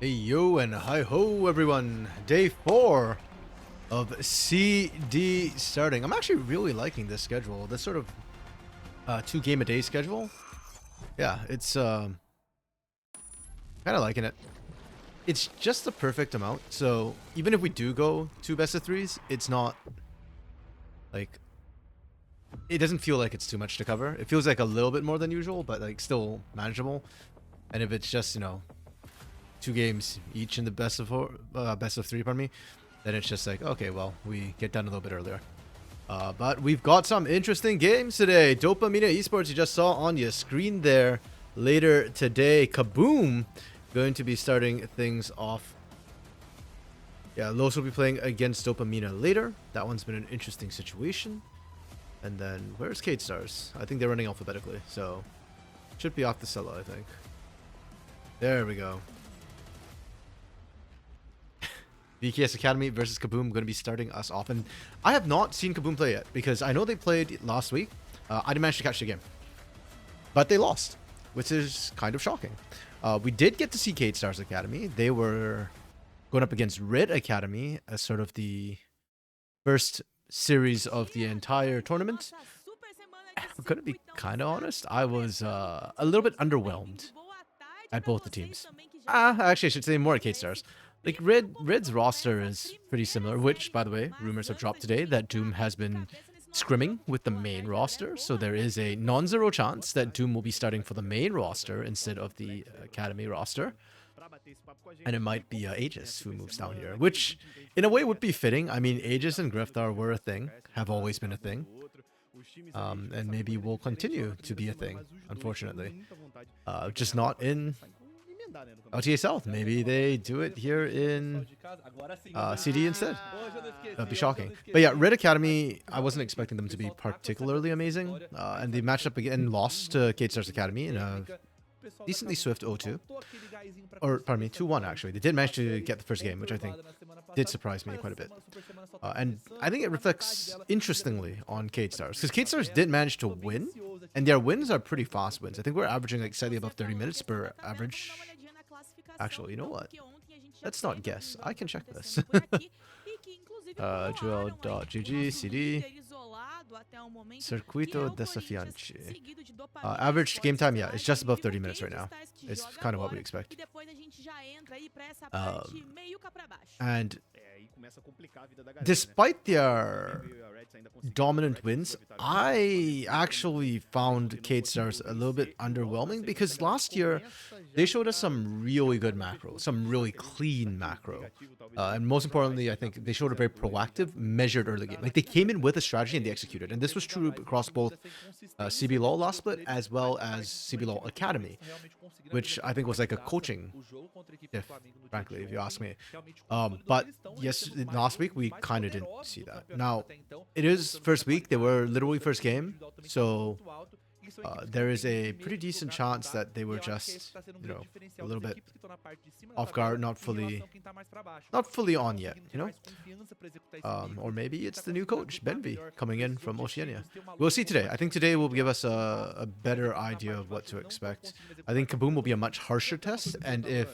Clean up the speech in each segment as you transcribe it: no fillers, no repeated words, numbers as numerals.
Hey yo and hi ho everyone! Day 4 of CD starting. I'm actually really liking this schedule. This sort of 2 game a day schedule. Yeah, it's kind of liking it. It's just the perfect amount. So even if we do go 2 best of 3s, it's not like it doesn't feel like it's too much to cover. It feels like a little bit more than usual, but like still manageable. And if it's just 2 games each in the best of 3, pardon me, then it's just like, okay, well, we get done a little bit earlier. But we've got some interesting games today. Dopamine Esports, you just saw on your screen there. Later today, Kaboom going to be starting things off. Yeah, Los will be playing against Dopamine later. That one's been an interesting situation. And then, where's Kate Stars? I think they're running alphabetically, so should be off the cello, I think. There we go. VKS Academy versus Kaboom going to be starting us off. And I have not seen Kaboom play yet because I know they played last week. I didn't manage to catch the game. But they lost, which is kind of shocking. We did get to see Kate Stars Academy. They were going up against Red Academy as sort of the first series of the entire tournament. I'm going to be kind of honest. I was a little bit underwhelmed at both the teams. Actually, I should say more at Kate Stars. Like, Red's roster is pretty similar, which, by the way, rumors have dropped today that Doom has been scrimming with the main roster, so there is a non-zero chance that Doom will be starting for the main roster instead of the Academy roster. And it might be Aegis who moves down here, which, in a way, would be fitting. I mean, Aegis and Griftar were a thing, have always been a thing. And maybe will continue to be a thing, unfortunately. Just not in LTA South. Maybe they do it here in CD instead. That'd be shocking. But yeah, Red Academy, I wasn't expecting them to be particularly amazing. And they matched up again, lost to Kate Stars Academy in a decently swift 0-2. Or, pardon me, 2-1 actually. They did manage to get the first game, which I think did surprise me quite a bit. And I think it reflects interestingly on Kate Stars. Because Kate Stars did manage to win, and their wins are pretty fast wins. I think we're averaging like slightly above 30 minutes per average. Actually, you know what? Let's not guess. I can check this. Joel.gg, CD. Circuito Desafiante. Average game time, yeah, it's just above 30 minutes right now. It's kind of what we expect. And despite their dominant wins, I actually found Kate Stars a little bit underwhelming because last year they showed us some really good macro, some really clean macro. And most importantly, I think they showed a very proactive, measured early game. Like, they came in with a strategy and they executed. And this was true across both CBLOL last split as well as CBLOL Academy, which I think was like a coaching frankly, if you ask me. But yes, last week we kind of didn't see that. Now, it is first week. They were literally first game. So there is a pretty decent chance that they were just, a little bit off guard, not fully on yet, or maybe it's the new coach, Benvi, coming in from Oceania. We'll see today. I think today will give us a better idea of what to expect. I think Kaboom will be a much harsher test, and if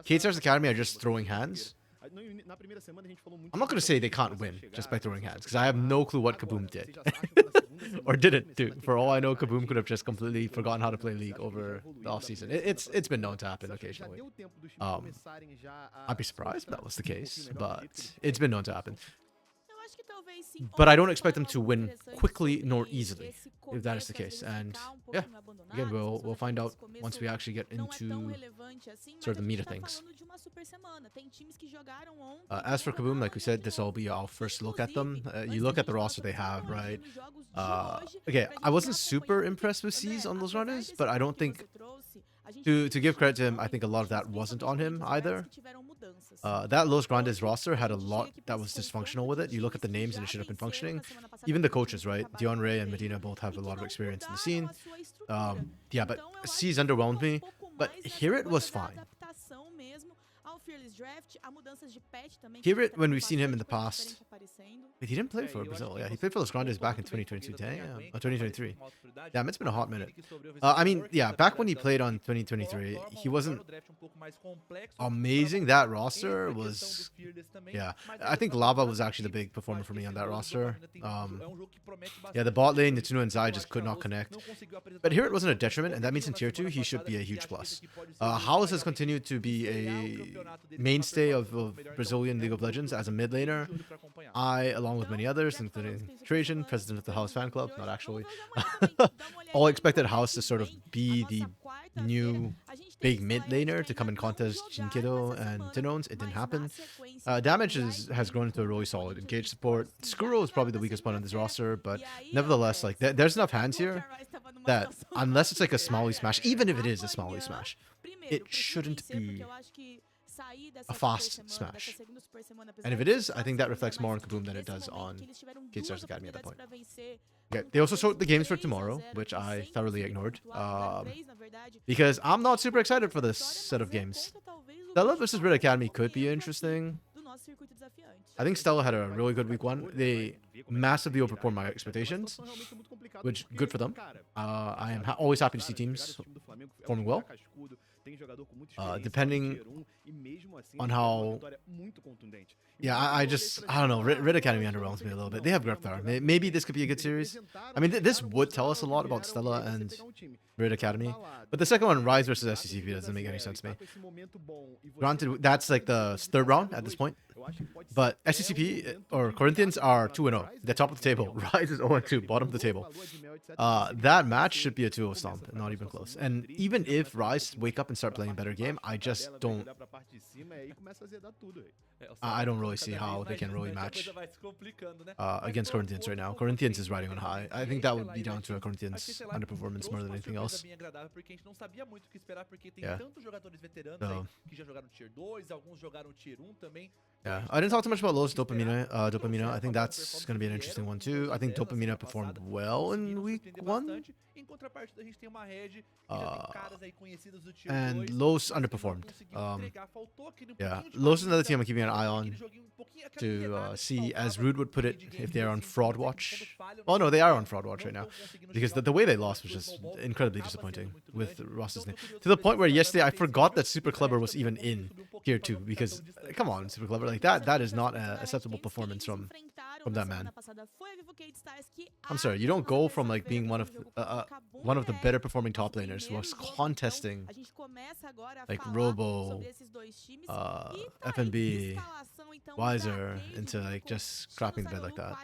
Kate Stars Academy are just throwing hands, I'm not going to say they can't win just by throwing hands, because I have no clue what Kaboom did. Or didn't do. For all I know, Kaboom could have just completely forgotten how to play League over the offseason. It's been known to happen occasionally. I'd be surprised if that was the case, but it's been known to happen. But I don't expect them to win quickly nor easily, if that is the case. And yeah, again, we'll find out once we actually get into sort of the meat of things. As for Kaboom, like we said, this will be our first look at them. You look at the roster they have, right? Okay, I wasn't super impressed with C's on those runners, but I don't think, to give credit to him, I think a lot of that wasn't on him either. That Los Grandes roster had a lot that was dysfunctional with it. You look at the names and it should have been functioning. Even the coaches, right? Dion Ray and Medina both have a lot of experience in the scene. Yeah, but C's underwhelmed me. But here it was fine. Hear it when we've seen him in the past. Wait, he didn't play for Brazil. Yeah, he played for Los Grandes back in 2022. Damn. Or 2023. Damn, it's been a hot minute. I mean, yeah, back when he played on 2023, he wasn't amazing. That roster was... Yeah, I think Lava was actually the big performer for me on that roster. Yeah, the bot lane, Netsuno and Zai just could not connect. But here it wasn't a detriment, and that means in Tier 2, he should be a huge plus. House has continued to be a mainstay of Brazilian League of Legends as a mid laner. I, along with many others, including Trajan, president of the House fan club, not actually, all expected House to sort of be the new big mid laner to come and contest Jinkido and Tinones. It didn't happen. Damage has grown into a really solid engage support. Skuro is probably the weakest one on this roster, but nevertheless, like there's enough hands here that unless it's like a Smalley smash, even if it is a Smalley smash, it shouldn't be a fast smash. And if it is, I think that reflects more on Kaboom than it does on Costream Academy at that point. Okay, they also showed the games for tomorrow, which I thoroughly ignored. Because I'm not super excited for this set of games. Stella versus Red Academy could be interesting. I think Stella had a really good week 1. They massively overperformed my expectations, which good for them. I am always happy to see teams performing well. Depending on how... Yeah, I don't know. Red Academy underwhelms me a little bit. They have Grepthar. Maybe this could be a good series. I mean, this would tell us a lot about Stella and Red Academy. But the second one, Rise versus SCCP, doesn't make any sense to me. Granted, that's like the third round at this point. But SCCP or Corinthians are 2-0. They're top of the table. Rise is 0-2, bottom of the table. That match should be a 2-0 stomp, not even close. And even if Rise wake up and start playing a better game, I just don't... I don't really see how they can really match against Corinthians right now. Corinthians is riding on high. I think that would be down to a Corinthians underperformance more than anything else. Yeah. Yeah, I didn't talk too much about Lowe's Dopamina. I think that's going to be an interesting one too. I think Dopamina performed well in week 1. And Lowe's underperformed. Yeah, Lowe's is another team I'm keeping an eye on to see, as Rude would put it, if they're on fraud watch. Oh no, they are on fraud watch right now, because the way they lost was just incredibly disappointing with Ross's name. To the point where yesterday I forgot that Super Clever was even in Tier 2, because come on, Super Clever, like that is not an acceptable performance from that man. I'm sorry, you don't go from like being one of the better performing top laners was contesting like Robo, FNB, Wiser into like just scrapping the bed like that.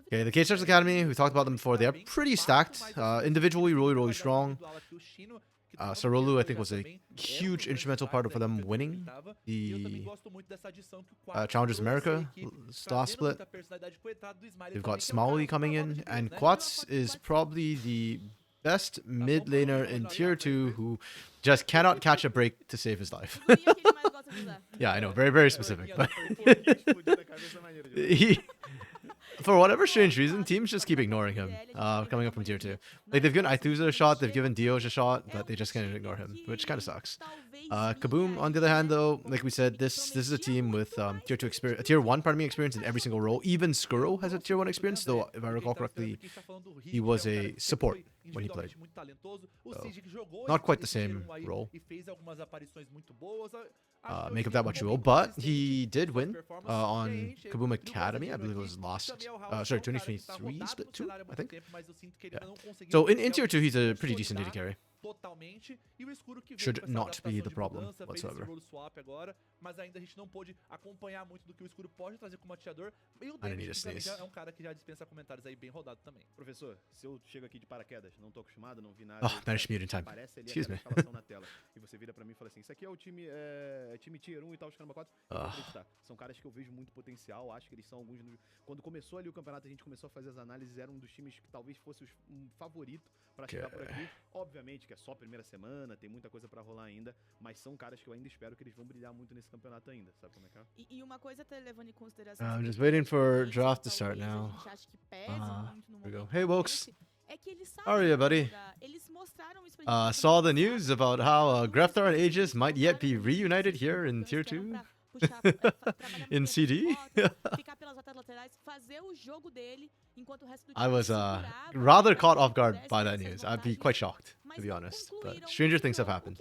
Okay, the Costream Academy, we talked about them before. They are pretty stacked. Individually, really strong. Sarolu, I think, was a huge instrumental part for them winning the Challengers America last split. They've got Smalley coming in, and Quats is probably the best mid laner in Tier 2 who just cannot catch a break to save his life. Yeah, I know, very specific. But for whatever strange reason, teams just keep ignoring him coming up from Tier 2. Like, they've given Aithuza a shot, they've given Dioj a shot, but they just can't ignore him, which kind of sucks. Kaboom, on the other hand, though, like we said, this is a team with Tier 2 experience, Tier 1, pardon me, experience in every single role. Even Skuro has a Tier 1 experience, though, if I recall correctly, he was a support when he played. So, not quite the same role. Make up that much you will, but he did win on Kaboom Academy. I believe it was last, sorry, 2023 split 2, I think. Yeah. So in Tier 2, he's a pretty decent data carry. Should not be the problem whatsoever. I need a sneeze. Oh, managed to mute in time. Excuse me. Time Tier 1 e tal, os caramba 4. São caras que eu vejo muito potencial. Acho que eles são alguns. Quando começou ali o campeonato, a gente começou a fazer as análises. Era dos times que talvez fosse um favorito para chegar por aqui. Obviamente que é só a primeira semana, tem muita coisa para rolar ainda. Mas são caras que eu ainda espero que eles vão brilhar muito nesse campeonato ainda. Sabe como é que é? E uma coisa até levando em consideração. I'm just waiting for draft to start now. Here we go. Hey, Wokes. How are you, buddy? Saw the news about how Greftar and Aegis might yet be reunited here in Tier 2 in CD. I was rather caught off guard by that news. I'd be quite shocked, to be honest. But stranger things have happened.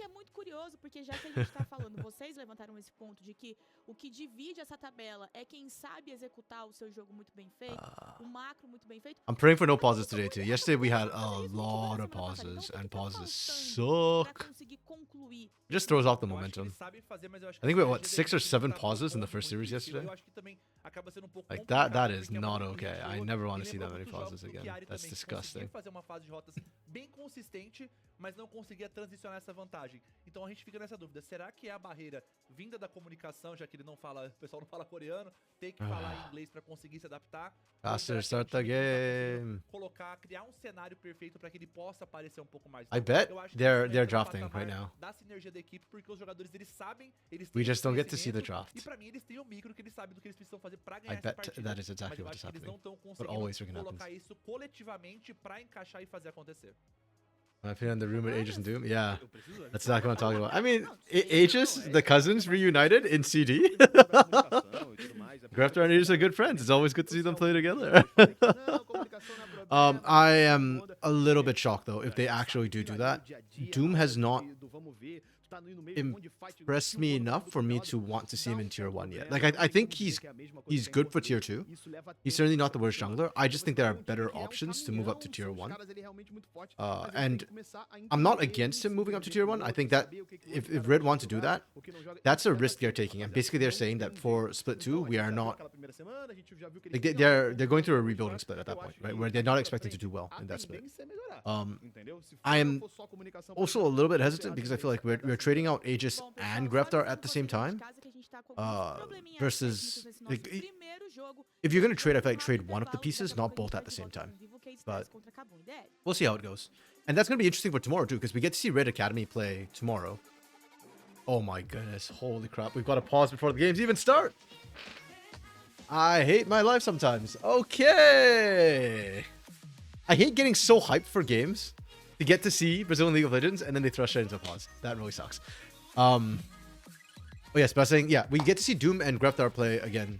Porque já que a gente tá falando, vocês levantaram esse ponto de que o que divide essa tabela é quem sabe executar o seu jogo muito bem feito, o macro muito bem feito. I'm praying for no pauses today too. Yesterday we had a lot of pauses, and pauses suck. Just throws off the momentum. I think we had, what, 6 or 7 pauses in the first series yesterday? Like, that is not okay. I never want to see that many pauses again. That's disgusting. Mas não conseguia transicionar essa vantagem. Então a gente fica nessa dúvida. Será que é a barreira vinda da comunicação, já que ele não fala, o pessoal não fala coreano, tem que falar inglês para conseguir se adaptar? Faster start the game. Colocar, criar um cenário perfeito para que ele possa aparecer um pouco mais. I bet they're drafting right now. Da sinergia da equipe, porque os jogadores eles sabem, eles We just don't get to see the draft. E para mim eles têm o micro que eles sabem do que eles precisam fazer para ganhar I bet that is exactly what is happening. But always freaking colocar happens. isso coletivamente para encaixar e fazer acontecer. My opinion on the rumored Aegis and Doom? Yeah, that's exactly what I'm talking about. I mean, Aegis, the cousins, reunited in CD. Greftar and Aegis are good friends. It's always good to see them play together. I am a little bit shocked, though, if they actually do that. Doom has not impressed me enough for me to want to see him in Tier 1 yet. Like, I think he's good for Tier 2. He's certainly not the worst jungler. I just think there are better options to move up to Tier 1. And I'm not against him moving up to Tier 1. I think that if Red want to do that, that's a risk they're taking. And basically they're saying that for Split 2, we are not... Like they're going through a rebuilding split at that point, right? Where they're not expecting to do well in that split. I am also a little bit hesitant because I feel like we're trading out Aegis and Greftar at the same time. Versus, like, if you're going to trade, I feel like trade one of the pieces, not both at the same time. But we'll see how it goes. And that's going to be interesting for tomorrow too, because we get to see Red Academy play tomorrow. Oh my goodness, holy crap. We've got to pause before the games even start. I hate my life sometimes. Okay. I hate getting so hyped for games to get to see Brazilian League of Legends and then they throw straight into a pause. That really sucks. Oh yes, but I was saying, yeah, we get to see Doom and Greftar play again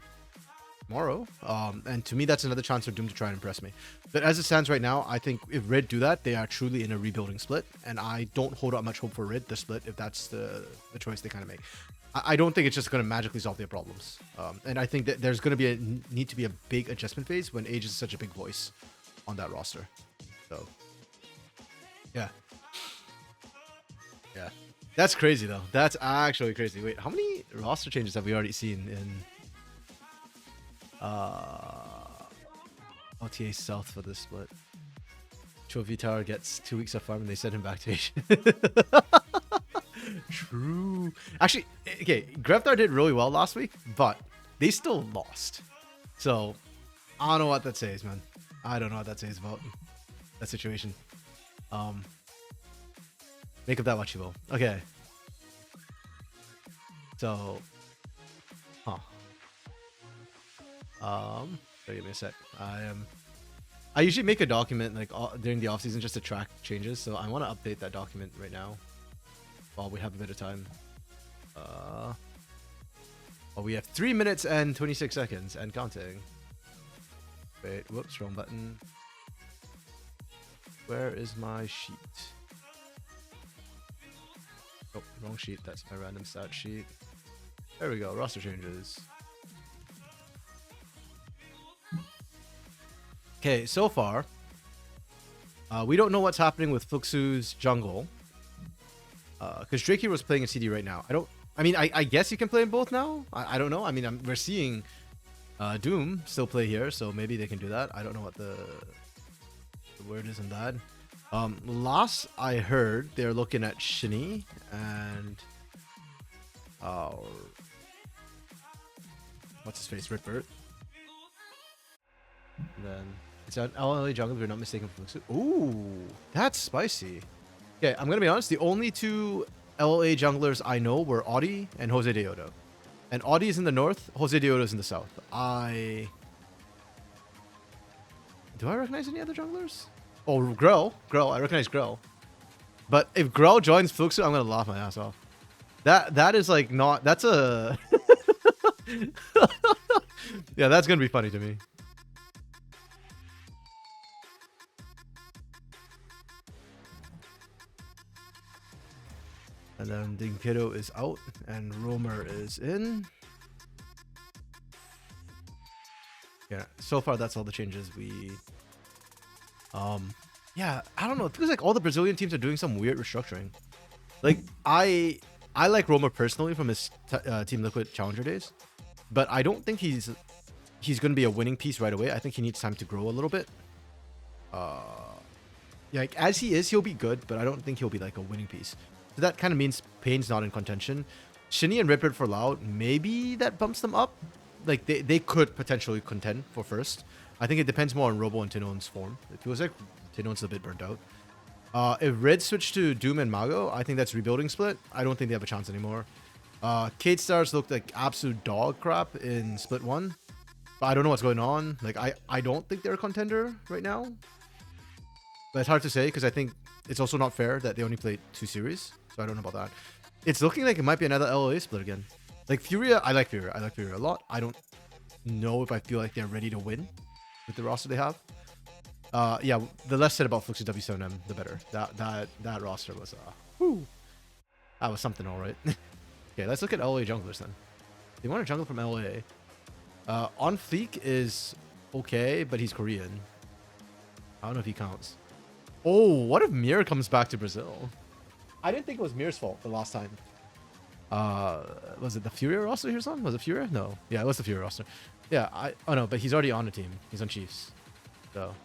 tomorrow. And to me, that's another chance for Doom to try and impress me. But as it stands right now, I think if Red do that, they are truly in a rebuilding split. And I don't hold out much hope for Red, the split, if that's the choice they kind of make. I don't think it's just going to magically solve their problems. And I think that there's going to be need to be a big adjustment phase when Aegis is such a big voice on that roster. So, yeah. Yeah. That's crazy, though. That's actually crazy. Wait, how many roster changes have we already seen in OTA South for this split? Chovitar gets 2 weeks of farm and they send him back to Asia. True. Actually, okay, Greftar did really well last week, but they still lost. So, I don't know what that says, man. I don't know what that says about that situation. Make of that what you will. Okay. So, give me a sec. I usually make a document like during the off season just to track changes. So I want to update that document right now while we have a bit of time. Well, we have 3 minutes and 26 seconds and counting. Wait, whoops, wrong button. Where is my sheet? Oh, wrong sheet. That's my random stat sheet. There we go. Roster changes. Okay, so far, we don't know what's happening with Fuxu's jungle. Because Drake Hero is playing in CD right now. I guess you can play in both now. I don't know. I mean, we're seeing Doom still play here, so maybe they can do that. I don't know what the word is in that. Last I heard, they're looking at Shini and what's his face, Ritbert. Then it's an LLA jungle, if you're not mistaken for Fuxu. Ooh, that's spicy. Okay, I'm gonna be honest. The only two LLA junglers I know were Audi and Jose Deodo. And Audi is in the north, Jose Deodo is in the south. Do I recognize any other junglers? Oh, Grell. I recognize Grell. But if Grell joins Fluxo, I'm gonna laugh my ass off. That is like not. That's a. Yeah, that's gonna be funny to me. And then Dinkido is out, and Romer is in. Yeah, so far that's all the changes we. Yeah, I don't know. It feels like all the Brazilian teams are doing some weird restructuring. Like I like Romer personally from his Team Liquid Challenger days, but I don't think he's going to be a winning piece right away. I think he needs time to grow a little bit. Yeah, like as he is, he'll be good, but I don't think he'll be like a winning piece. So that kind of means Pain's not in contention. Shinny and Riptide for Loud, maybe that bumps them up. Like they could potentially contend for first. I think it depends more on Robo and Tinon's form. It feels like Tinon's a bit burnt out. If Red switch to Doom and Mago, I think that's rebuilding split. I don't think they have a chance anymore. Kate Stars looked like absolute dog crap in split 1. But I don't know what's going on. Like I don't think they're a contender right now. But it's hard to say because I think it's also not fair that they only played 2 series. So I don't know about that. It's looking like it might be another LOA split again. Like Furia, I like Furia. I like Furia a lot. I don't know if I feel like they're ready to win with the roster they have. Yeah, the less said about Fluxy W7M, the better. That roster was whew. That was something, all right. Okay, let's look at LA junglers then. They want a jungler from LA. On Fleek is okay, but he's Korean. I don't know if he counts. Oh, what if Mir comes back to Brazil? I didn't think it was Mir's fault the last time. Was it the Furia roster he was on? Was it Furia? No. Yeah, it was the Furia roster. Yeah, oh no, but he's already on the team. He's on Chiefs. So,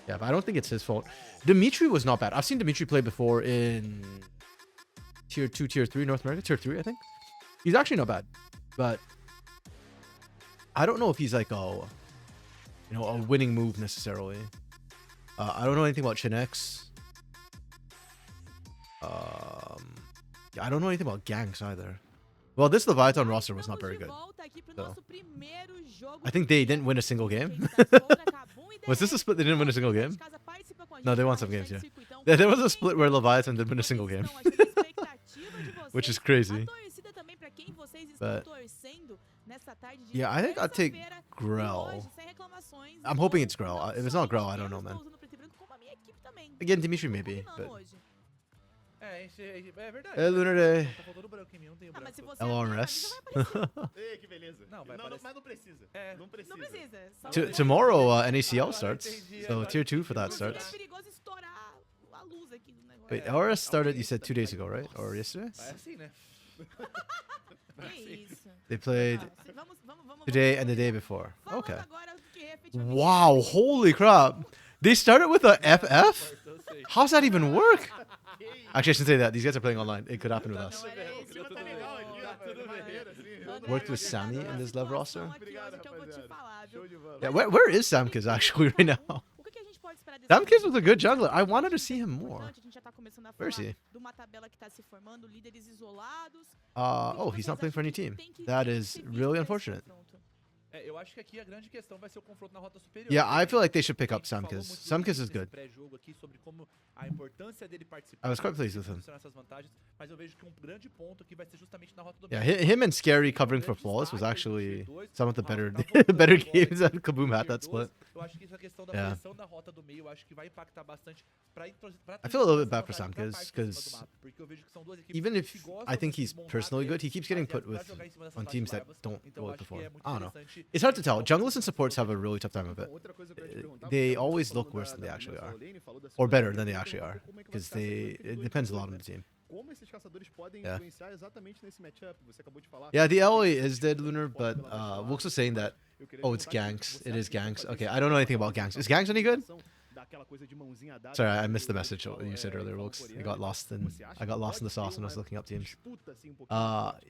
yeah, but I don't think it's his fault. Dimitri was not bad. I've seen Dimitri play before in Tier 2, Tier 3 North America. Tier 3, I think. He's actually not bad. But I don't know if he's like a winning move necessarily. I don't know anything about Chinex. Yeah, I don't know anything about Ganks either. Well, this Leviathan roster was not very good. So. I think they didn't win a single game. Was this a split they didn't win a single game? No, they won some games, yeah. There was a split where Leviathan didn't win a single game. Which is crazy. But yeah, I think I'd take Grell. I'm hoping it's Grell. If it's not Grell, I don't know, man. Again, Dimitri maybe, but... É verdade. É Lunar Day. Tá faltando branco em mim, não tenho branco. LRS. Ei, que beleza. Não, mas não precisa. Não precisa. Não precisa. Tomorrow, NACL starts. So tier 2 for that starts. Wait, LRS started, you said 2 days ago, right? Or yesterday? É assim, né? They played today and the day before. Okay. Wow, holy crap. They started with a FF? How's that even work? Actually, I shouldn't say that. These guys are playing online. It could happen with us. Worked with Sammy in this love roster? Yeah, where is Samkiz actually right now? Samkiz was a good jungler. I wanted to see him more. Where is he? Oh, he's not playing for any team. That is really unfortunate. Yeah, I feel like they should pick up Samkiz. Samkiz is good. I was quite pleased with him. Yeah, him and Scary covering for Flawless was actually some of the better games that Kaboom had that split. Yeah. I feel a little bit bad for Samkiz because even if I think he's personally good, he keeps getting put on teams that don't well perform. I don't know. It's hard to tell. Junglers and supports have a really tough time of it. They always look worse than they actually are. Or better than they actually are. Because it depends a lot on the team. Yeah. Yeah, the LOE is dead, Lunar, but Wilkes was saying that, oh, it's Ganks. It is Ganks. Okay, I don't know anything about Ganks. Is Ganks any good? Sorry, I missed the message you said earlier, Wilkes. I got lost in the sauce when I was looking up teams.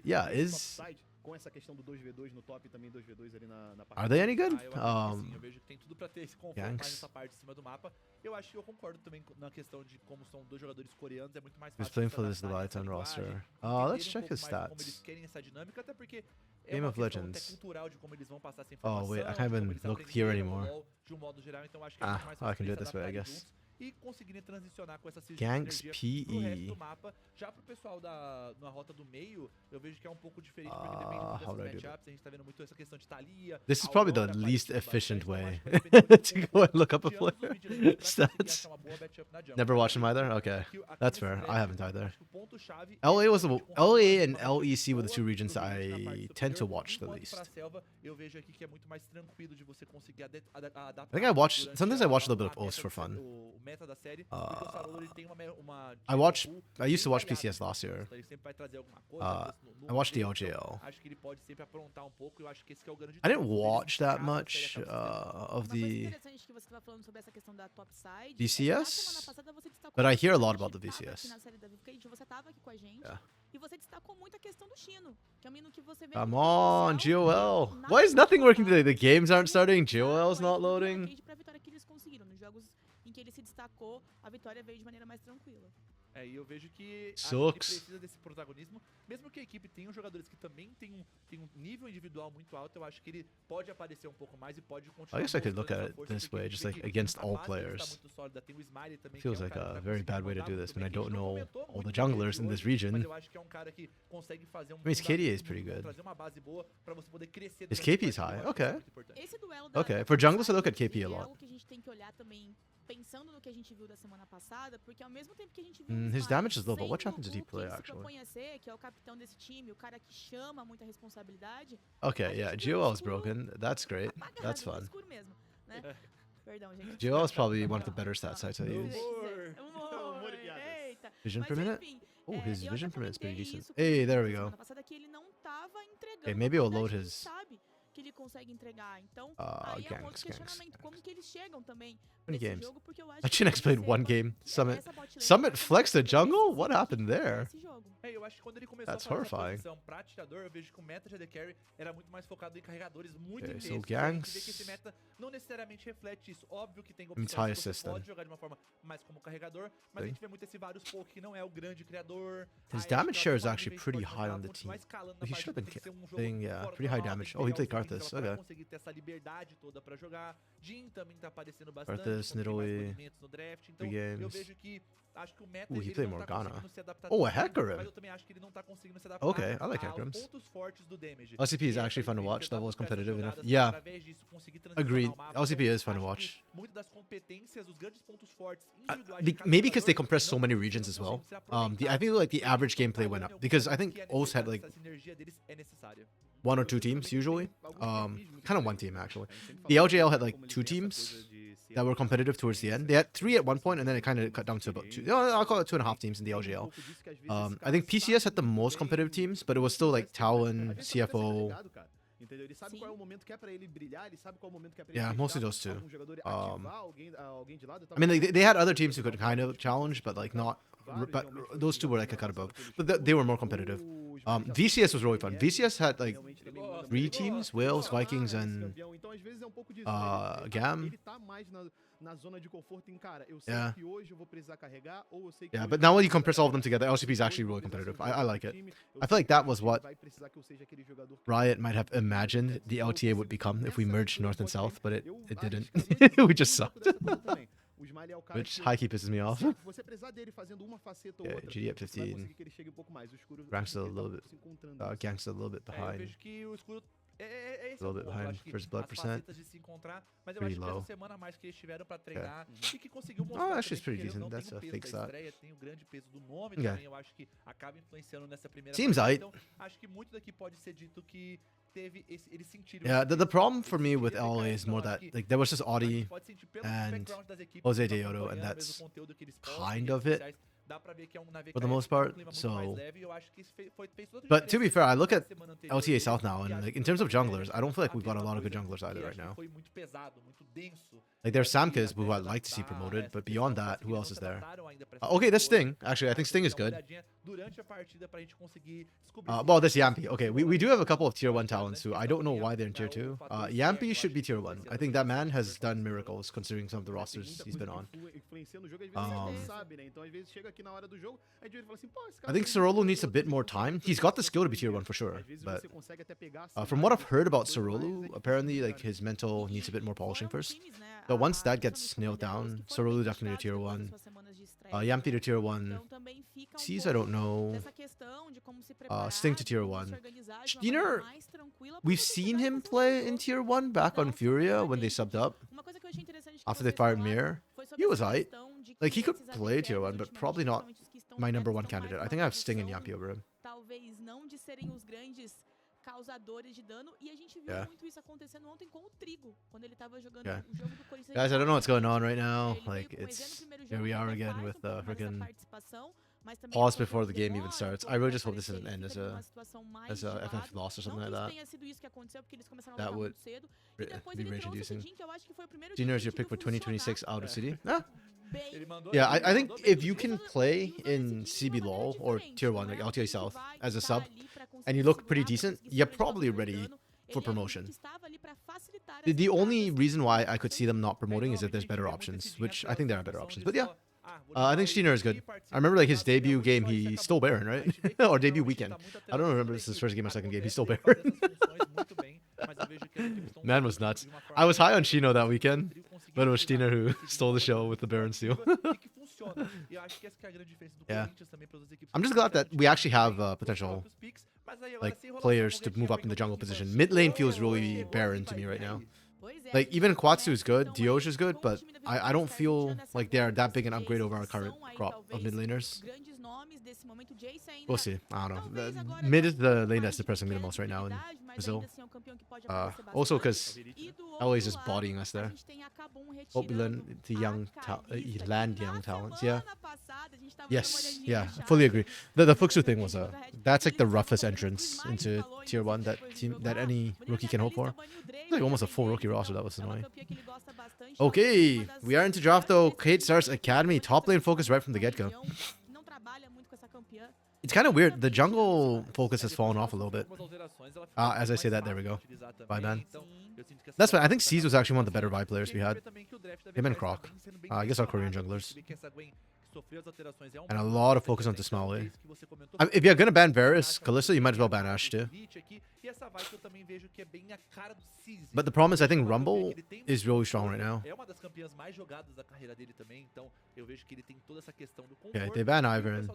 Yeah, is... Are they any good? Ganks. He's playing for this Leviathan roster. Let's check his stats. Game of Legends. Oh wait, I can't even look here anymore. I can do it this way, I guess. e conseguirem transicionar com essa Ganks sinergia pro resto PE. do mapa. Já pro pessoal na rota do meio, eu vejo que é um pouco diferente, porque depende muito How do I dessas do matchups. A gente tá vendo muito essa questão de Thalia. This is probably the Aurora least aparecendo efficient bastante, way então acho que vai depender muito to do go and look up a de ambos os player mid laners pra conseguir stats. achar uma boa matchup na jungle. Never Mas watched him eu either? acredito Okay. que aqui That's nesse fair. I draft, haven't either. acho que o ponto-chave LA é was a gente conseguir LA and uma LEC were the two boa regions pro that mid na parte I tend to superior, watch the enquanto least. pra selva, eu vejo aqui que é muito mais tranquilo de você conseguir adaptar. I think I watch durante sometimes I watch a little bit of meta OS for fun. o meta da série, porque o Sarolo, ele tem uma I watched. pool I used to bem watch variada, PCS last year. ele sempre vai trazer alguma coisa, às vezes no I watched the contexto, então LGL. acho que ele pode sempre aprontar um pouco, eu acho que esse que é o grande I didn't trunfo deles, watch that caso a série much acabe se dando. of Uma coisa the interessante que você estava falando sobre essa questão da topside. VCS, Na semana passada você destacou but I hear a muito, lot a about the gente tava VCS. aqui na série da Vivo Cage, você estava aqui com a gente. Yeah. E você destacou muito a questão do Chino, que é um menino que você vê Come muito on, potencial. GOL. Na Why is semana nothing working passada, today? The games aren't starting. eles GOL's usaram not aí do loading. arcade pra vitória que eles conseguiram. Nos jogos em que ele se destacou, a vitória veio de maneira mais tranquila. E eu vejo que a gente Sucks. precisa desse protagonismo, mesmo que a equipe tenha jogadores que também tem um nível individual muito alto, eu acho que ele pode aparecer um pouco mais e pode continuar. I guess I could look mostrando at essa it força, this porque a way, gente just vê like que against a all base deles tá players. muito sólida, tem o Smiley também, Feels que é um like cara a que vai very conseguir bad way to mandar do this muito when I bem, que a don't gente não know comentou all muito the dele junglers in this hoje, region. mas eu acho que é um cara que consegue fazer um His KD is fundamento pretty muito bom, good. trazer uma base boa pra você poder crescer His durante a KP is partida, high. eu acho que isso é Okay. muito importante. Esse duelo da Okay. da For junglers, I topside, look at KP a é lot. algo que a gente tem que olhar também, pensando no que a gente viu da semana passada, porque ao mesmo tempo que a gente viu His Smiley damage is low, but what sendo happens to o deep que play ele se actually? propõe a ser, que é o capitão desse time, o cara que chama muita responsabilidade, Okay, yeah, gente viu o GOL is escuro broken. That's great. apagado, That's no fun. escuro mesmo, né? Perdão, gente. GOL is probably one of the better stat sites I Se use. quiser. Humor Humor, e piadas. eita. Vision Mas per minute? enfim, Oh, his eu vision até per minute is pretty comentei decent. isso com Hey, ele there we na go. semana passada, que ele não tava entregando Okay, maybe I'll a load qualidade que a gente his sabe que ele consegue entregar. Então, aí é um outro ganks. questionamento, como que eles chegam também Many nesse games? jogo, porque eu acho I que Chinex pode played ser one essa- game. Summit. essa bot lane Summit pode ser flexed a muito jungle? decisiva What happened there? nesse jogo. Eu acho que quando ele começou That's a fazer essa horrifying. posição pra atirador, eu vejo que o meta de AD Carry era muito mais focado em carregadores muito Okay, so intensos. E a gente ganks- vê que esse meta não necessariamente reflete isso. Óbvio que tem Means opções high que você assist then. pode jogar de uma forma mais como carregador, mas a Sim. gente vê muito esse vários poke que não é o grande criador. His Aí damage acho que share is alguns actually níveis pretty pode high jogar, on the continuar team. escalando He na should have partida, been tem que ser um jogo playing, yeah, fora do pretty high normal, damage. tem que Oh, he pegar played os itens Karthus. pra Okay. conseguir ter essa liberdade toda pra jogar. Jhin também tá aparecendo bastante. Karthus, quando tem mais Nidalee, movimentos no draft. Então, 3 eu games. vejo que acho que o meta Ooh, he ele played não tá Morgana. conseguindo se adaptar Oh, a tão bem, Hecarim. mas eu também acho que ele não tá conseguindo se adaptar Okay, I like aos Hecarims. pontos fortes do damage. LCP is E actually essa fun to watch. tentar Level is buscar essas competitive enough. jogadas Yeah, através disso, conseguir transicionar agreed. o mapa. LCP Então, is fun to acho que watch. muito das competências, os grandes pontos fortes individuais de cada Maybe because they jogador compressed so não many estão regions as well. conseguindo ser I feel like the aproveitados. average gameplay went up because I think OS had like Essa sinergia deles é necessária. one or two teams usually. Kind of one team actually. The LJL had like two teams that were competitive towards the end. They had 3 at one point, and then it kind of cut down to about 2. No, I'll call it 2.5 teams in the LJL. I think PCS had the most competitive teams, but it was still like Talon, CFO. Entendeu? Ele sabe qual é o momento que é pra ele brilhar, ele sabe qual é o momento que é pra ele Yeah, mostly deixar those two. algum jogador ativar alguém de lado. I mean, like they had other teams who could kind of challenge, but like not. But those two were like a cut above. But they were more competitive. VCS was really fun. VCS had like 3 teams: Wales, Vikings, and Então, às vezes é um pouco disso. Gam. Ele tá mais na zona de conforto em, cara, eu sei Yeah. que hoje eu vou precisar carregar, ou eu sei que Yeah, hoje but eu now vou when you precisar compress all of them carregar, together, LCP is hoje actually eu vou really precisar competitive. ser o I like jogador it. do time, eu I sei feel like que that hoje was ele what vai precisar que eu seja aquele jogador que- Riot might have imagined the LTA would become if we merged North and South, but it Eu didn't. arriscaria We just um sucked. pouco dessa coisa também. O Smiley é o cara Which que- high key pisses me off. se você precisar dele fazendo uma faceta ou Okay, outra, GD at você vai 15. conseguir que ele chegue um pouco mais. O escuro Ranks a ele tá little bit. se encontrando. Gangsta a little bit Eu behind. vejo que o escuro é esse A little o bit ponto. Eu behind acho que first blood as percent. facetas de se encontrar, mas eu Pretty acho que low. essa semana a mais que eles tiveram pra treinar e que conseguiu Oh, mostrar actually, it's também pretty que, querendo ou não, decent. tem That's o a peso fake da stat. estreia, tem o grande peso do nome Yeah. também, eu acho que acaba influenciando nessa primeira Seems partida. aight. Então, acho que muito daqui pode ser dito que teve eles sentiram Yeah, esse the peso, problem eles for me with sentiram esse LA peso, is então more acho that que like there was just a gente Audi pode sentir pelo and background das equipes Jose que estão Deodo, and acompanhando, mesmo that's o conteúdo que eles postam em kind redes of it sociais, dá pra ver que é na for the VKS most tem um part. clima muito So, mais leve, e eu acho que isso fez toda a but to be diferença fair, I look na at semana anterior LTA dele, South now, e and acho like que in terms of foi junglers, I don't feel like we've got a mesma lot of good coisa junglers que either acho right que now. foi muito pesado, muito denso. Like there's Conseguir Samkas, who até I'd like to see adaptar promoted, essa but questão, beyond that, who conseguir else não is se there? adaptaram ainda pra essa Okay, that's toda. Sting. Actually, I think Acho Sting que is dá uma good. olhadinha durante a partida pra gente conseguir descobrir. Well, this Yampy. Okay, we do have a couple of tier 1 talents who I don't know why they're in tier 2. Yampy should be tier 1. I think that man has done miracles considering some of the rosters he's been on. I think Sorolo needs a bit more time. He's got the skill to be tier 1 for sure, but from what I've heard about Sorolo, apparently like his mental needs a bit more polishing first. But once that gets nailed down, Sorolo definitely to tier 1. Yampy to tier 1. Seas, I don't know. Sting to tier 1. Steiner, we've seen him play in tier 1 back on Furia when they subbed up. After they fired Mir, he was aight. Like, he could play tier 1, but probably not my number 1 candidate. I think I have Sting and Yampy over him. Causadores de dano, e a gente viu muito isso acontecendo ontem com o Trigo, quando ele tava jogando o jogo do Corinthians. Guys, I don't know what's going on right now. Like, it's here we are again with freaking pause before the game even starts. I really just hope this doesn't end as a FF loss or something like that. That would be rage inducing. Junior is your pick for 2026 out of city. Yeah, I think if you can play in CB LoL or tier 1 like LTA South as a sub and you look pretty decent, you're probably ready for promotion. The only reason why I could see them not promoting is if there's better options, which I think there are better options. But yeah, I think Steiner is good. I remember like his debut game, he stole Baron, right? Or debut weekend. I don't remember if this is his first game or second game. He stole Baron. Man was nuts. I was high on Shino that weekend, but it was Steiner who stole the show with the Baron steal. Yeah. I'm just glad that we actually have potential like players to move up in the jungle position. Mid lane feels really barren to me right now. Like, even Quatsu is good, Dioj is good, but I don't feel like they're that big an upgrade over our current crop of mid laners. We'll see. I don't know. Mid is the lane that's depressing me the most right now in Brazil. Also because LA is just bodying us there. Hope we learn the land young talents. Yeah. Yes. Yeah. Fully agree. The Fuxu thing was that's like the roughest entrance into tier 1 that any rookie can hope for. It's like almost a full rookie roster. That was annoying. Okay, we are into draft though. Kate starts Academy. Top lane focus right from the get-go. It's kind of weird. The jungle focus has fallen off a little bit. As I say that, there we go. Bye, man. That's fine. I think C's was actually one of the better Vi players we had. Him and Croc. I guess our Korean junglers. And a lot of focus on Tismale. If you're gonna ban Varus, Kalista, you might as well ban Ashe too. But the problem is, I think Rumble is really strong right now. Okay, they ban Ivern.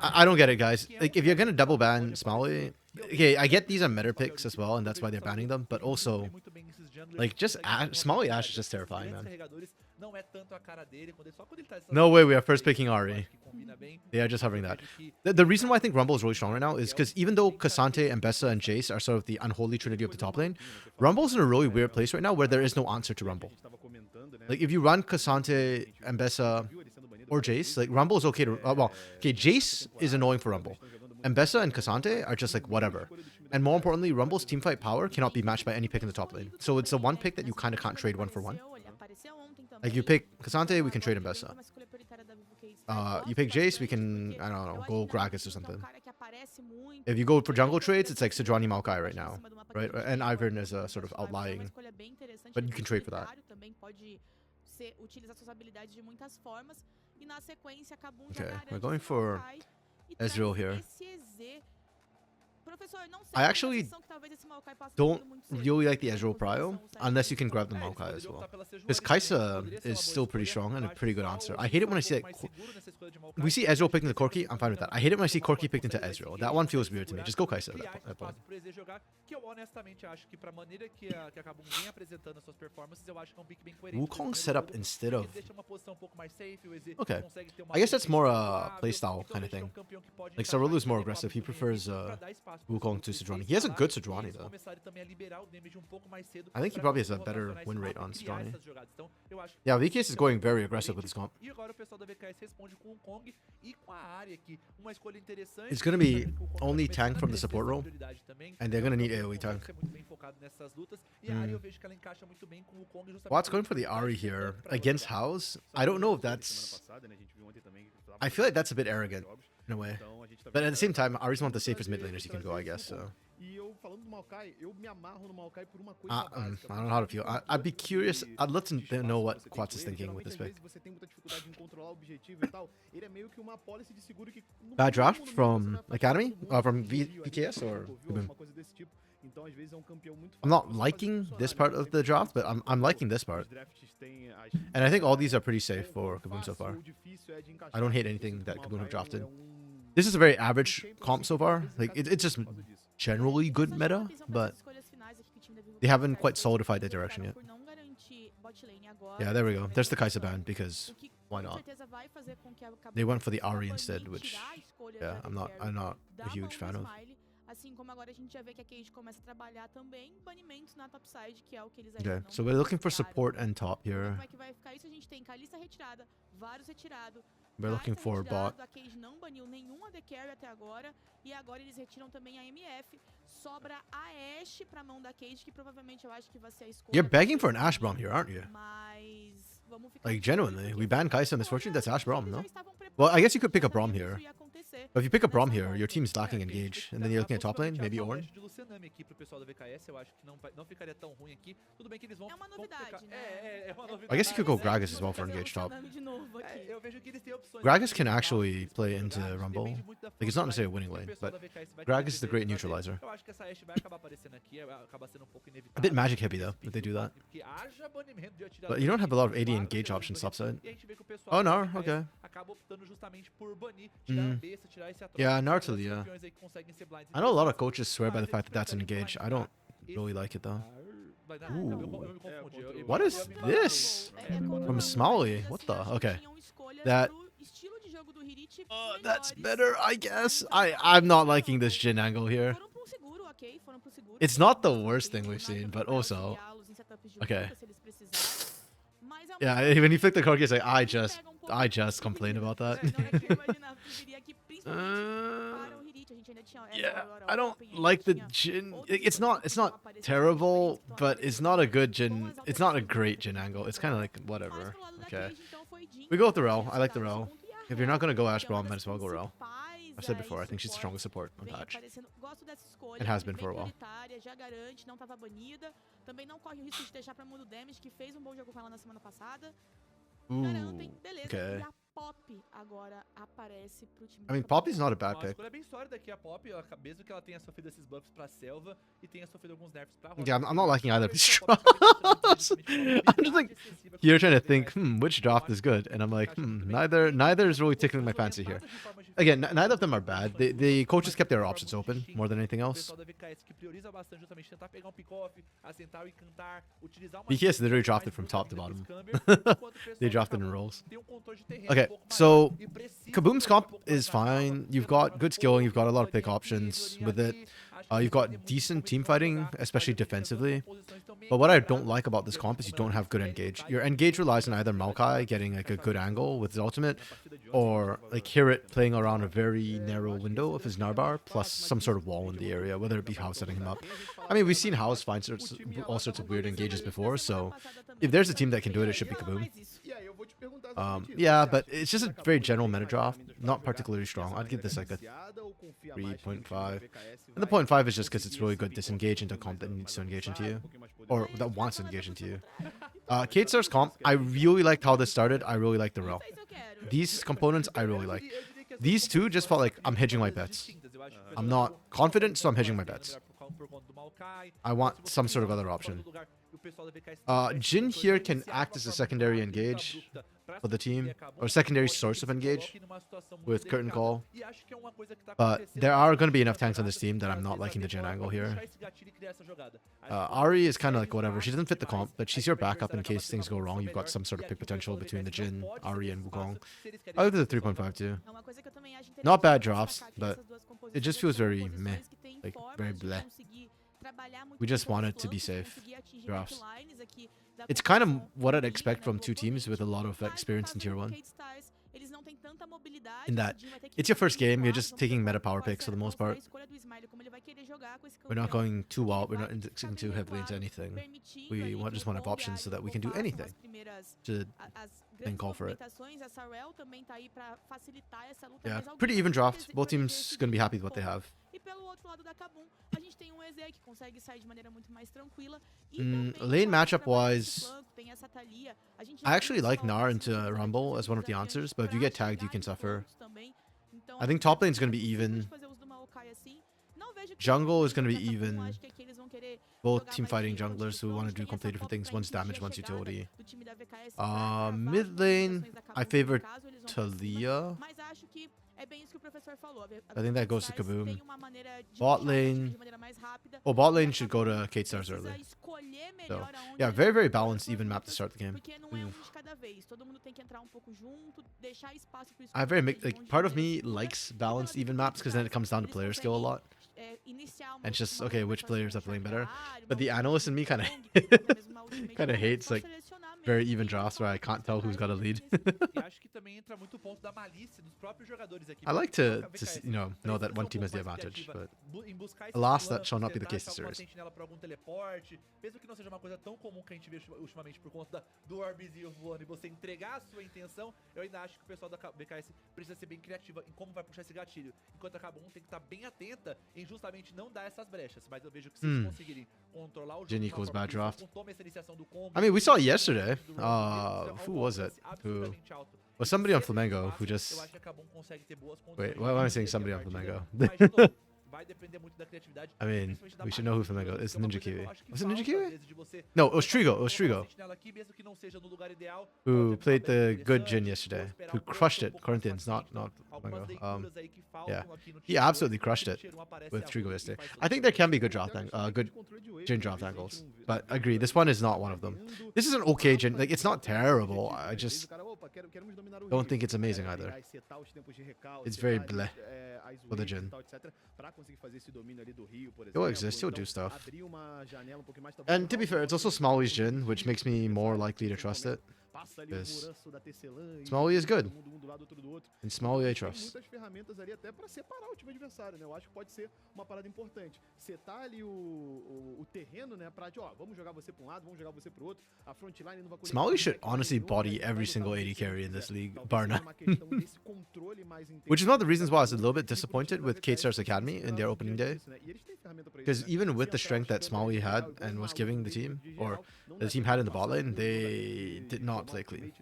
I don't get it, guys. Like, if you're gonna double ban Smalley, okay, I get these are meta picks as well, and that's why they're banning them. But also, like, just Smalley Ashe is just terrifying, man. No way we are first picking Ari. They are just hovering that. The reason why I think Rumble is really strong right now is because even though Cassante, Mbessa, and Jace are sort of the unholy trinity of the top lane, Rumble's in a really weird place right now where there is no answer to Rumble. Like, if you run Cassante, Mbessa, or Jace, like, Rumble is okay to... okay, Jace is annoying for Rumble. Mbessa and Cassante are just like, whatever. And more importantly, Rumble's teamfight power cannot be matched by any pick in the top lane. So it's the one pick that you kind of can't trade one for one. Like, you pick Cassante, we can trade Mbessa. You pick Jace, we can, I don't know, go Gragas or something. If you go for jungle trades, it's like Sejuani Maokai right now, right? And Ivern is a sort of outlying, but you can trade for that. Okay, we're going for Ezreal here. I actually don't really like the Ezreal Prio, unless you can grab the Maokai as well. Because Kai'Sa is still pretty strong and a pretty good answer. I hate it when I see like, we see Ezreal picked into Corki, I'm fine with that. I hate it when I see Corki picked into Ezreal. That one feels weird to me. Just go Kai'Sa at that point. Wukong set up instead of... Okay. I guess that's more a playstyle kind of thing. Like, Sarulu's more aggressive. He prefers Wukong to Sejuani. He has a good Sejuani though. I think he probably has a better win rate on Sejuani. Yeah, VKS is going very aggressive with this comp. It's going to be only tank from the support role, and they're going to need AoE tank. Watt's going for the Ahri here against House. I don't know if that's... I feel like that's a bit arrogant. in a way. Então, a gente tá But vendo at the same essa- time, I always want the essa safest mid trazer- laners you can go, I guess. So E eu falando do Maokai, eu me amarro no Maokai por uma coisa I básica. don't know how to feel. I'd be curious. I'd love to know what Quats is thinking with this pick. Geralmente, às vezes, você tem muita dificuldade em controlar o objetivo e tal. Ele é meio que uma policy de seguro que Bad draft todo mundo from você vai afastar Academy? todo mundo, From um desvio ali, VKS or um Kaboom? alguma coisa desse tipo. Então, às vezes, é um campeão muito I'm fácil not de você fazer liking funcionar, this né? part Você of the tem draft, but como I'm liking this part. os drafts têm as- And I think all these are pretty safe for quão Kaboom so fácil far. ou difícil é de encaixar. I don't hate Isso anything do that Kaboom have Maokai drafted. um- This is a very um average champion, comp so assim, far. talvez Like encaixe it's just por causa disso. generally good meta, but they haven't quite solidified the direction yet. Yeah, there we go. There's the Kai'Sa ban because why not? They went for the Ahri instead, which yeah, I'm not a huge fan of. Assim como agora a gente já vê que a Cage começa a trabalhar também banimentos na topside, que é o que eles Okay, ainda não so we're looking for tentaram. support and top here. Como é que vai ficar isso? A gente tem Kalista retirada, Varus retirado, We're looking Kai'Sa for retirado, bot. a Cage não baniu nenhum AD Carry até agora, e agora eles retiram também a MF. Sobra a Ashe pra mão da Cage, que provavelmente eu acho que vai ser a escolha. You're begging for an Ashe Braum here, aren't you? Mas vamos ficar Like de olho, genuinely, porque we banned Kai'Sa olha, Misfortune. That's Ashe Braum, eles já no? estavam Well, I guess you could pick a preparados Braum pra here. isso ia acontecer. But if you pick a Braum Nessa here, your volta. team's lacking engage, and then you're looking at top lane, maybe Ornn. de Lucianami aqui pro pessoal da VKS, eu acho que não ficaria tão ruim aqui. Tudo bem que eles vão... É uma vão novidade, ficar- né? É uma novidade. I guess you could go né? Gragas as well for Fazer engage top. Lucianami de novo aqui. Eu vejo que eles têm opções. Gragas can Eles têm actually opções play pra into jogar, Rumble. depende muito da Like, it's not frontline necessarily a winning que o lane, pessoal but da VKS vai ter Gragas is the desejo great de fazer. neutralizer. Eu acho que essa Ashe vai acabar aparecendo aqui, acaba sendo um pouco inevitável. A bit magic hippie though, if they do that. Porque haja banimento de atirador, But you don't have a lot of AD claro, engage tem options banimento, topside. e a gente vê que o pessoal Oh, da no, VKS okay. acaba optando justamente por banir, tirar a besta, tirar esse atroz. Yeah, Tem Nartali, outros yeah. campeões aí que conseguem ser blinds I know a lot of interessantes, coaches swear by the mas fact that that's an eles engage. preferem I don't esse- really like it though. Mas, eu Ooh. me confundi. What is this? From Smalley? What the? Okay. That- That's better, I guess. I'm not liking this Jhin angle here. It's not the worst thing we've seen, but also... Okay. Yeah, when you flick the card, you say, I just complain about that. Yeah, I don't like the Jhin. It's not terrible, but it's not a good Jhin. It's not a great Jhin angle. It's kind of like whatever. Okay. We go with the Rel. I like the Rel. If you're not gonna go Ashe Braum, might as well go Rel. I've said before, I think she's the strongest support on patch. It has been for a while. Já garante, não tava banida. Também não corre o risco de deixar pra mão do Damage, que fez um bom jogo com ela na semana passada. Garantem, Ooh, beleza. okay. E a Pop agora aparece pro time. I mean, do Poppy's not a Uma bad pick. escolha bem sólida aqui, a Pop, mesmo que ela tenha sofrido esses buffs pra selva e tenha sofrido alguns nerfs pra roda. Yeah, I'm not liking either of these Eu acho que a Pop drops. I'm just like, you're trying to think, which draft is good? And I'm like, neither is really tickling my fancy here. Again, neither of them are bad. The coaches kept their options open more than anything else. BKS literally drafted from top to bottom. They drafted in rolls. Okay, so Kaboom's comp is fine. You've got good skill and you've got a lot of pick options with it. You've got decent team fighting, especially defensively. But what I don't like about this comp is you don't have good engage. Your engage relies on either Maokai getting like a good angle with his ultimate, or like Hirit playing around a very narrow window of his Narbar, plus some sort of wall in the area, whether it be House setting him up. I mean, we've seen House find all sorts of weird engages before, so if there's a team that can do it, it should be Kaboom. Yeah, but it's just a very general meta draft, not particularly strong. I'd give this like a 3.5. And the 0.5 is just because it's really good disengage into a comp that needs to engage into you, or that wants to engage into you. Katesar's comp, I really liked how this started. I really like the Rel. These components, I really like. These two just felt like I'm hedging my bets. I'm not confident, so I'm hedging my bets. I want some sort of other option. Jhin here can act as a secondary engage for the team, or secondary source of engage with Curtain Call. But there are going to be enough tanks on this team that I'm not liking the Jhin angle here. Ahri is kind of like whatever. She doesn't fit the comp, but she's your backup in case things go wrong. You've got some sort of pick potential between the Jhin, Ahri, and Wukong. I'll do the 3.5 too. Not bad drops, but it just feels very meh, like very bleh. We just want it to be safe drafts. It's kind of what I'd expect from two teams with a lot of experience in Tier 1. In that, it's your first game, you're just taking meta power picks for the most part. We're not going too wild, we're not indexing too heavily into anything. We just want to have options so that we can do anything to grandes call for it. movimentações, a Sarel também tá aí pra facilitar essa luta. Yeah, mas alguém pretty even vai draft. proteger- Both proteger teams esse gonna be grupo happy with what they ponto. have. E pelo outro lado da Kabum, a gente tem um EZ que consegue sair de maneira muito mais tranquila. E Mm, também lane pode matchup trabalhar nesse wise, flanco, tem essa Thalia. A gente I já viu actually esse like Small Gnar West into utilizando Rumble esse as one of the desafiante answers, but if you pra get tagged, you chegar can em suffer. pontos também. Então, I think top lane is é gonna be possível de even. fazer uso de uma Maokai assim. Não vejo que Jungle eles is gonna be da Kabum, even. acho que aqui eles vão querer Both jogar team mais fighting de front junglers to who want front, to do tem essa completely different top things. pra One's impedir a damage, one's chegada utility. do time da VKS pra travar as Mid lane, movimentações da Kabum, I favor caso eles vão pra cima. Talia. Mas acho que é bem isso que o professor falou. I think that goes to Stars Kaboom. tem uma maneira de Bot puxar o time lane. de maneira mais rápida. Well, bot E a lane should go Kabum to Kate Stars precisa early. escolher So, melhor aonde yeah, eles very, vão very pôr as balanced, suas even map to lutas, start the game. porque não é um de cada vez. Todo mundo tem que entrar um pouco junto, deixar espaço pro I very Scorpion, like onde part of ele me segura, likes e balanced pela even defesa maps because then it comes down to eles player skill a conseguem, lot. Iniciar And uma just okay, which movimentação players com are playing chave better. área, But uma the analyst in me kind of Kong, que tem até mesmo uma ultimate kind of boa, hates só like selecionar mesmo very e even ir drafts where I can't tell who's got a lead. E acho que também entra muito o ponto da malícia dos próprios jogadores aqui. I like porque to a VKS know that precisa one ser team has the pouco mais advantage, criativa but em buscar esses alas, that flancos, shall not be the tentar case achar this alguma series. sentinela pra algum teleporte, mesmo que não seja uma coisa tão comum que a gente vê ultimamente por conta do Orbezinho voando e você entregar a sua intenção, eu ainda acho que o pessoal da BKS precisa ser bem criativa em como vai puxar esse gatilho, enquanto a Kabum tem que estar bem atenta em justamente não dar essas brechas, mas eu vejo que se eles conseguirem controlar o jogo Jin de uma equals forma bad que eles draft. não tomem essa iniciação do combo, I mean, we saw it e yesterday. do Rumble, Who was it? Who absurdamente alto. was somebody on Se esse Flamengo passa, who eu just acho que a Kabum consegue ter boas wait? condições Why am I de saying vencer somebody a on partida. Flamengo? Mas, de novo, vai depender muito da criatividade, I mean, principalmente da we should know who malícia do Flamengo jogo, is. que é uma Ninja coisa que eu Kiwi. acho que Was it Ninja falta, às Kiwi? vezes, de você No, it was colocar Trigo. It uma was Trigo, sentinela aqui, mesmo que não seja no lugar ideal, who pode played acabar the bem good Jin interessante, yesterday, ou esperar who um pouco, crushed um it. pouco mais Corinthians, pra not frente. Flamengo. Algumas leituras aí que faltam Yeah, aqui no he Tier absolutely 2, crushed it que no Tier 1 aparece with a Trigo Ruby, yesterday. faz toda I a think there diferença. can be good draft, good Jin draft angles, but I agree this one is not one of them. This is an okay Jin. Like it's not terrible. I just don't think it's amazing either. It's very bleh with the Jin. He'll exist. He'll do stuff. And to be fair, it's also Smalley's Jin, which makes me more likely to trust it. Because Smalley is good. And Smalley I trust. Muitas ferramentas ali até para separar o time adversário, né? Eu acho que pode ser uma parada importante. Setar ali o terreno, né? Pra ó, vamos jogar você pra um lado, vamos jogar você pro outro. A frontline não vai colher. Smalley should honestly body every single AD carry in this league, bar none. Which is one of the reasons why I was a little bit disappointed with Kate Stars Academy in their opening day. Because even with the strength that Smalley had and was giving the team, or the team had in the bot lane, they did not play clean.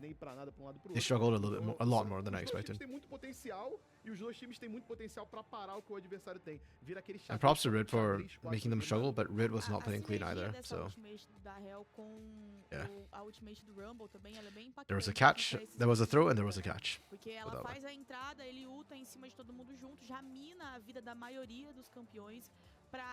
They struggled a little bit more, a lot more than I expected. Tem muito potencial e os dois times têm muito potencial para parar o que o adversário tem. Vira aquele And props to Rid for making them struggle, but Rid was not playing clean either, so yeah. There was a catch, there was a throw, and there was a catch. Porque ela faz a entrada, ele ulta em cima de todo mundo junto, já mina a vida da maioria dos campeões. Pra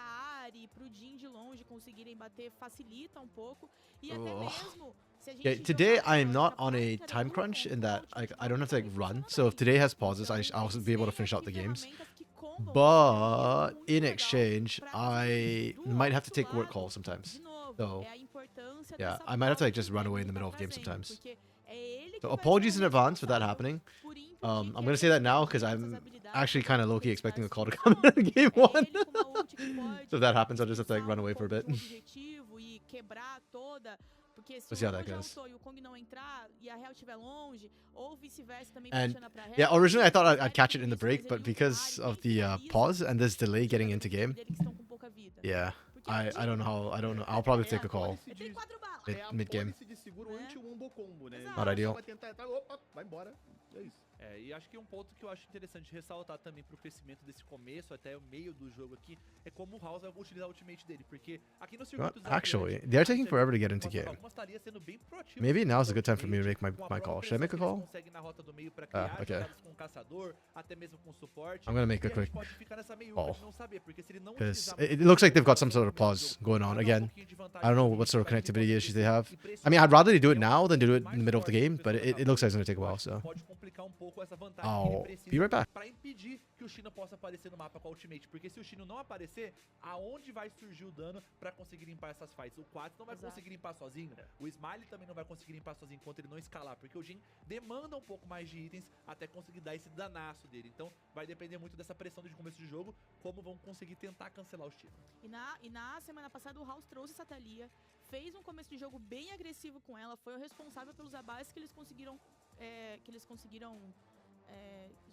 Ari, pro Jin de longe conseguirem bater, facilita um pouco. E até mesmo se a gente Okay, today jogar I'm not contra on a Panther, time o crunch in combo that I don't have to like funciona run. bem. So if today has pauses, Então, I'll be able to tem finish out the aqui games. ferramentas que combam, But muito in legal exchange, pra I conseguir do might have to outro take work lado, calls sometimes. de novo, So, é a importância yeah, dessa I might have to like pausa just run que o away in the Bruno middle tá of games trazendo, sometimes. porque é ele que So vai ser apologies o in advance for that responsável happening. por impedir I'm que gonna a say that gente now tenha because essas I'm habilidades actually kind of que low-key ele expecting a faz call to função. come in game É one. ele com uma ult que pode So if that happens, I'll just have to like pensar run away for a ponto bit. de um objetivo e quebrar toda, porque se We'll see o how that Kong já goes. ultou e o Kong não entrar e a Hell estiver longe, ou vice-versa também And puxando pra Hell, yeah, originally I thought I'd consegue catch it in the tudo isso, break, mas but ele because ulta of e the finaliza pause and this os delay getting into jogadores game, dele que estão com pouca vida. yeah, Porque I don't know how, I don't know. I'll probably take a call eu tenho 4 balas. mid game. de seguro anti-wombo combo, né? Exato. Not ideal. Vai tentar entrar, opa, vai embora. É isso. É, e acho que um ponto que eu acho interessante ressaltar também pro crescimento desse começo até o meio do jogo aqui é como o House vai utilizar o ultimate dele, porque aqui no circuito Actually, they're taking forever to get into game. algumas tarias sendo bem proativas Maybe no now's a good time for me to ultimate, make com a my própria call. Should I make a pressão que call? eles conseguem na rota do meio pra criar okay. jogadas com o caçador, até mesmo com o suporte. I'm gonna make e a gente quick pode ficar nessa meiuca call. de não saber, porque se ele não Because utilizar it muito looks like they've got bem some sort of no começo do pause jogo, going on vai dar again. pouquinho de I vantagem don't know pro what sort of time, connectivity pode issues they have. impressionar I mean, I'd rather they do it e now than do it in mais the middle of the game, forte but do pessoal it looks like it's gonna take a while. So pode complicar um pouco pouco essa vantagem que ele I'll precisa be right back. pra impedir que o Shino possa aparecer no mapa com a ultimate. Porque se o Shino não aparecer, aonde vai surgir o dano pra conseguir limpar essas fights? O Quatro não vai Exato. conseguir limpar sozinho, o Smiley também não vai conseguir limpar sozinho enquanto ele não escalar, porque o Jhin demanda um pouco mais de itens até conseguir dar esse danaço dele. Então vai depender muito dessa pressão de começo de jogo, como vão conseguir tentar cancelar os tiros. E na semana passada o House trouxe essa Thalia, fez um começo de jogo bem agressivo com ela, foi o responsável pelos abates que eles conseguiram.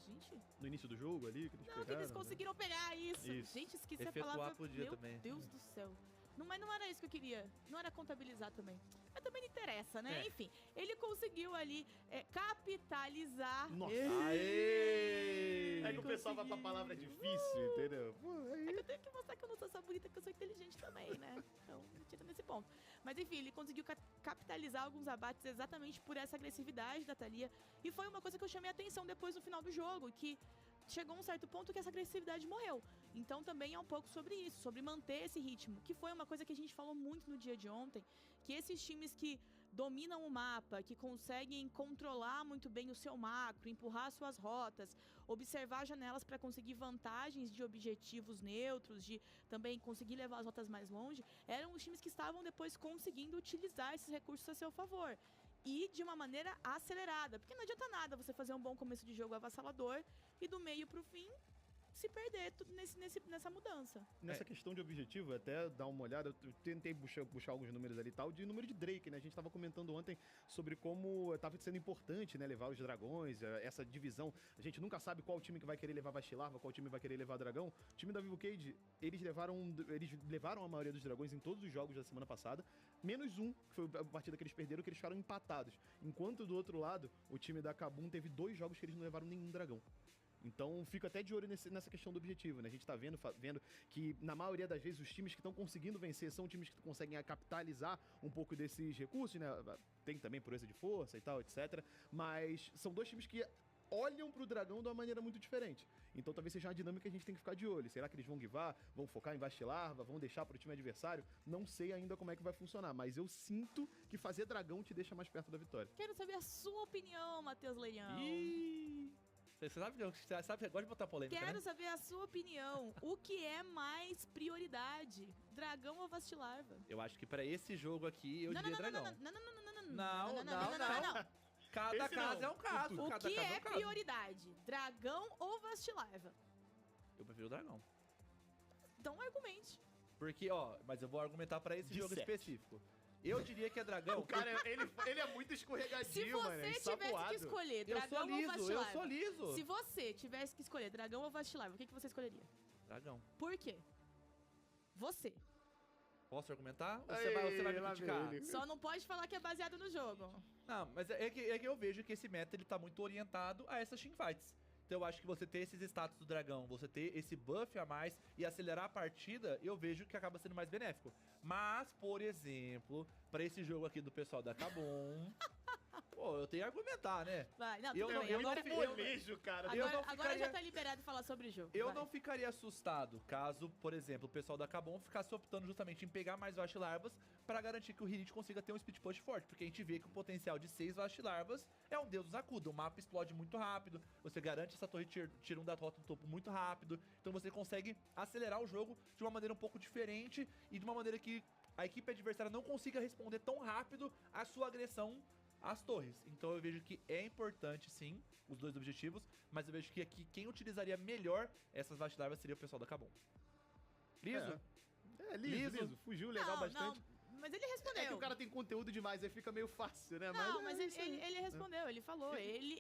Gente. No início do jogo ali, que eles Não, pegaram, que eles né? conseguiram pegar isso. Isso. Gente, esqueci a Efetuar palavra. podia Meu também. Deus do céu. Não, mas não era isso que eu queria. Não era contabilizar também. Mas também não interessa, né? É. Enfim, ele conseguiu ali capitalizar. Nossa. Aê! É que o pessoal vai pra palavra difícil, entendeu? Pô, É que eu tenho que mostrar que eu não sou só bonita, que eu sou inteligente também, né? Então, tira nesse ponto. Mas enfim, ele conseguiu capitalizar alguns abates exatamente por essa agressividade da Thalia. E foi uma coisa que eu chamei a atenção depois no final do jogo, que chegou um certo ponto que essa agressividade morreu. Então também é um pouco sobre isso, sobre manter esse ritmo, que foi uma coisa que a gente falou muito no dia de ontem, que esses times que dominam o mapa, que conseguem controlar muito bem o seu macro, empurrar suas rotas, observar janelas para conseguir vantagens de objetivos neutros, de também conseguir levar as rotas mais longe, eram os times que estavam depois conseguindo utilizar esses recursos a seu favor. E de uma maneira acelerada, porque não adianta nada você fazer um bom começo de jogo avassalador e do meio pro fim se perder tudo nessa mudança. Nessa questão de objetivo, até dar uma olhada, eu tentei puxar alguns números ali e tal, de número de Drake, né? A gente tava comentando ontem sobre como tava sendo importante, né, levar os dragões, essa divisão. A gente nunca sabe qual time que vai querer levar Vastilarva, qual time vai querer levar dragão. O time da Vivo Cage, eles levaram a maioria dos dragões em todos os jogos da semana passada, menos um, que foi a partida que eles perderam, que eles ficaram empatados. Enquanto do outro lado, o time da Kabum teve 2 jogos que eles não levaram nenhum dragão. Então, fico até de olho nessa questão do objetivo, né? A gente tá vendo que, na maioria das vezes, os times que estão conseguindo vencer são times que conseguem capitalizar um pouco desses recursos, né? Tem também pureza de força e tal, etc. Mas são 2 times que olham pro dragão de uma maneira muito diferente. Então, talvez seja uma dinâmica que a gente tem que ficar de olho. Será que eles vão givar? Vão focar em Vastilarva? Vão deixar pro time adversário? Não sei ainda como é que vai funcionar, mas eu sinto que fazer dragão te deixa mais perto da vitória. Quero saber a sua opinião, Matheus Leão. Você sabe que eu gosto de botar polêmica, Quero né? saber a sua opinião. O que é mais prioridade? Dragão ou Vastilarva? Eu acho que pra esse jogo aqui, eu diria dragão. Não. Cada Esse caso não. é um caso. O cada que caso é um caso. prioridade? Dragão ou Vastilarva? Eu prefiro o dragão. Então argumente. Porque, mas eu vou argumentar pra esse De jogo 7. específico. Eu diria que é dragão. O cara, ele é muito escorregadio, Se mano. você tivesse que escolher Eu sou dragão ou liso, eu Vastilarva. sou liso. Se você tivesse que escolher dragão ou Vastilarva, o que você escolheria? Dragão. Por quê? Você. Posso argumentar? Ou Aí, você vai me lá criticar? vem ele. Só não pode falar que é baseado no jogo. Não, mas é que eu vejo que esse meta ele tá muito orientado a essas teamfights. Então eu acho que você ter esses status do dragão, você ter esse buff a mais e acelerar a partida, eu vejo que acaba sendo mais benéfico. Mas, por exemplo, pra esse jogo aqui do pessoal da Kabum, pô, eu tenho que argumentar, né? Vai, não, Eu tudo não- bem. eu não Agora, fi- Molejo, cara. eu não agora ficaria- já tá liberado falar sobre o jogo. Eu vai. não ficaria assustado caso, por exemplo, o pessoal da Kabum ficasse optando justamente em pegar mais Vastilarvas pra garantir que o Hirit consiga ter um speed push forte, porque a gente vê que o potencial de 6 Vastilarvas é um deus acudo, o mapa explode muito rápido, você garante essa torre tier 1 da rota do topo muito rápido, então você consegue acelerar o jogo de uma maneira um pouco diferente e de uma maneira que a equipe adversária não consiga responder tão rápido a sua agressão às torres. Então eu vejo que é importante sim os 2 objetivos, mas eu vejo que aqui quem utilizaria melhor essas Vastilarvas seria o pessoal da Kabum. Liso? Liso. Fugiu legal não, bastante. Não, mas ele respondeu. É que o cara tem conteúdo demais, aí fica meio fácil, né? Não, mas é isso aí. ele respondeu, ele falou, ele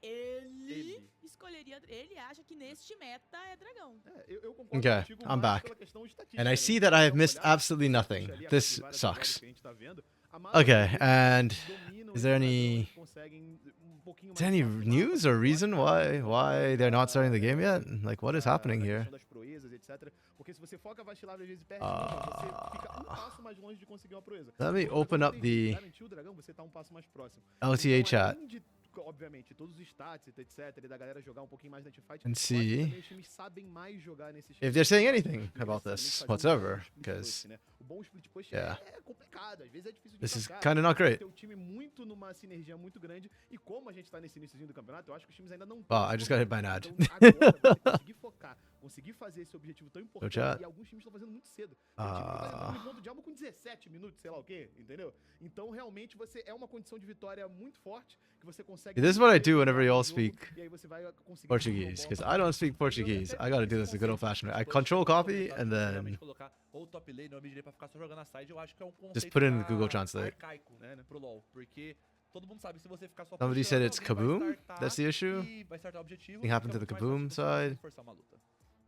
escolheria, ele acha que neste meta é dragão. Eu concordo Okay, contigo I'm mais back. pela questão estatística, And né? I see that I have missed absolutely nothing. Puxa ali a This capivara dos sucks. jogos que a gente tá vendo. A Okay, maioria deles and dominam is there esse any- padrão, eles conseguem um pouquinho is there mais any fácil news mapa, or reason conseguem why they're not starting the game yet? Like, what is happening a here? questão das proezas, etc. Porque se você foca Vastilarva às vezes perde você fica um passo mais longe de conseguir uma proeza. Let me Se o dragão open up tem the garantir o dragão, você tá um passo mais próximo. LTA Então, chat. além de obviamente, todos os stats, etc, e da galera jogar um pouquinho mais na teamfight, And eu acho que see também os times sabem mais jogar nesses if they're saying teamfights anything do que about necessariamente this fazer um bom whatsoever, split push, because né? O bom split push yeah, é complicado, às vezes é difícil de this is bancar. kind of not great. Tem um time muito numa sinergia muito grande, e como a gente tá nesse iníciozinho do campeonato, eu acho que os times ainda não Wow, I just got hit by an ad. então, agora você conseguir focar, conseguir fazer esse objetivo tão importante, chat. e alguns times estão fazendo muito cedo. Tem time que tá entrando no ponto de diabo com 17 minutos, sei lá o quê, entendeu? Então, realmente, você é uma condição de vitória muito forte, que você consegue... This is what I do whenever you all speak e aí você vai conseguir Portuguese, because I don't speak Portuguese. I gotta do this the good old-fashioned way. I control copy and then colocar ou top lane ou mid lane pra ficar só jogando a side, eu acho que é um conceito just put it in Google Translate. arcaico, né, pro LoL, porque todo mundo sabe, se você ficar só Somebody puxando, said it's alguém vai Kaboom. startar That's the issue. e vai startar o objetivo, Thing happened to the fica muito mais fácil Kaboom você side. forçar uma luta.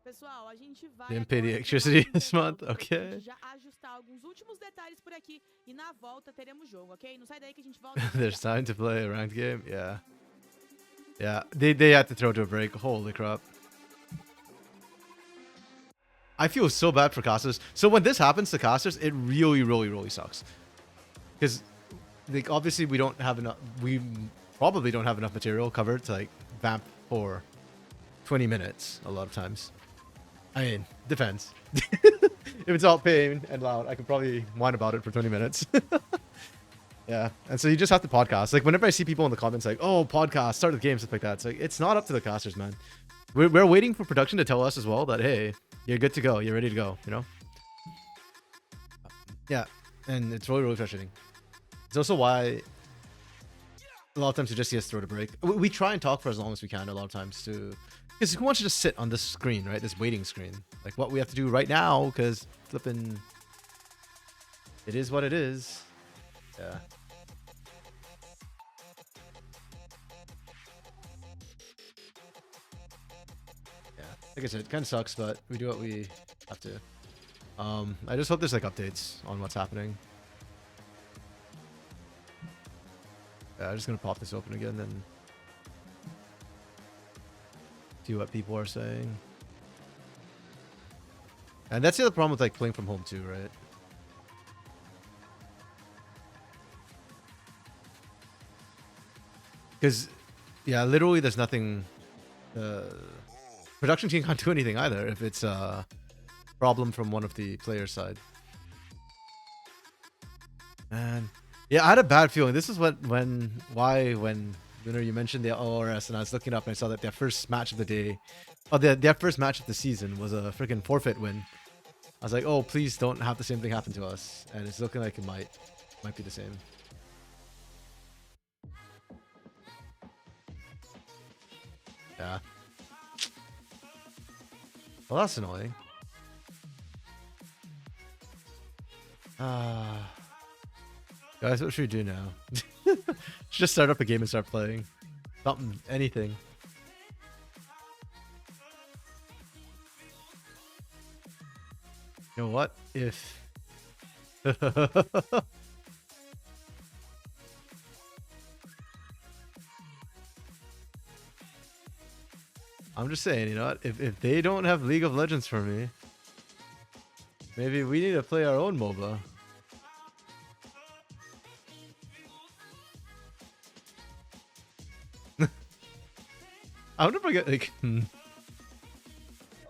Pessoal, a gente vai Didn't pay the agora electricity pro this month. intervalo, pra Okay. gente já ajustar alguns últimos detalhes por aqui e na volta teremos jogo, ok? Não sai daí que a gente volta. There's time to play a ranked game. Yeah. Yeah. They had to throw to a break. Holy crap. I feel so bad for casters. So when this happens to casters, it really sucks. Because like obviously we don't have enough, we probably don't have enough material covered to like vamp for 20 minutes a lot of times. I mean, depends. If it's all pain and loud, I could probably whine about it for 20 minutes. Yeah, and so you just have to podcast. Like whenever I see people in the comments like, "Oh, podcast, start the game," stuff like that. It's like it's not up to the casters, man. We're waiting for production to tell us as well that hey, you're good to go, you're ready to go. You know. Yeah, and it's really frustrating. It's also why a lot of times you just see us throw to break. We try and talk for as long as we can a lot of times to, because who wants to just sit on this screen, right? This waiting screen, like what we have to do right now, because flipping, it is what it is. Yeah. Yeah. Like I said, it kind of sucks, but we do what we have to. I just hope there's like updates on what's happening. Yeah, I'm just gonna pop this open again and see what people are saying. And that's the other problem with like playing from home too, right? Because, yeah, literally there's nothing... production team can't do anything either if it's a problem from one of the players' side. Man. Yeah, I had a bad feeling. This is when Lunar, you mentioned the ORS, and I was looking up and I saw that their first match of the day... Oh, their first match of the season was a freaking forfeit win. I was like, oh, please don't have the same thing happen to us. And it's looking like it might be the same. Yeah. Well, that's annoying. Guys, what should we do now? Just start up a game and start playing. Something, anything. You know what? If... I'm just saying, you know what? If they don't have League of Legends for me, maybe we need to play our own MOBA. I wonder if I get like,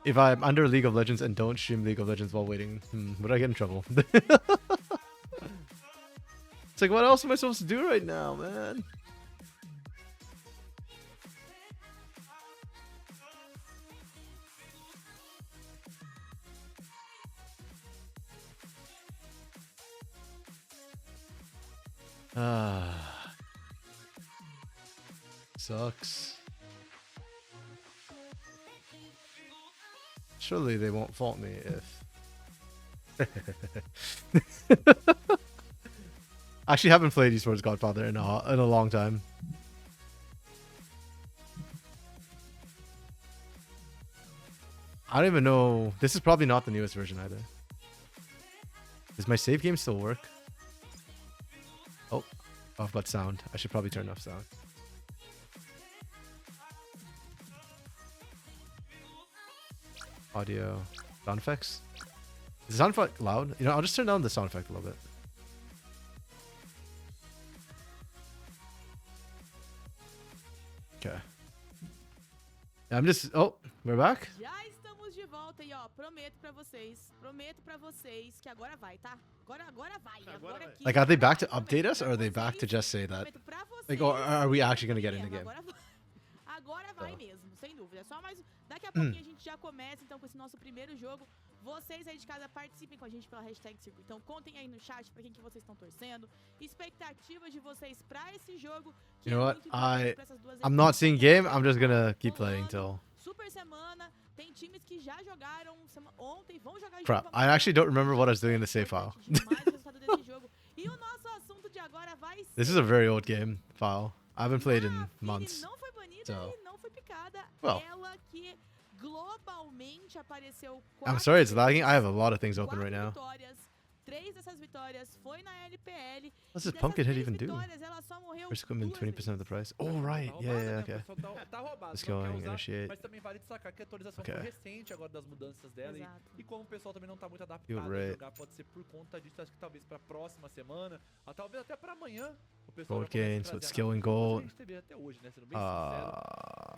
if I'm under League of Legends and don't stream League of Legends while waiting, would I get in trouble? It's like, what else am I supposed to do right now, man? Sucks. Surely they won't fault me if... I actually haven't played Esports Godfather in a long time. I don't even know. This is probably not the newest version either. Does my save game still work? Oh, I've got sound. I should probably turn off sound. Audio. Sound effects? Is the sound effect loud? You know, I'll just turn down the sound effect a little bit. I'm just. Oh, we're back. Já estamos de volta e ó, prometo pra vocês que agora vai, tá? Agora vai. Agora aqui. Like, are they back to vai, update us, prometo or are they pra back to vocês, just say that? prometo pra Like, or vocês are we actually gonna get in the mesmo, game? Agora vai Oh. mesmo, sem dúvida. Só mais. Daqui a pouquinho a gente já começa então com esse nosso primeiro jogo. Vocês aí de casa participem com a gente pela hashtag Circuito. Então contem aí no chat pra quem que vocês estão torcendo. Expectativas de vocês pra esse jogo. Que You know é what? muito importante pra essas duas I'm not equipes. seeing game. I'm just gonna keep playing till. Super semana. Tem times que já jogaram ontem, vão jogar de Crap. novo I amanhã. actually don't remember what I was doing in the save file. Demais o resultado desse jogo. E o nosso assunto de agora vai ser... This is a very old game file. I haven't played in A Fini months. não foi banida so- e não foi picada. Well. Ela que globalmente apareceu I'm sorry it's lagging. I have a lot of things open quatro right now. vitórias. 3 dessas vitórias foi na LPL. What's E this pumpkin dessas head 3 even do? vitórias, ela só morreu First equipment, 2 20% of the vezes. price. Oh, right. Tá Yeah, roubada, yeah, né? okay. O pessoal tá roubado, Let's não go quer and usar, initiate. mas também vale destacar que a atualização Okay. foi recente agora das mudanças dela. Exato. E como o pessoal também não tá muito adaptado You're a right. jogar, pode ser por conta disso. Acho que talvez pra próxima semana, talvez até pra amanhã, o pessoal Gold já comece a gains trazer with a skill and Nafiri. Como gold. a gente teve até hoje, né? Sendo bem sincero.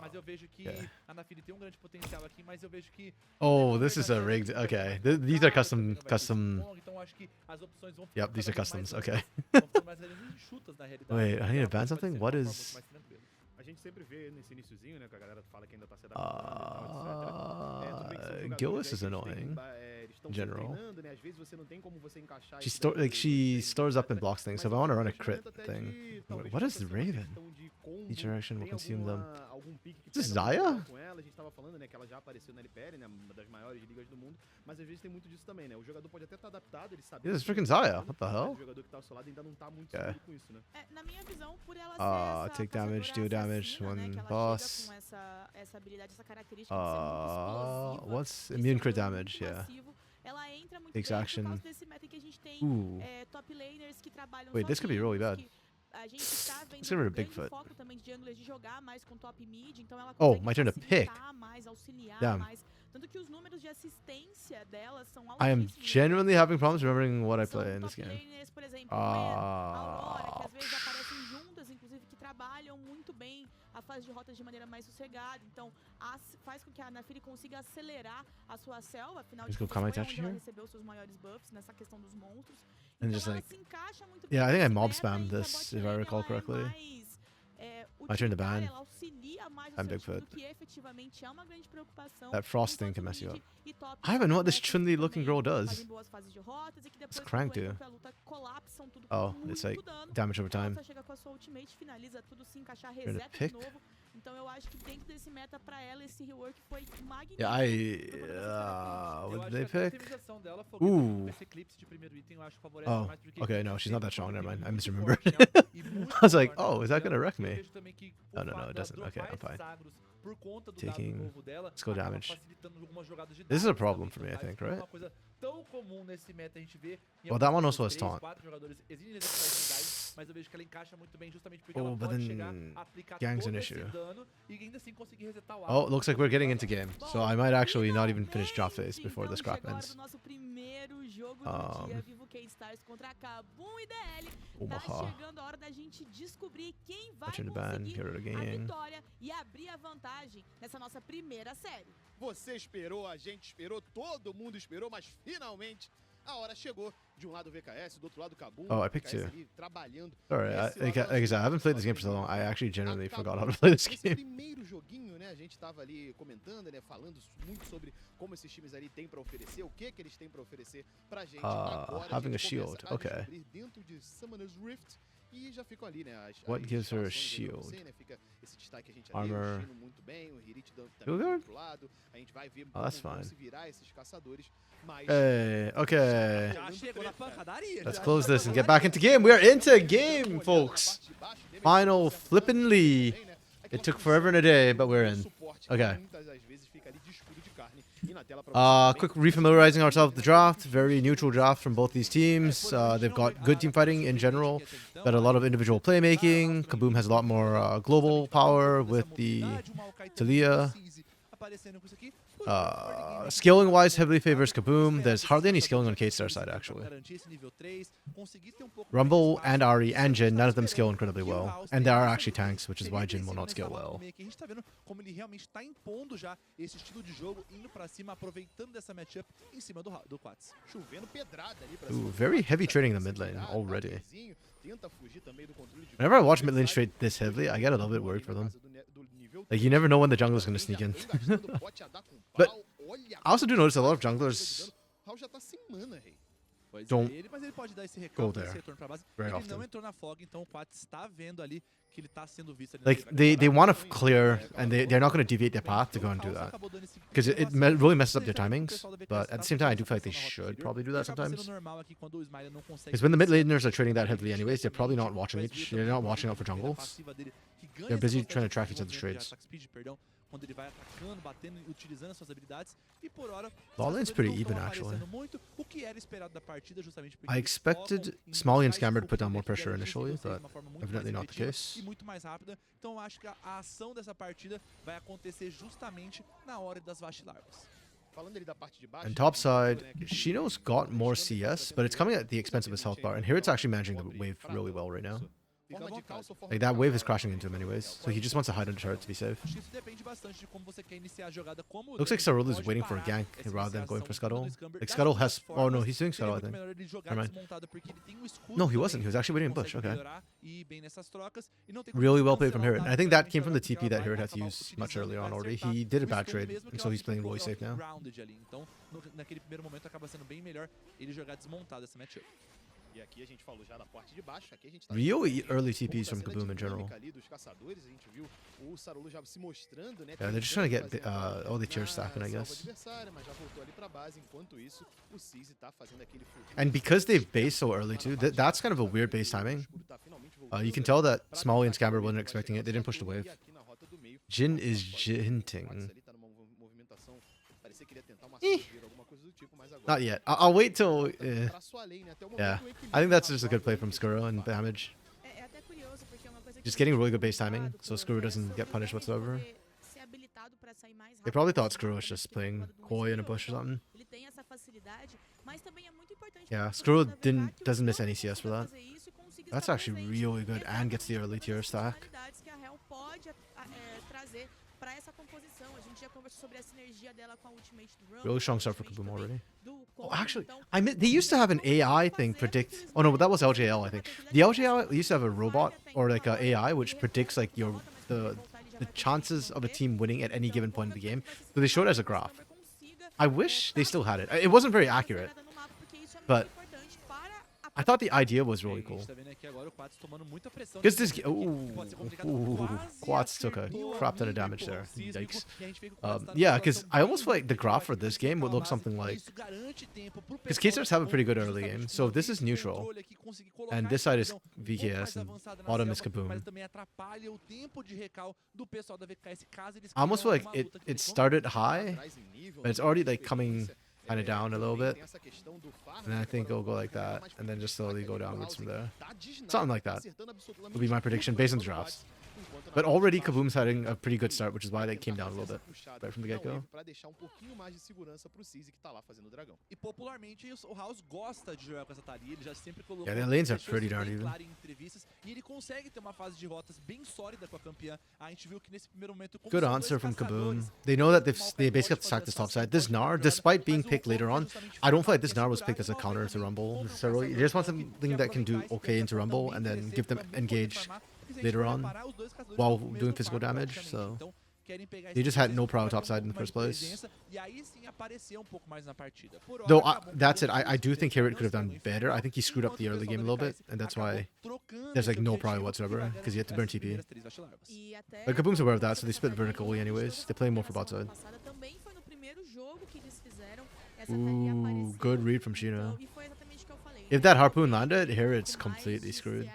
Mas Uh, eu vejo que okay. a Nafiri tem um grande potencial aqui, mas eu vejo que... Oh, this is a rigged. Okay. These are custom. Então acho que as opções vão Yep, these are cada vez customs. mais Okay. vão ficando mais enxutas na realidade. Wait, I need to Ela ban pode something? ser What uma forma is- muito mais tranquila. A gente sempre vê nesse iniciozinho, né, que a galera fala que ainda tá se adaptando e tal, tudo bem que são jogadores Gillis aí is que eles annoying. eles estão general. treinando, né? Às vezes você não tem como você encaixar She isso store daí like no she treino, stores up and etc. blocks things. So Mas if I want to é um run a crit investimento até thing, de, talvez, what is possa the ser uma Raven? questão de combo, Each direction will tem consume them. algum pique que Is this pega muito Zaya? legal com ela. A gente tava falando, né, que ela já apareceu na LPL, né, uma das maiores ligas do mundo, mas às vezes tem muito disso também, né? O jogador pode até estar adaptado, ele sabe. This is que tá freaking Zaya. jogando, What the mas hell? O jogador que tá ao seu lado ainda não tá muito Okay. seguro com isso, né? Na minha visão, por ela ser essa Take damage, caçadora do damage, assassina, né, one que ela boss. chega com essa habilidade, essa característica de ser muito explosiva, What's de immune ser um crit jogo damage? muito Yeah. massivo. Ela entra muito Takes bem action. por causa desse meta que a gente tem Ooh. top laners que trabalham Wait, this could be really sozinhos, bad. que a gente tá vendo Let's get rid um of grande Bigfoot. foco também de junglers de jogar mais com top mid, então ela Oh, consegue my turn to pick. facilitar mais, auxiliar Damn. mais. Tanto que os números de assistência dela são I am altíssimos. genuinely having problems remembering what I São play in this top game. laners, por exemplo, Aurora, que às vezes aparecem juntas, inclusive que trabalham muito bem a fase de rotas de maneira mais sossegada. Então, faz com que a Nafiri consiga acelerar a sua selva, afinal de Let's go contas, foi comment onde ela here. recebeu seus maiores buffs nessa questão dos monstros. And Então, just ela like- se encaixa muito Yeah, I bem think I nesse mob meta, spammed e que a this, bot if I lane, recall ela é correctly. mais, I turned the utilitária, ban. ela auxilia mais o I'm seu time, Bigfoot. do que efetivamente é uma grande preocupação. That frost thing enquanto can mess you mid up. e top I don't know what this começam Chun-Li looking também, girl does. fazem boas fases de rotas e que depois Crank quando do? entram pra luta colapsam tudo Oh, com it's muito like dano. damage over Ela time. só chega com a sua ultimate, finaliza tudo, se encaixar, Trying to reseta de pick. novo. Então eu acho que dentro desse meta pra ela, esse rework foi magnífico. Yeah, por conta dessas Eu what acho did they que a pick? otimização dela, Ooh. esse eclipse de primeiro item, eu acho que favorece Oh, mais porque okay, no, she's not that strong, never mind. I muito misremembered. forte, e muito I was like, forte. oh, is that gonna wreck Eu me? vejo também que o No, no, fato no, it dela doesn't. Okay, I'm dropar fine. esses agros por conta do Taking dado novo dela, skill acaba damage. facilitando algumas jogadas de This is a dados problem também, for me, I então, think, é right? uma coisa tão comum nesse meta a gente vê em Well, that one alguns also has três, taunt. 4 jogadores exigem exercícios, mas eu vejo que ela encaixa muito bem justamente porque Oh, ela but pode then chegar, aplicar gang's todo an esse issue. dano e ainda assim conseguir resetar o Oh, it looks like we're getting into game. So I might actually not even finish drop phase Finalmente, before the então, scrap chegou a hora ends. do nosso primeiro jogo do dia, Vivo K-Stars contra Kabum e DL. Tá Omaha. chegando a hora da gente descobrir quem vai Turn the ban, conseguir get rid of a gang. vitória e abrir a vantagem nessa nossa primeira série. Você esperou, a gente esperou, todo mundo esperou, mas finalmente a hora chegou. De um lado o VKS, do outro lado o Kabum. Oh, I picked VKS two. ali trabalhando. Sorry, Esse like lado I said, I haven't played this game for so long. I actually genuinely forgot how to play this Esse game. primeiro joguinho, né, a gente tava ali comentando, né, falando muito sobre como esses times ali têm pra oferecer, o que eles têm pra oferecer pra gente. Agora having a gente shield, começa a okay. descobrir dentro de Summoner's Rift. E já ficam ali, né? What gives her a instalações ali pra shield? você, né, fica esse destaque que a gente Armor. o Shino muito bem, o Hirit também do Hilgard? outro lado. A gente vai ver that's como vão fine. se virar esses caçadores. Mas Hey, okay. Já chegou na pancadaria. Let's close this and get back into game. We are into game, folks. Final flippin'ly. It took forever and a day, but we're in. Okay. Quick refamiliarizing ourselves with the draft. Very neutral draft from both these teams. They've got good team fighting in general, but a lot of individual playmaking. Kaboom has a lot more global power with the Talia. aparecendo com isso aqui. Scaling wise, heavily favors Kaboom. There's hardly any scaling on K-Star side, actually. Rumble and Ari and Jin, none of them scale incredibly well. And they are actually tanks, which is why Jin will not scale well. A gente tá vendo como ele realmente tá impondo já esse estilo de jogo, indo pra cima, aproveitando dessa matchup em cima do Quats. Chovendo pedrada ali pra Ooh, very heavy trading in the mid lane already. Tenta fugir também do controle de Whenever I watch mid lane trade this heavily, I get a little bit worried for them. Like, you never know when the jungler is going to sneak in. But I also do notice a lot of junglers don't Mas ele pode dar esse go recalque, there esse retorno pra base. very Ele often. não entrou na fog, então o Quats está vendo ali que ele tá sendo visto ali. Like, they want to clear, and they're not going to deviate their path to go and do that. Because it really messes up their timings, but at the same time, I do feel like they should probably do that sometimes. Because when the mid laners are trading that heavily anyways, they're probably not watching each, they're not watching out for jungles. They're busy trying to track each other's trades. Quando ele vai atacando, batendo, utilizando as suas habilidades, e por hora Ball lane's pretty even, actually. muito, o que era esperado da partida, justamente porque I eles expected focam em Smolly and deixar Scammer to isso put down more fluir, pressure e initially, de uma but forma muito evidently mais not the efetiva case. e muito mais rápida. Então eu acho que a ação dessa partida vai acontecer justamente na hora das vacilarvas. And top side, Shino's got more CS, but it's coming at the expense of his health bar. And here it's actually managing the wave really well right now. Like, that wave is crashing into him anyways, so he just wants to hide under turret to be safe. Acho que isso depende bastante de como você quer iniciar a jogada. Como Looks like Sarul is waiting for a gank rather than going for Scuttle. Like, Scuttle has... Oh no, he's doing Scuttle, I think. Never mind. No, he wasn't. He was actually waiting in bush. Okay. Really well played from Herod. And I think that came from the TP that Herod had to use much earlier on already. He did a bad trade, and so he's playing really safe now. Então, naquele primeiro momento acaba sendo bem melhor ele jogar desmontado essa matchup. E aqui a gente falou já da parte de baixo, aqui a gente tá Really early TPs from Kaboom in general. ali dos caçadores, a gente viu o Sarulu já se mostrando, né? Yeah, they're just trying to get all the tier stacking, I guess. Adversária, mas já voltou ali pra base, enquanto isso, o Cizi tá fazendo aquele And because they've based so early too, that's kind of a weird base timing. You can tell that Smolly and Scammer weren't expecting it. They didn't push the wave. Jin is jinting. Not yet. I'll wait till... yeah, I think that's just a good play from Skuro and damage. Just getting really good base timing, so Skuro doesn't get punished whatsoever. They probably thought Skuro was just playing Koi in a bush or something. Yeah, Skuro doesn't miss any CS for that. That's actually really good and gets the early tier stack. Really strong start for Kaboom already. Oh, actually, they used to have an AI thing predict... Oh no, but that was LJL, I think. The LJL used to have a robot or like a AI which predicts like the chances of a team winning at any given point in the game. So they showed it as a graph. I wish they still had it. It wasn't very accurate, but I thought the idea was really cool. Because this... Ooh, Quats took a crap ton of damage there. Yikes. Yeah, because I almost feel like the graph for this game would look something like... Because K-Stars have a pretty good early game, so this is neutral. And this side is VKS, and bottom is Kaboom. I almost feel like it started high, but it's already like coming... kind of down a little bit, and then I think it'll go like that, and then just slowly go downwards from there. Something like that would be my prediction based on the drafts. But already Kaboom's having a pretty good start, which is why they came down a little bit right from the get-go. Yeah, their lanes are pretty darn even. Good answer from Kaboom. They know that they basically have to sack this top side. This Gnar, despite being picked later on, I don't feel like this Gnar was picked as a counter to Rumble necessarily. You just want something that can do okay into Rumble and then give them engage later on while doing physical damage, so he just had no pro top side in the first place. Though that's it, I do think Herod could have done better. I think he screwed up the early game a little bit, and that's why there's like no pro whatsoever, because he had to burn TP. But Kaboom's aware of that, so they split vertically anyways. They play more for bot side. Ooh, good read from Shino. If that harpoon landed, Herod's completely screwed.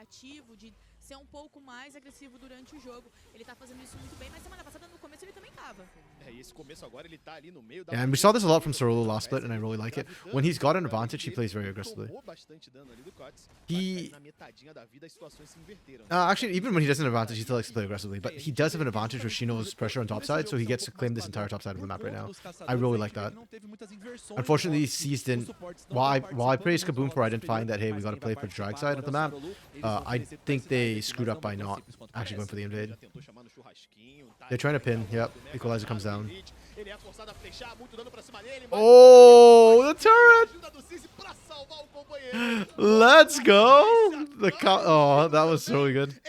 Ser pouco mais agressivo durante o jogo. Ele tá fazendo isso muito bem, mas semana passada no começo ele também tava. E esse começo agora ele tá ali no meio da And we saw this a lot from Sorolo last split, and I really like it. When he's got an advantage, he plays very aggressively. Tomou bastante dano ali do Cots. He... Na metadinha da vida as situações se inverteram. Actually, even when he doesn't have an advantage, he still likes to play aggressively. But he does have an advantage where Shino's pressure on top side, so he gets to claim this entire top side of the map right now. I really like that. Unfortunately, C's didn't... While I praised Kaboom for identifying that, hey, we got to play for the drag side of the map, I think they screwed up by not actually going for the invade. They're trying to pin. Yep. Equalizer comes down. Oh, the turret! Let's go! Oh, that was so good.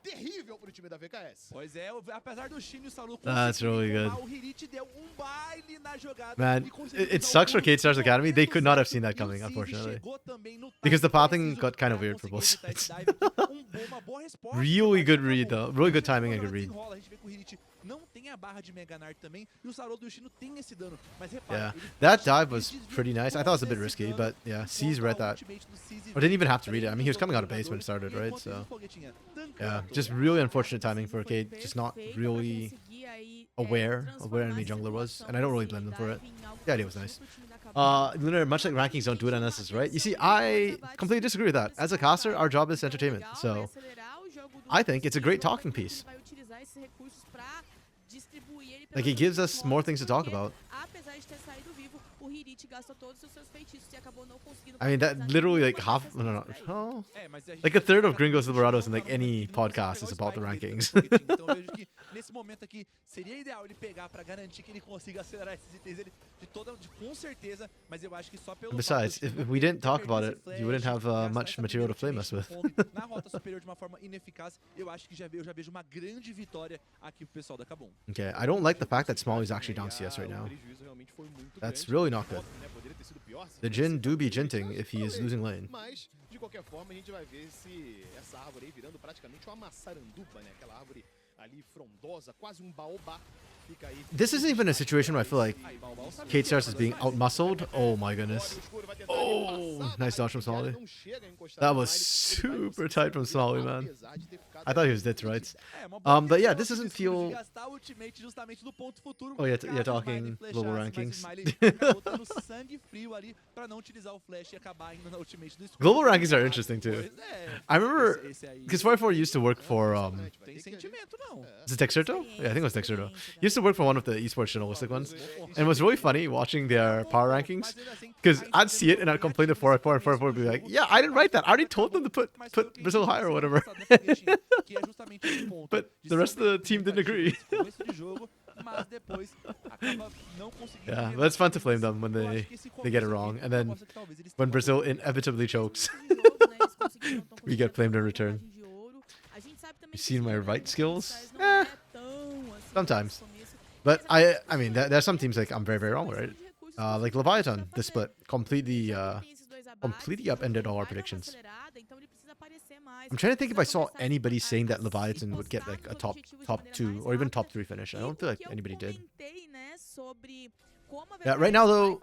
Terrível pro time da VKS. Pois é, apesar do Shin e o Salu That's really good. o Hirit deu baile na jogada. Man, it sucks for K-Stars Academy. They could not have seen that coming, unfortunately. Because the pathing got kind of weird for both sides. Really good read, though. Really good timing and good read. Não tem a barra de Mega Nart também, e o Sarol do Chino tem esse dano. Mas Yeah, that dive was pretty nice. I thought it was a bit risky, but yeah, C's read that. Or didn't even have to read it. I mean, he was coming out of base when it started, right? So yeah, just really unfortunate timing for Cade. Just not really aware of where enemy jungler was, and I don't really blame them for it. The idea was nice. Lunar, much like rankings don't do it on us, right? You see, I completely disagree with that. As a caster, our job is entertainment, so I think it's a great talking piece. Like, it gives us more things to talk about. I mean, that literally like half, oh, like a third of Gringos Silverados in like any podcast is about the rankings. Nesse momento aqui, seria ideal ele pegar para garantir que ele consiga acelerar esses itens ele com certeza, mas eu acho que só pelo Besides, if we didn't talk about it, you wouldn't have much material to flame us with. Na rota superior de uma forma ineficaz, eu acho que eu já vejo uma grande vitória aqui pro pessoal da Kabum. Okay, I don't like the fact that Smalley is actually down CS right now. That's really not good. The Jin do be jinting if he is losing lane. Mas, de qualquer forma, a gente vai ver se essa árvore aí virando praticamente uma maçaranduba, né? Aquela árvore ali frondosa, quase baobá. Fica aí. This isn't even a situation where I feel like Kate Stars is being outmuscled. Oh my goodness. Oh, nice dodge from Smalley. That was super tight from Smalley, man. I thought he was dead to rights. But yeah, this doesn't feel... Oh, you're talking global rankings. Global rankings are interesting too. I remember, because 44 used to work for... Is it Texerto? Yeah, I think it was Texerto. He used to work for one of the esports journalistic ones. And it was really funny watching their power rankings. Because I'd see it and I'd complain to 4x4 and 4x4 would be like, yeah, I didn't write that. I already told them to put Brazil higher or whatever. But the rest of the team didn't agree. Yeah, but it's fun to flame them when they get it wrong. And then when Brazil inevitably chokes, we get flamed in return. You seen my right skills? Sometimes. But I mean, there's some teams like I'm very, very wrong with, right? Like Leviathan, the split completely upended all our predictions. I'm trying to think if I saw anybody saying that Leviathan would get like a top 2 or even top 3 finish. I don't feel like anybody did. Yeah, right now though,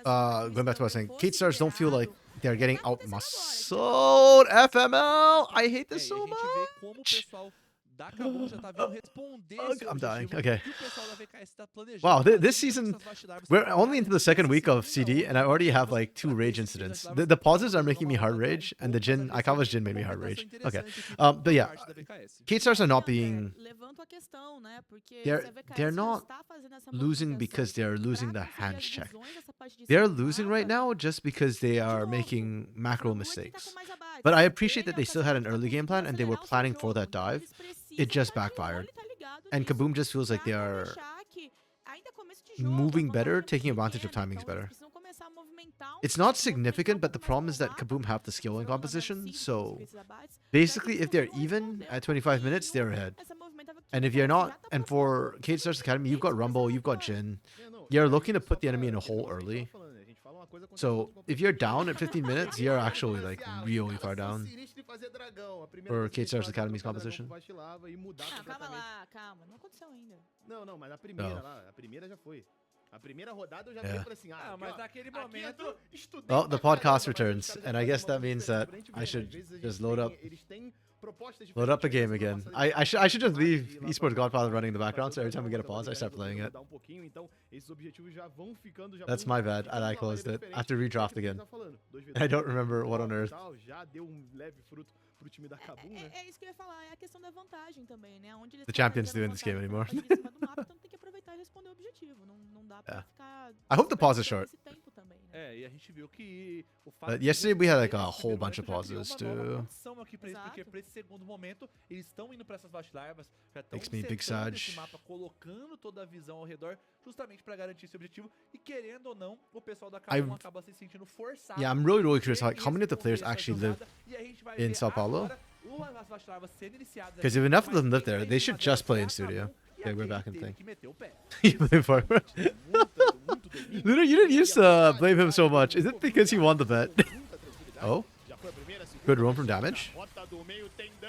going back to what I was saying, Kate Stars don't feel like they're getting out-muscled. FML! I hate this so much! I'm dying. Okay. Wow, this season, we're only into the second week of CD, and I already have like 2 rage incidents. The pauses are making me hard rage, and the Jin, Aikawa's Jin made me hard rage. Okay. But yeah, K-Stars are not being... They're not losing because they're losing the hands check. They're losing right now just because they are making macro mistakes. But I appreciate that they still had an early game plan, and they were planning for that dive. It just backfired. And Kaboom just feels like they are moving better, taking advantage of timings better. It's not significant, but the problem is that Kaboom have the skill in composition, so basically if they're even at 25 minutes, they're ahead. And if you're not, and for Kate Stars Academy, you've got Rumble, you've got Jin, you're looking to put the enemy in a hole early. So if you're down at 15 minutes, you're actually like really far down for Kate Stars Academy's composition. Não, mas a primeira lá, a primeira já foi. A primeira rodada eu já Yeah. falei assim, Ah, mas naquele momento... Well, the podcast returns, and I guess that means that I should just load up the game again. I should just leave Esports Godfather running in the background, so every time we get a pause, I start playing it. That's my bad, and I closed it. I have to redraft again. I don't remember what on earth. Já deu leve fruto pro time da Kabum, né? É isso que eu ia falar, é a questão da vantagem também, né? Onde eles The tão champions perdendo doing this game vantagem anymore. por causa de cima do mapa, então tem que aproveitar e responder o objetivo. Não dá pra Yeah. ficar I hope the pause is short. esse tempo também, né? É, e a gente viu que o fato But de yesterday we had like a esse whole primeiro bunch of momento já criou pauses uma nova too. condição aqui pra eles, porque Exato. pra esse segundo momento eles estão indo pra essas vacilarvas, já estão Makes me big setando esse sad. mapa, colocando toda a visão ao redor, justamente pra garantir esse objetivo. E querendo ou não, o pessoal da Kabum acaba se sentindo forçado. Yeah, I'm really curious, ter like, how many of the players essa actually live jogada, e a gente vai in ver Sao Paulo? agora as vacilarvas sendo iniciadas Because aqui, if enough of mas them live quem there, vai they should fazer just play é in a studio. Kabum, e Okay, we're aqui back in teve thing. que meter o pé. You play forward. Literally, you didn't use to blame him so much. Is it because he won the bet? Oh, good roam from damage.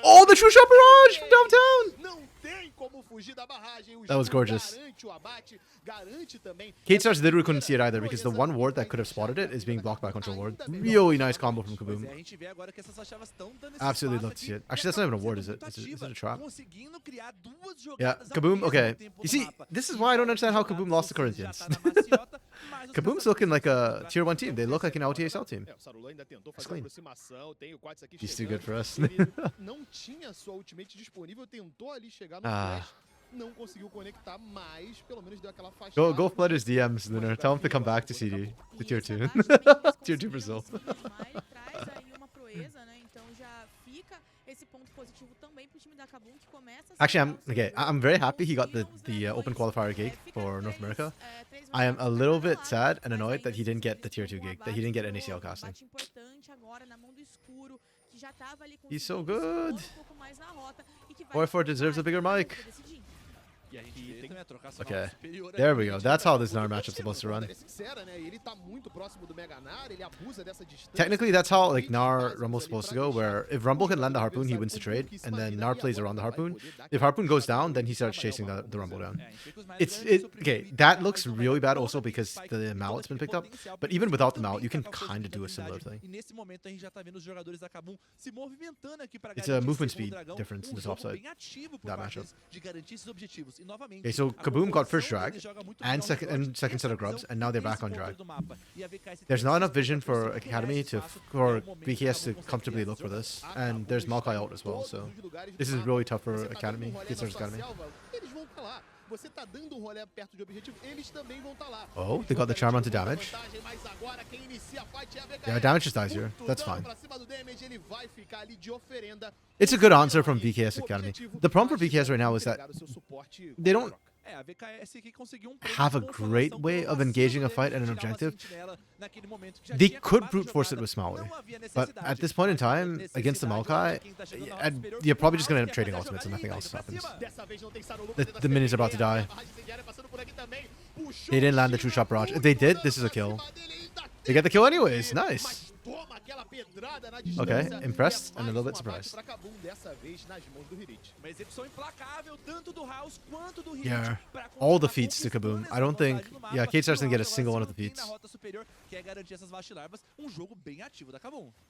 Oh, the true shot barrage from downtown. Não tem como fugir da barragem. O That was jogo gorgeous. garante o abate, garante também Kate Stars literally couldn't see it either because the one ward that could have spotted it is being blocked by a control ward. Really nice combo from Pois Kaboom. é, a gente vê agora que essas vacilarvas estão dando esse Absolutely espaço love to see it. aqui, Actually, that's not even a ward, is sendo it? muito Is it a ativa, trap? conseguindo criar duas Yeah, jogadas ao Kaboom. mesmo Okay, tempo you no see, mapa. this is E why I don't fora understand how jogadas, Kaboom lost to você já Corinthians. tá na maciota, mas os Kaboom's jogadores looking like a estão tier 1 jogando team. They look like an LTSL team. o Sarulu ainda tentou It's fazer a clean. aproximação, tem o Quads aqui He's too good for us. Ele não tinha sua ultimate disponível, tentou ali chegar no flash, não conseguiu conectar, mas pelo menos deu aquela faixa. Go flood his DMs, Lunar. Tell him to come back to CD. To tier 2. Tier 2 Brazil. Ele traz aí uma proeza, né? Então já fica esse ponto positivo também pro time da Kabum que começa a Actually, I'm very happy he got the open qualifier gig for North America. I am a little bit sad and annoyed that he didn't get the tier 2 gig, that he didn't get NACL casting. He's so good. Orfor deserves a bigger mic. E a gente vê também a trocação Okay, superior there aqui, we go. gente. That's how this NAR matchup's supposed to run. Sincera, né? Ele tá muito próximo do Mega Nar, ele abusa dessa distância. Technically, that's how like NAR Rumble's supposed to go, where if Rumble can land the Harpoon, he wins the trade, and then NAR plays around the Harpoon. If Harpoon goes down, then he starts chasing the Rumble down. É, a gente vê que os mais grandes Okay, surpreendem, that looks mas o really bad Mega also Nar because tem the spike mallet's been picked up. potencial, But porque even without the também mallet, you can tem aquela kind of do a força de similar habilidade. thing. E nesse momento a gente já tá vendo os jogadores da Kabum se movimentando aqui pra It's garantir a movement esse segundo speed dragão, difference in the jogo top side, bem ativo por that parte matchup. deles de garantir esses objetivos. E novamente, Okay, so a Kaboom got first composição drag deles joga muito and bem ao second redor and second set dessa of grubs, visão and now they're desse back on ponto drag. do mapa. E a VKS There's tem not esse enough vision espaço for pra criar Academy to espaço, for é o momento que BKS to Kabum consegue comfortably criar look for esse this, and there's Maokai ult as well. So this is really tough for Academy, Kidstar's Academy. Eles vão estar lá. Você tá dando um rolê perto de objetivo, eles também vão estar lá. Oh, they got the charm onto damage. Mas agora quem inicia a fight é a VKS. Yeah, damage just dies here. That's fine. Pra cima do damage, ele vai ficar ali de oferenda. It's a good answer from BKS Academy. The problem for BKS right now is that they don't É, a VKS que conseguiu have a great way of engaging a fight and an objective. They could brute force it with Smaui, but at this point in time, against the Maokai, you're probably just going to end up trading ultimates and nothing else happens. The minions are about to die. They didn't land the true shot barrage. If they did, this is a kill. They get the kill anyways. Nice. Okay, impressed and a little bit surprised. Yeah, all the feats to Kaboom. I don't think... Yeah, K-Stars didn't get a single one of the feats.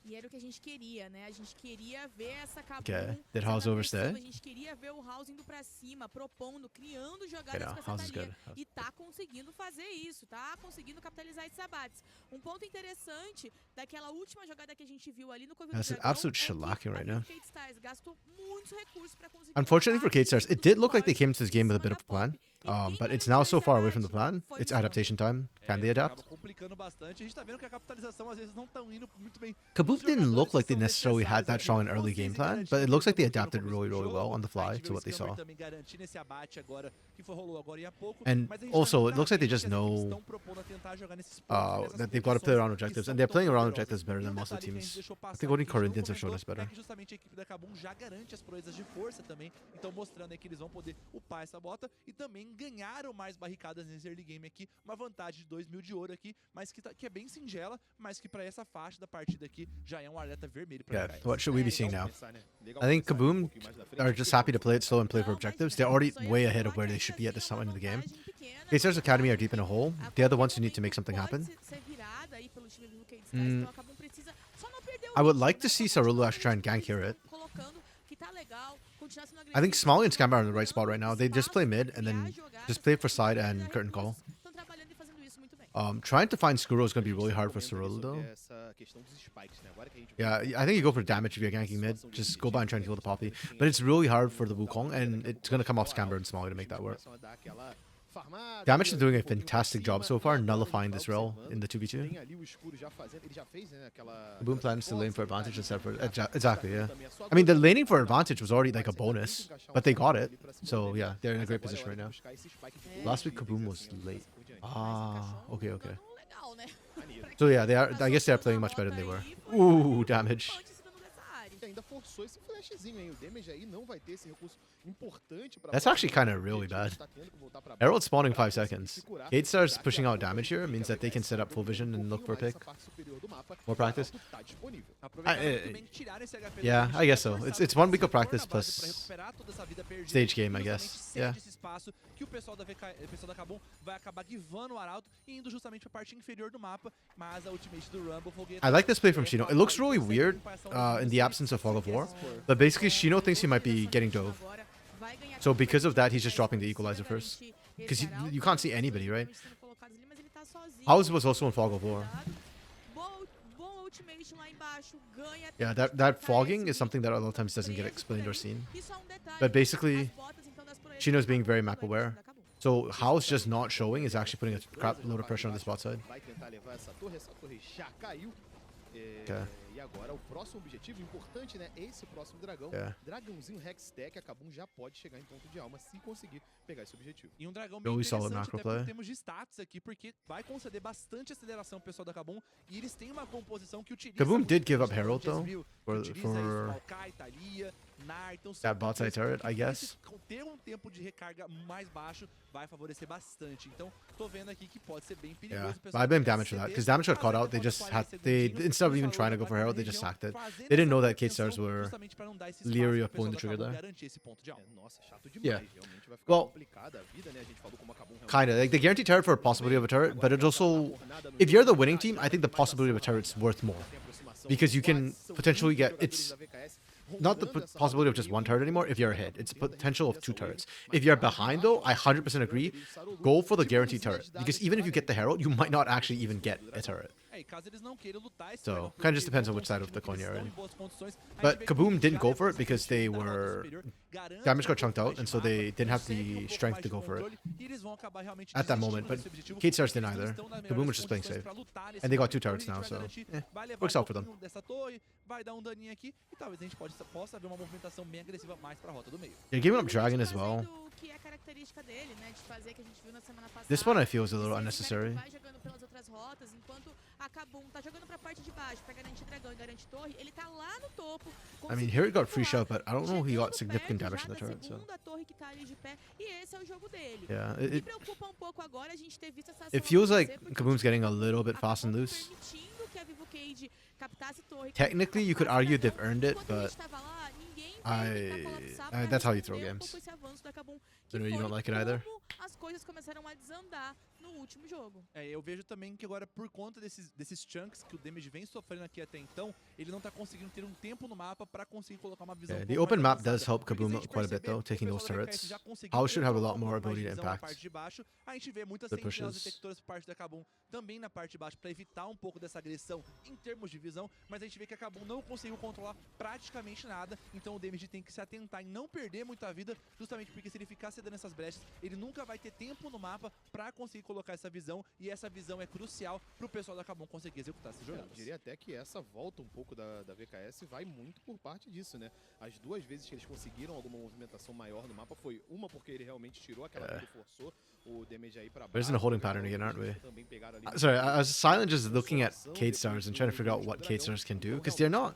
E era o que a gente queria, né? A gente queria ver essa Kabum Okay, did sendo House overstay? agressiva, a gente queria ver o House indo pra cima, propondo, criando jogadas Yeah, com essa House is Thalia. good. E tá conseguindo fazer isso, tá conseguindo capitalizar esses abates. Um ponto interessante daquela última jogada que a gente viu ali no Cover That's do an Dragão absolute é que shellacking right a now. Kate Stars gastou muitos recursos pra conseguir Unfortunately for matar K-Stars, it did look like they came to this game with a bit of a plan. E quem But it's ganhou now esse so far away abate from the plan. foi It's o adaptation time. Can they adapt? Acaba complicando bastante. A gente tá vendo que a capitalização às vezes não tão indo muito bem. Kaboom Os didn't look jogadores like they são necessarily had that necessários strong an ali, early game conseguem plan, garantir but it looks like they no adapted começo really, do really jogo. well on the A fly gente to viu what they Scamper saw. também garantindo esse abate agora que foi rolou agora há pouco, And mas a gente já also, viu it looks like they claramente just que as equipes know estão propondo a tentar jogar nesses pontos, nessas that they've got to play posições around que objectives, são and they're tão playing around poderosas. objectives better E than um most of the detalhe que a gente teams. deixou I passar think only aqui, que a gente não Corinthians have shown us comentou, better. é que justamente a equipe da Kabum já garante as proezas de força também, então mostrando aí que eles vão poder upar essa bota e também ganharam mais barricadas nesse early game aqui, uma vantagem de 2.000 de ouro aqui, mas que é bem singela, mas que pra essa faixa da partida aqui já é um alerta vermelho pra Yeah, VKS. what should we be seeing now? I think Kaboom are just happy to play it slow and play for objectives. They're already way ahead of where they should be at this point in the game. K-Stars Academy are deep in a hole. They're the ones who need to make something happen. I would like to see Sarulu actually try and gank here it. I think Smalley and Scambar are in the right spot right now. They just play mid and then just play for side and curtain call. Trying to find Skuro is going to be really hard for Sarulu though. Yeah, I think you go for damage if you're ganking mid. Just go by and try and kill the Poppy. But it's really hard for the Wukong and it's going to come off Scambar and Smalley to make that work. Damage is doing a fantastic job so far, nullifying this rel in the 2v2. Boom plans to lane for advantage instead for... Exactly, yeah. I mean, the laning for advantage was already like a bonus, but they got it. So yeah, they're in a great position right now. Last week, Kaboom was late. Ah, okay. So yeah, they are. I guess they are playing much better than they were. Ooh, damage. That's actually kind of really bad. Herald spawning 5 seconds. K-Stars pushing out damage here means that they can set up full vision and look for a pick. More practice. Yeah, I guess so. It's 1 week of practice plus stage game, I guess. Yeah. I like this play from Shino. It looks really weird in the absence of Fog of War, but basically Shino thinks he might be getting dove. So because of that, he's just dropping the equalizer first. Because you can't see anybody, right? House was also in Fog of War. Yeah, that fogging is something that a lot of times doesn't get explained or seen. But basically, Shino's being very map aware. So House just not showing is actually putting a crap load of pressure on the spot side. Okay. E agora o próximo objetivo importante, né? Esse próximo dragão, dragãozinho Hextech, a Kabum já pode chegar em ponto de alma se conseguir pegar esse objetivo. E um dragão bem interessante até em termos de status aqui, porque vai conceder bastante aceleração pro pessoal da Kabum e eles têm uma composição que utiliza... Kabum did give up Herald though for that bot side turret, I guess. Ter tempo de recarga mais baixo vai favorecer bastante. Então, tô vendo aqui que pode ser bem perigoso. I blame damage for that because damage got caught out. They just had instead of even trying to go for Herald, they just sacked it. They didn't know that K-Stars were leery of pulling the trigger there. Yeah. Well, kind of. Like, they guarantee turret for a possibility of a turret, but it's also, if you're the winning team, I think the possibility of a turret's worth more. Because you can potentially get, it's not the possibility of just one turret anymore if you're ahead. It's a potential of 2 turrets. If you're behind though, I 100% agree. Go for the guaranteed turret. Because even if you get the Herald, you might not actually even get a turret. So, kind of just depends on which side of the coin you're in. But Kaboom didn't go for it because they were... Damage got chunked out, and so they didn't have the strength to go for it at that moment. But K-Stars didn't either. Kaboom was just playing safe. And they got 2 turrets now, so works out for them. They're giving up Dragon as well. This one I feel is a little unnecessary. I mean, here he got free shot, but I don't know if he got significant damage in the turret, so... Yeah, it feels like Kaboom's getting a little bit fast and loose. Technically, you could argue they've earned it, but... that's how you throw games. So you don't like it either? Eu vejo também que agora, por conta desses chunks que o Damage vem sofrendo aqui até então, ele não tá conseguindo ter um tempo no mapa pra conseguir colocar uma visão. The open map does help Kaboom quite a bit though, taking those turrets. House should have a lot more ability to impact a gente vê muitas sentinelas detectoras por parte da Kabum também na parte de baixo pra evitar um pouco dessa agressão em termos de visão, mas a gente vê que a Kabum não conseguiu controlar praticamente nada, então o Damage tem que se atentar em não perder muita vida, justamente porque se ele ficar cedendo essas brechas, ele nunca vai ter tempo no mapa pra conseguir colocar essa visão, e essa visão é crucial pro pessoal da Kabum conseguir executar essas jogadas. Eu diria até que essa volta um pouco da VKS vai muito por parte disso, né? As 2 vezes que eles conseguiram alguma movimentação maior no mapa foi uma porque ele realmente tirou aquela que forçou o damage aí pra baixo. We're in a holding pattern again, aren't we? Sorry, I was silent just looking at K-Stars and trying to figure out what K-Stars can do, because they're not...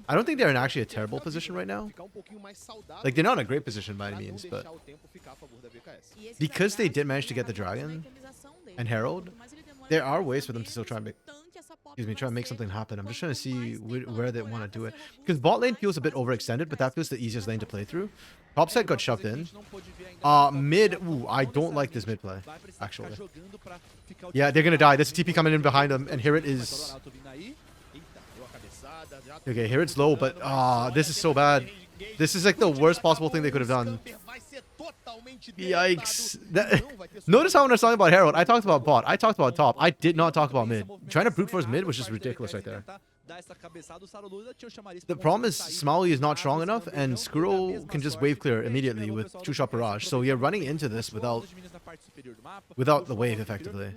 I don't think they're in actually a terrible position right now. Like, they're not in a great position by any means, but... Because they did manage to get the Dragon and Herald, there are ways for them to still try and make Excuse me, try to make something happen. I'm just trying to see where they want to do it. Because bot lane feels a bit overextended, but that feels the easiest lane to play through. Top side got shoved in. Mid, ooh, I don't like this mid play, actually. Yeah, they're gonna die. There's a TP coming in behind them, and here it is. Okay, here it's low, but this is so bad. This is like the worst possible thing they could have done. Yikes. Notice how when I was talking about Herald, I talked about bot. I talked about top. I did not talk about mid. Trying to brute force mid was just ridiculous right there. The problem is Smiley is not strong enough, and Skuro can just wave clear immediately with two-shot barrage. So you're running into this without the wave, effectively.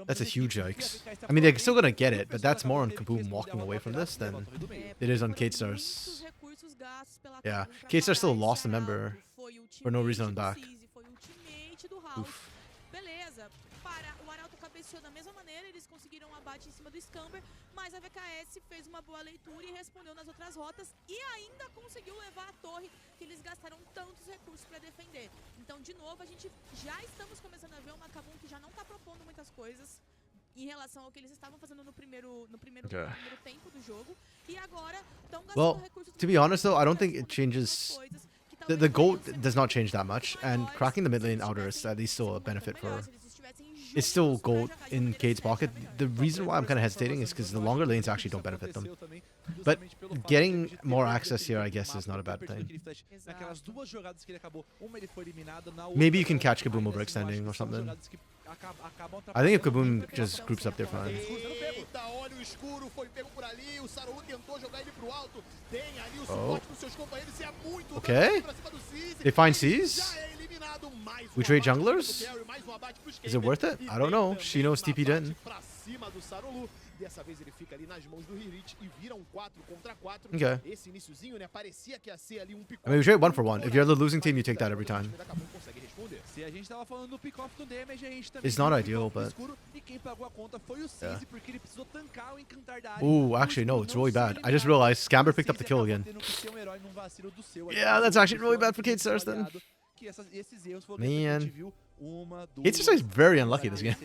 That's a huge yikes. I mean, they're still going to get it, but that's more on Kaboom walking away from this than it is on K-Stars. Yeah, K-Star still lost a member for no reason on back. Oof. Da mesma maneira, eles conseguiram um abate em cima do Scamber, mas a VKS fez uma boa leitura e respondeu nas outras rotas e ainda conseguiu levar a torre que eles gastaram tantos recursos para defender. Então, de novo, a gente já estamos começando a ver uma Kabum que já não está propondo muitas coisas em relação ao que eles estavam fazendo no primeiro tempo do jogo e agora estão gastando recursos. To be honest though, I don't think it changes. The goal does not change that much, and cracking the mid lane outer is at least still a benefit for. It's still gold in Cade's pocket. The reason why I'm kind of hesitating is because the longer lanes actually don't benefit them. But getting more access here, I guess, is not a bad thing. Maybe you can catch Kaboom overextending or something. I think if Kaboom just groups up, they're fine. Oh. Okay. They find C's? We trade junglers? Is it worth it? I don't know. She knows TP'd in. Okay. I mean, we trade 1 for 1. If you're the losing team, you take that every time. It's not ideal, but... Yeah. Ooh, actually, no, it's really bad. I just realized Scamber picked up the kill again. Yeah, that's actually really bad for Kate Stars then. Man. Kate Stars is very unlucky this game.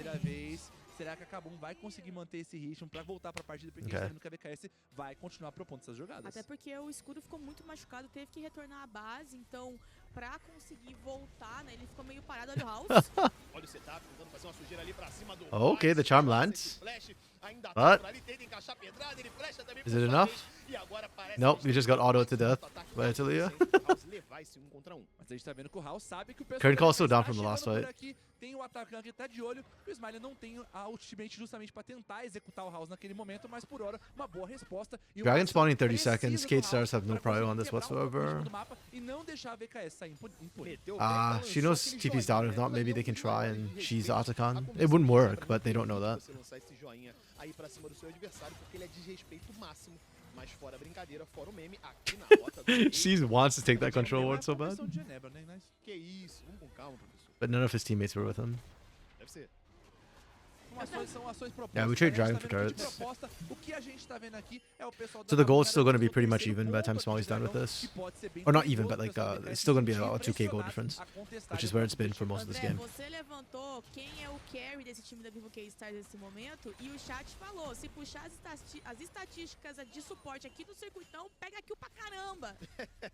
Será que a Kabum vai conseguir manter esse ritmo pra voltar pra partida? Porque a gente tá vendo que a VKS vai continuar propondo essas jogadas. Até porque o escudo ficou muito machucado, teve que retornar à base, então pra conseguir voltar, né, ele ficou meio parado. Olha o House. Olha o setup, tentando fazer uma sujeira ali pra cima do. Okay, the charm lands. But is it enough? Nope, you just got auto to death by Italia. Current call still down from the last fight. Tem o atacante que tá de olho, o Smiley não tem a ultimate justamente para tentar executar o House naquele momento, mas por hora uma boa resposta. Dragon spawning in 30 seconds. Kate Stars have no prio on this whatsoever. She knows TP's down. If not, maybe they can try and she's Atakan. It wouldn't work, but they don't know that. She wants to take that control ward so bad. But none of his teammates were with him. Yeah, we trade Dragon for turrets. So the goal is still going to be pretty much even by the time Smalley's done with this. Or not even, but like it's still going to be a 2k gold difference, which is where it's been for most of this game. Você levantou quem é o carry desse time da Vivo K-Stars nesse momento e o chat falou, se puxar as estatísticas de suporte aqui do circuitão, pega kill pra caramba.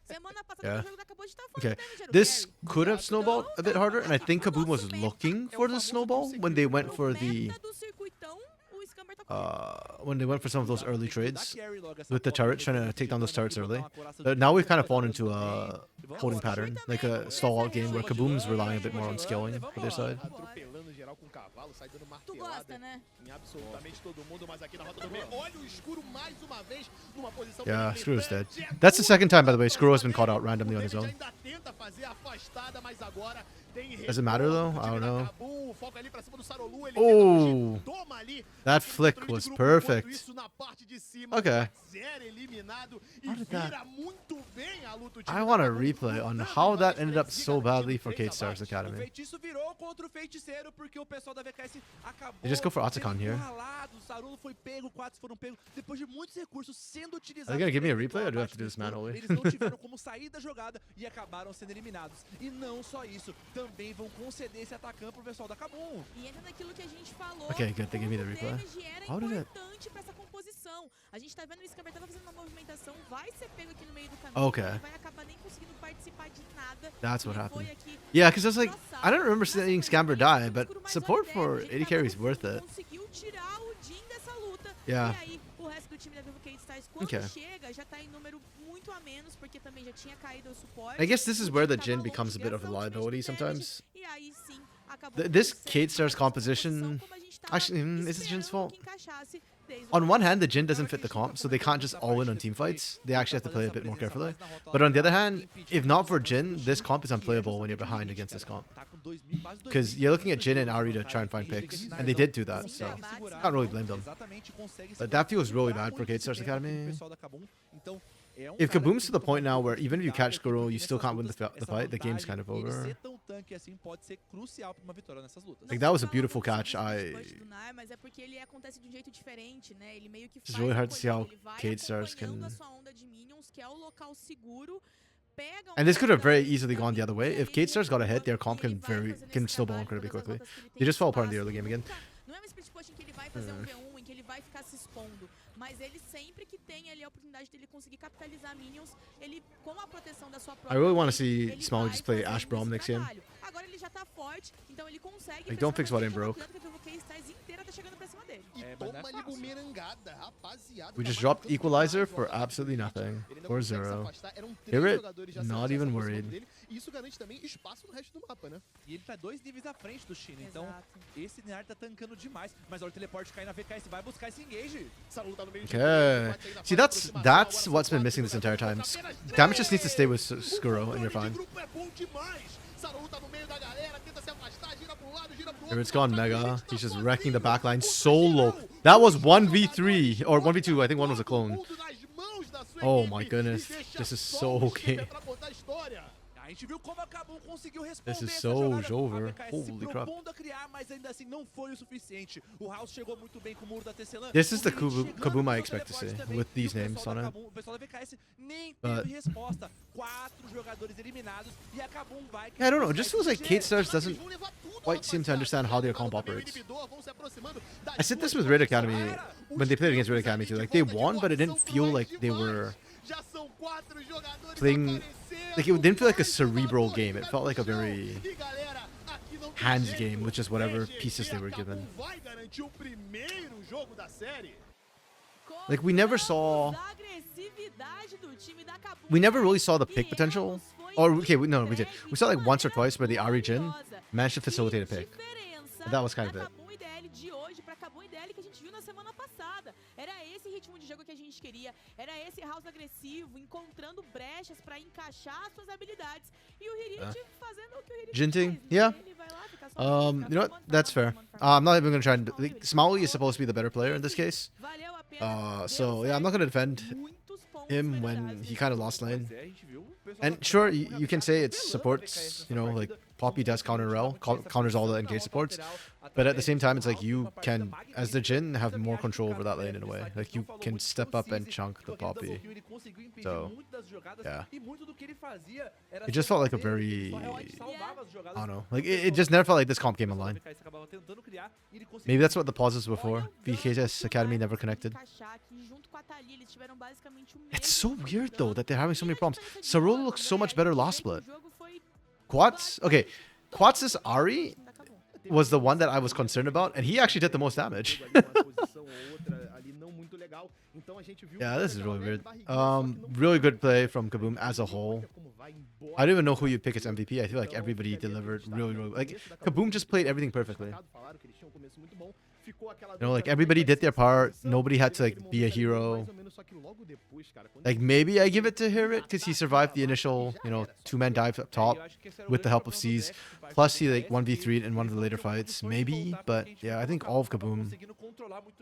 Semana passada o jogo acabou de estar falando, okay. This could have snowballed a bit harder, and I think Kaboom was looking for the snowball when they went for the some of those early trades with the turrets, trying to take down those turrets early. But now we've kind of fallen into a holding pattern, like a stall out game where Kaboom's relying a bit more on scaling for their side. Tu gosta, né? Yeah, Skuro's dead. That's the second time, by the way, Skuro has been caught out randomly on his own. Does it matter though? I don't know. Oh, that flick was perfect. Okay. How did that? I want a replay on how that ended up so badly for Kate Stars Academy. They just go for Atakan here. Are they gonna give me a replay or do I have to do this manually? sendo eliminados. E não só isso, também vão conceder esse atacante pro pessoal da Kabum. E entra naquilo que a gente falou, Okay, good. They gave me the como o replay. damage era How did it- importante pra essa composição. A gente tá vendo o Scamber tava fazendo uma movimentação, vai ser pego aqui no meio do caminho, Okay. ele vai acabar nem conseguindo participar de nada. That's what Ele foi happened. aqui Yeah, because I was like, destroçado. I don't remember seeing Scamber die, but Escuro mais support olha for dele, ele 80 tá carry is dando worth full, it. conseguiu tirar o Jhin dessa luta. Yeah. E aí, o resto do time da Vivo K-Stars, quando Okay. chega, já tá em número muito a menos, porque também já tinha caído o suporte. I guess this is O where Jhin the tava Jhin longe, becomes a bit of a graças ao ultimate liability do damage, sometimes. E aí sim, acabou This acontecendo K-Stars essa composition, composição como a gente tava actually, is it Jin's esperando fault? que encaixasse desde o On one começo. hand, the Jhin doesn't fit the comp, so they can't just all in on team fights. They actually have to play a bit more carefully. But on the other hand, if not for Jhin, this comp is unplayable when you're behind against this comp. Because you're looking at Jhin and Ahri to try and find picks, and they did do that, so can't really blame them. But that feels really bad for K-Stars Academy. If Kaboom's to the point now where even if you catch Guru, you still can't win the fight, the game's kind of over. Like, that was a beautiful catch. Mas é porque ele acontece de um jeito diferente, né? Ele meio que It's faz really o hard to see how colher, ele vai K-Stars acompanhando can- a sua onda de minions, que é o local seguro, pega And this could have very um easily gone the other way. If caminho, K-Stars got a hit, their e comp ele can vai fazendo can esse still ball trabalho, incredibly todas as quickly. rotas que ele They tem just fall apart in the espaço, early game ele again. nunca- Não é uma split push em que ele vai fazer um V1, em que ele vai ficar se expondo. Mas ele sempre que tem ali a oportunidade dele conseguir capitalizar minions, ele com a proteção da sua própria really wanna lane, see ele Smalley vai just play fazendo Ash Braum esse next game. trabalho. Agora ele já tá forte, então ele consegue. Like, don't fix pressionar what ain't bastante, broke. tanto que a Vivo K-Stars inteira tá chegando pra cima dele. E mas toma não é ali fácil. bumerangada, rapaziada. We tá just dropped marcando Equalizer demais o for ataque absolutely do nothing. Ele não Or consegue se zero. afastar, eram Hear três it? jogadores já Not se even aproximando worried. dele, e isso garante também espaço no resto do mapa, né? E ele tá 2 níveis à frente do China, então Exato. esse Niar tá tancando demais. Mas olha o teleporte cair na VKS, vai buscar esse engage. Saru tá no meio de Okay. vai sair na See, fase that's de aproximação, that's agora what's são been quatro missing this entire time. jogadores, apenas Damage just needs to três. stay with O Skuro and you're controle de fine. grupo é bom demais. Saru tá no meio da galera, tenta se afastar, gira pra um lado, gira pro outro. Here it's gone Ataque, mega. ele tá He's just sozinho wrecking the backline contra solo. geral. That was 1v3 or 1v2. I think one was a clone. Todo mundo nas mãos da sua Oh equipe my goodness. e deixa This is só so o okay. Schiffer pra contar a história. A gente viu como a Kabum conseguiu responder This is essa so jogada. over. A VKS Holy se crap. propondo a criar, mas ainda assim não foi o suficiente. O House chegou muito bem com o muro da Tecelã. This is the O Limit Kaboom- chegando Kaboom com I seu expect to teleporte see, também. with E o these names pessoal on da it. Kabum, o pessoal da VKS nem But- teve resposta. 4 jogadores eliminados e a Kabum vai... Yeah, I don't know. It just feels like K-Stars Eles doesn't vão levar tudo, quite seem to rapaziada. understand how their comp Também o operates. inibidor, vão se aproximando das I said this duas with Raid pontas. Academy when they played against Raid Academy too. Like, they won, but it didn't feel like they were Já são 4 jogadores playing. aparecendo. Like, it didn't feel like a Mais cerebral jogadores game. It felt like a very E galera, aqui não tem hands jeito. game with just whatever VGG pieces they were given. vai garantir o primeiro jogo da série. Like, we never saw. A agressividade do time da Kabum. We never really saw the pick E potential. Elos foi Or okay, no, we did. entregue We saw like de once or maneira twice where the Ahri Jhin gloriosa. managed to facilitate a Que pick. diferença But that was kind of da it. Kabum IDL de hoje pra Kabum IDL que a gente viu na semana passada. Era esse ritmo de jogo que a gente queria. Era esse house agressivo, encontrando brechas pra encaixar suas habilidades. E o Hirit fazendo o que o Hirit Jinting, faz, né? yeah. Ele vai lá, fica só You know what? That's fair. I'm not even gonna try and. Like, Smalley is supposed to be the better player in this case. Valeu a pena. So Deu yeah, I'm not gonna defend muitos pontos him when melhorados he nesse kind of jogo. lost lane. É, a gente viu o pessoal And da sure, Kabum you can say it atropelando a supports, VKS you know, nessa like partida. Poppy does counter rel, counters all the engage supports. But at the same time, it's like you can, as the Jhin, have more control over that lane in a way. Like, you can step up and chunk the Poppy. So, yeah. It just felt like a very, I don't know. Like, it just never felt like this comp came online. Maybe that's what the pauses were for. VKS Academy never connected. It's so weird though that they're having so many problems. Sarul looks so much better last split. Quats, okay, Quats' Ahri was the one that I was concerned about, and he actually did the most damage. Yeah, this is really weird. Really good play from Kaboom as a whole. I don't even know who you pick as MVP. I feel like everybody delivered really. Like, Kaboom just played everything perfectly. You know, like, everybody did their part. Nobody had to, like, be a hero. Like, maybe I give it to Hirit because he survived the initial, you know, two-man dive up top with the help of C's. Plus, he, like, 1v3'd in one of the later fights. Maybe, but yeah, I think all of Kaboom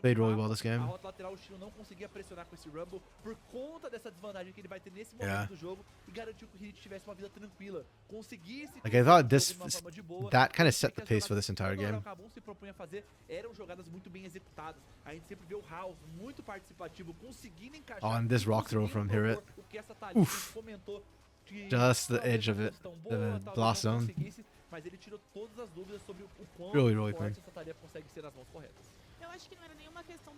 played really well this game. A rota lateral, o Chino não conseguia pressionar com esse Rumble por conta dessa desvantagem que ele vai ter nesse momento Yeah. do jogo e garantiu que o Hirit tivesse uma vida tranquila. Conseguisse Like, I thought de uma forma de boa. that kind of set the pace for this entire Quando game. o Kabum se propunha a fazer eram jogadas muito bem executadas. A gente sempre vê o House muito participativo, conseguindo encaixar. Oh, and this rock throw conseguindo from Hirit. propor o que essa Thalita Oof. comentou Just the edge of it, the blast zone. Mas ele tirou todas as dúvidas sobre o quão Really forte clean. essa Thalia consegue ser nas mãos corretas. Eu acho que não era nenhuma questão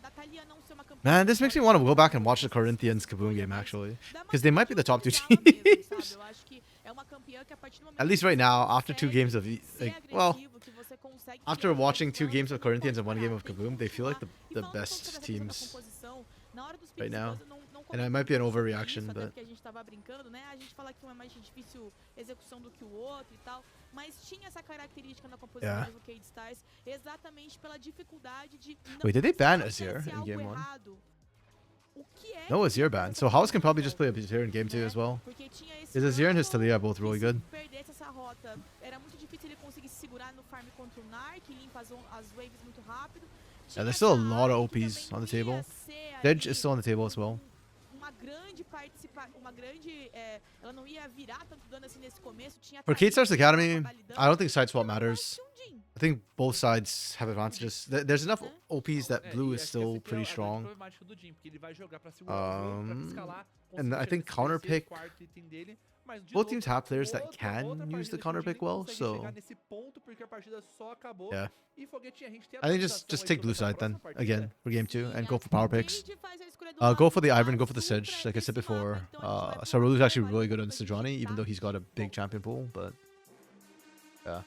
da Thalia não ser uma campeã. Man, this makes me want to go back and watch the Corinthians Kaboom game actually, because they might be the top 2 Dela mesmo, teams. sabe? Eu acho que é uma campeã que a partir do momento At least que right você now, after 2 consegue games of ser like, well, agressivo, que você consegue after criar watching 2 pressão, games of você Corinthians and não 1 game of pode parar, Kaboom, they feel like tem que the continuar. E falando best sobre essa questão da teams composição, na hora dos right now. picks, eu não And it might be an comentei sobre overreaction, isso, até but porque a gente tava brincando, né? A gente fala que um é mais difícil execução do que o outro e tal, mas tinha essa característica na composição Yeah. do Cade Stars, exatamente pela dificuldade de não Wait, did they ban acontecer Azir in algo game 1? errado. O que é No que Azir ban. So House can probably just play aconteceu? Azir in game 2 as well. Porque tinha esse Is Azir and his lado Talia both que really se good? perdesse essa rota, era muito difícil ele conseguir se segurar no farm contra o Narc, limpa as waves muito rápido. Yeah, there's Tinha still a essa lot of área que OPs também on the ia table. ser Dedge ali is still on the table as well. uma grande participação, uma grande, ela não ia virar tanto dano assim nesse começo. Tinha For Kate Stars Academy, validando, I don't think side swap mas matters. tinha um Jhin, I think both sides have advantages. There's enough OPs that É, blue e is acho que still essa aqui é pretty a grande strong. problemática do Jhin, porque ele vai jogar pra segurar o jogo, pra escalar, And conseguir I think chegar counter nesse terceiro, pick. quarto item dele, mas de Both novo, teams have players that outra can use partida the que o counter Jhin pick nem well, consegue so chegar nesse ponto porque a partida só acabou. yeah. E Foguetinha, a gente tem a I think atualização just aí take sobre blue essa side then próxima partida. again for game 2 and sim, go for power picks. Cade faz a escolha do Go lado for the Ivern, go for the azul Sedge, pra like I said esse mapa, before. então a gente vai por Sarulo's actually agora really good on pra gente Sejuani, even though he's got a big Bom, champion pool, but yeah.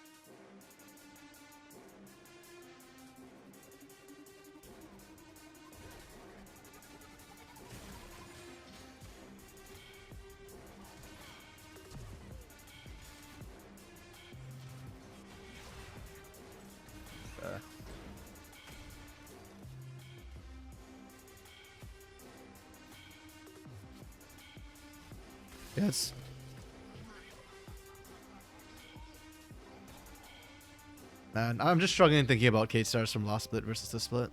Yes. Man, I'm just struggling thinking about Kate Stars from last split versus this split.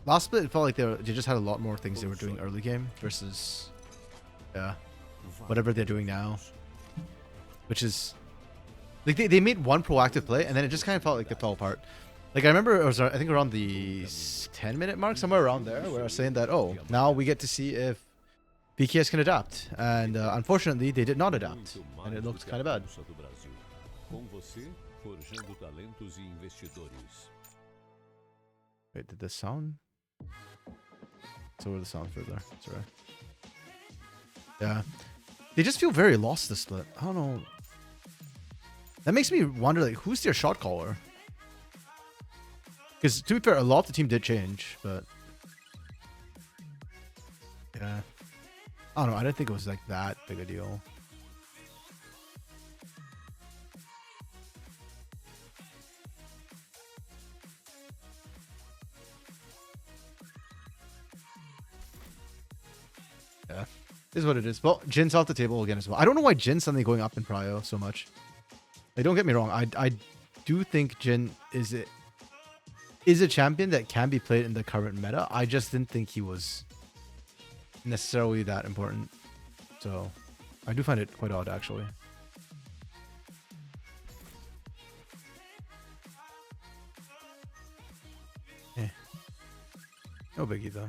Last split, it felt like they just had a lot more things they were doing early game versus, yeah, whatever they're doing now. Which is, like they made one proactive play and then it just kind of felt like they fell apart. Like I remember it was, I think around the 10-minute mark, somewhere around there, where I was saying that, oh, now we get to see if BKS can adapt. And unfortunately, they did not adapt. And it looked kind of bad. Wait, did the sound? So where the sound further? Sorry. Yeah. They just feel very lost this split. I don't know. That makes me wonder, like, who's their shot caller? Because to be fair, a lot of the team did change, but yeah. I don't know. I didn't think it was like that big a deal. Yeah, is what it is. Well, Jin's off the table again as well. I don't know why Jin's suddenly going up in prio so much. Like, don't get me wrong. I do think Jin is a champion that can be played in the current meta. I just didn't think he was necessarily that important. So I do find it quite odd, actually. Eh. No biggie, though.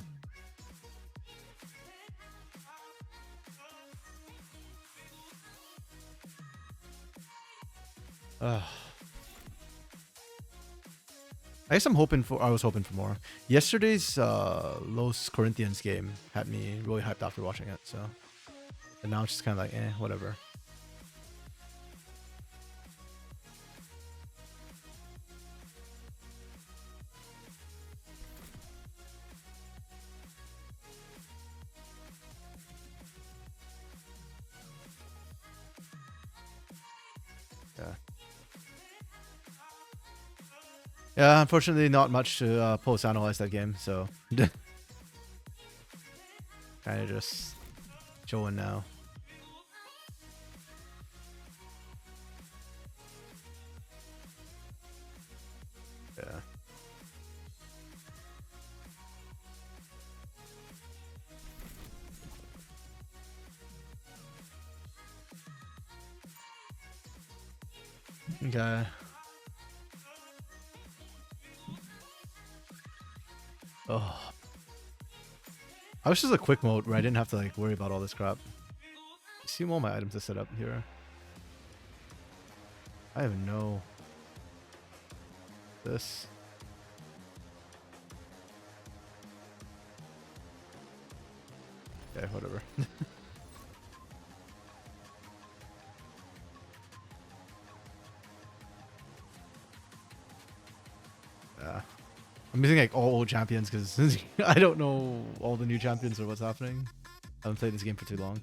I guess I was hoping for more. Yesterday's Los Corinthians game had me really hyped after watching it, so. And now it's just kind of like, whatever. Yeah. Yeah, unfortunately, not much to post-analyze that game, so kind of just chilling now. Yeah. Okay. Oh. I wish this was a quick mode where I didn't have to like worry about all this crap. assume all my items are set up here. I have no... This. Okay, whatever. Yeah. I'm using like all old champions because I don't know all the new champions or what's happening. I haven't played this game for too long.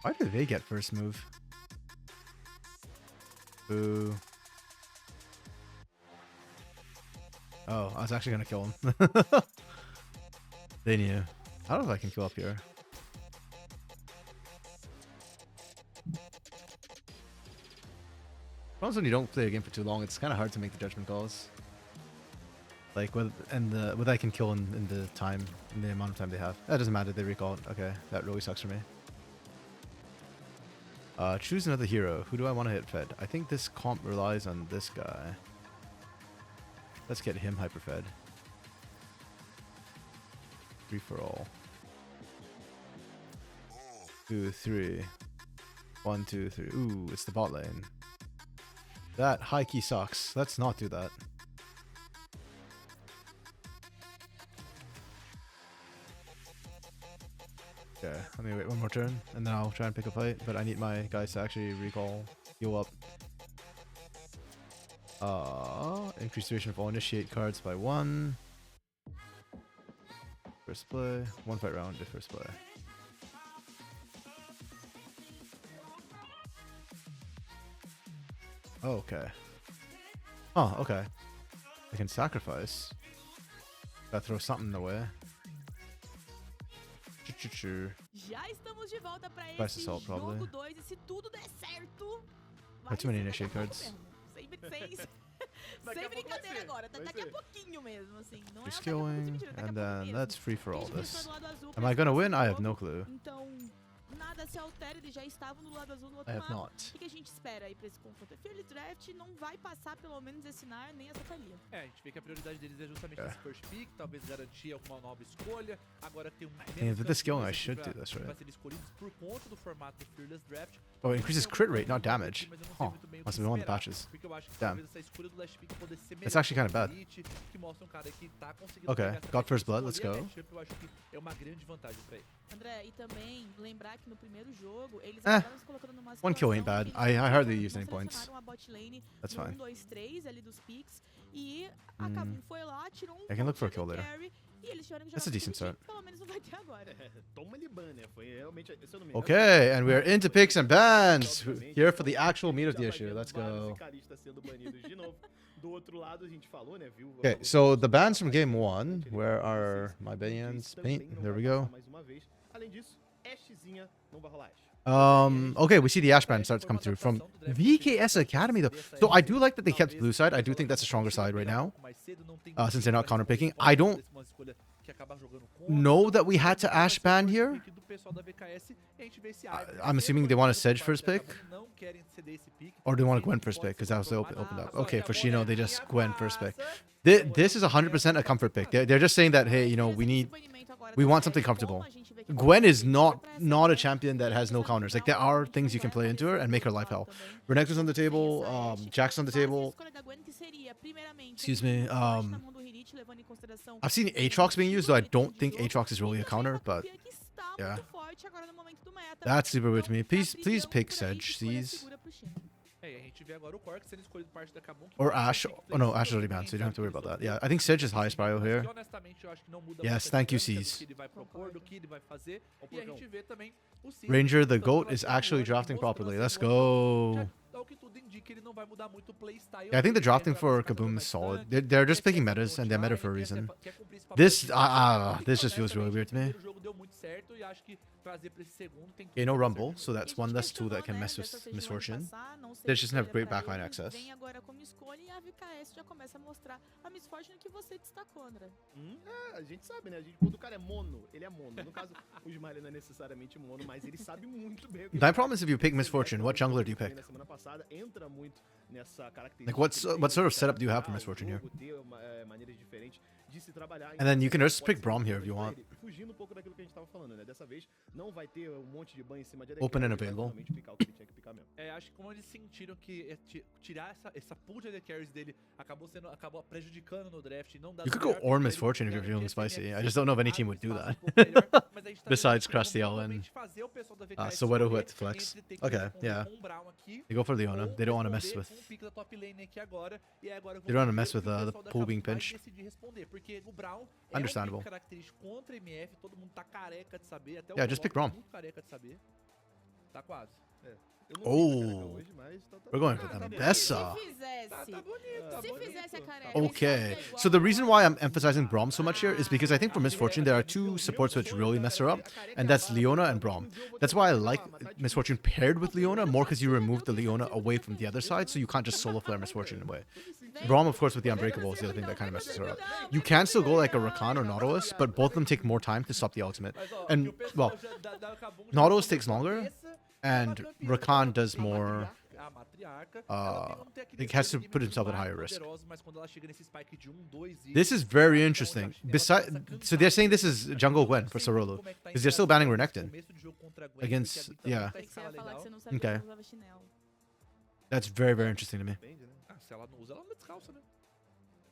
Why did they get first move? Boo. Oh, I was actually gonna kill him. They knew. I don't know if I can kill up here. Sometimes when you don't play a game for too long, it's kind of hard to make the judgment calls. Like whether I can kill in the time, in the amount of time they have. That doesn't matter. They recall it. Okay, that really sucks for me. Choose another hero. Who do I want to hit fed? I think this comp relies on this guy. Let's get him hyper fed. Free for all. 2, 3. 1, 2, 3. Ooh, it's the bot lane. That high key sucks. Let's not do that. Okay, let me wait one more turn and then I'll try and pick a fight, but I need my guys to actually recall, heal up. Increase duration of all initiate cards by 1. First play. 1 fight round to first play. Oh, okay. Oh, okay. I can sacrifice. Gotta throw something in the way. Já estamos de volta pra Price esse assault, probably. jogo 2 e se tudo der certo, Got too many ser initiate daqui a cards. pouco mesmo. Sem Daqui a pouco vai brincadeira ser, agora, vai daqui a ser. pouquinho mesmo, assim. Não é Just daqui a pouco, killing, mentira, daqui a and pouco then mesmo. let's free for A all gente começou this. do lado azul Am pra I gonna esse win? I have jogo, no clue. Então, nada se altera, eles já estavam no lado azul do I outro have mapa. not. O que a gente espera aí pra esse confronto? Fearless Draft não vai passar pelo menos esse Nar nem essa Thalia. É, a gente vê que a prioridade deles é justamente É. esse first pick, talvez garantir alguma nova escolha. Agora tem um Yeah, with this skill, I campeões should pra- do this, pra right? serem escolhidos por conta do formato do Fearless Draft. Oh, it increases crit rate, not damage. Mas eu não sei Huh. muito bem o Must que have been one of the esperar, patches. porque eu acho que Damn. talvez essa escolha do last pick poder ser melhor It's actually contra kinda o bad. Elite, que mostra um cara que tá conseguindo Okay, pegar essa got first matchup, blood, let's escolher a go. matchup, eu acho que é uma grande vantagem pra ele. André, e também lembrar que no primeiro jogo, eles Eh, acabaram se colocando numa situação one kill ain't bad. que eles I não hardly não used any points. selecionaram a bot lane That's no fine. 1, 2, 3 ali dos picks, e a Kabum foi lá, tirou um I can look for a ponto kill de later. carry, e eles tiveram que That's a jogar decent com o time, start. pelo menos não vai ter agora. Toma ele ban, né? Foi realmente, se eu não me engano, Okay, and we're into picks and bans. obviamente, Here for the actual meat of já the vai issue. vendo Let's vários go. icaristas sendo banidos de novo. Do outro lado, a gente falou, né? Viu? Okay, so the bans from game 1. Where are my bans? Paint. There we go. Mais uma vez. Além disso, Ashzinha não vai rolar Ash. Okay, we see the Ash ban start to come through from VKS Academy though. So I do like that they kept blue side. I do think that's a stronger side right now. Since they're not counter picking. I don't know that we had to Ash ban here. I'm assuming they want a Sedge first pick. Or they want a Gwen first pick, because that was opened up. Okay, for Shino, they just Gwen first pick. This is 100% a comfort pick. They're just saying that, hey, you know, we want something comfortable. Gwen is not a champion that has no counters. Like, there are things you can play into her and make her life hell. Renekton's on the table, Jack's on the table. Excuse me, I've seen Aatrox being used, though I don't think Aatrox is really a counter, but yeah. That's super weird to me. Please pick Sedge, C's. Or Ashe. Oh no, Ashe is already banned, so you don't have to worry about that. Yeah, I think Sedge is highest prio here. Yes, thank you, C's. Ranger, the GOAT, is actually drafting properly. Let's go. Yeah, I think the drafting for Kaboom is solid. They're just picking metas, and they're meta for a reason. This just feels really weird to me. trazer pra esse segundo tem Okay, no tudo pra dar Rumble, certo. so E a that's gente one less tool questionou, that can né, mess with dessa seja Miss o ano Fortune. passar, não ser They just have escolha great pra backline ele, access. vem agora como escolha e a VKS já começa a mostrar a Miss Fortune que você destacou, André. A gente sabe, né? Quando o cara é mono, ele é mono. No caso, o Smiley não é necessariamente mono, mas ele sabe muito bem o que My ele problem is if you pick Miss faz. Fortune, what jungler do you pick? Na semana passada, entra muito nessa característica Like, what sort of de setup do you have for trabalhar Miss Fortune here? o jogo, ter maneiras diferentes de se trabalhar. And then you can Então, just pode pick ser Braum uma here if you pra want. ele. Fugindo um pouco daquilo que a gente tava falando, né? Dessa vez, não vai ter um monte de ban em cima de Open and ele vai available. realmente picar o que ele tinha que picar mesmo. Acho que como eles sentiram que tirar essa pool de AD carries dele acabou prejudicando no draft. Não You could go or Miss Fortune if you're feeling spicy. I just don't know if any team would do that. Besides Costream and Soweto who had to flex. Okay, yeah. They go for Leona. They don't want to mess with. They don't want to mess with the pool being pinched. Understandable. Yeah, just pick Braum. Tá quase. Eu não vi Oh. a careca hoje, mas We're going for the Bessa. Se fizesse, se fizesse a careca. Okay, so the reason why I'm emphasizing Braum so much here is because I think for Miss Fortune there are two supports which really mess her up, and that's Leona and Braum. That's why I like Miss Fortune paired with Leona more because you remove the Leona away from the other side, so you can't just solo flare Miss Fortune away. Braum, of course, with the Unbreakable is the other thing that kind of messes her up. You can still go like a Rakan or Nautilus, but both of them take more time to stop the ultimate. And, well, Nautilus takes longer, and Rakan does more. It has to put himself at higher risk. This is very interesting. So they're saying this is Jungle Gwen for Sorolo, because they're still banning Renekton against, yeah. Pensei que você ia falar que você não sabia Okay. que usava chinelo. That's very, very interesting to me. Depende, né? Se ela não usa, ela anda descalça, né?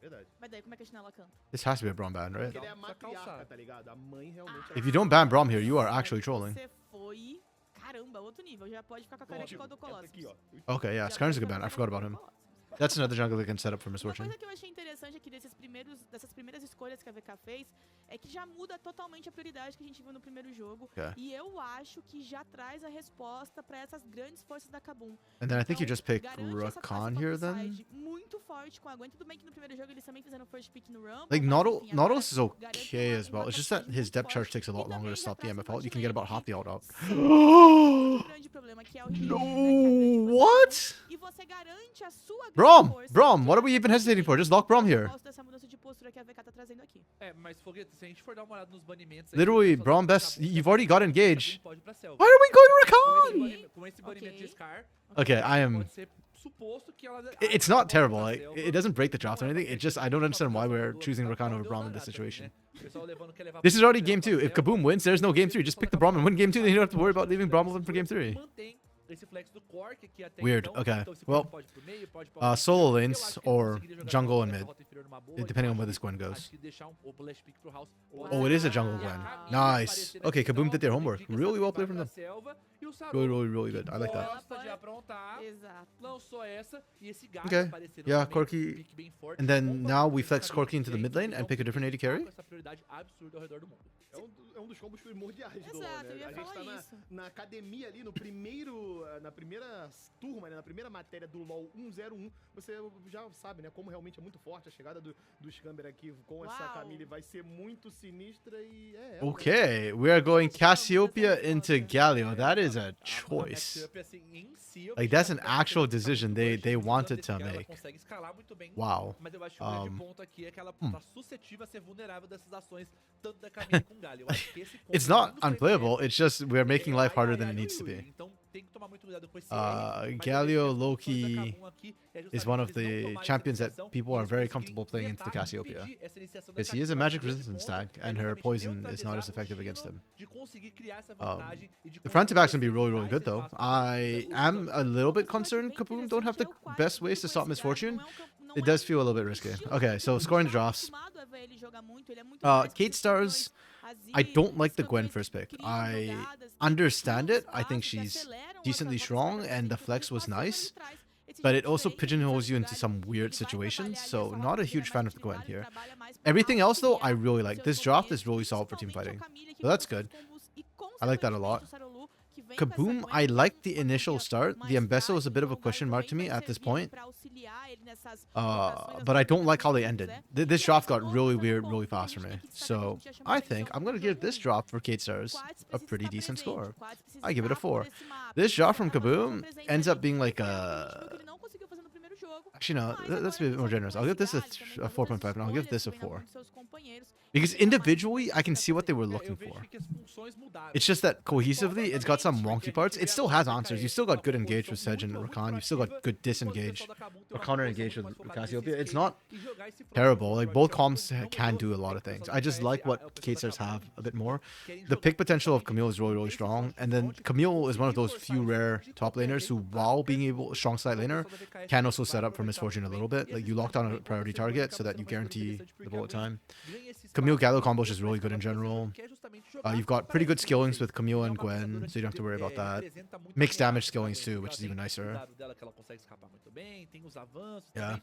Verdade. Mas daí como é que a chinela canta? This has to be a Braum ban, right? Porque ele é a Precisa calçar. matriarca, tá ligado? A mãe realmente é If you don't ban Braum here, you are actually trolling. Você foi, caramba, outro nível. Já pode ficar com a careca igual do Colossus. aqui, ó. Okay, yeah, Skarner's a good ban. I forgot about him. That's another jungle they can set up for Miss Uma Fortune. coisa que eu achei interessante aqui dessas primeiras escolhas que a VK fez é que já muda totalmente a prioridade que a gente viu no primeiro jogo. Okay. E eu acho que já traz a resposta para essas grandes forças da Kabum. And then I think you Então, just pick garante essa Rakan taça here topside then. muito forte com a Gwen. Tudo bem que no primeiro jogo eles também fizeram first pick no Rumble. Like, mas, enfim, agora Nautilus is garante okay as well. It's just that topside his muito depth charge forte. takes a lot E longer to também stop the já traz MF ult. You uma can get about lane half the ult out. que um grande problema, que é o healing, né, que é a grande força da What? Kabum. E você garante a sua grande Braum! força, Braum! que What é are we a even hesitating for? Just lock Braum here. Eu gosto dessa mudança de postura que a VK tá trazendo aqui. Mas Foguete, se a gente for dar uma olhada nos banimentos... Literally, Braum best. You've already got engage. Pode ir pra selva. Why are we going Rakan? Com esse banimento de Scar... Okay, I am. Pode ser suposto que ela... It's not terrible. Like, it doesn't break the draft or anything. It just, I don't understand why we're choosing Rakan over Braum in this situation. This is already game 2. If Kaboom wins, there's no game 3. Just pick the Braum and win game 2. Then you don't have to worry about leaving Braum open for game 3. Weird. Okay. Well, solo lanes or jungle and mid, depending on where this Gwen goes. Oh, it is a jungle Gwen. Nice. Okay, Kaboom did their homework. Really well played from them. Really, really, really good. I like that. Exato. Okay. Yeah, Corki. And then now we flex Corki into the mid lane and pick a different AD carry. É um dos combos primordiais do LoL, Exato, né? eu ia A gente falar tá isso. na academia ali, no primeiro, na primeira turma, né? Na primeira matéria do LoL 101, você já sabe, né? Como realmente é muito forte a chegada do Scamber aqui com essa Uau. Camille vai ser muito sinistra e Okay, we are going Cassiopeia into Galio. That is a choice. Like, that's an actual decision they wanted to make. Wow. Mas eu acho que o grande ponto aqui é que ela tá suscetível a ser vulnerável dessas ações, tanto da Camille com o Galio. Eu acho que esse ponto It's not não foi unplayable. feito. It's just we're making life harder than it needs to be. Então tem que tomar muito cuidado com esse Galio Loki is one of the champions that people are very comfortable playing into the Cassiopeia. Because he is a magic resistance tag, and her poison is not as effective against him. The front to back's gonna be really, really good though. I am a little bit concerned Kaboom don't have the best ways to stop Miss Fortune. It does feel a little bit risky. Okay, so scoring the drafts. Kate Stars, I don't like the Gwen first pick. I understand it. I think she's decently strong, and the flex was nice. But it also pigeonholes you into some weird situations, so not a huge fan of the Gwen here. Everything else though, I really like. This draft is really solid for team fighting. So that's good. I like that a lot. que vem com essa Kaboom, Gwen, I que like é the uma initial campeã start. The mais Ambessa was a frágil, bit of a então o question Galio mark to também me vai at this servir ali point. pra auxiliar ele nessas rotações, But I essas don't like how they movimentações, ended. né? This E drop esse got novo really tá no weird ponto, really porque a fast for gente me. tem que destacar que a So gente já chamou I atenção think I'm no gonna give jogo this 1. drop for Kate Stars Quats a precisa pretty estar decent presente, score. Quats precisa I give it a estar por 4. esse mapa, This drop from precisa estar fazendo sua Kaboom presença ends ali, up being like que é algo que a gente viu a... que ele não conseguiu fazer no primeiro jogo. Actually, no, Mas let's agora be more pensando generous. com I'll give esse this a, Galio, também a com todas as 4.5 and I'll give escolhas this que a vem na mão 4. dos seus companheiros, Because ele ainda mais individually, I importante can pra see what they fazer. were É, eu looking vejo for. que as funções mudaram. It's just that cohesively, it's got some wonky parts. It still has answers. You still got good engage with Sedge and Rakan. You've still got good disengage or counter engage with Cassiopeia. It's not terrible. Like both comps can do a lot of things. I just like what Kate Stars have a bit more. The pick potential of Camille is really, really strong. And then Camille is one of those few rare top laners who, while being able strong side laner, can also set up for misfortune a little bit. Like you lock down a priority target so that you guarantee the bullet time. Camille Gallo combo is just really good in general. You've got pretty good skillings with Camille and Gwen, so you don't have to worry about that. Mixed damage skillings too, which is even nicer. Yeah.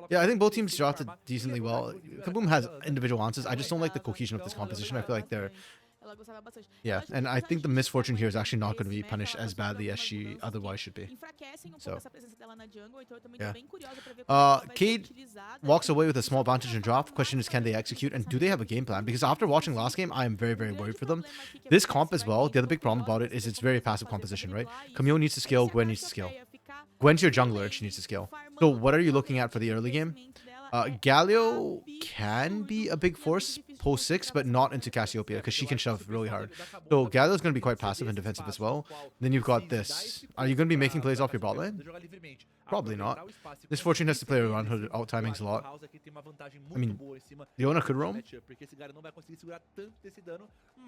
Yeah, I think both teams drafted decently well. Kaboom has individual answers. I just don't like the cohesion of this composition. I feel like they're... Ela gostava bastante. Yeah, Eu acho que and I think the a misfortune here is gente actually not going to be né, punished falar as sobre badly as algumas she mudanças que otherwise should be. enfraquecem um So. pouco essa presença dela na jungle, então eu também tô Yeah. bem curiosa pra ver como ela vai ser Cade utilizada. walks away with a small advantage in drop. Question is, can they execute and do they have a game plan? Because after watching last game, I am very, very worried for them. This comp as well, the other big problem about it is it's very passive composition, right? Camille needs to scale, Gwen needs to scale. Gwen's your jungler and she needs to scale. So what are you looking at for the early game? Galio can be a big force post 6, but not into Cassiopeia because she can shove really hard. So Galio's going to be quite passive and defensive as well. Then you've got this. Are you going to be making plays off your bot lane? Probably not. This Fortune has to play around her out timings a lot. I mean, Leona could roam.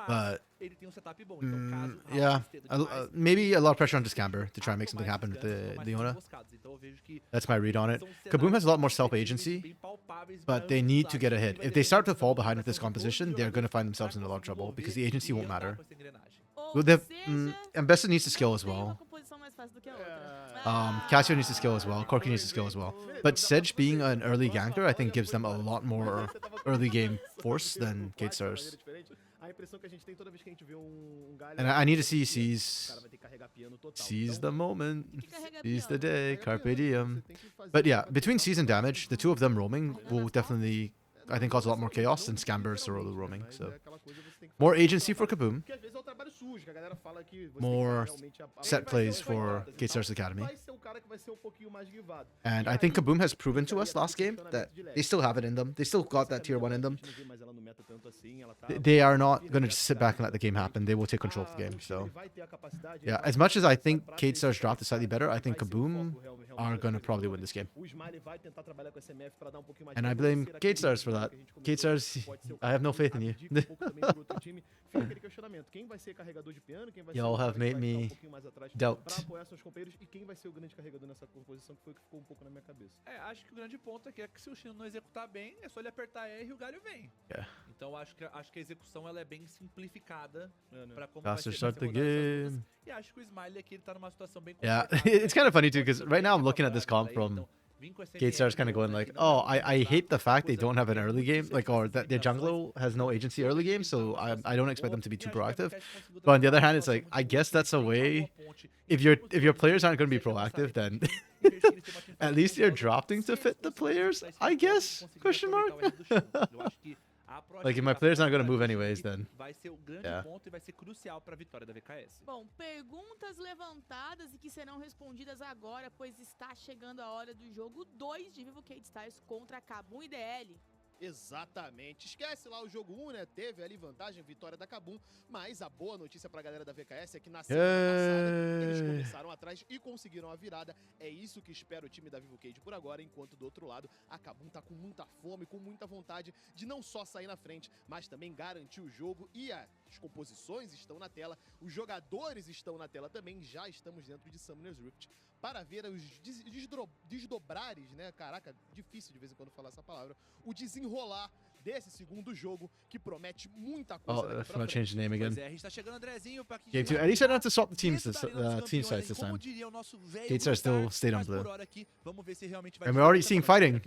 But yeah, maybe a lot of pressure on Discamber to try and make something happen with the Leona. That's my read on it. Kaboom has a lot more self-agency, but they need to get ahead. If they start to fall behind with this composition, they're going to find themselves in a lot of trouble because the agency won't matter. Well, Ambessa needs to skill as well. Cassio needs to skill as well. Corki needs to skill as well. But Sedge being an early ganker, I think gives them a lot more early game force than Kate Stars. And I need to see seize the moment, seize the day, carpe diem. But yeah, between seize and damage, the two of them roaming will definitely, I think, cause a lot more chaos than Scamber Sorolo roaming. So more agency for Kaboom, more set plays for Kate Stars Academy. And I think Kaboom has proven to us last game that they still have it in them. They still got that tier 1 in them. They are not going to just sit back and let the game happen. They will take control of the game. So yeah, as much as I think Kate Stars dropped it slightly better, I think Kaboom are going to probably win this game. And I blame Kate Stars for that. Kate Stars, I have no faith in you. Y'all have made me doubt. Acho que o grande ponto aqui é que se o Chino não executar bem, é só ele apertar R e o galho vem. Yeah. Então acho que a execução ela é bem simplificada para como Faster vai start the ser rodada essas game. lutas. E acho que o Smiley aqui ele tá numa situação bem Yeah, confortável. it's kind of funny too because right now I'm looking at this comp from Kate Stars kind of going like, oh, I hate the fact they don't have an early game, like, or that their jungler has no agency early game, so I don't expect them to be too proactive. But on the other hand, it's like, I guess that's a way, if your players aren't going to be proactive, then at least you're drafting to fit the players, I guess, question mark? Like, if my players aren't going to move anyways, then vai ser o grande ponto e vai ser crucial para a vitória da VKS. Bom, perguntas levantadas e que serão respondidas agora, pois está chegando a hora do jogo 2 de Vivo Kate Stars contra Kabum e DL. Exatamente. Esquece lá o jogo 1, né? Teve ali vantagem, vitória da Kabum, mas a boa notícia pra galera da VKS é que na semana passada eles começaram atrás e conseguiram a virada. É isso que espera o time da Vivo Cage por agora, enquanto do outro lado a Kabum tá com muita fome, com muita vontade de não só sair na frente, mas também garantir o jogo e as composições estão na tela, os jogadores estão na tela também, já estamos dentro de Summoner's Rift para ver os desdobrares, né? Caraca, difícil de vez em quando falar essa palavra. O desenrolar desse segundo jogo, que promete muita coisa Oh, daqui if pra I frente. change the name again. Pois é, a gente tá chegando, Andrezinho, pra que Game 2. At least I don't have to swap the team team sites this time. Gates Gates are still stayed on blue. And And we're already seeing fighting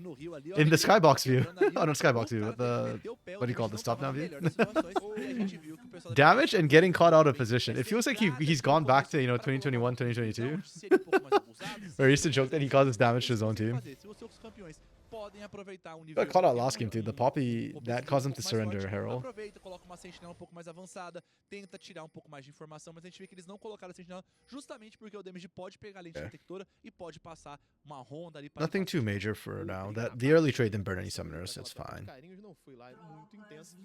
in the skybox view. Oh, not skybox view, but what do you call it, the stop down view? Damage and getting caught out of position. It feels like he's gone back to, 2021, 2022. Where he used to joke that he causes damage to his own team. Got caught out last game, dude. The Poppy, that caused him to surrender Herald. Aproveita, coloca uma sentinela um pouco mais avançada, tenta tirar um pouco mais de informação, mas a gente vê que eles não colocaram a sentinela justamente porque o damage pode pegar a lente detectora e pode passar uma ronda ali para Nothing too major for now. That the early trade didn't burn any summoners, it's fine. Carinhos não foi lá muito intenso.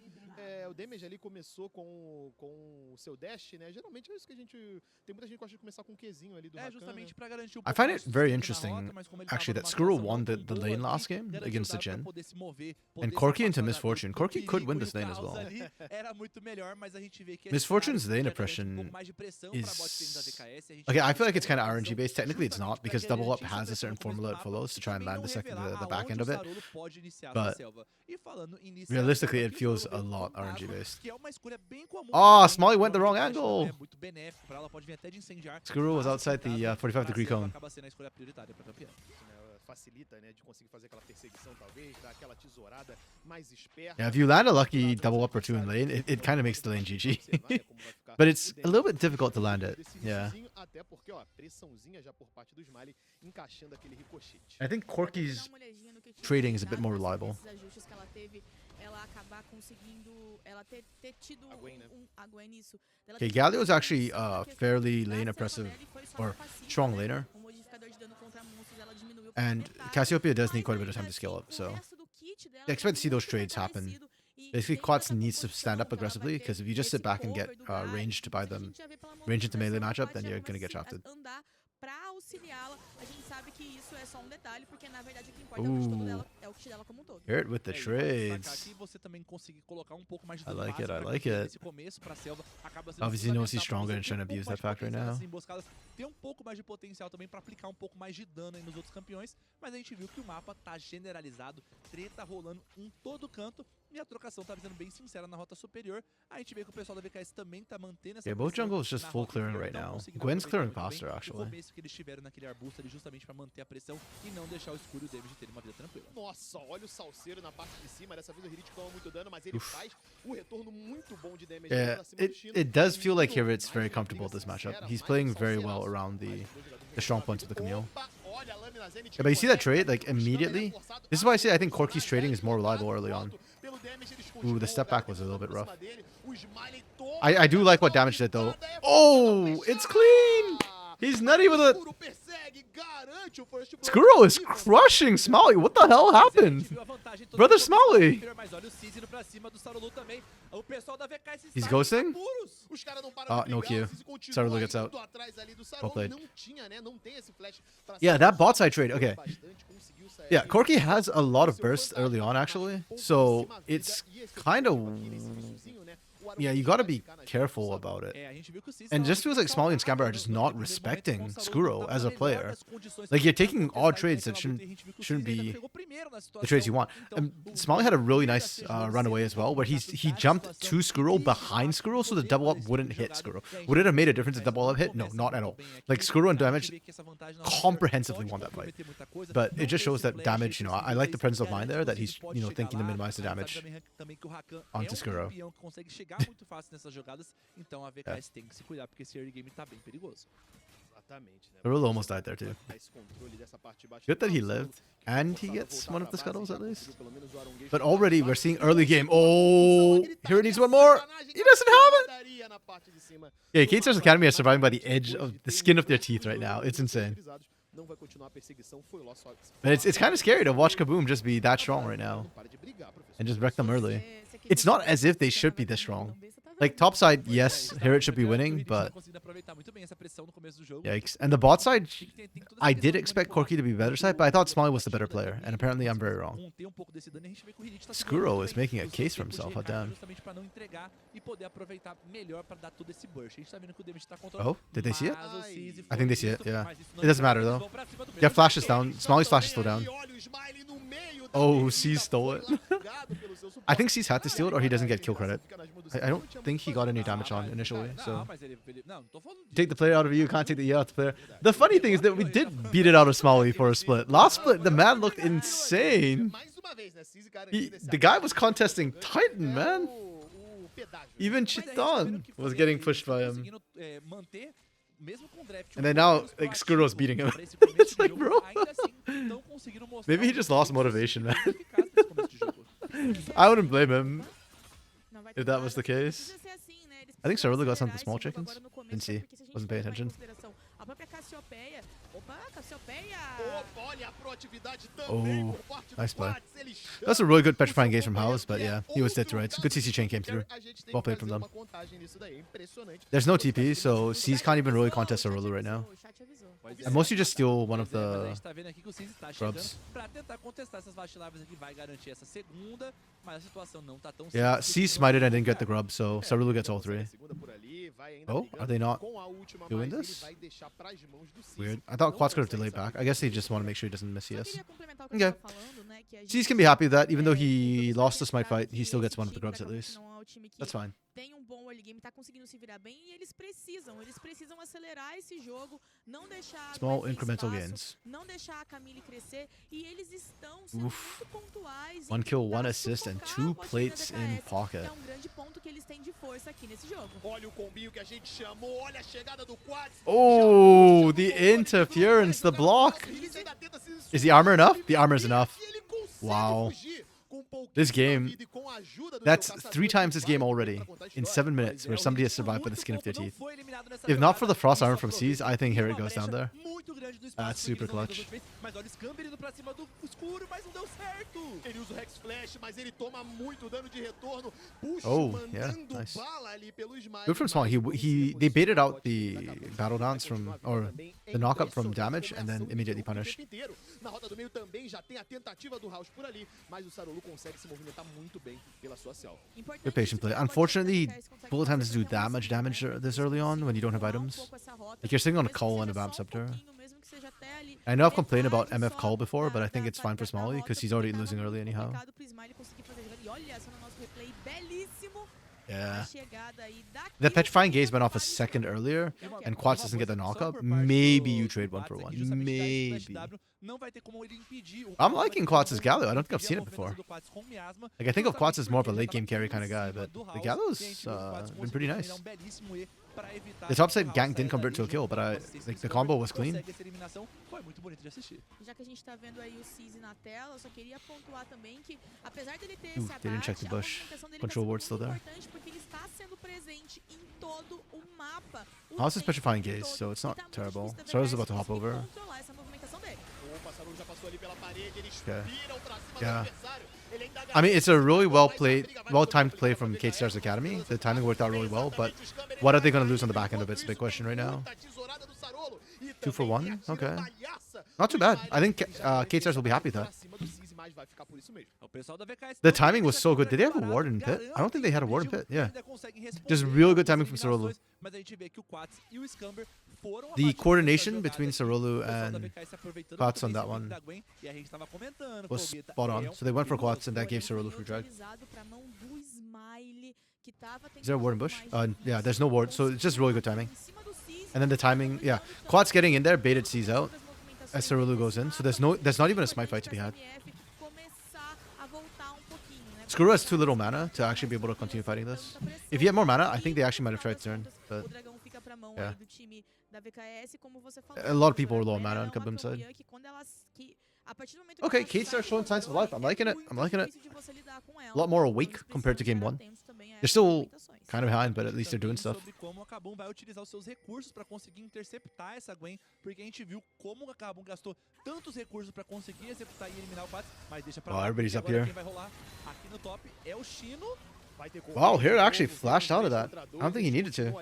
O damage ali começou com o seu dash, né? Geralmente é isso que a gente... Tem muita gente que gosta de começar com o Qzinho ali do Rakan, justamente para garantir um I pouco find mais it de very sucesso na interesting, rota, mas como ele actually, tava that numa Skrull marcação won the muito boa lane ali, last game garantiu against the dado pra Jhin. poder se mover, And poder se Corki into afastar Misfortune. do Corki could perigo win e this o lane as caos well. ali era muito melhor, mas a gente vê que Misfortune's esse lane cenário garante oppression pouco mais de pressão pra bot lane da is... VKS, a gente Okay, vê I que feel like eles it's kind of colocam RNG based. Technically, it's not because pra Double Up garantir has a essa certain pressão no formula it começo do follows to try and mapa e land também não the revelar back end aonde of o it. Sarolo pode iniciar But essa selva. E falando em iniciar realistically, a it selva aqui, feels o Sarolo a veio lot com um RNG Dagger, based. que é uma escolha bem comum Oh, também, Smolly went the então wrong a flash angle. é muito benéfico pra ela, pode vir até de incendiar. Skrull was mas, outside no the caso, 45-degree pra selva cone. acaba sendo a escolha prioritária pra campeão. Facilita, né, de conseguir fazer aquela perseguição, talvez, dar aquela tesourada mais esperta. Yeah, if you land a lucky double up or two in lane, it kind of makes the lane GG. But it's a little bit difficult to land it. Yeah. Até porque, ó, pressãozinha já por parte do Smiley, encaixando aquele ricochete. I think Corki's Dar uma olhadinha no que tinha trading is a bit mudado, more assim, reliable. nesses ajustes que ela teve, ela acabar conseguindo, ela ter tido A Gwen, né? a Gwen nisso. Dela Okay, ter Galio is tido actually essa questão fairly da lane selva oppressive dela e foi só or na passiva, strong né? laner. O modificador de dano contra monstros, ela diminuiu pela And metade, Cassiopeia does need mas quite a bit of ainda time to skill assim, up, o so resto do kit dela I expect to see tá those muito trades happen. parecido. E Basically, dentro Quats dessa needs to stand up composição que ela vai aggressively, ter because if you just esse sit back and get cover do Darius, range to buy a them, gente já vê pela range into melee movimentação matchup, then que you're ela gonna get vai shafted. andar pra auxiliá-la. A gente sabe que isso é só um detalhe, porque na verdade o que importa é o kit todo dela, é o kit dela como um todo. Here it with the E vale destacar trades. aqui você também conseguir colocar um pouco mais de I dano like it, base I pra like campeão it. nesse começo pra selva, acaba sendo Obviously, he knows he's fundamental pra stronger você and ter trying to um pouco abuse mais that factor de right potencial now. nessas emboscadas, ter um pouco mais de potencial também pra aplicar um pouco mais de dano aí nos outros campeões, mas a gente viu que o mapa tá generalizado, treta rolando em todo canto, e a trocação tá sendo bem sincera na rota superior. A gente vê que o pessoal da VKS também tá mantendo essa Yeah, both pressão jungles just na full rota clearing inferior, right tão now. conseguindo Gwen's aproveitar clearing muito bem faster, o actually. começo que eles tiveram naquele arbusto ali justamente pra manter a pressão e não deixar o escuro e o David terem uma vida tranquila. Nossa, olha o salseiro na parte de cima. Dessa vez o Hirit toma muito dano, mas ele faz o retorno muito bom de damage Yeah, pra cima do Chino. it does feel like Muito Hirit's mais very uma comfortable briga this matchup. sincera, He's mais playing um very well salseiraço. around Mais dois jogadores the strong points of the Camille. Opa, olha a lâmina Zenith Yeah, but you see that que trade, like, conecta, immediately? forçado. This is why I say I think Corki's trading is more reliable early on. Pelo damage, eles Ooh, the continuam, step back was a little por bit rough. cima dele. O Smiley toma I do like what damage did, though. Oh, it's clean! He's nutty with it! Skuro persegue, garante o first blood. Skrull is crushing Smolly! What the hell happened? Brother Smolly! He's ghosting? Os caras não param de No brigar, Q. o Cizi continua Sarulu gets indo out. atrás ali do Well Sarolo. played. Não tinha, né? Não tem esse flash pra Yeah, sair. that bot side trade, okay. Bastante, conseguiu sair Yeah, ali. Corki has a lot of burst early on, actually. So it's kind of... Yeah, you gotta be careful about it. And it just feels like Smolly and Scamber are just not respecting Skuro as a player. Like, you're taking odd trades that shouldn't be the trades you want. And Smolly had a really nice runaway as well, where he jumped to Skuro behind Skuro, so the double up wouldn't hit Skuro. Would it have made a difference if double up hit? No, not at all. Like, Skuro and damage comprehensively won that fight. But it just shows that damage, I like the presence of mind there, that he's, thinking to minimize the damage onto Skuro. Muito fácil nessas jogadas, então a VKS tem que se cuidar porque esse early game tá bem perigoso. Exatamente, né? Arula almost died there too. Esse controle dessa parte de baixo. Good that he lived, and he gets one of the scuttles at least. Pelo menos o Aronguejo But already we're seeing early game. Oh, here needs one more. He doesn't have it. na parte de cima. Yeah, Katestar's Academy are surviving by the edge of the skin of their teeth right now. It's insane. Não vai continuar a perseguição, foi lá só. But it's kind of scary to watch Kaboom just be that strong right now Não para de brigar, professor. and just wreck them early. It's not as if they should be this strong. Like, top side, yes, Hirit should be winning, but yikes. And the bot side, I did expect Corki to be better side, but I thought Smiley was the better player, and apparently I'm very wrong. Skuro is making a case for himself, hot damn. Oh, did they see it? I think they see it, yeah. It doesn't matter though. Their flash is down. Smiley's flash is still down. Oh, C stole it. I think C's had to steal it or he doesn't get kill credit. I don't think he got any damage on initially, Não, so... mas ele não tô falando disso. Take the player out of you, can't take the E out of the player. The funny thing is that we did beat it out of Smalley for a split. Last split, the man looked insane. The guy was contesting Titan, man. Even Chiton was getting pushed by him. And then now, like, Skuro's beating him. It's like, bro. Maybe he just lost motivation, man. I wouldn't blame him if that was the case. I think Circuito got some of the small chickens. Didn't see. Wasn't paying attention. Oh, nice play. That's a really good petrifying gaze from House, but yeah, he was dead to rights. Good CC chain came through. Well played from them. There's no TP, so C's can't even really contest Circuito right now. And most you just steal one of the grubs. Yeah, C smited and didn't get the grub, so Circuito gets all three. Oh, are they not doing this? Weird. I thought Quats could have delayed back. I guess they just want to make sure he doesn't miss CS. Okay. C's can be happy with that. Even though he lost the smite fight, he still gets one of the grubs at least. That's fine. Tem bom early game, tá conseguindo se virar bem e eles precisam acelerar esse jogo, não deixar Small incremental gains. Não deixar a Camille crescer e eles estão sendo muito pontuais. 1 kill, 1 assist and 2 plates in pocket. É grande ponto que eles têm de força aqui nesse jogo. Olha o combinho que a gente chamou, olha a chegada do Quads. Oh, the interference, the block. Is the armor enough? The armor is enough. Wow. This game, that's 3 times this game already in 7 minutes where somebody has survived by the skin of their teeth. If not for the frost armor from C's, I think here it goes down there. That's super clutch. Oh, yeah, nice. Good from Small. They baited out the battle dance from, or the knockup from damage and then immediately punished. Good patient play. Unfortunately, bullet time doesn't do that much damage this early on when you don't have items. Like you're sitting on a Cull and a Vamp Scepter. I know I've complained about MF Cull before, but I think it's fine for Smalley because he's already losing early anyhow. Yeah. The petrifying gaze went off a second earlier, and Quats doesn't get the knockup. Maybe you trade 1 for 1. Maybe. I'm liking Quats' Gallo. I don't think I've seen it before. Like I think of Quats as more of a late game carry kind of guy, but the Gallo's been pretty nice. The top side gank didn't convert to a kill, but like the combo was clean. Ooh, they didn't check the bush. Control ward still there. House is petrifying gaze, so it's not terrible. Saro's about to hop over. Okay. Yeah. I mean, it's a really well-timed play from Kate Star's Academy. The timing worked out really well, but what are they going to lose on the back end of it? It's a big question right now. 2 for 1? Okay. Not too bad. I think Kate Stars will be happy with that. The timing was so good. Did they have a ward in pit? I don't think they had a ward in pit. Yeah. Just real good timing from Circuito. The coordination between Circuito and Quats on that one was spot on. So they went for Quats and that gave Circuito free drag. Is there a ward in bush? Yeah, there's no ward. So it's just really good timing. And then the timing, yeah. Quats getting in there, baited C's out as Circuito goes in. So there's not even a smite fight to be had. Skuru has 2 little mana to actually be able to continue fighting this. If he had more mana, I think they actually might have tried Cern. But yeah. A lot of people were low on mana on Kaboom's side. Okay, Kate starts showing signs of life. I'm liking it. I'm liking it. A lot more awake compared to game 1. They're still kind of behind, but at least they're doing stuff. Oh, everybody's up here. Wow, here actually flashed out of that. I don't think he needed to.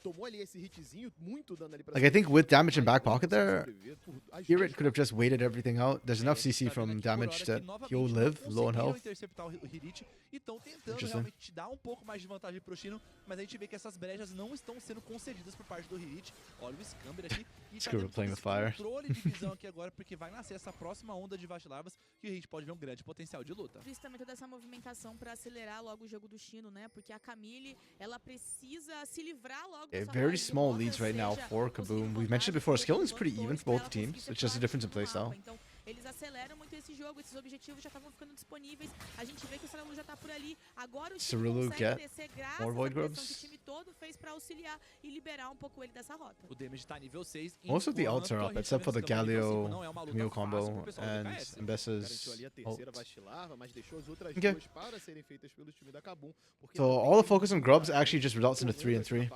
tomou ali esse hitzinho, muito dano ali pra Like, I think with damage in back pocket there, sobreviver por as Here duas it could have just waited everything out. There's enough CC from damage that he'll live low on health. Interceptar o Hirit e estão tentando Interesting. realmente dar um pouco mais de vantagem pro Chino, mas a gente vê que essas brechas não estão sendo concedidas por parte do Hirit. Olha o Scamber aqui e tá Screw tendo playing esse with fire. controle de visão aqui agora, porque vai nascer essa próxima onda de Vastilavas que a gente pode ver um grande potencial de luta. Principalmente toda essa movimentação pra acelerar logo o jogo do Chino, né? Porque a Camille, ela precisa se livrar logo Yeah, dessa very raiz de small rota, leads right now seja for conseguir Kaboom. We've mentioned it vantagem, before, seja scaling is com pretty even torres for pra both ela teams. conseguir It's just a separar difference in no mapa. playstyle. Então, eles aceleram muito esse jogo, esses objetivos já estavam ficando disponíveis. A gente vê que o Cirilo já tá por ali. Agora o time Cirilo consegue get descer graças more à Void pressão que o Grubs. time todo fez pra auxiliar e liberar um pouco ele dessa rota. O damage tá nível 6. Most of the ults are up, except for the Galio, Camille combo, and Garantiu Mbessa's ali a terceira ult. Vastilava, mas deixou as outras Okay. duas para serem feitas pelo time da Kabum. So all the focus on grubs actually just results in a 3-3.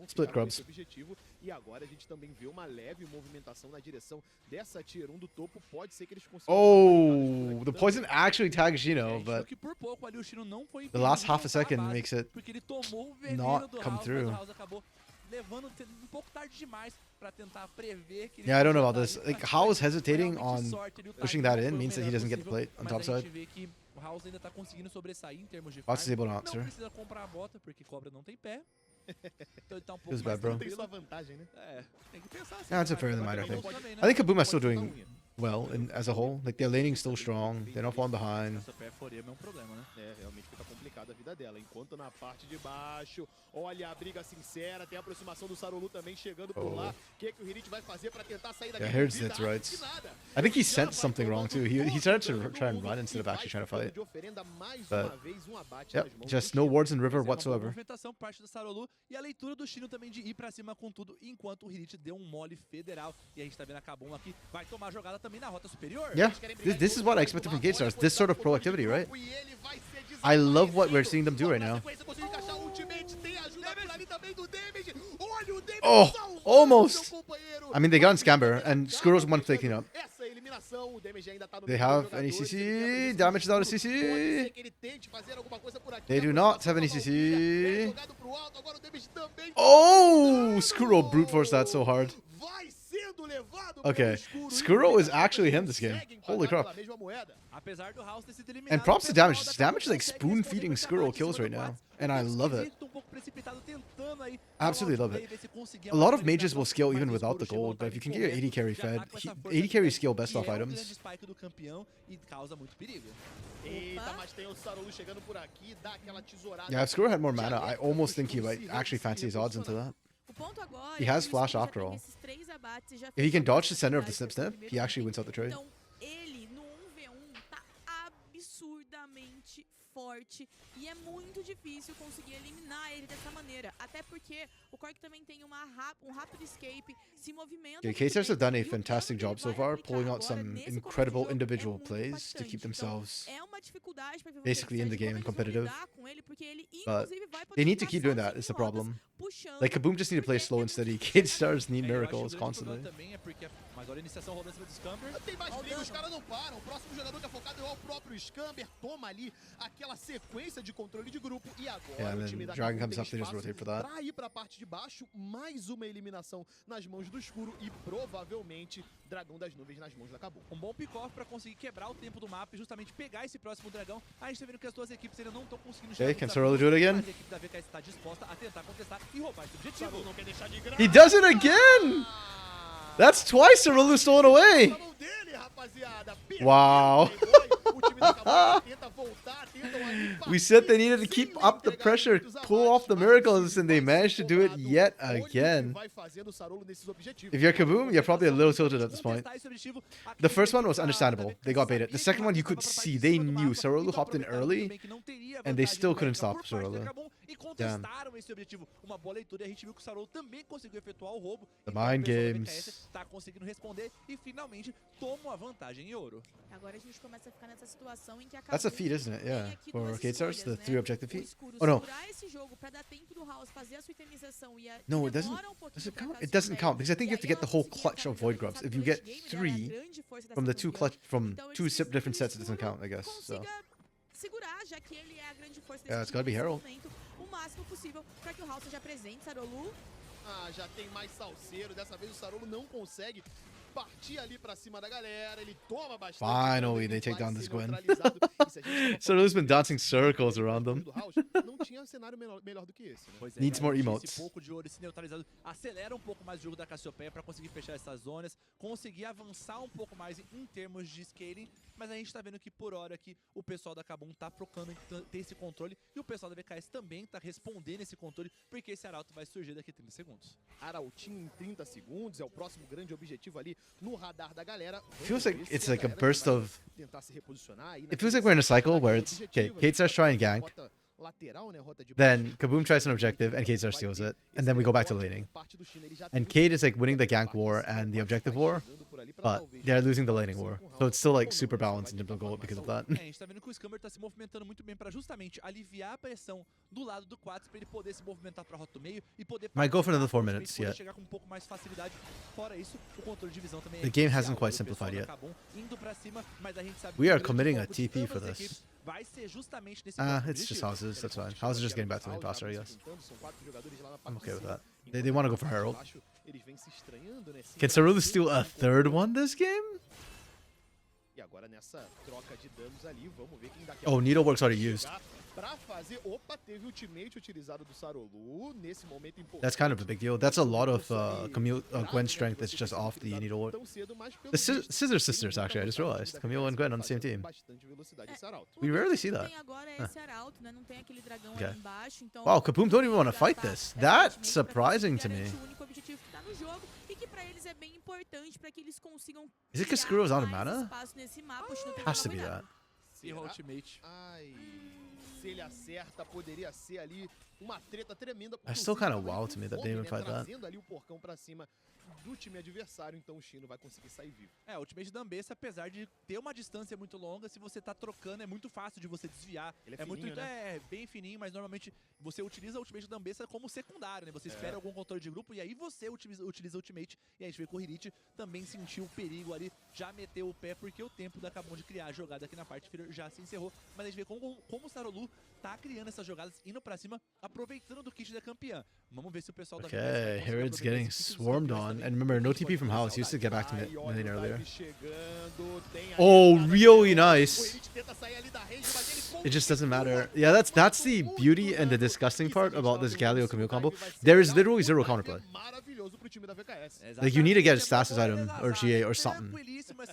Split grubs. Objetivo, e agora a gente também vê uma leve movimentação na direção dessa tier 1 do topo. Pode ser que eles consigam. Oh, the poison actually tags Gino, but que por pouco ali o Chino não foi the last impedido half de a soltar second base, makes it porque ele tomou o veneno not do come House, through. mas o House acabou levando um pouco tarde demais pra tentar prever que ele Yeah, I don't know podia about this. estar ali, Like, mas House foi hesitating realmente on sorte ali, o pushing timing that não in foi o means that he melhor doesn't get the possível, plate on mas top a gente side. vê que o House ainda tá conseguindo sobressair em termos de Bots is farm. able to Não answer. precisa comprar a bota, porque cobra não tem pé. Então ele tá um pouco Feels mais bad, bro. Tem sua tranquilo. vantagem, né? É, tem que pensar assim. Yeah, it's a mas fair agora minor também thing. não também, né? I think Kaboom is still Pode doing dar unha. well as a whole. Like, their laning still strong. They're not falling behind. Essa perforema é um problema, né? É, realmente fica complicada a vida dela. Enquanto na parte de baixo, olha a briga sincera, tem a aproximação do Sarolu também chegando por lá. O que o Hirit vai fazer pra tentar sair daqui? Yeah, here's Vida, its rights. nada. I think he sensed something wrong too. He started to try and run instead of actually trying to fight. De oferenda mais But, uma vez, um abate Yep, nas mãos just do no Chino. wards in river Essa é uma boa whatsoever. movimentação por parte do Sarolu e a leitura do Chino também de ir pra cima com tudo, enquanto o Hirit deu um mole federal. E a gente tá vendo a Kabum aqui, vai tomar a jogada também na rota superior. Yeah, this is what I expected from Gate Stars. This sort of proactivity, right? I love what we're seeing them do right now. Oh, almost. I mean, they got in Scamber, and Squirrel's one play cleanup. They have any CC. Damage without a CC. They do not have any CC. Oh, Squirrel brute force that so hard. Okay, Skuro is actually him this game. Holy crap. Apesar do House ter sido eliminado, And props to o pessoal damage. da Damage is Kabum like consegue spoon responder feeding com esse Squirrel ataque em kills cima right do now. Wats. And I O love it. Esquisito, um pouco precipitado, tentando aí Absolutely dar um love outplay, it. ver se conseguia A uma lot of finalização, mages will scale mas even o without the Skuro chegou gold, but no if you can timing get your AD carry correto, já fed, tá com essa força 80 carry aqui, scale best que off é um items. grande spike do campeão e causa muito perigo. Eita, mas tem o Sarolu chegando por aqui, dá aquela tesourada. Yeah, if Squirrel had more mana, I almost think he might actually fancy his odds into that. O ponto agora He é has que o flash Skuro já after tem all. esses 3 abates e já If he fez can uma dodge the center of the oportunidade snip pra snip, primeiro he actually item. wins out the trade. Então, ele no 1v1 tá absurdamente forte e é muito difícil conseguir eliminar ele dessa maneira. Até porque o Cork também tem um rápido escape, se movimenta. Okay, muito K-Stars have done a bem, e o fantastic tanto job ele so vai far, aplicar pulling out agora some nesse começo de incredible jogo é individual muito plays to keep impactante. Então, themselves é uma dificuldade pra ver basically in the game and competitive. They need to keep doing that, is the problem. Like, Kaboom just need to play slow and steady. K-Stars need É, eu acho que o miracles grande constantly. problema também é porque mas olha a iniciação rolando em cima do Scamber. Tem mais briga, os caras não param. O próximo jogador que é focado é o próprio Scamber. Toma ali aquela sequência de controle de grupo. E agora Yeah, and o time then da Dragon Kabum comes tem up, they just espaço rotate for that. pra ir pra parte de baixo. Mais uma eliminação nas mãos do escuro. E provavelmente Dragão das Nuvens nas mãos da Kabum. Um bom pick-off pra conseguir quebrar o tempo do mapa e justamente pegar esse próximo dragão. A gente tá vendo que as duas equipes ainda não estão conseguindo Okay, muito can desafio, Sorolo do it again? mas a equipe da VKS está disposta a tentar contestar e roubar esse objetivo. Sarolu não quer deixar de graça. He does it again! That's twice Cerulu stolen away! Na mão dele, rapaziada. Wow. O time da Kabum tenta voltar, tentam ali We said they needed to sem keep up the entregar pressure, muitos pull off the abates, miracles, and they mas managed to do it focado. yet Olha o que again. vai fazendo o Sarolu nesses objetivos. If you're Kaboom, you're probably a little tilted at this point. Contestar esse objetivo, a The first one was da- understandable. da They got VKS baited. The sabia second que one you o could mapa tava see. pra They cima do knew mapa, Cerulu então hopped in aproveitaram early, também que não teria and they vantagem still couldn't numérica stop por parte da Cerulu. Kabum e contestaram esse objetivo. Uma boa leitura e a gente viu que o Sarolo também conseguiu efetuar o roubo. The Então, a mind pessoa da games. VKS tá conseguindo responder e finalmente toma a vantagem em ouro. Agora a gente começa a ficar nessa situação em que a That's a Kabum feat, isn't it? tem Yeah. aqui For duas K-Stars, the escolhas, 3 né? objective O feat. escuro Oh, no. segurar esse jogo pra dar tempo do House fazer a sua itemização e No, it doesn't. demora um pouquinho Does it pra count? cá It se doesn't perde. count because I think you E have to aí get the ela whole conseguia clutch of ficar Void no Grubs. passado If you do get late game, ele era a 3 grande força dessa from the 2 campeã. clutch from Então, eles 2 precisam different que o sets, it doesn't escuro count, I guess. So consiga segurar, já que ele é a grande força desse Yeah, it's time gotta be nesse Herald. momento. O máximo possível para que o House seja presente. Sarolu. Ah, já tem mais salseiro. Dessa vez o Sarolo não consegue partir ali pra cima da galera. Ele toma bastante. Finally, ele they take vai down ser this Gwen. neutralizado. E se a gente tava Sarolo's been falando dancing do circles around them. do House, não tinha cenário melhor do que esse, né? Pois é, Needs more realmente emotes. Esse pouco de ouro, esse neutralizado, acelera um pouco mais o jogo da Cassiopeia pra conseguir fechar essas zonas, conseguir avançar um pouco mais em termos de scaling, mas a gente tá vendo que por hora aqui o pessoal da Kabum tá procurando ter esse controle e o pessoal da VKS também tá respondendo esse controle, porque esse Arauto vai surgir daqui a 30 segundos. Arautinho em 30 segundos é o próximo grande objetivo ali no radar da galera. Feels like it's like a galera burst vai of. tentar se reposicionar aí It feels like we're in a cycle where it's okay. Kate starts trying gank, rota lateral, né, rota de then baixo. Kaboom tries an objective, and Kate starts steals it, and then we go back to laning. And Kate is like winning the gank war and the objective war, but they're losing the laning war. So it's still like super balanced in terms of gold because of that. É, a gente tá vendo que o Scammer tá se movimentando muito bem pra justamente aliviar a pressão do lado do Quats pra ele poder se movimentar pra rota do meio e poder Might go for another 4 poder minutes yet. chegar com um pouco mais facilidade. Fora isso, o controle de visão também The game crucial hasn't quite pro pessoal simplified da yet. Kabum, indo pra cima, mas a gente sabe We que o are grande committing a foco de TP for ambas as this. equipes vai ser justamente nesse Ah, próximo it's just objetivo. houses. That's fine. Houses are just getting back to lane faster, I guess. I'm okay with that. They want to go for Herald. Can Sarulu steal a third one this game? E agora nessa troca de danos ali, vamos ver quem daqui Oh, Needlework's already used. Pra fazer, opa, teve ultimate utilizado do Sarolu nesse momento importante. That's kind of a big deal. That's a lot of Camille, Gwen's strength that's just off the Needlework. Tão cedo, mas pelo The visto, Scissor Sisters, actually, I just realized. Camille and Gwen on the same team. bastante velocidade esse Arauto. We rarely see that. Tem agora é esse Arauto, né? Não tem aquele dragão Okay. ali embaixo, então Wow, Kaboom don't even want to fight this. That's surprising to me. o único objetivo que tá no jogo e que pra eles é bem importante pra que eles consigam Is it 'cause criar Skuru's out of mais mana? espaço nesse mapa. O Shino tem Has to tomar be cuidado. that. E o ultimate. Ai, se ele acerta, poderia ser ali uma treta tremenda. That's still Inclusive, kinda tava wild com to me that fome, they even né, fight that. trazendo ali o porcão pra cima do time adversário, então o Chino vai conseguir sair vivo. É, o ultimate da Ambessa, apesar de ter uma distância muito longa, se você tá trocando é muito fácil de você desviar. Ele é muito fininho, né? bem fininho, mas normalmente você utiliza o ultimate da Ambessa como secundário, né? Você espera algum controle de grupo e aí você utiliza o ultimate. E a gente vê que o Hirit também sentiu o perigo ali, já meteu o pé, porque o tempo da acabou de criar a jogada aqui na parte inferior já se encerrou. Mas a gente vê como o Sarolu tá criando essas jogadas, indo pra cima, aproveitando do kit da campeã. Vamos ver se o pessoal da Okay, VKS vai conseguir Herod's aproveitar getting esse kit dos swarmed campeões on. também. And remember, no TP from House. He used to get back to Ai, olha mid o earlier. dive chegando, tem aí Oh, a jogada really de novo. nice. O Elite tenta sair ali da range, mas ele It just doesn't continua matter. Yeah, that's the muito beauty and the dano. disgusting E se a part gente about não this tem um Galio segundo Camille combo. dive, vai ser There is legal. literally O zero dive counterplay. é maravilhoso pro time da VKS. Like, you need to get a stasis item or GA or something.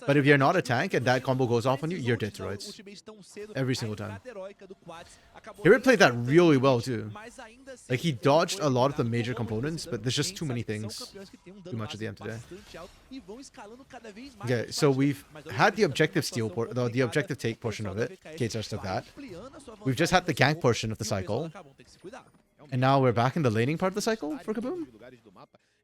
But if you're not a tank and that combo goes off on you, you're dead to rights. Every single time. Herod played that really well too. Like, he dodged a lot of the major components, but there's just too many things. Too much at the end today. Okay, so we've had the objective steal, the objective take portion of it. KTR took that. We've just had the gank portion of the cycle. And now we're back in the laning part of the cycle for Kaboom.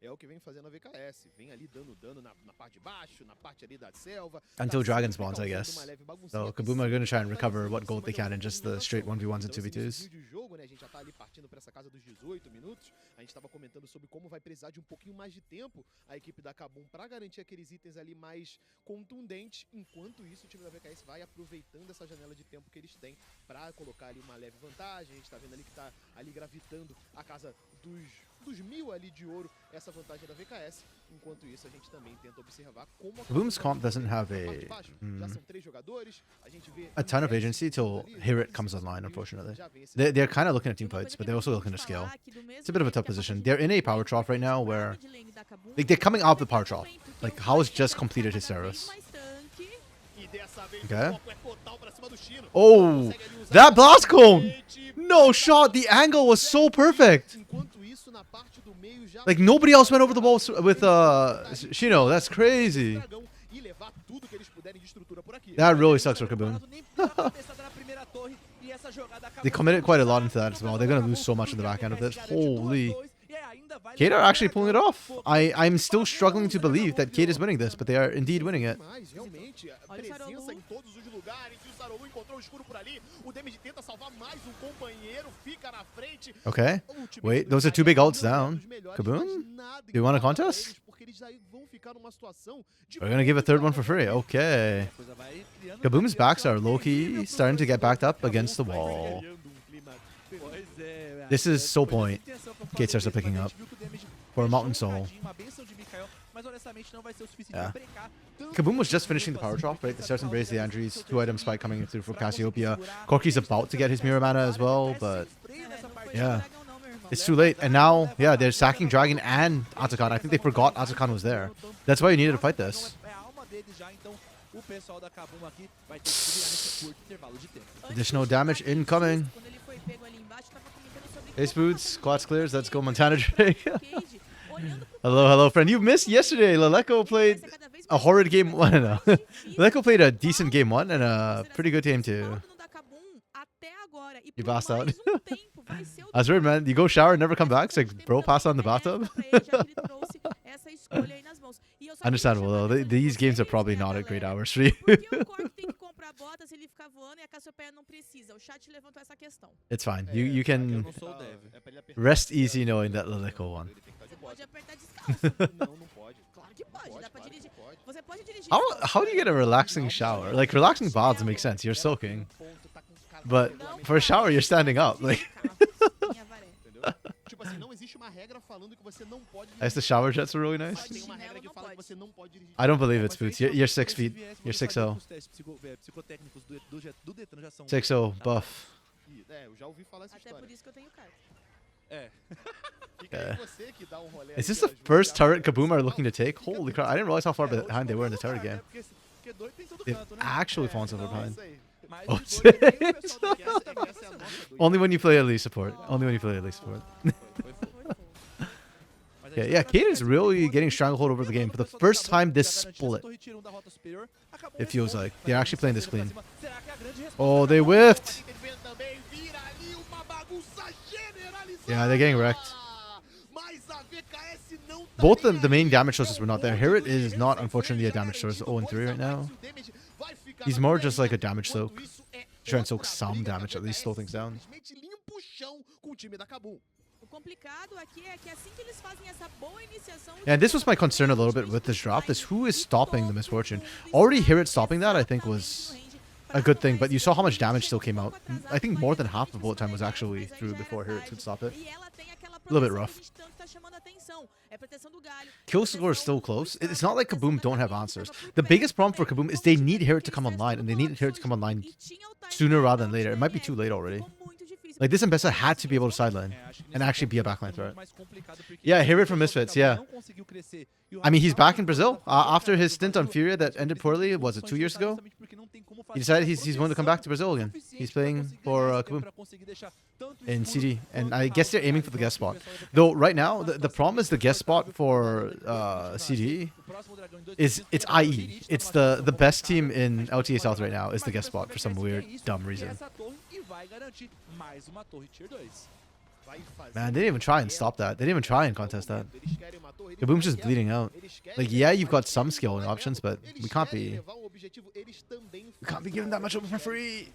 É o que vem fazendo a VKS. Vem ali dando dano na parte de baixo, na parte ali da selva. Until Tá Dragon sempre spawns, I causando guess. uma leve baguncinha. So Kaboom are going to try and Tá recover em what gold cima they do can in just the jogo. straight 1v1s and Então, esse 2v2s. início de jogo, né, a gente já tá ali partindo pra essa casa dos 18 minutos. A gente tava comentando sobre como vai precisar de um pouquinho mais de tempo a equipe da Kabum pra garantir aqueles itens ali mais contundentes. Enquanto isso, o time da VKS vai aproveitando essa janela de tempo que eles têm pra colocar ali uma leve vantagem. A gente tá vendo ali que tá ali gravitando a casa dos 1000 ali de ouro, essa vantagem da VKS. Enquanto isso, a gente também tenta observar como Kaboom's comp doesn't have na parte de baixo, já são 3 jogadores, a gente vê a ton of agency till Hirit comes online, unfortunately. They're kind of looking at team fights, but they're also looking to scale. It's a bit of a tough position. They're in a power trough right now where, like, they're coming off the power trough. Like, House just completed his Ceres. E dessa vez Okay. o foco é total pra cima do Chino. Oh, Consegue ali usar that blast cone! bastante. No shot. The angle was so perfect. Enquanto isso, na parte do meio já Like, nobody else went over the ball with Shino. That's crazy. dragão e levar tudo que eles puderem de estrutura por aqui. That really sucks for Kaboom. They committed quite a lot into that as well. They're gonna lose so much in the back end of this. Holy. Kate are actually pulling it off. I'm still struggling to believe that Kate is winning this, but they are indeed winning it. Mas realmente, a Olha o presença Sarolu. em todos os lugares. E o Sarolu encontrou o escuro por ali. O Damage tenta salvar mais um companheiro, fica na frente. Okay. O time Wait, do those are two VKS big ults não é down. dos melhores, Kaboom? mas nada Do you want a iguala contest? eles, porque eles aí vão ficar numa situação de We're gonna give a third one for free. Okay. Kaboom's backs are low-key starting to get backed up against the wall. criando um clima Pois é, This is soul point. intenção que eu Gate starts falei, picking mas a up gente viu que o damage for a fechou Mountain um Soul. cadinho, uma benção de Mikael, mas honestamente não vai ser o suficiente Yeah. pra brecar tanto Kaboom was tempo just finishing the assim, power drop, porque right? The sabe Stars que embrace the ela Andrews, tem 2 items seu spike coming through for pra conseguir Cassiopeia. segurar, Corki's eles about to get his mirror mana as well, but yeah. It's too late, and now, yeah, they're sacking Dragon and Atakan. I think they forgot Atakan was there. That's why you needed to fight this. É a alma deles já, então o pessoal da Kabum aqui vai ter que se virar nesse curto intervalo de tempo. Additional damage incoming. Ace Boots, Quats clears, let's go Montana Drake. Hello, hello, friend. You missed yesterday. Leleco played a horrid game one. No. Leleco played a decent game one and a pretty good game two. You passed out. I was worried, man. You go shower and never come back. It's like, bro, pass out in the bathtub. Understandable, though. These games are probably not at great hours for you. It's fine. You can rest easy knowing that Leleco won. How do you get a relaxing shower? Like, relaxing baths make sense. You're soaking. But for a shower, you're standing up. Like, I guess the shower jets are really nice. I don't believe it's Boots. You're 6 feet. You're 6'0. 6'0 buff. Is this the first turret Kaboom are looking to take? Holy crap, I didn't realize how far behind they were in the turret game. They've actually fallen so far behind. Oh, only when you play elite support. Only when you play elite support. Yeah, Kaden's really getting stranglehold over the game for the first time this split. It feels like they're actually playing this clean. Oh, they whiffed. Yeah, they're getting wrecked. Both the main damage sources were not there. Herod is not, unfortunately, a damage source. 0-3 right now. He's more just like a damage soak. Try and soak some damage, at least slow things down. And this was my concern a little bit with this drop, is who is stopping the misfortune. Already Herod stopping that, I think, was a good thing, but you saw how much damage still came out. I think more than half of bullet time was actually through before Herod could stop it. A little bit rough. Kill score is still close. It's not like Kaboom don't have answers. The biggest problem for Kaboom is they need Herod to come online, and they need Herod to come online sooner rather than later. It might be too late already. Like, this Ambessa had to be able to sideline and actually be a backline threat. Yeah, Herod from Misfits, yeah. I mean, he's back in Brazil. After his stint on Furia that ended poorly, was it 2 years ago? He decided he's going to come back to Brazil again. He's playing for Kaboom in CD. And I guess they're aiming for the guest spot. Though, right now, the problem is the guest spot for CD is it's IE. It's the best team in LTA South right now is the guest spot for some weird, dumb reason. Man, they didn't even try and stop that. They didn't even try and contest that. Kaboom's just bleeding out. Like, yeah, you've got some skilling options, but we can't be giving that much over for free.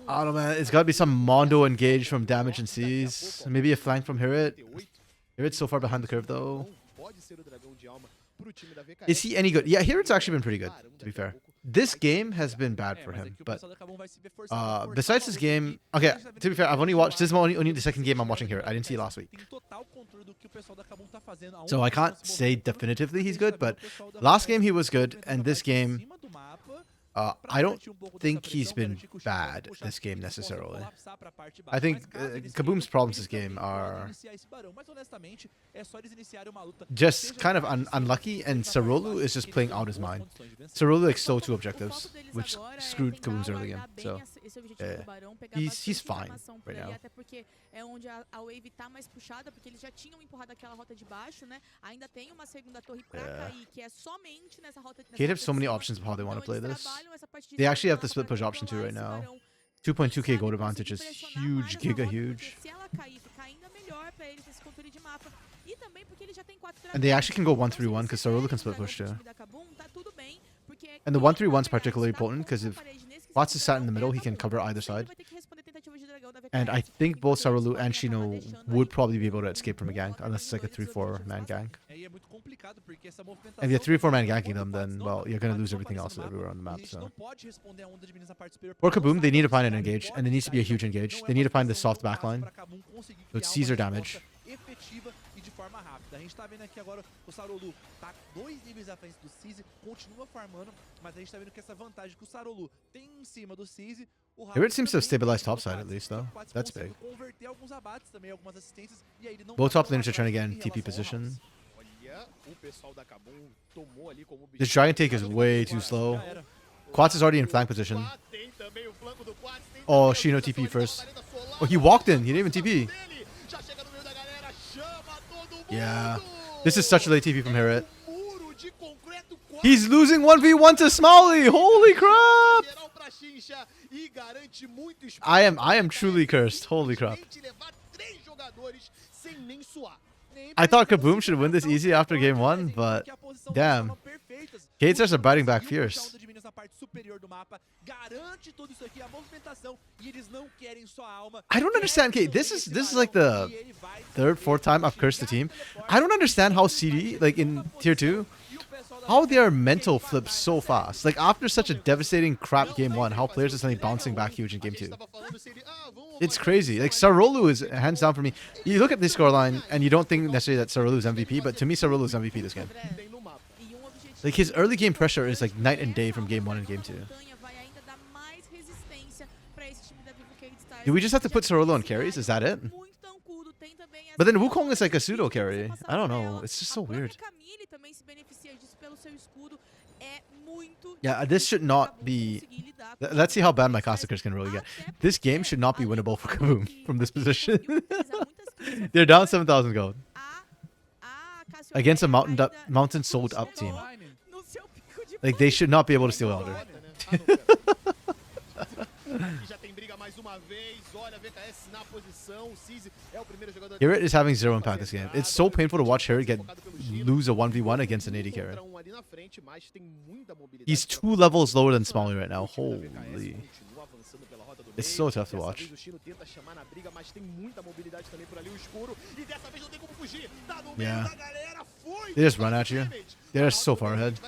I don't know, man. It's got to be some Mondo engage from damage and C's. Maybe a flank from Herod. Herod's so far behind the curve, though. Is he any good? Yeah, Herod's actually been pretty good, to be fair. This game has been bad for him, but besides this game, okay, to be fair, I've only watched, this is only the second game I'm watching here. I didn't see it last week. So I can't say definitively he's good, but last game he was good, and this game, I don't think he's been bad this game necessarily. I think Kaboom's problems this game are just kind of unlucky, and Sarolu is just playing out his mind. Sarolu like stole 2 objectives, which screwed Kaboom's early game. So he's fine right now. Kate have so many options of how they want to play this. They actually have the split push option too right now. 2.2k gold advantage is huge, giga huge. And they actually can go 1-3-1 because Sarolu can split push too. And the 1-3-1 is particularly potent because if Watts is sat in the middle, he can cover either side. And I think both Sarolu and Shino would probably be able to escape from a gank, unless it's like a 3-4 man gank. complicado porque essa movimentação If you have 3 or 4 man também, ganking them, then, não well, tá you're going to muito lose everything claro else no mapa, everywhere on the e a map, gente so. não pode responder a onda de minions na parte superior, For porque Kaboom, não they sabe need to find onde an está, engage, ele and it needs to be a pode huge sair, engage. não é They uma need to find the situação soft tão fácil backline. pra Kabum conseguir So it's criar Caesar uma damage. resposta efetiva e de forma rápida. A gente tá vendo aqui agora o Sarolu tá 2 níveis à frente do Cizi, continua farmando, mas a gente tá vendo que essa vantagem que o Sarolu tem em cima do Cizi, o Here it seems to have também stabilized tem no topside at Quats. least, E o though. Quats That's consegue big. converter alguns abates também, algumas assistências, e aí ele não Both tá top tão laners are trying to atrás get in em TP relação ao position. House. Olha, o pessoal da Kabum tomou ali como This dragon take is way too slow. Quats is already in flank position. Tem também o flanco do Quats, tem Oh, também Shino a TP utilização first. da vareta solar. Oh, he walked in. He didn't even TP. Dele, já chega no meio da galera, chama todo mundo. Yeah. This is such a late TP from Harriet. Muro de concreto, He's losing 1v1 to Smalley. Holy crap! geral pra Chincha e garante muito espaço. I am truly cursed. Holy crap. Simplesmente levar 3 jogadores sem nem suar. I thought Kaboom should win this easy after game 1, but damn. Gators are biting back fierce. I don't understand, Kate. This is like the 3rd, 4th time I've cursed the team. I don't understand how CD, like in tier 2, how their mental flips so fast. Like after such a devastating crap game 1, how players are suddenly bouncing back huge in game 2. It's crazy. Like Sarolu is hands down for me. You look at this scoreline and you don't think necessarily that Sarolu is MVP, but to me Sarolu is MVP this game. Like his early game pressure is like night and day from game 1 and game 2. Do we just have to put Sarolu on carries? Is that it? But then Wukong is like a pseudo carry. I don't know. It's just so weird. Yeah, this should not be... Let's see how bad my Costream can really get. This game should not be winnable for Kaboom from this position. They're down 7,000 gold. Against a mountain sold up team. Like, they should not be able to steal Elder. Harriet is having 0 impact this game. It's so painful to watch Harriet lose a 1v1 against an AD carry. He's 2 levels lower than Smalley right now. Holy. It's so tough to watch. Yeah. They just run at you. They're so far ahead.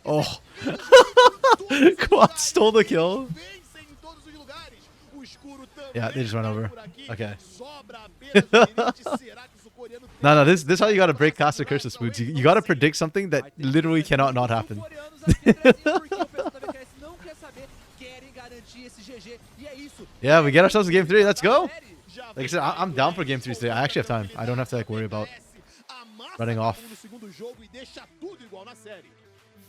Oh. Quad stole the kill. Yeah, they just run over. Okay. No, this is how you gotta break Caster Curse's spoons. You gotta predict something that literally cannot not happen. Yeah, we get ourselves a game 3. Let's go. Like I said, I'm down for game 3 today. I actually have time. I don't have to like worry about running off.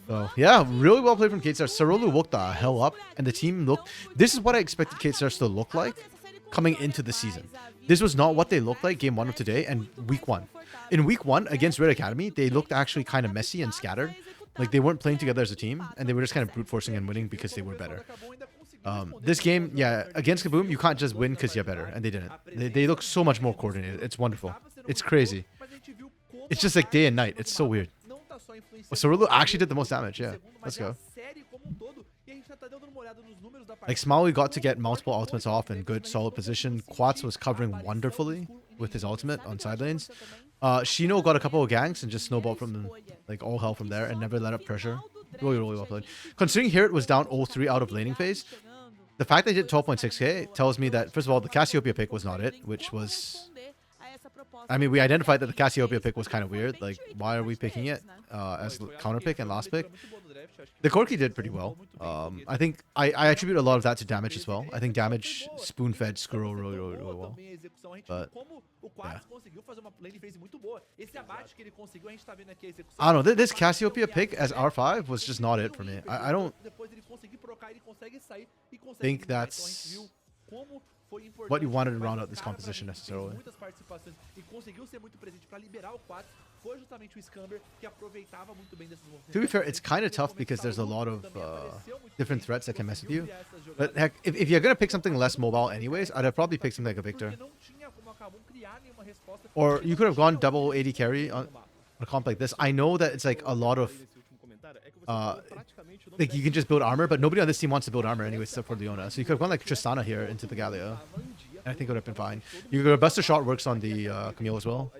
So yeah, really well played from K-Star. Sarolu woke the hell up, and the team looked... This is what I expected K-Stars to look like coming into the season. This was not what they looked like game 1 of today and week 1. In week 1 against Red Academy, they looked actually kind of messy and scattered. Like they weren't playing together as a team, and they were just kind of brute forcing and winning because they were better. This game, yeah, against Kaboom, you can't just win because you're better, and they didn't. They look so much more coordinated. It's wonderful. It's crazy. It's just like day and night. It's so weird. Oh, Sarulu actually did the most damage. Yeah, let's go. Like Smalley got to get multiple ultimates off in good solid position. Quats was covering wonderfully with his ultimate on side lanes. Shino got a couple of ganks and just snowballed from like all hell from there and never let up pressure. Really well played. Considering here it was down 0-3 out of laning phase, the fact they did 12.6k tells me that, first of all, the Cassiopeia pick was not it, which was... I mean, we identified that the Cassiopeia pick was kind of weird. Like, why are we picking it as counter pick and last pick? The Corki did pretty well. I think I attribute a lot of that to damage as well. I think damage spoon-fed Skrull really well. But, yeah. I don't know. This Cassiopeia pick as R5 was just not it for me. I don't think that's what you wanted to round out this composition necessarily. To be fair, it's kind of tough because there's a lot of different threats that can mess with you. But heck, if you're going to pick something less mobile anyways, I'd have probably picked something like a Victor. Or you could have gone double 80 carry on a comp like this. I know that it's like a lot of... like you can just build armor, but nobody on this team wants to build armor anyway except for Leona. So you could have gone like Tristana here into the Galio And I think it would have been fine. Your Buster Shot works on the Camille as well.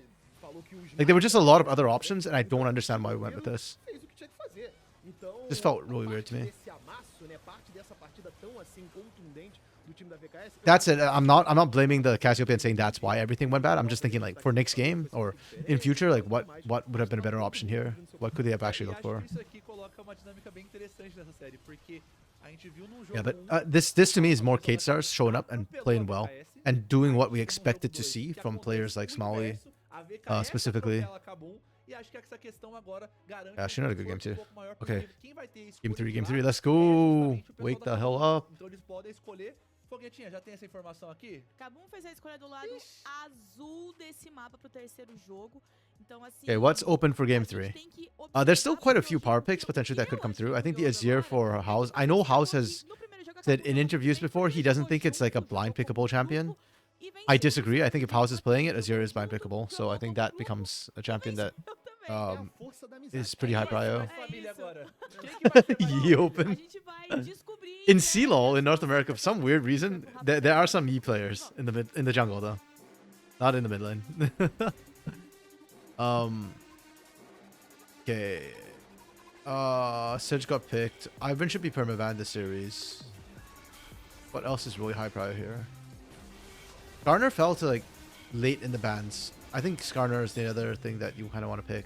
Like, there were just a lot of other options, and I don't understand why we went with this. Fez o que tinha que fazer. Então, Just felt really weird to me. desse amasso, né, parte dessa partida tão assim contundente do time da VKS. That's it. I'm not blaming the Cassiopeia and saying that's why everything went bad. I'm just thinking, like, for next game or in future, like, what would have been a better option here? What could they have actually looked for? Isso aqui coloca uma dinâmica bem interessante nessa série, porque a gente viu num jogo Yeah, but this to me is more Kate Stars showing up and playing well and doing what we expected to see from players like Smalley, specifically. Yeah, she had a good game too. Okay. Game 3. Let's go. Wake the hell up. Então eles podem escolher. Foguetinha, já tem essa informação aqui? Kabum fez a escolha do lado azul desse mapa pro terceiro jogo. Então, assim, Okay, what's open for game 3? tem que There's still observar quite a porque few o power time picks potentially that could come through. I think the desenvolveu Azir for agora, House. I know House has no primeiro jogo said acabou in interviews bem before he doesn't think it's like a junto blind com o pickable champion. grupo e I venceu disagree. I think if House is playing it, Azir is blind junto, pickable. So I think that becomes a champion that venceu também. Força da amizade. is pretty high prio. Mais família isso. agora. Quem que vai ser mais Ye A open. gente vai descobrir, In né, CLOL in North America, for some weird reason, there are some Yi players in the jungle though, not in the mid lane. Okay. Sedge got picked. Ivan should be permaban this series. What else is really high prio here? Garner fell to like late in the bans. I think Skarner is the other thing that you kind of want to pick.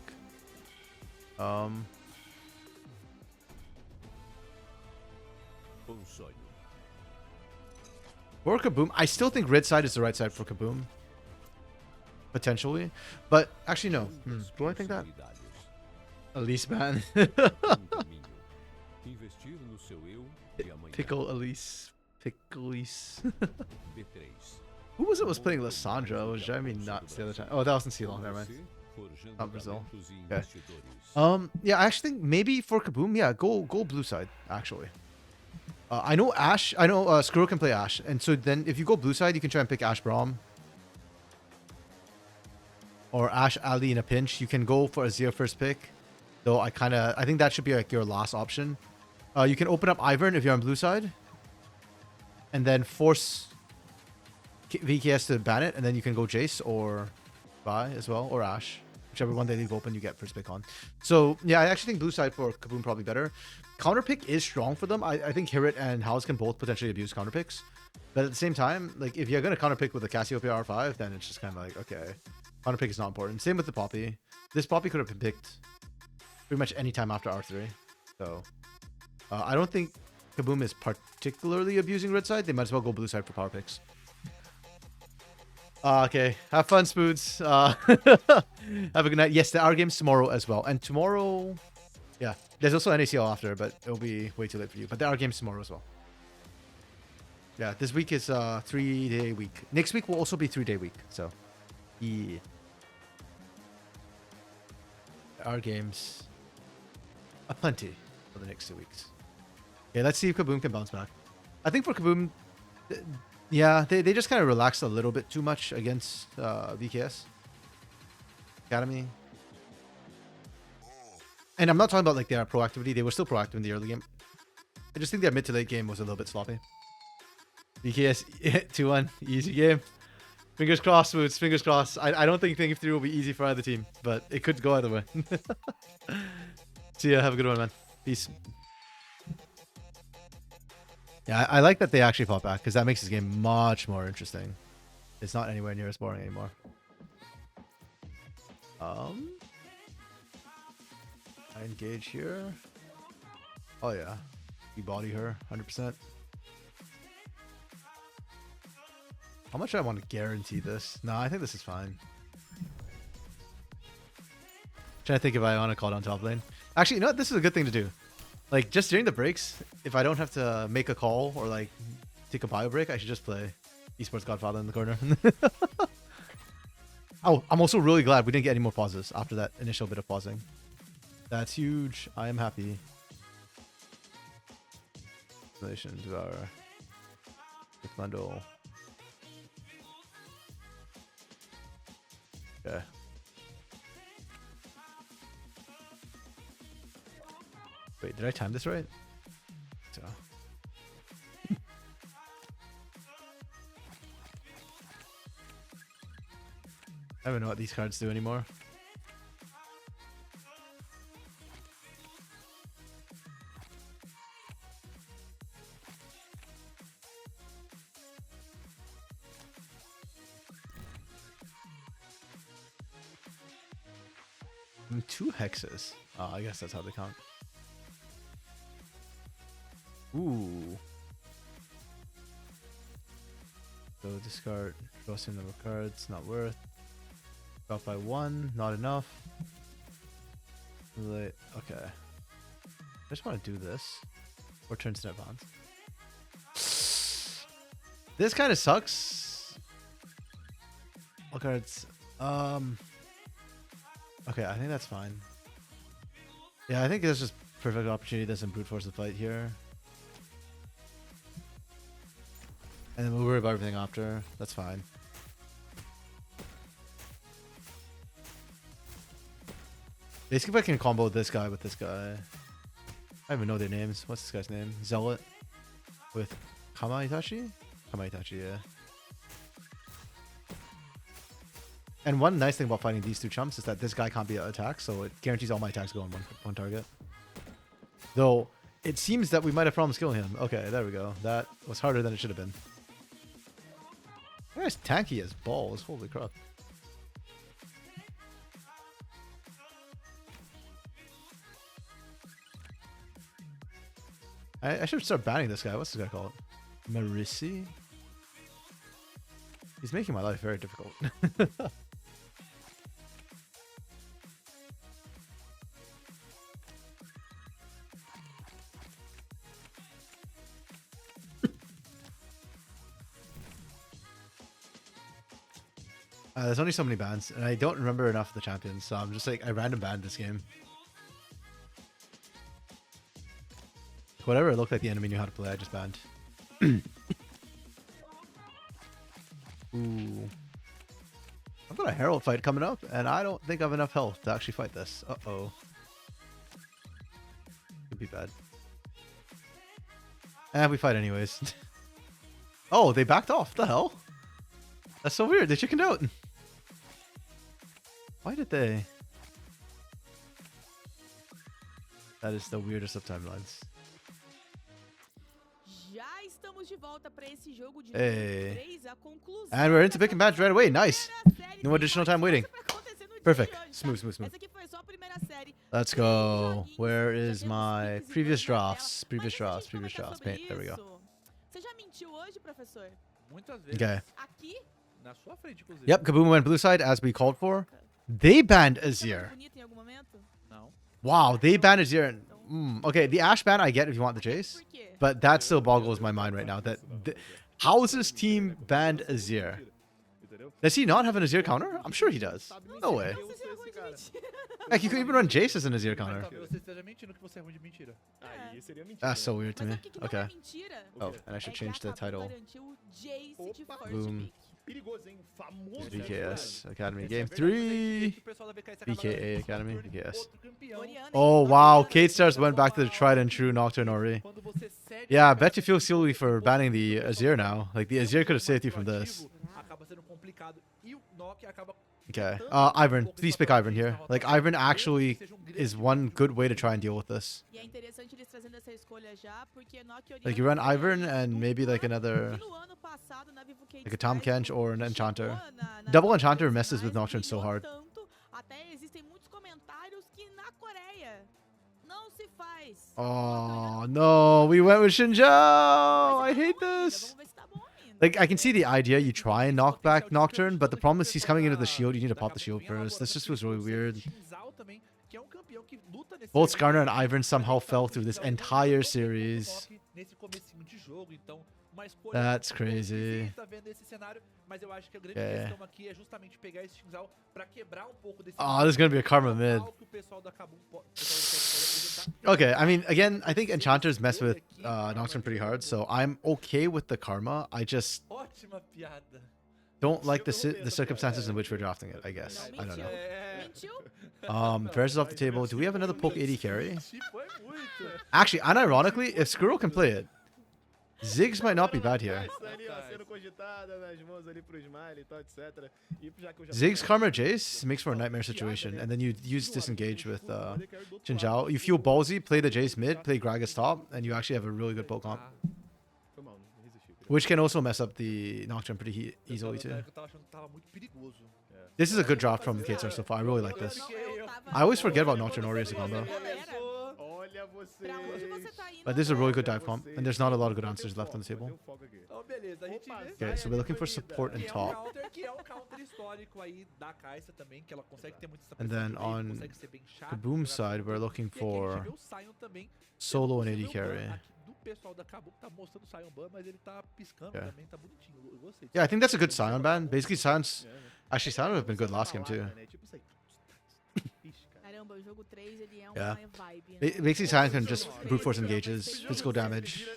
For Kaboom, I still think red side is the right side for Kaboom. Potentially. But actually, no. Do I think that? Elise ban. Pickle Elise. Pickleese. Who was it was playing Lissandra? It was driving me nuts the other time. Oh, that was in Ceylon. Never mind. Not Brazil. Okay. Yeah, I actually think maybe for Kaboom, yeah, go blue side, actually. I know Skrull can play Ashe, and so then if you go blue side, you can try and pick Ashe Braum. Or Ashe Ali in a pinch. You can go for Azir first pick. Though I think that should be like your last option. You can open up Ivern if you're on blue side. And then force VKS to ban it, and then you can go Jace or Vi as well, or Ashe. Whichever one they leave open, you get first pick on. So, yeah, I actually think blue side for Kaboom probably better. Counter pick is strong for them. I think Hirit and House can both potentially abuse counter picks. But at the same time, like, if you're going to counter pick with the Cassiopeia R5, then it's just kind of like, okay, counter pick is not important. Same with the Poppy. This Poppy could have been picked pretty much any time after R3. So, I don't think Kaboom is particularly abusing red side. They might as well go blue side for power picks. Okay, have fun, Spoods. Have a good night. Yes, there are games tomorrow as well. And tomorrow, yeah, there's also NACL after, but it'll be way too late for you. But there are games tomorrow as well. Yeah, this week is a 3-day week. Next week will also be 3-day week. So, yeah. There are games aplenty for the next 2 weeks. Okay, let's see if Kaboom can bounce back. I think for Kaboom, yeah, they just kind of relaxed a little bit too much against VKS Academy. And I'm not talking about like their proactivity. They were still proactive in the early game. I just think their mid to late game was a little bit sloppy. VKS 2-1, easy game. Fingers crossed, Moods. Fingers crossed. I don't think Thing 3 will be easy for either team, but it could go either way. See ya. Have a good one, man. Peace. Yeah, I like that they actually fought back because that makes this game much more interesting. It's not anywhere near as boring anymore. I engage here. Oh yeah, you body her 100%. How much do I want to guarantee this? No, I think this is fine. Trying to think if I want to call down top lane. Actually, you know what? This is a good thing to do. Like, just during the breaks, if I don't have to make a call or, like, take a bio break, I should just play Esports Godfather in the corner. Oh, I'm also really glad we didn't get any more pauses after that initial bit of pausing. That's huge. I am happy. Relation to our bundle. Okay. Wait, did I time this right? So. know what these cards do anymore. Two hexes. Oh, I guess that's how they count. Ooh. So discard, draw some number of cards, not worth. Drop by one, not enough. Okay. I just want to do this. Or turns in advance. This kind of sucks. What cards? Okay, I think that's fine. Yeah, I think this is perfect opportunity to some brute force the fight here. And then we'll worry about everything after. That's fine. Basically, if I can combo this guy with this guy. I don't even know their names. What's this guy's name? Zealot with Kamaitachi? Kamaitachi, yeah. And one nice thing about fighting these two chumps is that this guy can't be attacked, so it guarantees all my attacks go on one target. Though, it seems that we might have problems killing him. Okay, there we go. That was harder than it should have been. That guy's tanky as balls. Holy crap. I should start banning this guy. What's this guy called? Marisi? He's making my life very difficult. There's only so many bans, and I don't remember enough of the champions, so I'm just like, I random banned this game. Whatever it looked like the enemy knew how to play, I just banned. Ooh. I've got a Herald fight coming up, and I don't think I have enough health to actually fight this. Uh-oh. Could be bad. And we fight anyways. Oh, they backed off. The hell? That's so weird. They chickened out. Why did they? That is the weirdest of timelines. Hey. And we're into pick and match right away. Nice. No additional time waiting. Perfect. Smooth, smooth, smooth. Let's go. Where is my previous drafts? Previous drafts. Previous drafts. Paint. There we go. Okay. Yep, Kaboom went blue side as we called for. They banned Azir. Wow, they banned Azir. Okay, the Ashe ban I get if you want the chase, but that still boggles my mind right now. How is this team banned Azir? Does he not have an Azir counter? I'm sure he does. No way. Like, you could even run Jace as an Azir counter. That's so weird to me. Okay. Oh, and I should change the title. Boom. VKS Academy Game 3. VKA Academy VKS. Oh wow, Kate Stars went back to the tried and true Nocturne Ori. Yeah, I bet you feel silly for banning the Azir now. Like, the Azir could have saved you from this. Okay, Ivern. Please pick Ivern here. Like, Ivern actually is one good way to try and deal with this. Like, you run Ivern and maybe like another, like a Tom Kench or an Enchanter. Double Enchanter messes with Nocturne so hard. Oh no, we went with Shinjo! I hate this! Like, I can see the idea, you try and knock back Nocturne, but the problem is he's coming into the shield, you need to pop the shield first. This just was really weird. Both Skarner and Ivern somehow fell through this entire series. That's crazy. Okay. Oh, this is going to be a Karma mid. Okay, I mean, again, I think Enchanters mess with Nocturne pretty hard, so I'm okay with the Karma. I just don't like the circumstances in which we're drafting it, I guess. I don't know. Ferris is off the table. Do we have another poke 80 carry? Actually, unironically, if Skrull can play it, Ziggs might not be bad here. Caixa ali, ó, sendo cogitada nas mãos ali pro Smile e tal, etc. E já que eu já Ziggs Karma Jace makes for a nightmare situation, and then you use disengage with Xin Zhao. You feel ballsy, play the Jace mid, play Gragas top, and you actually have a really good poke comp. Foi mal, não resisti. Which can also mess up the Nocturne pretty easily too. Eu tava achando que tava muito perigoso. This is a good draft from KSR so far. I really like this. I always forget about Nocturne Ori as a combo. Olha você. Pra onde você tá indo But this is a really good agora? dive comp, and there's not a lot of good answers left on the table. Então, beleza, a gente vê. Okay, so we're looking for support and Que é um top. counter, que é um counter histórico aí da Caixa também, que ela consegue ter muito essa And pressão then de wave, on consegue ser bem chata, Kaboom jogar side, com we're tudo. looking E aqui a gente for vê o Sion também. solo and Você AD vê o ban carry. aqui do pessoal da Kabum tá mostrando o Sion ban, mas ele tá piscando Yeah. também, tá bonitinho. Eu gostei disso. Yeah, I think that's a good Sion ban. Basically, Sion's actually Sion would have been good last game too. Tipo isso aí. Pisca. Caramba, o jogo 3 ele é uma Yeah. vibe, né? Basically, Sion can just brute force engages, physical damage.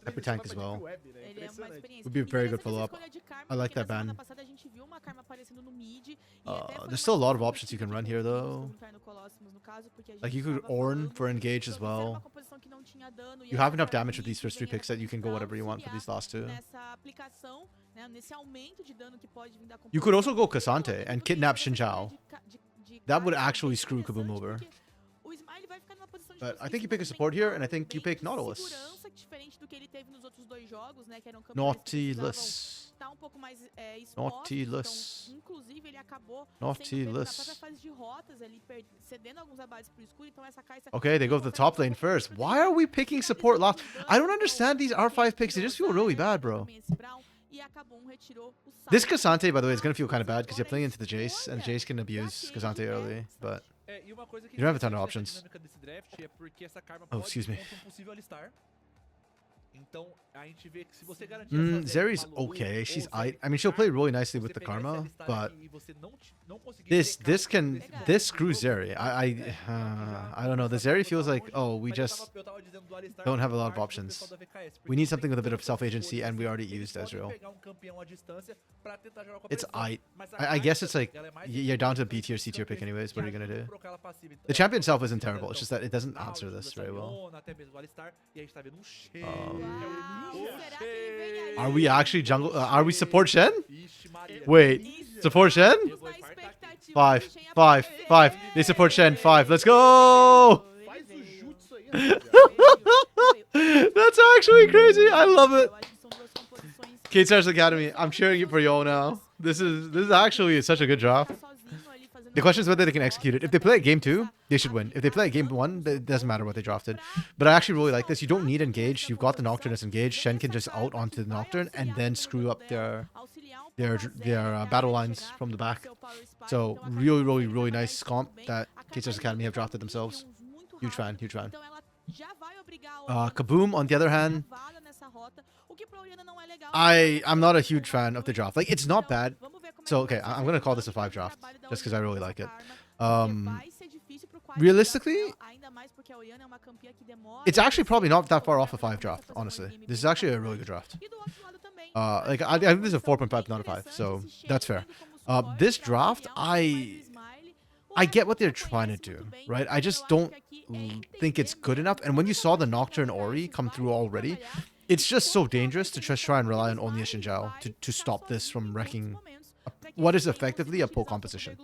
Upper tank as well. Ele é uma experiência. Would be a very E good beleza que essa follow-up. escolha de Karma, I like porque that na semana ban. passada a gente viu uma Karma aparecendo no mid, e até foi There's uma still a lot of decisão options you can que run a here gente though. buscou lutar no Colossus, no caso, porque a gente Like you could tava Ornn falando for engage as sobre ser well. uma composição que não tinha dano, e You essa have enough Karma damage with mid these first three vem picks that you can go pra whatever you want for auxiliar these last two. nessa aplicação, né, nesse aumento de dano que pode vir da You could also composição. go Cassante Tudo and bem, kidnap essa Xin escolha Zhao. de That would Karma é actually bem screw Kaboom interessante, over. porque o Smile vai ficar numa posição de But I conseguir think you se pick a support here, and I think you movimentar pick bem, de Nautilus. segurança, diferente do que ele teve nos outros dois jogos, né, que eram campeões que precisavam Nautilus. tá um pouco mais expostos, Nautilus. então, inclusive ele acabou sendo Nautilus. pego na própria fase de rotas, ali cedendo alguns abates pro escuro, então essa Caixa Okay, they go to the top lane first. Why are we picking support last? I don't understand these R5 picks. They just feel really bad, bro. This Cassante, by the way, is going to feel kind of bad because you're playing into the Jace, and Jace can abuse Cassante early, but... É, e uma coisa que You don't have a ton of interessante options. nessa dinâmica desse draft é porque essa Karma Oh, pode excuse ir me. contra um possível Alistar. Então, a gente vê que se você garantir essa Zeri's Zeri com a Lulu, okay. ou She's Zeri I mean, she'll com play Karma, really nicely with você the pegar esse Karma, Alistar but aqui e você não conseguir this pegar can esse jogo, this screws esse jogo, Zeri. I don't know. The Zeri feels like, oh, we mas eu just tava dizendo do Alistar don't have a por lot of parte do options. pessoal da VKS, porque We need você something tem with a bit of tantas self-agency, escolhas, and we already eles used podem Ezreal. pegar um campeão à distância pra tentar jogar com a It's pressão, I. mas I guess Caixa, it's like ela é mais you're down to B eficiente tier, nesse C tier pick campeão, anyways. que What are you ajuda gonna a do? trocar ela passiva. Então, The champion itself isn't então, terrible. It's just that it doesn't Nautilus, answer this essa very well. Leona, até mesmo o Alistar, e a gente tá vendo um cheio. Are we actually jungle? Are we support Shen? Ixi, Maria. Wait, support Shen? Five. They support Shen. 5. Let's go! Faz o jutsu aí, rapaziada. That's actually crazy. I love it. K-Stars Academy. I'm cheering it for y'all now. This is actually such a good draft. The question is whether they can execute it. If they play at game 2, they should win. If they play at game 1, it doesn't matter what they drafted. But I actually really like this. You don't need engage. You've got the Nocturne as engaged. Shen can just out onto the Nocturne and then screw up their battle lines from the back. So really nice comp that K-Stars Academy have drafted themselves. Huge fan. Kaboom, on the other hand, I'm not a huge fan of the draft. Like, it's not bad. So, okay, I'm going to call this a 5 draft just because I really like it. Realistically, it's actually probably not that far off a 5 draft, honestly. This is actually a really good draft. Like, I think this is a 4.5, not a 5, so that's fair. This draft, I get what they're trying to do, right? I just don't think it's good enough. And when you saw the Nocturne Ori come through already, it's just so dangerous to just try and rely on only a Xin Zhao to stop this from wrecking what is effectively a poke composition.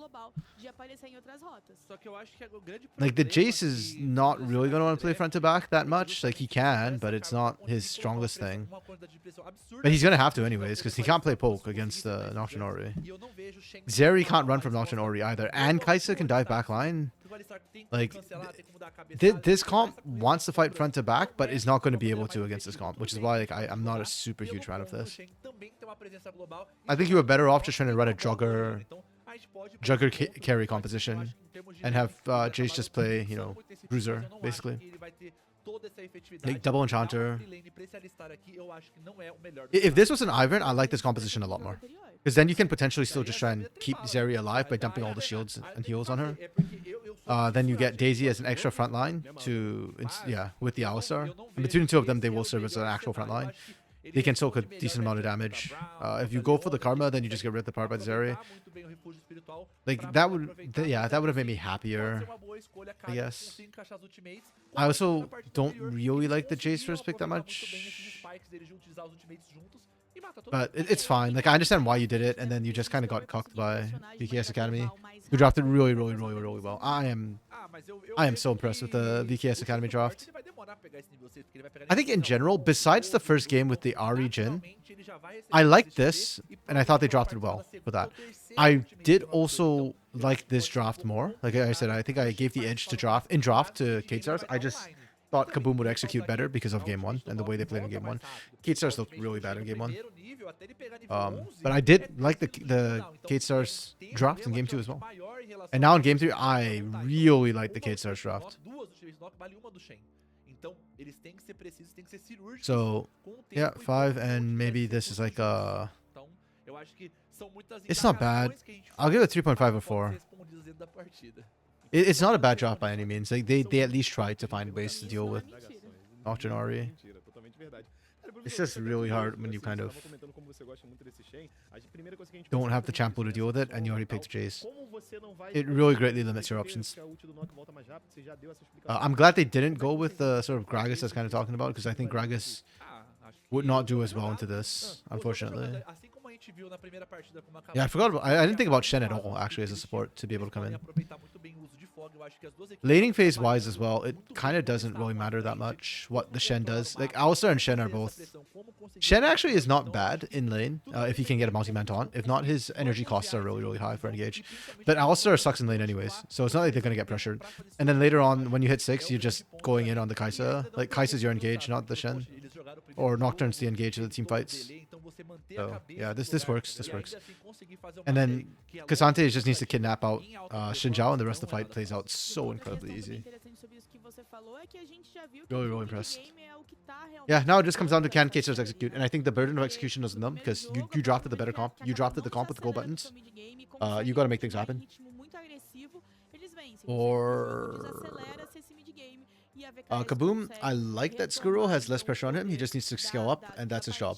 Like, the Jace is not really going to want to play front to back that much. Like, he can, but it's not his strongest thing. But he's going to have to anyways, because he can't play poke against the Nocturne Ori. Zeri can't run from Nocturne Ori either. And Kaisa can dive back line. Like, this comp wants to fight front to back, but is not going to be able to against this comp, which is why, like, I'm not a super huge fan of this. I think you were better off just trying to run a Jugger carry composition and have Jace just play, you know, Bruiser, basically. Like, double Enchanter. If this was an Ivern, I like this composition a lot more. Because then you can potentially still just try and keep Zeri alive by dumping all the shields and heals on her. Then you get Daisy as an extra front line with the Alistar. And between the two of them, they will serve as an actual front line. They can soak a decent amount of damage. If you go for the Karma, then you just get rid of the power by the Zeri. pessoal. Like pra that poder would, aproveitar. yeah, that would have made me Pode ser happier. uma boa escolha, I caso guess. consiga encaixar as ultimates. I also Na partida don't anterior, really eles like the Jace conseguiram first pick that aproveitar muito bem much. esses spikes deles de utilizar os ultimates juntos e matar todo But mundo. it's fine. Like I understand why you did it, and then you just kind of got cucked by VKS Academy, who drafted really, really, really, really well. I am so impressed with the VKS Academy draft. I think in general, besides the first game with the Ari Jin, I liked this, and I thought they drafted well for that. I did also like this draft more. Like I said, I think I gave the edge to draft to Kate Stars. I just thought Kaboom would execute better because of game 1 and the way they played in game 1. Kate Stars looked really bad in game 1. But I did like the Kate Stars draft in game 2 as well. And now in game 3, I really like the Kate Stars draft. So, yeah, 5, and maybe this is like a... It's not bad. I'll give it 3.5 or 4. It's not a bad draft by any means. Like they at least tried to find ways to deal with Nocturne Ari. It's just really hard when you kind of don't have the champo to deal with it and you already picked Jace. It really greatly limits your options. I'm glad they didn't go with the sort of Gragas I was kind of talking about, because I think Gragas would not do as well into this, unfortunately. Yeah, I forgot about, I didn't think about Shen at all, actually, as a support to be able to come in. Laning phase wise as well, it kind of doesn't really matter that much what the Shen does. Like Alistar and Shen are both... Shen actually is not bad in lane if he can get a multi-man taunt. If not, his energy costs are really, really high for engage. But Alistar sucks in lane anyways, so it's not like they're going to get pressured. And then later on, when you hit 6, you're just going in on the Kai'Sa. Like Kai'Sa's your engage, not the Shen. Or Nocturne's the engage of the team fights. So yeah, this works. And then Cassante just needs to kidnap out Xin Zhao, and the rest of the fight plays out so incredibly easy. Really, really impressed. Yeah, now it just comes down to can K-Stars execute, and I think the burden of execution is on them, because you drafted the better comp. You drafted the comp with the gold buttons. You got to make things happen. Or... Kaboom, I like that Skuro has less pressure on him. He just needs to scale up, and that's his job.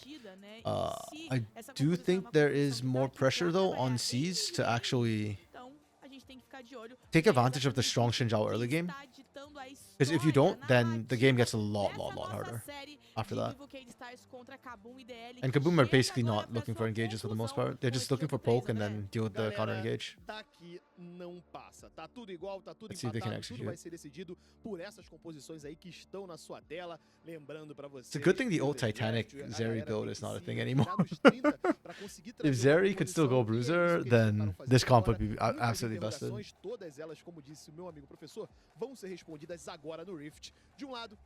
I do think there is more pressure, though, on C's to actually take advantage of the strong Xin Zhao early game. Because if you don't, then the game gets a lot harder after that. And Kaboom are basically not looking for engages for the most part. They're just looking for poke and then deal with the counter engage. Let's see if they can execute. It's a good thing the old Titanic Zeri build is not a thing anymore. If Zeri could still go Bruiser, then this comp would be absolutely busted.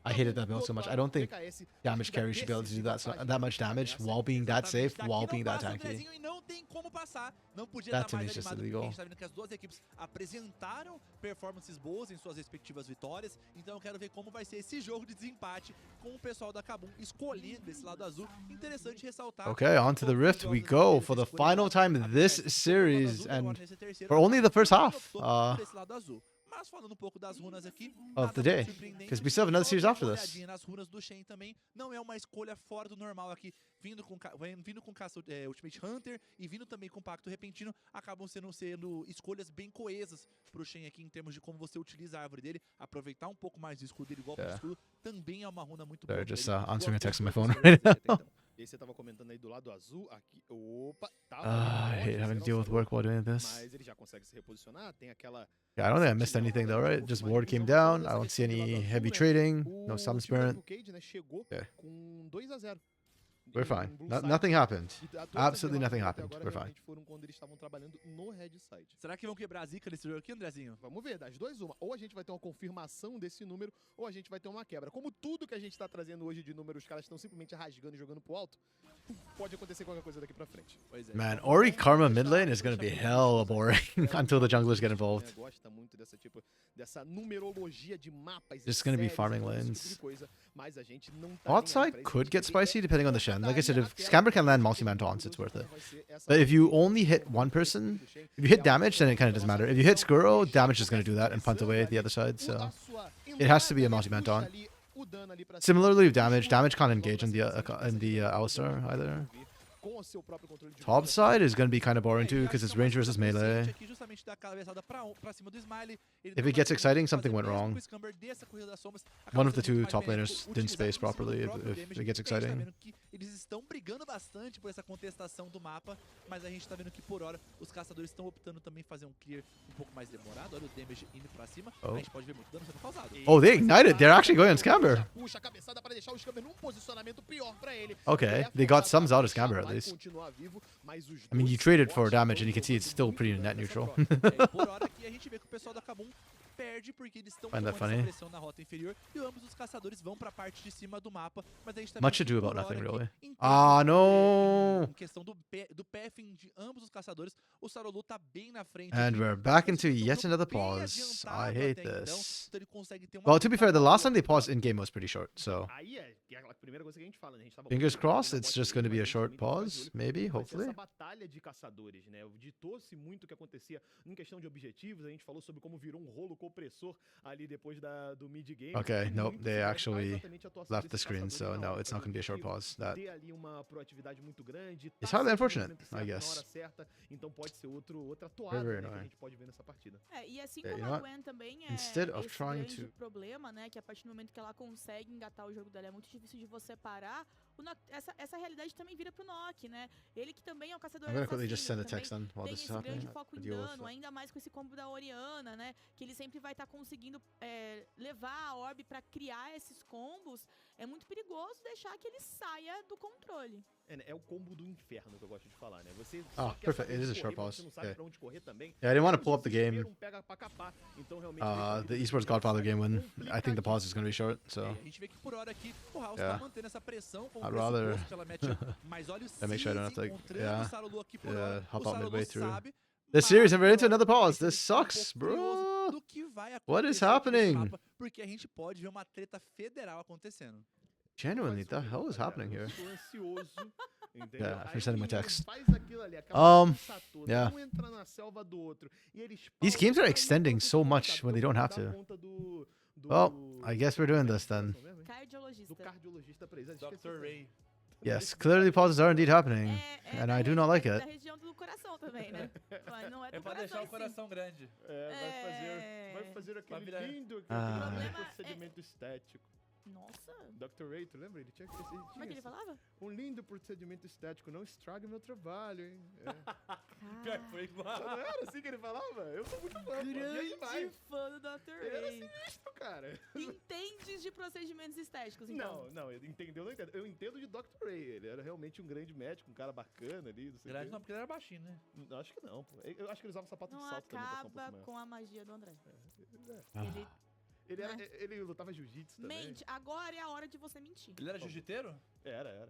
I hated that build so much. I don't think damage carry should be able to do that much damage while being that safe, while being that tanky. That to me is just illegal. Performances boas em suas respectivas vitórias, então eu quero ver como vai ser esse jogo de desempate com o pessoal da Kabum escolhendo esse lado azul. Interessante ressaltar. Okay, on to the Rift we go for the final time in this series, and for only the first half Mas falando pouco das runas aqui, of the day, because we still have another series after this. Nas runas do Shen também não é uma escolha fora do normal aqui, vindo com caça Ultimate Hunter e vindo também com Pacto Repentino, acabam sendo escolhas bem coesas pro Shen aqui em termos de como você utiliza a árvore dele, aproveitar um pouco mais do escudo dele, igual pro escudo, também é uma runa muito boa. Just answering a text on my phone right now. E aí você tava comentando aí do lado azul, aqui, opa, I hate having to deal with work while doing this. Mas ele já consegue se reposicionar, tem aquela... Yeah, I don't think I missed anything though, right? Just ward came down, I don't see any heavy trading, no Summon Spirit. Yeah. Com 2-0. We're fine. Nothing happened. Absolutely nothing happened. We're fine. Será que vão quebrar a zica nesse jogo aqui, Andrezinho? Vamos ver, das duas uma. Ou a gente vai ter uma confirmação desse número, ou a gente vai ter uma quebra. Como tudo que a gente tá trazendo hoje de números, os caras estão simplesmente rasgando e jogando pro alto, pode acontecer qualquer coisa daqui pra frente. Man, Ori Karma mid lane is going to be hella boring until the junglers get involved. Gosta muito dessa numerologia de mapas. Just going to be farming lanes. Mas a gente não tá Bot side could get spicy depending on the Shen. Like I said, if Scamber can land multi-man taunts, it's worth it. But if you only hit one person, if you hit damage, then it kind of doesn't matter. If you hit Skuro, damage is going to do that and punt away the other side, so it has to be a multi-man taunt. Similarly with damage can't engage in the Alistar either. com o seu próprio controle de Top bola. side is going to be kind of boring too, E because acho it's que é uma range coisa versus melee. aqui, justamente da cabeçada pra cima do Smiley. Ele If não it vai gets ter exciting, como something fazer went mesmo wrong. que o Scamber dê essa corrida das sombras, One acaba of the sendo muito two mais top benéfico laners didn't utilizar space em cima do properly próprio if damage. it gets E a gente tá exciting. vendo que eles estão brigando bastante por essa contestação do mapa, mas a gente tá vendo que por hora os caçadores estão optando também fazer um clear um pouco mais demorado. Olha o damage indo pra cima, Oh. a gente pode ver muito dano sendo causado. Oh, they ignited. They're actually going on Scamber. Já puxa a cabeçada para deixar o Scamber num posicionamento pior para ele. Okay, Ele é they got forçado sums a out of puxar, Scamber at vai least. continuar vivo, mas os I mean, dois you traded for suportes damage, and you estão can see it's jogando still muito pretty bem net nessa neutral. troca. E por hora aqui a gente vê que o pessoal da Kabum perde porque eles estão Find that tomando funny? essa pressão na rota inferior e ambos os caçadores vão pra parte de cima do mapa, mas a gente tá Much vendo que ado por about nothing, hora really. aqui, em Ah, termos, no. em questão do pathing de ambos os caçadores, o Sarolu tá bem na frente. And aqui. we're back Eles into estão yet no another bem pause. I adiantado hate até então, this. então ele consegue ter uma Well, to be fair, the last time they vantagem paused in game was pretty short, so Aí é aquela primeira coisa que a gente fala, né? A gente tava fingers muito ligado crossed na it's bot just lane, going to be a mas short também tem que ficar de pause, olho maybe, vai ser hopefully. essa batalha de caçadores, né? Ditou-se muito o que acontecia em questão de objetivos. A gente falou sobre como virou um rolo compressor ali depois do mid-game. Okay, E nope, muito they se deve a actually exatamente a atuação left the desses screen, so caçadores na no, hora it's de not fazer going to be a short objetivo, pause. That ter ali uma proatividade muito grande. It's tá highly no unfortunate, momento I certo, na guess. hora certa. Então pode ser outra toada, Very, very né, que a annoying. gente pode ver nessa partida. E assim Yeah, como you know a what? Gwen também é Instead of esse trying grande to- problema, né? Que a partir do momento que ela consegue engatar o jogo dela é muito difícil de você parar. Essa realidade também vira pro Nock, né? Ele que também é um caçador I'm going to quickly just assassino, send a text também then while tem this is esse grande happening. foco em Deal with dano, it. ainda mais com esse combo da Oriana, né? Que ele sempre vai estar conseguindo levar a Orb pra criar esses combos. É muito perigoso deixar que ele saia do controle. É o combo do inferno que eu gosto de falar, né? Você Ah, só quer perfect. saber It is onde a short correr, mas pause. você não sabe Yeah. pra onde correr também. Yeah, I didn't want to Um pull up the game. desespero, um pega pra capar. Então, realmente, deixa a vida The do esports jogador Godfather game win. complicadíssimo. I think the pause is going to be short, so A gente vê que por hora aqui o House Yeah. tá mantendo essa pressão com o I'd rather- pressuposto pela matchup, mas olha o Yeah, make sure I don't have to, like, encontrando yeah, o Sarolu aqui por yeah, hora. hop O out Sarolu midway through. sabe, This series, mas and we're into por hora another pause. a This gente tá um sucks, pouco curioso bro. do que vai What is acontecer nesse happening? mapa, porque a gente pode ver uma treta federal acontecendo. Genuinely, the hell is happening here? Eu sou ansioso, entendeu? Yeah, Aí for sending my ele text. faz aquilo ali, acaba de passar todo, yeah. um entra na selva do outro. E eles These games are extending so much when they don't have to. Well, I guess we're doing this then. Do Cardiologista. cardiologista pra eles. Dr. Ray. Yes, clearly pauses are indeed happening, and da I do not like da it. região do coração também, né? Mas não é do É pra coração, deixar o sim. coração grande. Vai fazer aquele virar- lindo Ah. aquele Problema procedimento estético. Nossa, Dr. Ray, tu lembra? Ele tinha que como é que ele falava? um lindo procedimento estético, não estrague meu trabalho, hein? Pior que foi igual. Não era assim que ele falava? Eu sou muito fã, pô. E é Grande demais. fã do Dr. Ele era Ray. sinistro, cara. Entendes de procedimentos estéticos, então. Não, entendeu? Não entendo. Eu entendo de Dr. Ray. Ele era realmente um grande médico, um cara bacana ali. Não sei o Grande quê. não, porque ele era baixinho, né? Acho que não, pô. Eu acho que ele usava sapato Não de salto também pra ficar um acaba pouco com a magia do André. Ah. Ele Ele lutava jiu-jitsu também. mente. Agora é a hora de você mentir. Ele era jiu-jiteiro? Era.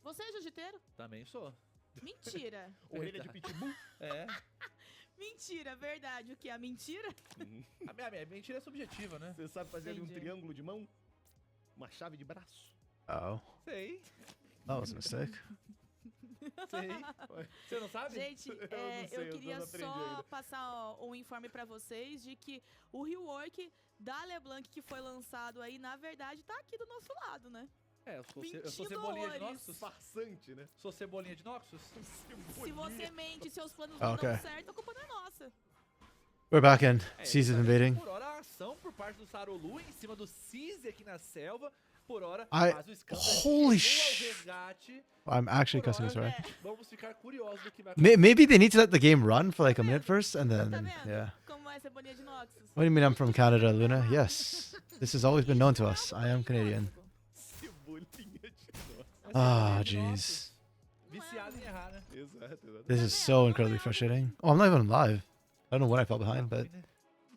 Você é jiu-jiteiro? Também sou. Mentira. Orelha de pitbull. É. Mentira, verdade. O que? A mentira? A minha mentira é subjetiva, né? Você sabe fazer ali um Entendi. triângulo de mão? Uma chave de braço? Oh, Sei. that was a mistake. Sei. Você não sabe? Gente, Eu não sei, eu eu queria não aprendi só ainda. passar um informe pra vocês de que o rework da LeBlanc que foi lançado aí, na verdade, tá aqui do nosso lado, né? É, eu sou 20 cebolinha de dólares. Noxus. Farsante, né? Sou cebolinha de Noxus. Se você mente e seus planos não Okay. dão certo, a culpa não é nossa. We're back in. É, Season tá vendo? invading. Por hora, a ação por parte do Sarolu em cima do Cize aqui na selva. Por hora, I- mas o Scamper Holy chegou ao sh- resgate. I'm actually Por cussing, hora, sorry. Vamos ficar curiosos do que vai Maybe they need to let the game run for like a minute first, and Tá then, vendo? yeah. Como é cebolinha de Noxus? What do you mean I'm from Canada, Luna? Yes. This has always been known to us. I am Canadian. Cebolinha de nossa. Ah, Cebolinha de jeez. Noxus. Viciado em errar, né? Exato. This is so incredibly frustrating. Oh, I'm not even live. I don't know when I fell behind, but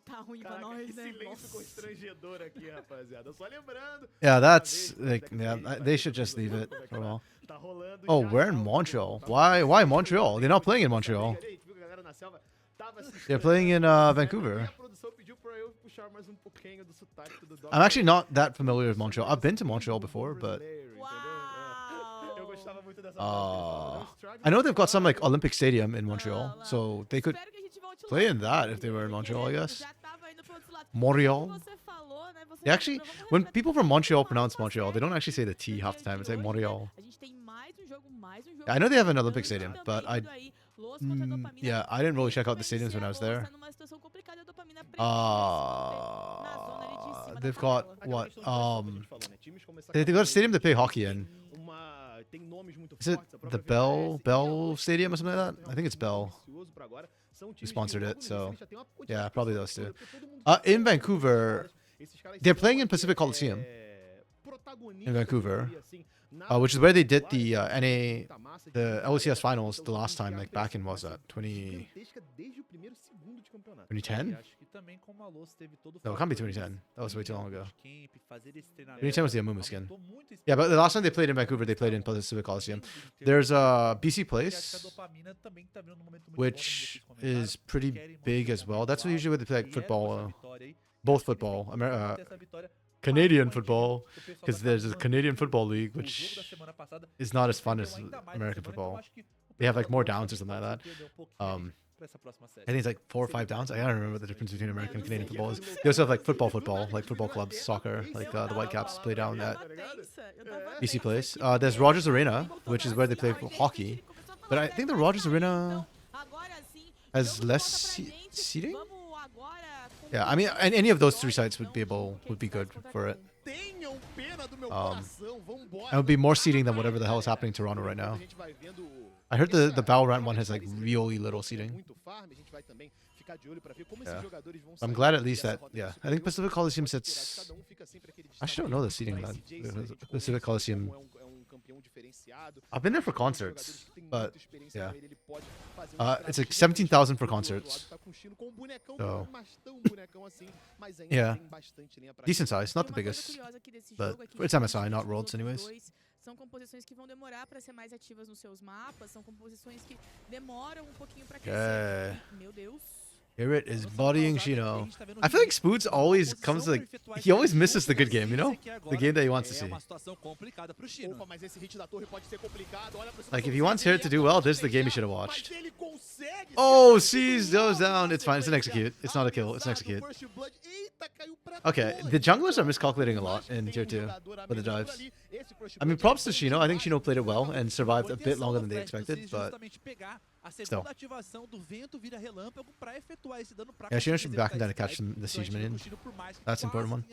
Tá ruim pra Caraca, nós, que né? silêncio Nossa. constrangedor aqui, rapaziada. Só lembrando. yeah, that's like, yeah, they should just leave it for a while. Tá rolando Oh, já we're in já o Montreal. tá Why Montreal? They're not playing in Montreal. A gente viu que a galera na selva tava assistindo, They're playing in né? E a Vancouver. produção pediu pra eu puxar mais um pouquinho do sotaque do Dr. I'm actually not that familiar with Montreal. I've been to Montreal before, but Brasileiro, entendeu? Uau! Eu gostava muito dessa parte que ele falava, "Não estrague I know meu they've got some like trabalho." Olympic Stadium in Montreal, so they could Espero que a gente volte play lá. in that if they were in Montreal, I guess. Já tava indo pro outro lado. Montreal. Como você falou, né? Você They actually, vamos when respeitar people from o Montreal passo pronounce a Montreal, they don't passo actually say the T no half the dia time. It's de like hoje, né? Montreal. A gente tem mais um I know they have an Olympic stadium, but yeah, I didn't really check out the stadiums when I was there. They've got what? They got a stadium to play hockey in. Is it the Bell Stadium or something like that? I think it's Bell who sponsored it. So yeah, probably those two. In Vancouver, they're playing in Pacific Coliseum in Vancouver, which is where they did the the LCS finals the last time, like back in, what was that, 2010? No, it can't be 2010. That was way too long ago. 2010 was the Amumu skin. Yeah, but the last time they played in Vancouver, they played in Pacific Coliseum. There's BC Place, which is pretty big as well. That's usually where they play like football, both football, Canadian football, because there's a Canadian Football League, which is not as fun as American football. They have like more downs or something like that. I think it's like 4 or 5 downs. I don't remember the difference between American and Canadian football is. They also have like football, like football clubs, soccer, like the Whitecaps play down at BC Place. There's Rogers Arena, which is where they play hockey. But I think the Rogers Arena has less seating. Yeah, I mean, and any of those 3 sites would be good for it. It would be more seating than whatever the hell is happening in Toronto right now. I heard the Valorant one has like really little seating. Yeah. I'm glad at least that, yeah. I think Pacific Coliseum sits... I actually don't know the seating that Pacific Coliseum. I've been there for concerts, but yeah. It's like 17,000 for concerts. So, yeah. Decent size, not the biggest. But it's MSI, not Worlds anyways. São composições que vão demorar para ser mais ativas nos seus mapas, são composições que demoram pouquinho para crescer. Meu Deus. Garrett is bodying Shino. I feel like Spoods always comes like, he always misses the good game, you know? The game that he wants to see. Like if he wants Garrett to do well, this is the game he should have watched. Oh, sees goes down. It's fine. It's an execute. It's not a kill. It's an execute. Okay, the junglers are miscalculating a lot in tier 2 with the dives. I mean, props to Shino. I think Shino played it well and survived a bit longer than they expected, but still. Yeah, Shino should be backing down to catch the siege minion. That's an important one.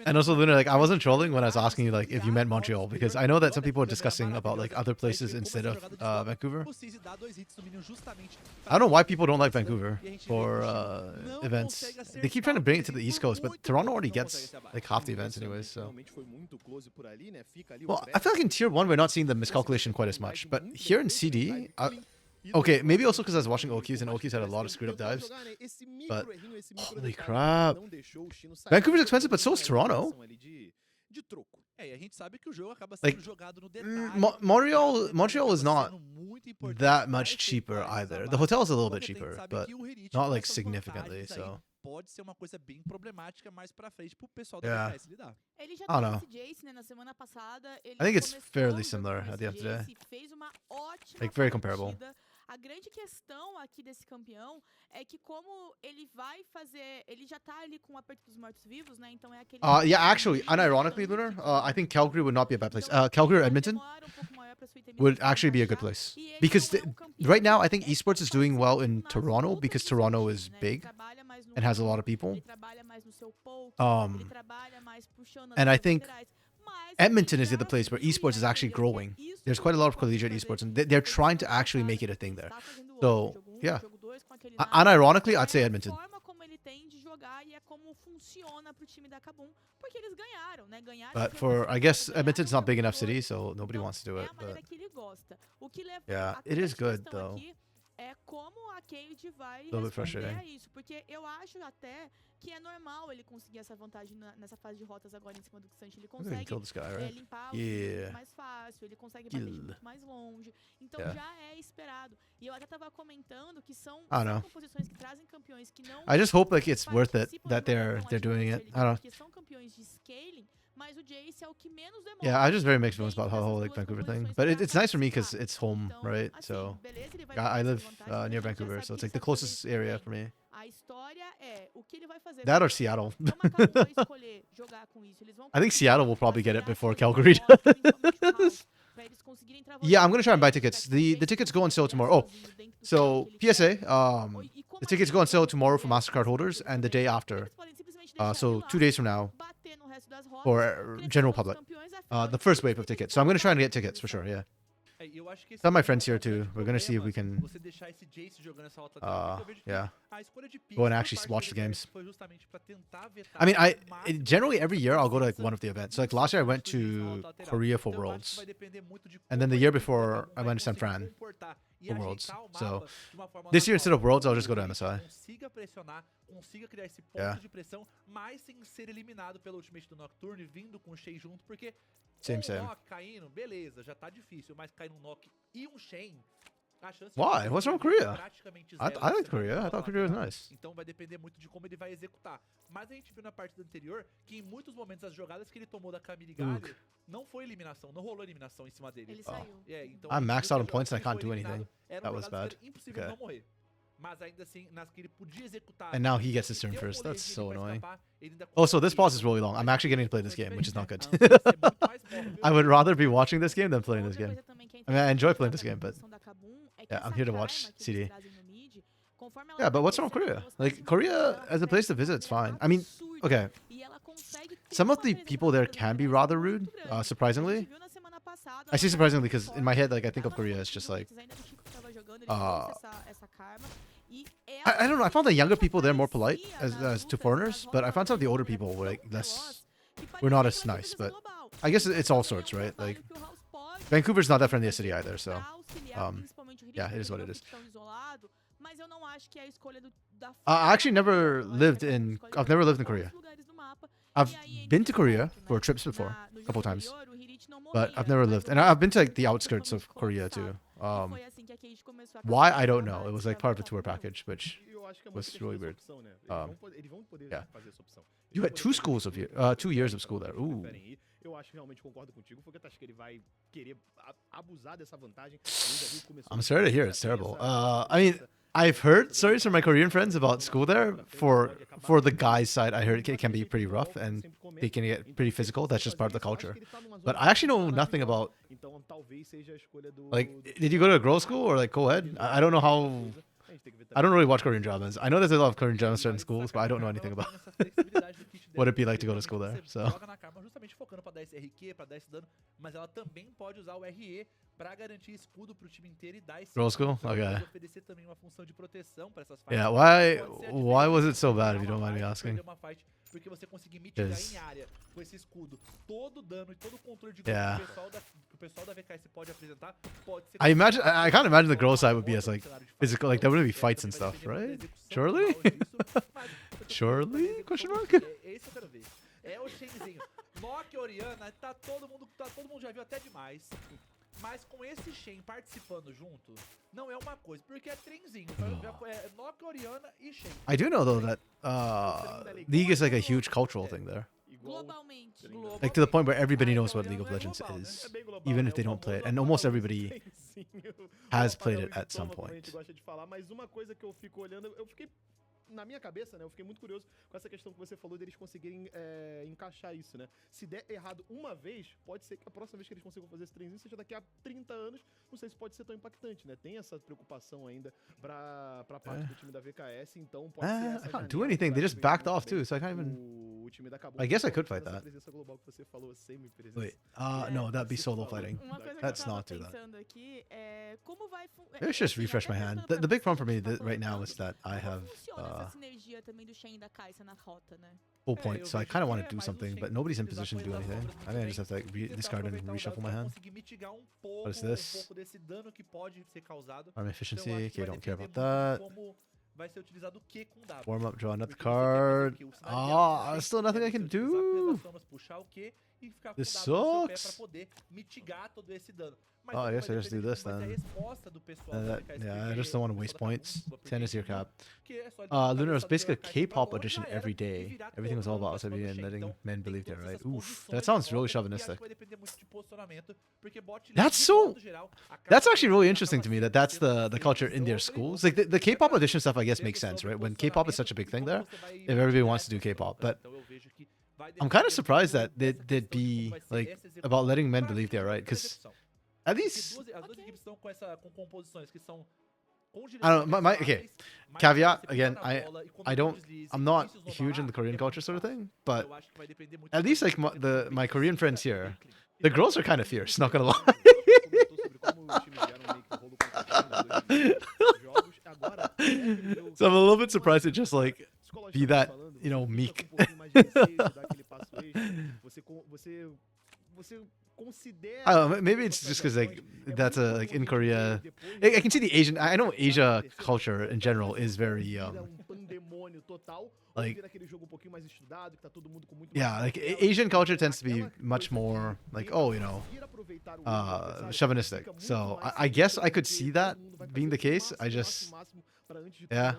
And also, Luna, like, I wasn't trolling when I was asking you like if you meant Montreal, because I know that some people are discussing about like other places instead of Vancouver. I don't know why people don't like Vancouver for events. They keep trying to bring it to the East Coast, but Toronto already gets like half the events anyways, so. Well, I feel like in tier 1 we're not seeing the miscalculation quite as much, but here in CD, okay, maybe also because I was watching OQs and OQs had a lot of screwed up dives, but holy crap. Vancouver's expensive, but so is Toronto. Like, Montreal is not that much cheaper either. The hotel is a little bit cheaper, but not like significantly, so. Yeah. I don't know. I think it's fairly similar at the end of the day. Like, very comparable. A grande questão aqui desse campeão é que como ele vai fazer, ele já tá ali com o aperto dos mortos-vivos, né? Então é aquele yeah, actually, unironically, Lunar, I think Calgary would not be a bad place. Calgary or Edmonton would actually be a good place. Because right now, I think esports is doing well in Toronto because Toronto is big and has a lot of people. And I think Edmonton is the other place where esports is actually growing. There's quite a lot of collegiate esports, and they're trying to actually make it a thing there. So, yeah. Unironically, I'd say Edmonton. But for, I guess, Edmonton's not big enough city, so nobody wants to do it. But yeah, it is good, though. É como a Cade vai responder a isso, porque eu acho até que é normal ele conseguir essa vantagem nessa fase de rotas agora em cima do Xante. Ele consegue limpar o muito mais fácil, ele consegue bater muito mais longe. Então já é esperado. E eu até tava comentando que são composições que trazem campeões que não... I just hope like it's worth it that they're doing it. I don't know. Porque são campeões de scaling, mas o Jace é o que menos demora. Yeah, I just very mixed feelings about the whole like Vancouver thing, but it's nice for me because it's home, right? So I live near Vancouver, so it's like the closest area for me. A história é o que ele vai fazer. That or Seattle. Como a Kabum vai escolher jogar com isso? Eles vão I think Seattle will probably get it basear before sobre Calgary o roster, does. principalmente o House, pra eles conseguirem travar Yeah, I'm o gonna try and buy jogo, tickets. pra que The tickets go on sale tomorrow. Oh, sozinho dentro do so time que ele PSA, quer. E como the a tickets gente go on sale pode tomorrow for fazer MasterCard holders and the day after. eles podem simplesmente deixar So ele lá, 2 days from now bater no resto das rotas, for crescer general outros public. campeões, afinal, The eles first têm wave of que tickets. So I'm gonna try and get ter tickets for sure. Yeah. Eu acho que esse Some of my é friends um here grande too. We're gonna see if we problema, can você deixar esse Jace jogando essa rota lateral, porque eu vejo que yeah. a escolha de pick Go and por actually parte watch the dele games. foi justamente pra tentar vetar I mean, o máximo generally every year I'll go to like presença one of the events. So like last year I went do Jace na to rota lateral. Korea for Então, eu acho que Worlds. vai depender muito de And then como the a year equipe do before, Kabum I vai went to San conseguir Fran comportar e for ajeitar Worlds. o mapa So de uma forma this year na instead of qual Worlds, I'll just go to o MSI. Elite consiga pressionar, consiga criar esse ponto Yeah. de pressão, mas sem ser eliminado pelo ultimate do Nocturne, vindo com o Shen junto, porque Same, com o same. Nock caindo, beleza, já tá difícil, mas cair um Nock e um Shen, a chance Why? de What's wrong with é Korea? praticamente I zero liked nesse Korea. I mapa thought Korea was lateral. nice. Então vai depender muito de como ele vai executar. Mas a gente viu na partida anterior que em muitos momentos as jogadas que ele tomou da Camille Galho não foi eliminação, não rolou eliminação em cima dele. Ele saiu. Então, I'm a gente maxed viu out on que points and I as jogadas can't que do ele foi anything. eliminado eram That was jogadas que bad. era impossível Okay. não morrer. Mas ainda assim, nas que ele podia executar. And now he gets his e turn deu first. rolê That's de so ele pra annoying. escapar, ele ainda Oh, so this conseguiu. pause is really long. I'm actually getting to play this game, which is not good. A não ser ser muito mais móvel, I would rather be watching this game than playing this Outra game. coisa também que é I mean, I enjoy interessante playing da this game, but movimentação da Kabum é que yeah, I'm essa here to karma watch que eles CD. trazem no mid, conforme ela Yeah, but vai what's wrong with crescendo, Korea? a velocidade Like, de Korea movimento as a dela place to cresce de visit is maneira fine. I mean, absurda. okay. E ela consegue ter Some of uma the presença people there na can be VKS rather muito rude, grande. A gente surprisingly. viu na semana passada, I say ela surprisingly tava because muito in my head, like, I forte, think of tava Korea nos as just like, minutos, ainda do Chico que tava jogando, ele trouxe essa karma. E I don't know. I found the younger people there more polite aparecia as nas to lutas, foreigners, nas but I found some of the older rotas, people were like tão less. veloz, que We're not parecia as que ela nice, podia but ser global. I guess it's all Também é sorts, right? trabalho Like que o House pode Vancouver's not that fazer friendly a city either, so pra auxiliar, principalmente o Riddick, yeah, it is porque what ele it não is. fica tão isolado, mas eu não acho que é a escolha da I actually never Eu acho que lived a Kabum in. escolhe I've never lived in todos os Korea. lugares do mapa. I've E aí, been entre to Korea ponto, for né? trips before, No a couple jogo times, anterior, o Riddick não but morria, I've never mas lived, o and I've been to like Riddick the foi outskirts of totalmente Korea too. colapsado. E foi assim que a Cage começou a Why capturar I don't know. It saudades was pra like part of the voltar tour pro jogo. package, which E eu acho que é muito was questão really dessa weird. opção, né? Eles vão poder yeah. fazer essa opção. Eles You vão had poder 2 fazer schools essa of year, opção. 2 years of school Eles there. Ooh. preferem ir. Eu acho que realmente concordo contigo. O Fogueta acho que ele vai querer abusar dessa vantagem. Ele já viu que começou I'm sorry to hear it's essa- terrible. essa- I mean, essa- I've heard stories from my Korean friends about school there. For the guys' side, I heard it can be pretty rough and they can get pretty physical. That's just part of the culture. But I actually know nothing about. Então talvez seja a escolha do. Like, did you go to a girls' school or like co-ed? I don't know how. I don't really watch Korean dramas. I know there's a lot of Korean dramas in schools, but I don't know anything about what it'd be like to go to school there. Você So joga na karma justamente focando pra dar esse RQ, pra dar esse dano, mas ela também pode usar o RE pra garantir escudo pro time inteiro e dar esse Girls' dano. school? Então, Okay. pode oferecer também uma função de proteção pra essas fights. yeah, Pode ser a why was it diferença so entre bad if you ganhar don't uma mind me fight e asking? perder uma fight, porque você conseguir mitigar Yes. em área com esse escudo todo o dano e todo o controle de Yeah. que o pessoal da VKS pode apresentar, pode ser I can't imagine the girls' side would be as like physical. Like there wouldn't be fights and stuff, right? Surely? Surely? Question mark? Esse eu quero ver. É o Shenzinho. Nock Oriana, tá todo mundo já viu até demais. Mas com esse Shen participando junto, não é uma coisa, porque é trenzinho. É Nock Oriana e Shen. I do know though that League is like a huge cultural thing there. Globalmente. Like to the point where everybody knows what Oriana League of não é Legends global, né? is, É bem global, even né? if they O don't play it, famoso and almost apagão everybody de sim, has o played apagão it de at some toma, como a point. gente gosta de falar, mas uma coisa que eu fico olhando, eu fiquei na minha cabeça, né? Eu fiquei muito curioso com essa questão que você falou deles conseguirem encaixar isso, né? Se der errado uma vez, pode ser que a próxima vez que eles consigam fazer esse trenzinho seja daqui a 30 anos. Não sei se pode ser tão impactante, né? Tem essa preocupação ainda pra parte do time da VKS, então pode ser essa I can't do janela anything. que They vai just ver backed muito off bem too, so I can't even. o time da Kabum, I guess I could principalmente fight essa that. presença global que você falou, semi-presença. Wait, no, that'd be solo fighting. Uma coisa Let's que eu tava not do that. pensando aqui é como vai Let's just refresh my hand. The big problem for me right now is that I have funciona essa sinergia também do Shen e da Kai'Sa na rota, né? full point, so I kind of want to do something, but nobody's in position to do anything. I think I just have to like discard and reshuffle my hand. Conseguir mitigar pouco, What is this? pouco desse dano que pode ser causado. Arm Então, eu efficiency. acho que Okay, vai don't care depender about muito that. como vai ser utilizado o Q com W. Warm up, draw another Porque você quer fazer card. o quê? O sinal de guerra Ah, still nothing I can você utilizar apenas do. as somas, puxar o Q e ficar com o This W no seu pé sucks. pra poder mitigar todo esse dano. mas Oh, I também guess vai I just do depender this de como vai ser a then. resposta do pessoal da VKS, Yeah, I porque just don't want to o waste pessoal da points. Kabum, porque 10 is your tem cap. que é só ele botar Lunar, it was cabeçada basically a do VKS K-pop pra lua, audition já era, every e day. virar Everything was all todo mundo about pra cima do SWE and Shen. letting Então, men tem believe they're todas right. essas Oof, condições that de sounds really volta, e acho chauvinistic. que vai depender muito de posicionamento, porque bot lane, That's de so. modo geral, acaba That's actually sendo- really acaba interesting to me that sendo that's sendo the culture in their feito. schools. Like the K-pop audition stuff, I guess makes sense, right? When K-pop is such a big thing there, if everybody wants to do K-pop, but I'm kind of surprised that they'd be like about letting men believe they're right, because at least As duas equipes estão com composições que são com I don't know. My okay. direcionais, mas Caveat você pisar again. na bola e I cometer don't. deslize, I'm not isso no huge in the ovalar, Korean é culture muito sort of fácil. thing, but Eu acho que vai depender muito at de least você, like porque the também my tem Korean que friends ser here, bem clean. the girls are kind of fierce. Not gonna lie. So I'm a little bit surprised it just like be that, you know, meek. I don't know. Maybe it's just because like that's a like in Korea. I can see the Asian. I know Asia culture in general is very like yeah, like Asian culture tends to be much more like, oh, you know, chauvinistic. So I guess I could see that being the case. I just yeah.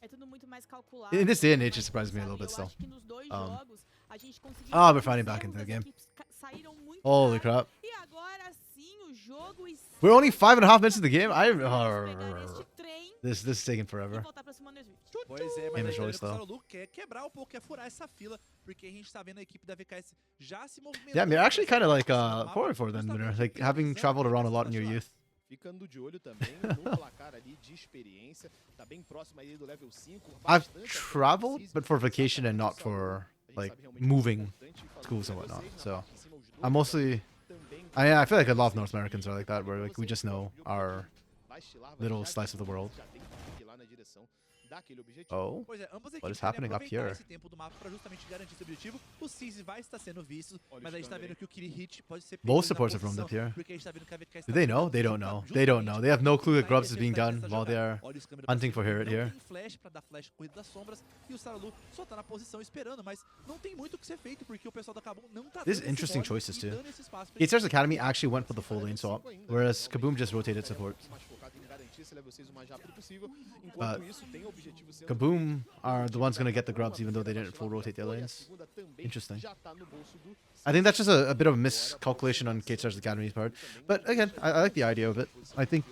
É tudo muito mais calculado. In this day and age, it surprised me a little bit Eu still. acho que nos dois Um, jogos a gente conseguiu we're ver finally os back erros into the das game. equipes saíram muito Holy claros. crap. E agora sim o jogo We're only 5.5 minutes into the game. pegar este trem This is taking e forever. voltar pra cima do Swift. Pois é, Game mas is really o slow. Saralu quer quebrar um pouco, quer furar essa fila, porque a gente tá vendo a equipe da VKS já se movimentando. Yeah, I mean, you're actually kind of like pra forward for them, justamente like having priorizando traveled around a lot in essas your lados. youth. Ficando de olho também no placar ali de experiência. Tá bem próximo aí do level 5. I've bastante traveled, até but for precisa vacation and not passar for a gente like sabe realmente moving importante fazer schools and level whatnot. 6 na So parte de cima, os dois I'm mostly. também I feel like a lot of North Americans are like that, where like we just know our vai estilar, vai little já slice of the world. já tem que ir lá na direção daquele objetivo. Oh, Pois é, ambas as What is equipes querem happening up aproveitar here? esse tempo do mapa pra justamente garantir esse objetivo. O Seize vai estar sendo visto, Olha mas o a gente tá Stunner, vendo que o Kiri Hit pode ser Both pego supports na have roamed up posição, here. porque a gente tá vendo que a VKS Do tá they know? jogando They don't justa- know. They don't know. They have no clue that justamente grubs is being pra done essa while jogada. they're Olha os câmeras pra hunting cima, for Herit não here. tem flash pra dar flash corrida das sombras e o Saralu só tá na posição esperando, mas não tem muito o que ser feito porque o pessoal da Kabum não tá This is dando esse interesting mole choices e too. dando esse espaço pra Gatestars Academy actually went for the full lane swap, whereas Kaboom just rotated support. Mais focado em garantir esse level 6 o mais rápido possível. Enquanto But isso, tem o objetivo sendo Kaboom are the ones gonna get the grubs, even though they didn't full rotate their e a lanes. segunda também Interesting. já tá no bolso do I think that's just a bit of a miscalculation on Gatestars Academy's part. But again, I like the idea of it. I think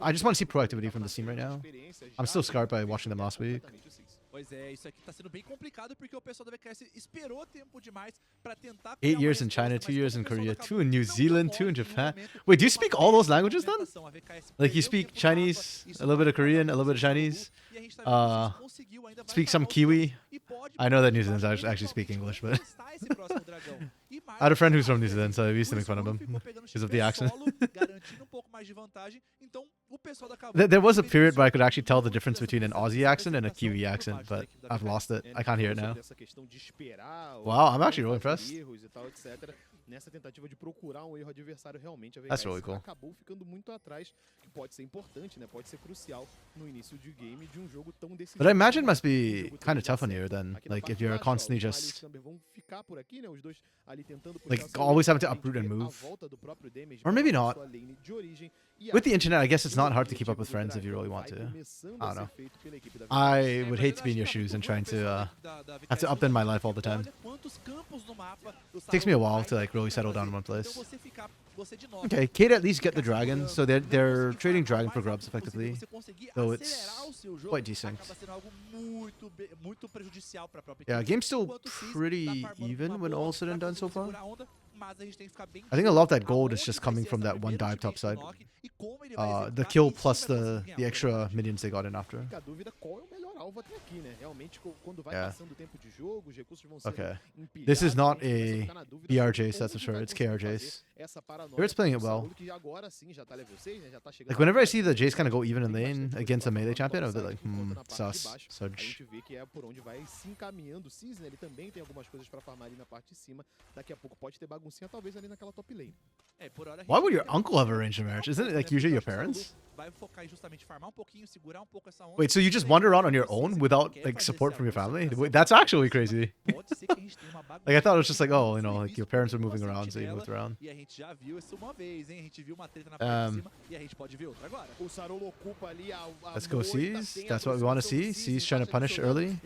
I just want to see proactivity from the team right now. I'm still scarred by watching them last week. Pois é, isso aqui tá sendo bem complicado porque o pessoal da VKS esperou tempo demais pra tentar 8 years in China, 2 years in Korea, 2 in New Zealand, 2 in Japan. Wait, do you speak all those languages then? Like you speak Chinese, a little bit of Korean, a little bit of Chinese, speak some Kiwi. I know that New Zealanders actually speak English, but I had a friend who's from New Zealand, so I used to make fun of him because of the accent. There was a period where I could actually tell the difference between an Aussie accent and a Kiwi accent, but I've lost it. I can't hear it now. Wow, I'm actually really impressed. Nessa tentativa de procurar um erro adversário, realmente a That's VKS really cool. acabou ficando muito atrás, que pode ser importante, né? Pode ser crucial no início de game de um jogo tão decisivo. But I imagine it must be kind of tough on you then, like if you're constantly just vão ficar por aqui, né? Os dois ali tentando like puxar seu always lane, having to a gente uproot and vê a move. volta do próprio damage Or maybe pra not. sua lane de origem, e With the a internet, I guess it's o not hard to keep up with objetivo do friends if you really Dragão want vai to. começando I a don't ser know. feito pela equipe da I would hate to be in your shoes and trying to have to upend my life all the time. Takes me a while to like really settle down in one place. Okay, Kate at least get the dragon, so they're trading dragon for grubs effectively, though it's quite decent. Yeah, game's still pretty even when all said and done so far. I think a lot of that gold is just coming from that one dive top side. The kill plus the extra minions they got in after. Fica a dúvida qual é o melhor alvo até aqui, né? Realmente, quando vai Yeah. passando o tempo de jogo, os recursos vão ser Okay. empilhados, This is not a gente começa a ficar na dúvida BRJ, sobre that's for onde sure. vai It's conseguir KRJs. fazer essa paranoia. Herit's playing it O well. Saúl, que agora sim já tá level 6, né? Já tá chegando Like whenever I na see the parte Jace kind of go even in tem lane bastante against a coisa melee pra champion, I falar, would be like, enquanto na parte de sus, baixo, a Surge. gente vê que é por onde vai se encaminhando o Cis, né? Ele também tem algumas coisas pra farmar ali na parte de cima. Daqui a pouco pode ter baguncinha, talvez ali naquela top lane. Why would your uncle have arranged a marriage? Isn't it like usually your parents? Vai focar em justamente farmar um pouquinho, segurar um pouco essa onda. Wait, so you just wander around on your own without like support from your family? That's actually crazy. Like I thought it was just like, oh, you know, like your parents were moving around, so you moved around. Let's go C's. That's what we want to see. C's trying to punish early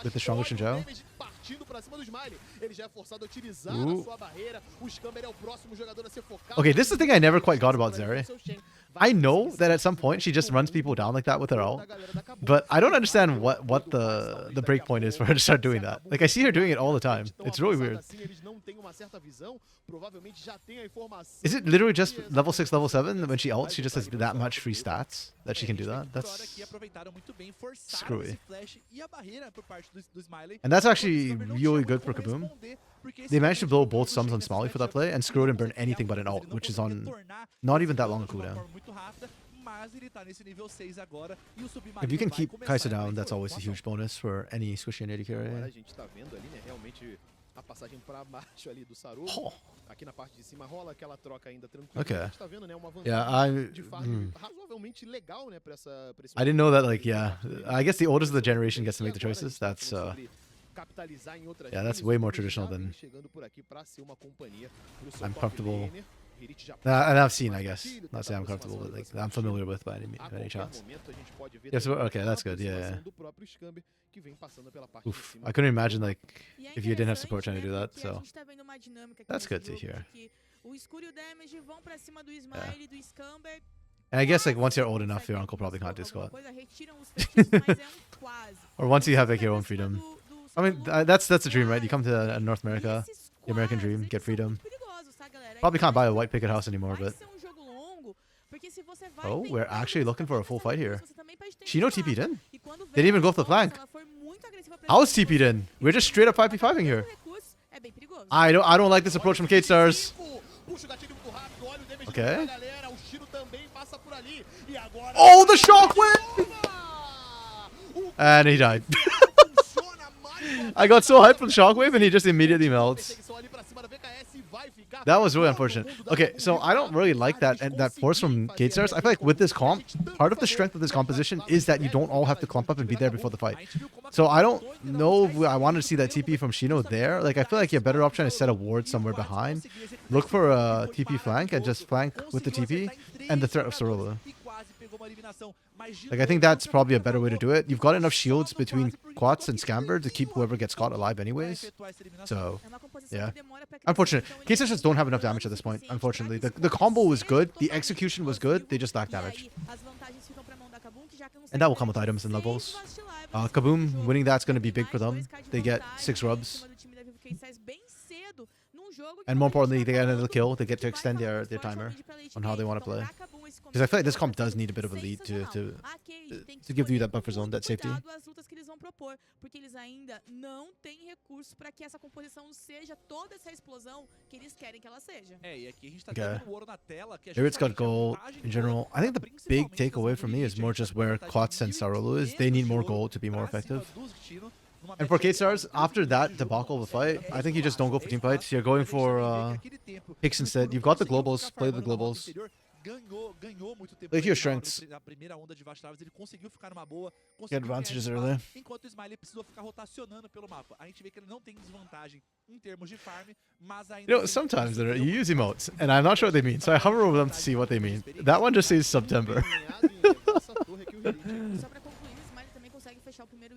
with the stronger Shinjao. Okay, this is the thing I never quite got about Zeri. I know that at some point she just runs people down like that with her ult, but I don't understand what the break point is for her to start doing that. Like I see her doing it all the time. It's really weird. Is it literally just level 6, level 7 when she ults? She just has that much free stats that she can do that? That's screwy. And that's actually really good for Kaboom. They managed to blow both sums on Smalley for that play, and Screw didn't burn anything but an ult, which is on not even that long a cooldown. If you can keep Kai'Sa down, that's always a huge bonus for any squishy and AD carry. Okay. Yeah, I didn't know that, like, yeah. I guess the oldest of the generation gets to make the choices. That's yeah, that's way more traditional than I'm comfortable. And I've seen, I guess. Not saying I'm comfortable, but like I'm familiar with by any chance. Yes, okay, that's good. Yeah. Oof, I couldn't imagine like if you didn't have support trying to do that. So that's good to hear. Yeah. And I guess like once you're old enough, your uncle probably can't do squat. Or once you have like your own freedom. I mean, that's the dream, right? You come to North America, the American dream, get freedom. Probably can't buy a white picket house anymore, but... Oh, we're actually looking for a full fight here. Shino TP'd in. They didn't even go for the flank. I was TP'd in. We're just straight up 5v5ing here. I don't like this approach from Kate Stars. Okay. Oh, the shockwave! And he died. I got so hyped from shockwave and he just immediately melts. That was really unfortunate. Okay, so I don't really like that force from Gate Stars. I feel like with this comp, part of the strength of this composition is that you don't all have to clump up and be there before the fight. So I don't know if I wanted to see that TP from Shino there. Like I feel like you're better off trying to set a ward somewhere behind. Look for a TP flank and just flank with the TP and the threat of Sorolo. Like I think that's probably a better way to do it. You've got enough shields between Quats and Scamber to keep whoever gets caught alive anyways. So, yeah. Unfortunate. Cases just don't have enough damage at this point, unfortunately. The combo was good. The execution was good. They just lack damage. And that will come with items and levels. Kaboom, winning that's going to be big for them. They get 6 rubs. And more importantly, they get another kill. They get to extend their timer on how they want to play. Because I feel like this comp does need a bit of a lead to give you that buffer zone, that safety. Okay. Irit's got gold in general. I think the big takeaway for me is more just where Quats and Sarolu is. They need more gold to be more effective. And for Kate Stars, after that debacle of the fight, I think you just don't go for team fights. You're going for picks instead. You've got the globals. Play the globals. Play your strengths. Get advantages early. You know, sometimes you use emotes, and I'm not sure what they mean, so I hover over them to see what they mean. That one just says September.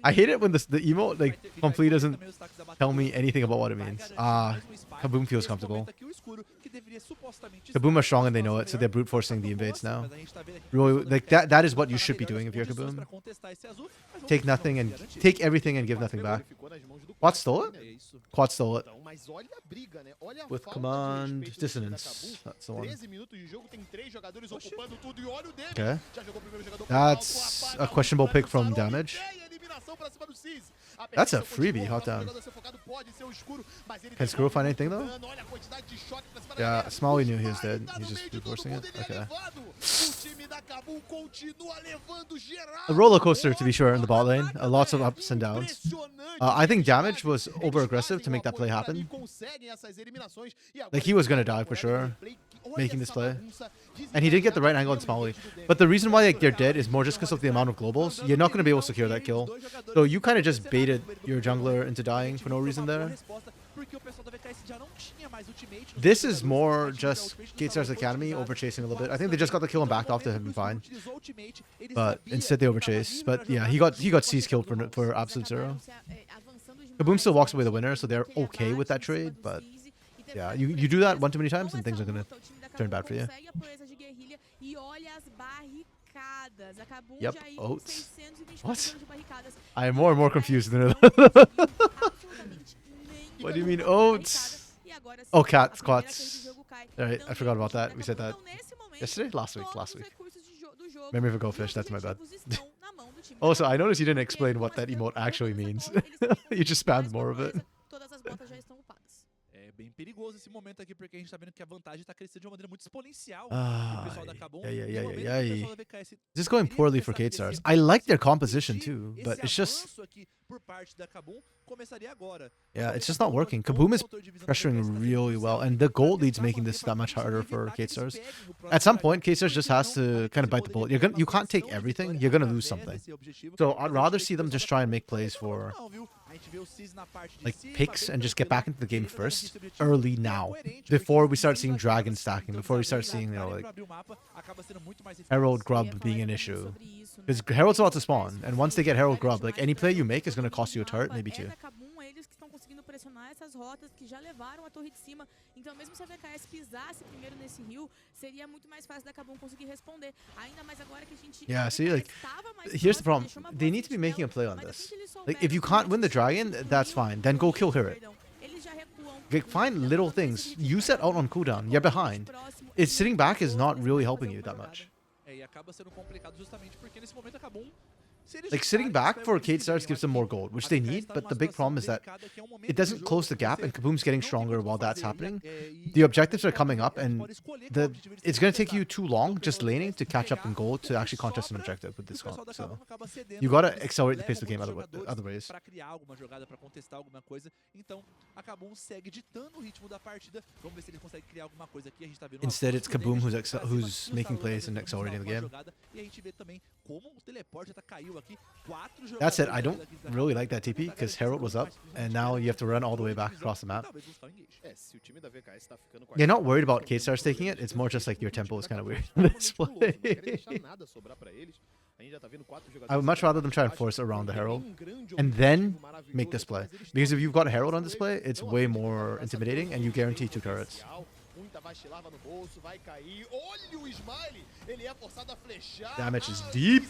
I hate it when the emote like complete doesn't tell me anything about what it means. Kaboom feels comfortable. Kaboom are strong and they know it, so they're brute forcing the invades now. Really, like that is what you should be doing if you're Kaboom. Take nothing and take everything and give nothing back. Quad stole it? Quad stole it. With command dissonance. That's the one. Okay. That's a questionable pick from damage. That's a freebie, hot damn. Can Screw find anything though? Yeah, Smalley knew he was dead. He's just reinforcing it. Okay. A roller coaster to be sure in the bot lane. Lots of ups and downs. I think damage was over aggressive to make that play happen. Like he was gonna die for sure. making this play. And he did get the right angle on Smalley. But the reason why like, they're dead is more just because of the amount of globals. You're not going to be able to secure that kill. So you kind of just baited your jungler into dying for no reason there. This is more just Gatestar's Academy overchasing a little bit. I think they just got the kill and backed off to him fine. But instead they overchase. But yeah, he got C's killed for absolute zero. Kaboom still walks away the winner, so they're okay with that trade. But yeah, you do that one too many times and things are going to turn bad for you. Yep, Oats. What? I am more and more confused than What do you mean Oats? Oh, cats. Alright, I forgot about that. We said that yesterday? Last week. Memory of a goldfish, that's my bad. Also, I noticed you didn't explain what that emote actually means. You just spammed more of it. Bem perigoso esse momento aqui, porque a gente tá vendo que a vantagem tá crescendo de uma maneira muito exponencial. O pessoal da Kabum, This is going poorly for K-Stars. I like their composition too, but it's just... Yeah, it's just not working. Kaboom is pressuring really well, and the gold lead's making this that much harder for K-Stars. At some point, K-Stars just has to kind of bite the bullet. You can't take everything, you're gonna lose something. So I'd rather see them just try and make plays for like picks and just get back into the game first, early now, before we start seeing dragon stacking, before we start seeing, you know, like Herald Grub being an issue. Because Herald's about to spawn, and once they get Herald Grub, like any play you make is going to cost you a turret, maybe two. Pressionar essas rotas que já levaram a torre de cima. Então, mesmo se a VKS pisasse primeiro nesse rio, seria muito mais fácil da Kabum conseguir responder. Ainda mais agora que a gente... Yeah, see, like, here's the problem. They need to be making a play on this. Like, if you can't win the dragon, that's fine. Then go kill Hirit. Like, find little things. Use that out on cooldown. You're behind. It's sitting back is not really helping you that much. Like, sitting back for K-Stars gives them more gold, which they need, but the big problem is that it doesn't close the gap, and Kaboom's getting stronger while that's happening. The objectives are coming up, and it's going to take you too long just laning to catch up in gold to actually contest an objective with this comp. So you got to accelerate the pace of the game other ways. Instead, it's Kaboom who's making plays and accelerating the game. That said, I don't really like that TP because Herald was up, and now you have to run all the way back across the map. You're not worried about K-Stars taking it, it's more just like your tempo is kind of weird in this play. I would much rather them try and force around the Herald and then make this play. Because if you've got a Herald on display, it's way more intimidating and you guarantee 2 turrets. Damage is deep.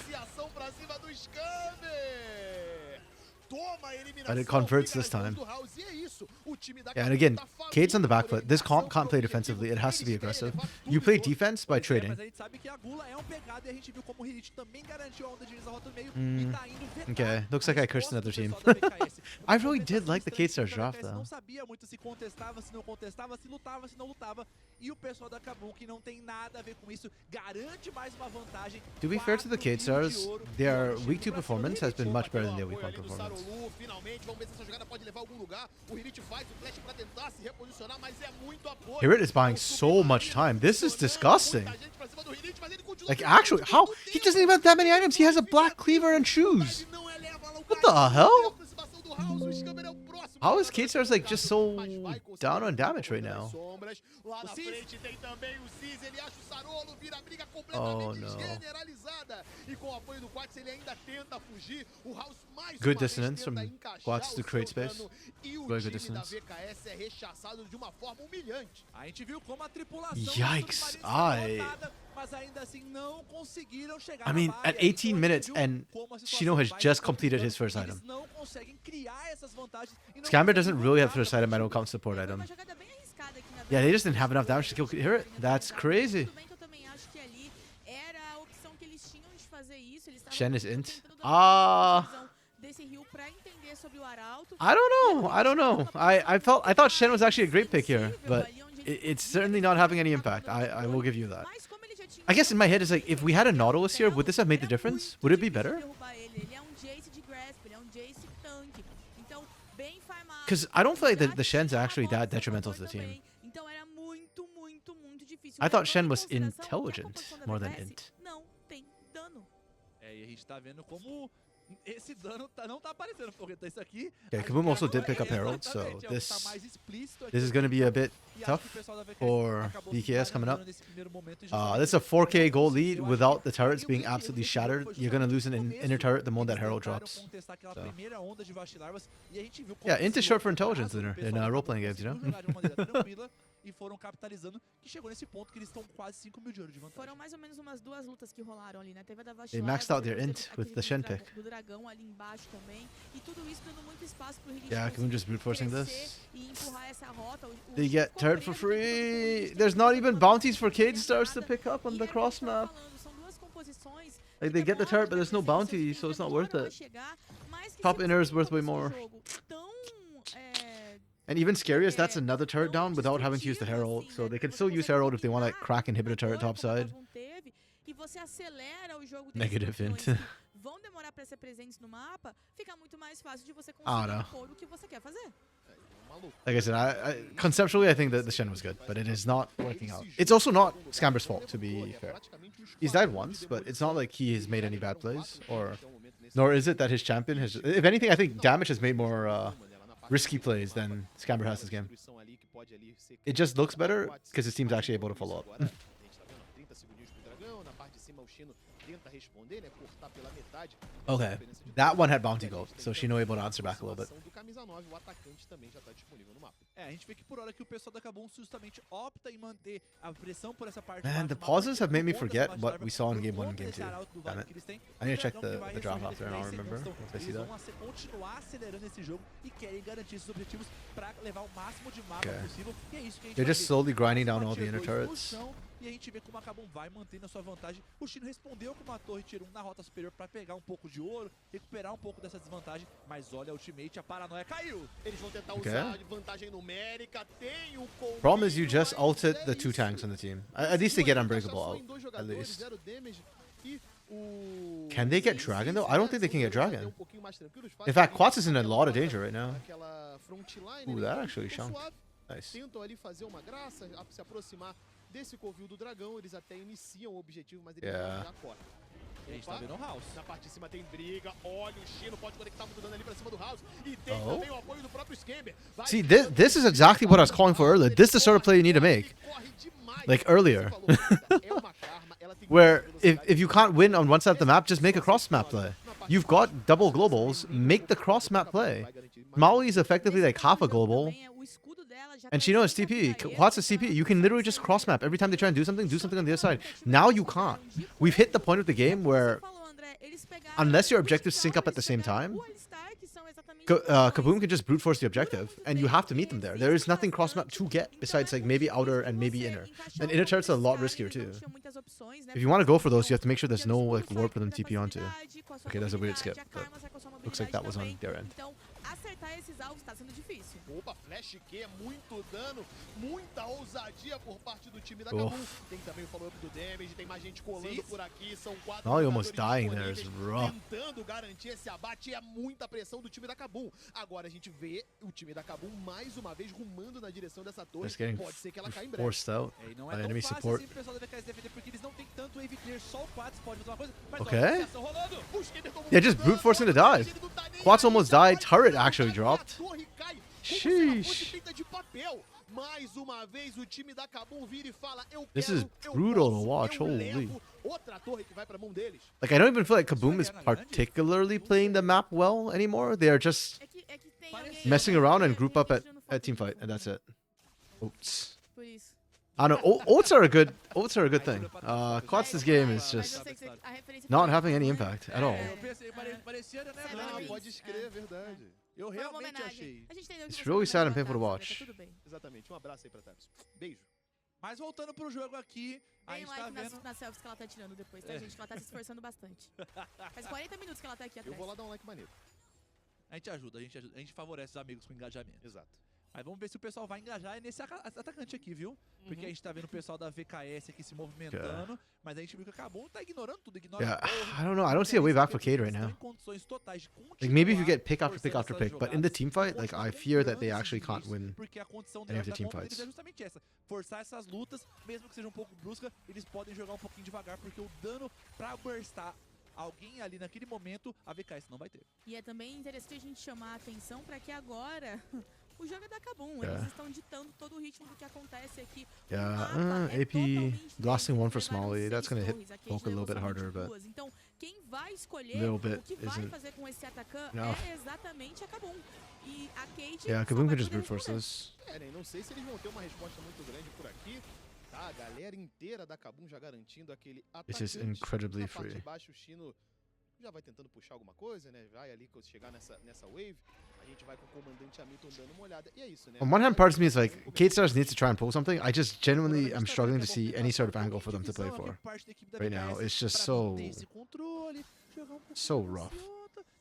But it converts this time. Yeah, and again, Kate's on the back foot. This comp can't play defensively. It has to be aggressive. You play defense by trading. Okay, looks like I cursed another team. I really did like the K-Stars draft, though. To be fair to the K-Stars, their week 2 performance has been much better than their week 1 performance. Hirit is buying so much time. This is disgusting. Like, actually, how? He doesn't even have that many items. He has a black cleaver and shoes. What the hell? How is K-Stars like just so down on damage right now? Oh no. Good dissonance from Quats to create space. Very good dissonance. Yikes. I mean, at 18 minutes and Shino has just completed his first item. Scamber doesn't really have first item, I don't count support item. Yeah, they just didn't have enough damage to kill Hirit. That's crazy. Shen is int. I don't know. I thought Shen was actually a great pick here, but it's certainly not having any impact. I will give you that. I guess in my head it's like, if we had a Nautilus here, would this have made the difference? Would it be better? Because I don't feel like the Shen's are actually that detrimental to the team. se o I thought cara Shen não was tem consideração, que a intelligent composição da more than VKS int. não tem dano. É, e a gente tá vendo como esse dano não tá aparecendo, porque isso aqui... Okay, a Kaboom gente also não did é pick up Herald, so exatamente, é o que tá mais explícito aqui this is no going to be a jogo. bit E acho que tough o pessoal da VKS for acabou se BKS coming up. banalizando nesse primeiro momento e This is a 4K goal lead eu acho without que the turrets ali o being grande erro absolutely desse jogo shattered. foi You're going to justamente lose an no inner turret the moment eles that Herald tentaram drops. contestar aquela So. primeira onda de Vastilarvas, e a gente viu como Yeah, int esse is short for longo intelligence prazo, o in pessoal da role-playing Kabum games, you know? conseguiu jogar de uma maneira tranquila e foram capitalizando, que chegou nesse ponto que eles estão quase 5 mil de ouro de vantagem. Foram mais ou menos umas 2 lutas que rolaram ali, né? Teve a da They Vastilarva, maxed out their depois int teve with aquele the Shen pick. do dragão ali embaixo também. E tudo isso dando muito espaço pro Hylian Yeah, Kaboom just brute forcing crescer this. e empurrar essa rota. They get turret for free. There's not even bounties for cage stars to pick up on the cross map. Like they get the turret, but there's no bounty, so it's not worth it. Top inner is worth way more. And even scarier is that's another turret down without having to use the Herald. So they can still use Herald if they want to like crack inhibitor turret topside. Negative int. Vão demorar para ser presentes no mapa, fica muito mais fácil de você Ah, conseguir não. impor o que você quer fazer. Like I said, conceptually I think that the Shen was good, but it is not working out. It's also not Scamber's fault, to be fair. He's died once, but it's not like he has made any bad plays, or nor is it that his champion has. If anything, I think Damage has made more risky plays than Scamber has this game. It just looks better because his team's actually able to follow up. Okay, that one had bounty gold, so Shino able to answer back a little bit. É, a gente vê que por hora que o pessoal da Kabum justamente opta em manter a pressão por essa parte. Man, the pauses have made me forget what we saw in game 1 and game 2. Damn it. I need to check the draft after and I'll remember if I see that. Eles vão continuar acelerando esse jogo e querem garantir esses objetivos para levar o máximo de mapa possível. E é isso que a gente They're vai just ver. slowly grinding down all Tier the inner 2 no turrets. chão, e a gente vê como a Kabum vai mantendo a sua vantagem. O Chino respondeu com uma torre Tier 1 na rota superior para pegar um pouco de ouro, recuperar um pouco dessa desvantagem, mas olha a ultimate, a paranoia caiu. Eles vão tentar usar vantagem numérica, tem o Problem is you just ulted the 2 tanks on the team. At least they get unbreakable out. At least. Can they get Dragon though? I don't think they can get Dragon. In fact, Quats is in a lot of danger right now. Ooh, that actually chunked. Nice. Tentam ali fazer uma graça, se aproximar desse covil do dragão, eles até iniciam o objetivo, mas eles já correm. E a gente tá vendo o House. Na parte de cima tem briga, olha o Chino, pode conectar muito dano ali pra cima do House. E tem também o apoio do próprio Scamber. See, this is exactly what I was calling for earlier. This is the sort of play you need to make. Like earlier. Where if you can't win on one side of the map, just make a cross map play. You've got double globals, make the cross map play. Maui is effectively like half a global. And Chino is TP. Quats is TP. You can literally just cross map. Every time they try and do something on the other side. Now you can't. We've hit the point of the game where unless your objectives sync up at the same time, Kaboom can just brute force the objective, and you have to meet them there. There is nothing cross map to get besides like maybe outer and maybe inner. And inner turrets are a lot riskier too. If you want to go for those, you have to make sure there's no like warp for them TP onto. Okay, that's a weird skip, but looks like that was on their end. Acertar esses alvos tá sendo difícil. Opa, flash Q é muito dano, muita ousadia por parte do time da Kabum. Tem também o follow-up do damage, tem mais gente colando por aqui, são 4 Oh, almost dying there is rough. Tentando garantir esse abate, é muita pressão do time da Kabum. Agora a gente vê o time da Kabum mais uma vez rumando na direção dessa torre. Pode ser que ela caia em breve. Forced out E não by é enemy tão fácil support. assim pro pessoal da VKS defender, porque eles não tem tanto wave clear, só o Quats pode fazer uma coisa. Mas Okay. olha a pressão rolando. Yeah, just brute forcing the dive. Quats almost died. Turret actually dropped. Sheesh. Mais uma vez o time da Kabum vira e fala, This is brutal to watch. Holy. Outra torre que vai pra mão deles. Like I don't even feel like Kaboom is particularly playing the map well anymore. They are just messing around and group up at teamfight, and that's it. Oats. I don't know. Oats are a good thing. Quats' game is just not having any impact at all. Eu pensei, parecia, né? Não, pode escrever, é verdade. Eu realmente achei. It's really sad and painful to watch. Exatamente, um abraço aí pra Taps. Beijo. Mas voltando pro jogo aqui, a Deem gente like tá vendo... nas selfies que ela tá tirando depois, tá, gente? Ela tá se esforçando bastante. Faz 40 minutos que ela tá aqui Eu atrás. vou lá dar um like maneiro. A gente ajuda, a gente favorece os amigos com engajamento. Exato. Mas vamos ver se o pessoal vai engajar nesse atacante aqui, viu? Porque a gente tá vendo o pessoal da VKS aqui se movimentando, mas a gente viu que acabou tá ignorando tudo, ignora Yeah, a torre. I don't know. I don't see a way back for Cade right Estão now. em condições totais de Like maybe if you continuar get pick after pick forçando after essas pick, but in the jogadas, team fight, like I continuar fear that they comprando actually esses can't engages, win. porque a condição any of the da team conta deles fights. é justamente essa. Forçar essas lutas, mesmo que seja um pouco brusca, eles podem jogar um pouquinho devagar, porque o dano pra burstar alguém ali naquele momento, a VKS não vai ter. E é também interessante a gente chamar a atenção para que agora o jogo é da Kabum. Yeah. Eles estão ditando todo o ritmo do que acontece aqui. Yeah, O mapa é AP totalmente blasting deles. one for Eles levaram Smalley. That's 6 gonna hit torres, a Cade Poke a little levou bit somente harder, but 2. Então, quem vai escolher little bit o que vai isn't fazer com esse atacante enough. é exatamente a Kabum. E a Cade Yeah, só Kabum vai can just poder brute force responder. this. Nem não sei se eles vão ter uma resposta muito grande por aqui. Tá, a galera inteira da Kabum já garantindo aquele It's just atacante. incredibly Na parte free. de baixo, o Chino já vai tentando puxar alguma coisa, né? Vai ali chegar nessa wave. A gente vai com o comandante Hamilton dando uma olhada. E é isso, né? On one hand, part of me is like, Cade Stars needs to try and pull something. I just genuinely am struggling to see any sort of angle for them to play for. Right now, it's just so rough.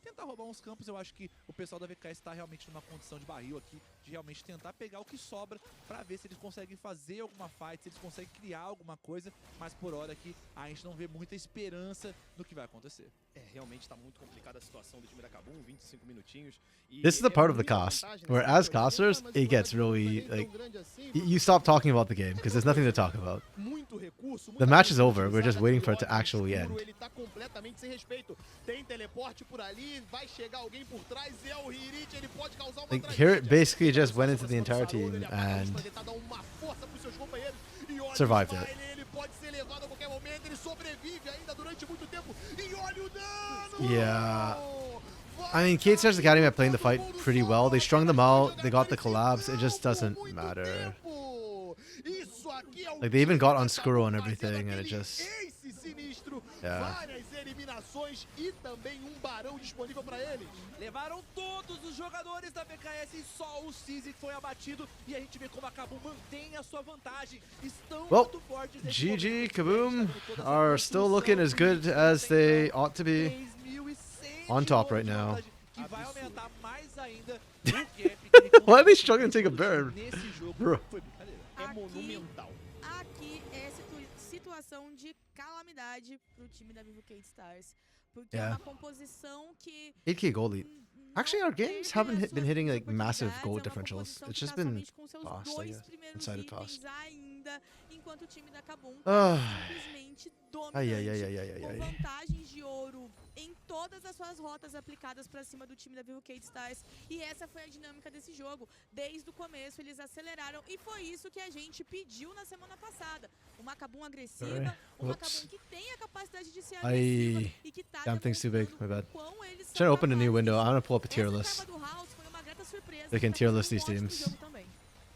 Tentar roubar uns campos, eu acho que o pessoal da VKS está realmente numa condição de barril aqui, de realmente tentar pegar o que sobra pra ver se eles conseguem fazer alguma fight, se eles conseguem criar alguma coisa, mas por hora aqui a gente não vê muita esperança no que vai acontecer. É, realmente tá muito complicada a situação do time da Kabum, 25 minutinhos. E This is the é part of the muita cost, vantagem where nessa as situação, casters, mas it o gets Brasil não é really, nem tão like, grande assim, you stop talking about the game, because there's nothing to talk about. muito recurso, The match is over, we're just waiting for it to actually escuro, end. Ele tá completamente sem respeito. Tem teleporte por ali, vai chegar alguém por trás, é o Hirit, ele pode causar uma Like, tragédia. here it basically just went into the entire team Ele apaga a luz and pra tentar dar uma força pros seus companheiros. E olha o survived Smiley, it. ele pode ser levado a qualquer momento, ele sobrevive ainda durante muito tempo. E olha o dano! Yeah. I mean, Cade Stars Academy are playing the fight pretty well. They strung them out, they got the collabs, it just doesn't matter. Like, they even got on Skuro and everything, and it just... Yeah. Várias eliminações e também barão disponível para eles. Levaram todos os jogadores da VKS e só o Cizi foi abatido. E a gente vê como a Kabum mantém a sua vantagem. Estão Well, muito fortes. GG, Kaboom are still looking as good as they ought to be. 3.100 On top right now. Que vai aumentar mais ainda o gap que ele Why are they struggling to take a burn? nesse jogo. Bro. Foi brincadeira. É monumental. Aqui é situação de calamidade pro time da Vivo Cade Stars. Porque é Yeah. uma composição que 8K gold lead. Actually, our games haven't been hitting like suas massive oportunidades, gold é uma differentials. composição It's que just tá been somente com seus fast, I dois guess. primeiros One-sided itens fast. ainda, enquanto o time da Kabum Ah. simplesmente Ai, ai, ai, dominante, ai, ai, com ai. vantagens de ouro em todas as suas rotas aplicadas pra cima do time da Vivo Cade Stars. E essa foi a dinâmica desse jogo. Desde o começo eles aceleraram e foi isso que a gente pediu na semana passada. Uma Kabum agressiva, Sorry. uma Whoops. Kabum que tem a capacidade de ser Ai. agressiva e que tá Damn thing's too big. My bad. demonstrando quão eles são Trying to open a new capazes. window. I'm gonna pull up a tier Essa list. karma do House foi uma grata surpresa. They can pra tier quem list não these gosta do teams. jogo também.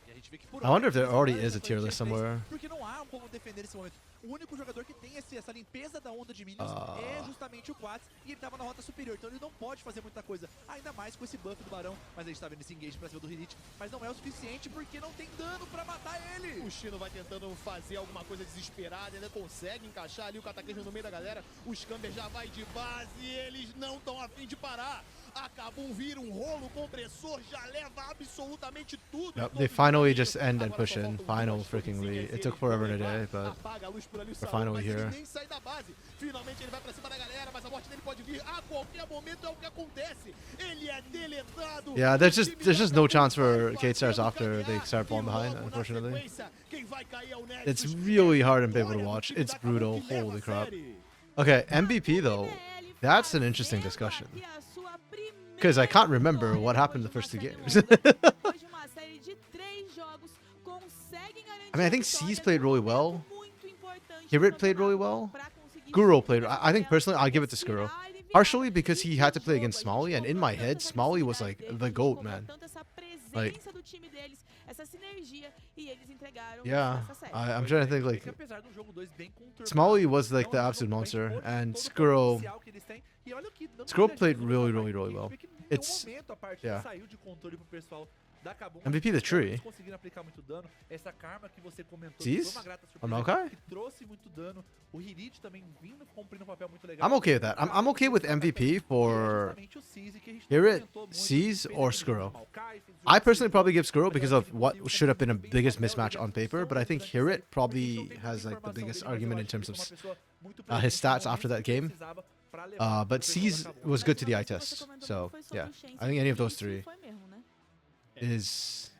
E a gente vê que por I wonder if there hora, already essa is a tier foi list a gente fez, somewhere. Porque não há como defender esse momento. O único jogador que tem essa limpeza da onda de minions é justamente o Quats, e ele tava na rota superior, então ele não pode fazer muita coisa, ainda mais com esse buff do Barão. Mas a gente tá vendo esse engage pra cima do Hirit, mas não é o suficiente porque não tem dano pra matar ele. O Chino vai tentando fazer alguma coisa desesperada, ainda consegue encaixar ali o Cataquejo no meio da galera. O Scamber já vai de base e eles não estão afim de parar. Acabam vir um rolo compressor, já leva absolutamente tudo. Yep, they finally just end and push in. Final freakingly. It took forever today, but Apaga a luz por ali, o we're Saul, finally mas ele here. nem sai da base. Finalmente ele vai pra cima da galera, mas a morte dele pode vir a qualquer momento, é o que acontece. Ele é deletado. Yeah, there's just no chance for Cade Stars after they start falling behind, unfortunately. It's really hard and painful to watch. It's brutal. Holy crap. Okay, MVP though. That's an interesting discussion. Because I can't remember what happened the first two games. I mean, I think C's played really well. Hirit played really well. Skuro played. I think personally, I'll give it to Skuro. Partially because he had to play against Smalley, and in my head, Smalley was like the GOAT, man. Like, yeah, I'm trying to think like Smalley was like the absolute monster, and Skuro played really, really, really well. It's yeah. da Kabum, MVP the tree. conseguiram aplicar muito dano. Essa karma que você comentou, Sees? foi uma grata On surpresa, Maokai? que trouxe muito dano. O Hirit também vindo cumprindo um papel muito legal. I'm okay with that. I'm okay with MVP for Hirit, C's, or Skuro. I personally probably give Skuro because of what should have been a biggest mismatch on paper, but I think Hirit probably has like the biggest argument in terms of his stats after that game. But C's was good to the eye test, so yeah, I think any of those three is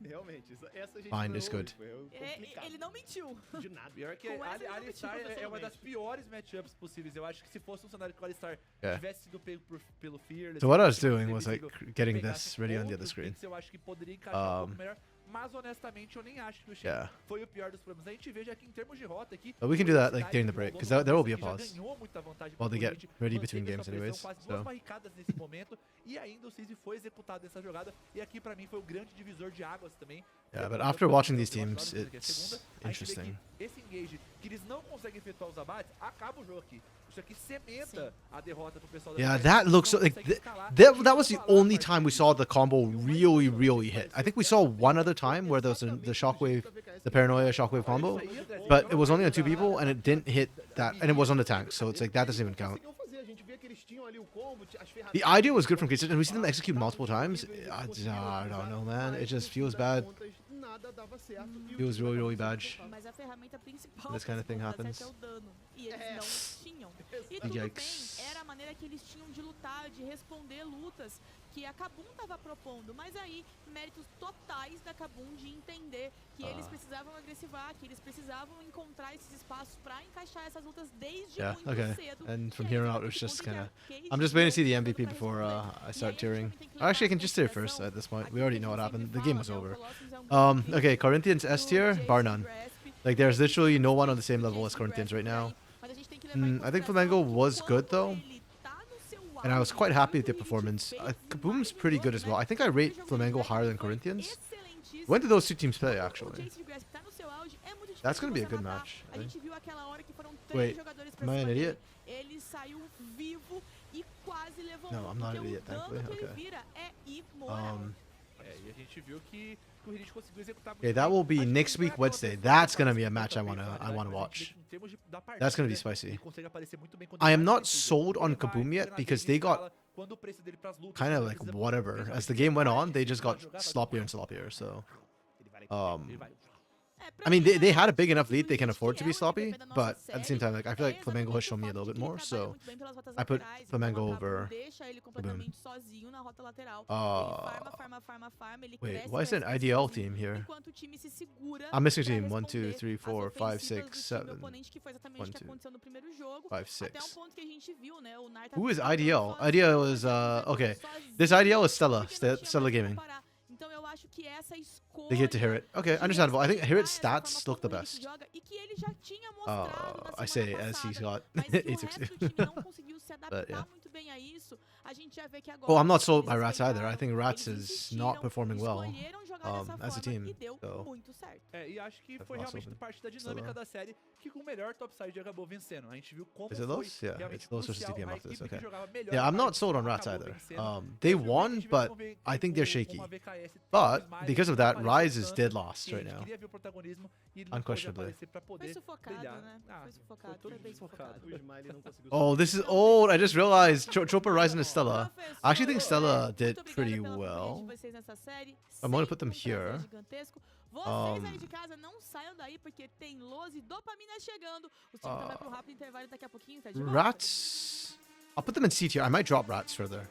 Realmente, essa gente fine, foi is good. complicado. Ele não mentiu. De nada. Pior que Com essa ele não Alistar mentiu, é uma das pessoalmente. piores matchups possíveis. Eu acho que se fosse um cenário que o Alistar Yeah. tivesse sido pego pelo Fearless... So what I was tivesse doing was like previsível, getting pegasse this ready on the other outros screen. picks, eu acho que poderia encaixar um pouco Um, melhor. Mas honestamente eu nem acho que o Shen Yeah. foi o pior dos problemas. A gente vê já que em termos de rota aqui... But we can do that like during the break, because there will be a pause while they get ready between games anyways. Quase So duas barricadas nesse momento e ainda o Cizi foi executado nessa jogada e aqui pra mim foi o grande divisor de águas também. yeah, but after watching these teams, it's interesting. Esse engage que eles não conseguem efetuar os abates, acaba o jogo aqui. Isso aqui cementa a derrota pro pessoal da Yeah, VKS, that looks so, não like consegue escalar. that was the only time we saw the combo really hit. I think we saw one other time where there was the shockwave, the paranoia shockwave combo, but it was only on 2 people and it didn't hit that, and it was on the tank, so it's like that doesn't even count. Conseguiu fazer, a gente vê que eles tinham ali o combo, as ferramentas. The idea was good from K-Stage, and we see them execute multiple times. I don't know, man. It just feels bad. Nada dava certo. E o Feels time really tava bad. Mas a ferramenta principal This kind of thing pra happens. dar certo é o dano. E eles não tinham. E tudo Yikes. bem, era a maneira que eles tinham de lutar, de responder lutas que a Kabum estava propondo. Mas aí, méritos totais da Kabum de entender que eles precisavam agressivar, que eles precisavam encontrar esses espaços pra encaixar essas lutas desde Yeah, muito okay. cedo. And from E aí, here foi out, nesse it's just ponto que a kinda... Cage I'm just waiting to see the deu MVP pra before responder. I E aí, start a tearing. gente tem que levar Actually, I can em just tear first consideração at this point. We aquilo already que know a what gente happened. sempre The game was fala, né? over. O Colossus é um grande Okay, Corinthians S do tier, Jason bar none. Grasp. Like, there's literally no one on the same level as Corinthians right now. Mas a gente tem que levar em I think consideração Flamengo que was good, quando though. ele tá no seu And I was auge, quite happy with e their o Rit performance. fez Kaboom's mais um pretty jogo, good as well. né? I think I O rate jogo do Flamengo Jason higher than foi Corinthians. excelentíssimo. When did those 2 teams play, Quando actually? o Jason Grasp tá no seu auge, é muito difícil That's gonna be a você good matar. match, A I gente viu aquela hora que foram 3 Wait, jogadores pra am I cima an dele. idiot? Ele saiu vivo e quase levou No, um, I'm not porque an idiot, o dano thankfully. que ele Okay. vira é imoral. E a gente viu que o Rit conseguiu executar muito Okay, that bem. will be Acho que next ele não é week, aquela Wednesday. pessoa que That's gonna be a aparece match I muito bem wanna com habilidade, mas watch. em termos da That's gonna be partida, spicy. ele consegue aparecer muito bem quando I ele am vai not nesse sold jogo. on Ele vai Kaboom yet treinar because bem, they escala, got quando o preço dele pras lutas, kind of quando like precisa whatever. principalmente As the game went on, they ele just vai got jogar, vai sloppier and jogar. sloppier. So, Ele vai Ele vai. É, pra I mean, mim, they é had a big um enough time lead they can que afford to be é o sloppy, MVP da nossa but at the same série. time, like I feel like É Flamengo has exatamente shown me a o little bit fato de que more. ele trabalha So, muito bem pelas rotas I put laterais, então Flamengo a Kabum over deixa ele completamente sozinho na rota lateral. Uh, Ele wait, cresce, why is there an cresce IDL sozinho, team here? enquanto o time se segura I'm missing a pra team. 1, 2, responder 3, às 4, 5, ofensivas 6, do time 7, oponente, que foi exatamente o 1, que 2, aconteceu no primeiro jogo. 5, Até um 6. ponto que a gente viu, né? O Nar tá Who is disputando IDL? sozinho, IDL is tá okay. sozinho, This IDL is Stella, porque não tinha Stella mais como Gaming. parar. Então eu acho que essa escolha They get to hear it. Okay, de understandable. I think respeitar Hirit's essa forma stats look the como ele best. joga e que ele já tinha mostrado na I semana say as he's passada, got mas que o resto 860. do time não conseguiu se adaptar yeah. muito bem a isso. A gente já vê que agora Oh, I'm not eles sold by Rats either. I respeitaram, think Rats eles is not insistiram, performing well escolheram jogar dessa as a forma team. e deu So, muito certo. E acho que That's foi realmente awesome. parte da dinâmica So, da série que com o melhor topside acabou vencendo. A gente viu como is it foi Los? Yeah, realmente it's Los versus crucial TPM a after this. equipe que Okay. jogava melhor Yeah, I'm a not sold on partida Rats acabou either. vencendo. They E a gente won, vê but como I think they're como shaky. a VKS tem But mais because of that, aparecendo Rise is tanto, dead last que a right gente now. queria ver o protagonismo e ele não pôde Unquestionably. aparecer pra Foi poder sufocado, brilhar. né? Ah, Foi sufocado, foi foi tudo bem sufocado. sufocado. O Smiley não conseguiu. Oh, this is old. I just realized Tropa Ryzen and Stella. I actually think Stella Muito did obrigada pretty pela companhia de well. vocês nessa série. I'm gonna Sempre put them um prazer here. gigantesco. Vocês aí de casa não saiam daí porque tem Lose e dopamina chegando. O time vai pro rápido intervalo daqui a pouquinho, tá de volta. Rats. I'll put them in C tier. I might drop Rats further.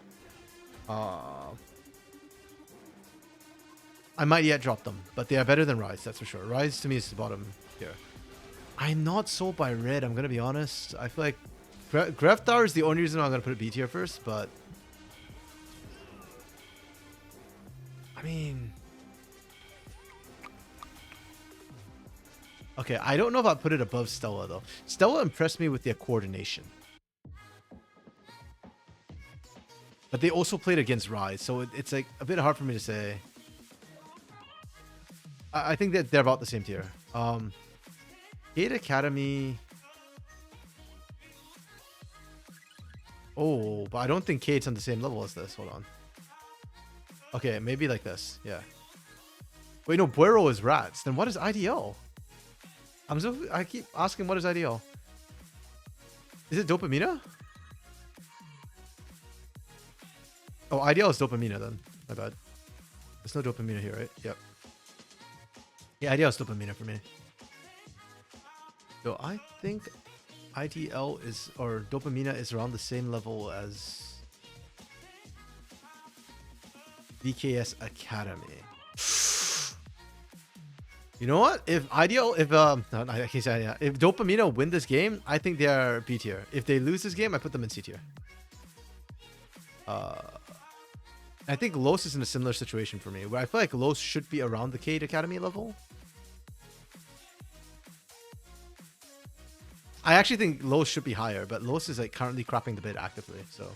I might yet drop them, but they are better than Rise, that's for sure. Rise to me is the bottom here. I'm not sold by Red, I'm gonna be honest. I feel like Greftar is the only reason I'm gonna put it B tier first, but I mean, okay, I don't know if I'd put it above Stella though. Stella impressed me with their coordination. But they also played against Rise, so it's like a bit hard for me to say. I think that they're about the same tier. Gate Academy. Oh, but I don't think Kate's on the same level as this. Hold on. Okay, maybe like this. Yeah. Wait, no, Buero is Rats. Then what is IDL? I keep asking what is IDL. Is it Dopamina? Oh, IDL is Dopamina then. My bad. There's no Dopamina here, right? Yep. Yeah, IDL is Dopamina for me. So I think IDL is, or Dopamina is around the same level as VKS Academy. You know what? If IDL, no, I can't say yeah. If Dopamina win this game, I think they are B tier. If they lose this game, I put them in C tier. I think Los is in a similar situation for me, where I feel like Los should be around the Cade Academy level. I actually think Los should be higher, but Los is like currently crapping the bid actively, so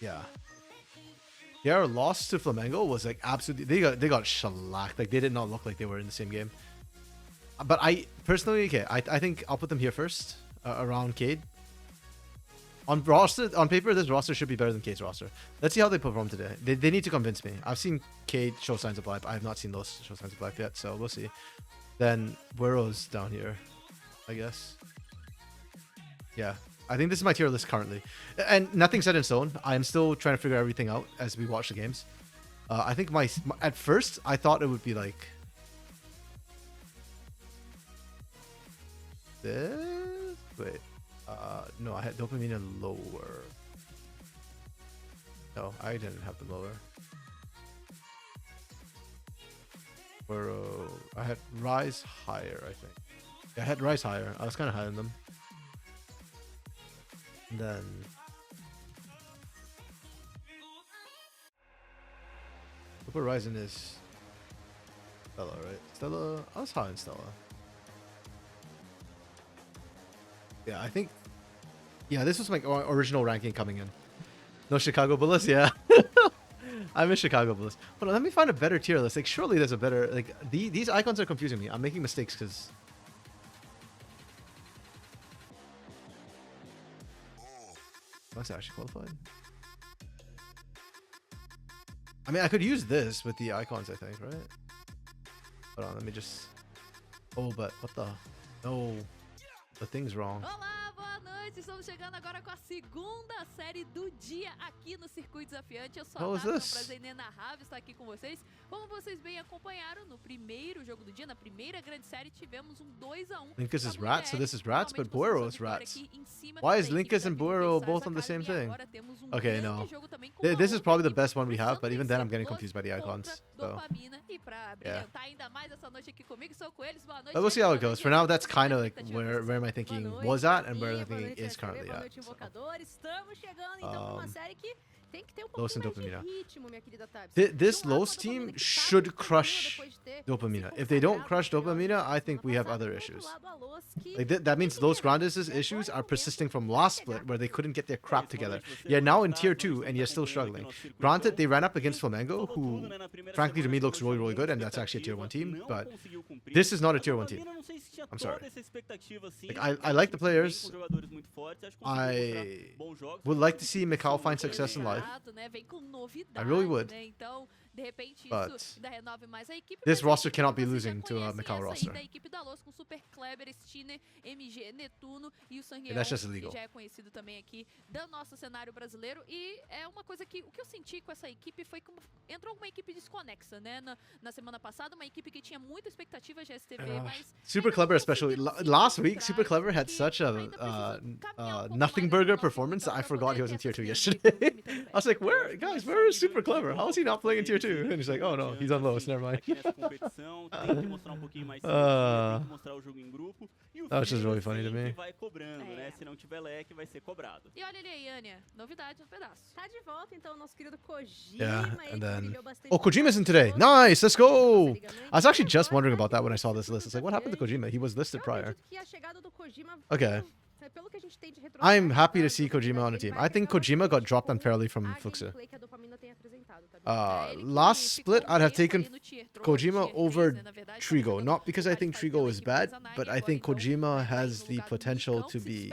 yeah. Their loss to Flamengo was like absolutely, they got shellacked. Like they did not look like they were in the same game. But I personally, okay, I think I'll put them here first, around Cade. On roster, on paper, this roster should be better than Cade's roster. Let's see how they perform today. They need to convince me. I've seen Cade show signs of life. I have not seen those show signs of life yet, so we'll see. Then Burrow's down here, I guess. Yeah, I think this is my tier list currently, and nothing set in stone. I am still trying to figure everything out as we watch the games. I think my at first I thought it would be like this. Wait. No, I had Dopamina lower. No, I didn't have them lower. Burrow, I had Rise higher, I think. Yeah, I had Rise higher. I was kind of higher than them. And then Super Ryzen is Stella, right? Stella, I was high in Stella. Yeah, I think. Yeah, this was my original ranking coming in. No Chicago Bulls, yeah. I miss Chicago Bulls. Hold on, let me find a better tier list. Like, surely there's a better. Like, these icons are confusing me. I'm making mistakes because. Must actually qualified. I mean, I could use this with the icons, I think, right? Hold on, let me just. Oh, but what the? No, the thing's wrong. Olá, boa noite. Estamos chegando agora com a segunda série do dia aqui no Circuito Desafiante. Eu sou a Nata, é um prazer inenarrável estar aqui com vocês. Como vocês bem acompanharam, no primeiro jogo do dia, na primeira grande série, tivemos um 2-1. Linkus is rats, so this is rats, but Buero is rats. Why is Linkus and Buero both on the same thing? Okay, no. This is probably the best one we have, but even then I'm getting confused by the icons. So. Yeah. But we'll see how it goes. For now, that's kind of like where my thinking was at and where my thinking is currently at. So. Los and Dopamina. This Los team should crush Dopamina. If they don't crush Dopamina, I think we have other issues. Like that means Los Grandes' issues are persisting from last split where they couldn't get their crap together. You're now in tier 2 and you're still struggling. Granted, they ran up against Flamengo, who frankly to me looks really, really good, and that's actually a tier 1 team, but this is not a tier 1 team. I'm sorry. Like, I like the players. I would like to see Mikal find success in life. I really would. But this roster cannot be losing to a Mikal roster. And that's just illegal. Já é conhecido também aqui do nosso cenário brasileiro, e é uma coisa que o que eu senti com essa equipe foi que entrou uma equipe desconexa, né? Na semana passada, uma equipe que tinha muita expectativa de STV, mas Super Clever, especially last week, Super Clever had such a nothing burger performance that I forgot he was in tier 2 yesterday. I was like, where is Super Clever? How is he not playing in tier 2? And he's like, oh no, he's on lowest, never mind. That was just really funny to me. E olha ele aí, Ania, novidade no pedaço. Tá de volta então o nosso querido Kojima. Yeah, and then Kojima's in today. Nice, let's go. I was actually just wondering about that when I saw this list. It's like, what happened to Kojima? He was listed prior. Okay. I'm happy to see Kojima on the team. I think Kojima got dropped unfairly from Fluxo. Last split, I'd have taken Kojima over Trigo. Not because I think Trigo is bad, but I think Kojima has the potential to be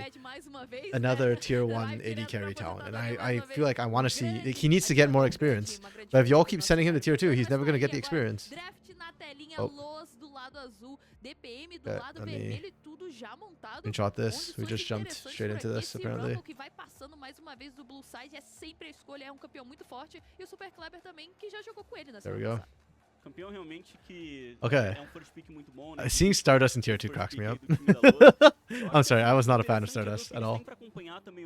another tier 1 AD carry talent. And I feel like I want to see, like, he needs to get more experience. But if y'all keep sending him to tier 2, he's never going to get the experience. Oh. Let me screenshot this. We just jumped straight into this, apparently. mais uma vez do Blue Side, é sempre a escolha, é um campeão muito forte. E o Super Kleber também, que já jogou com ele na There we semana go. passada. Campeão realmente que Okay. é um first pick muito bom, né? Seeing Stardust in tier 2 cracks me up. I'm sorry, I was not a fan of Stardust at all.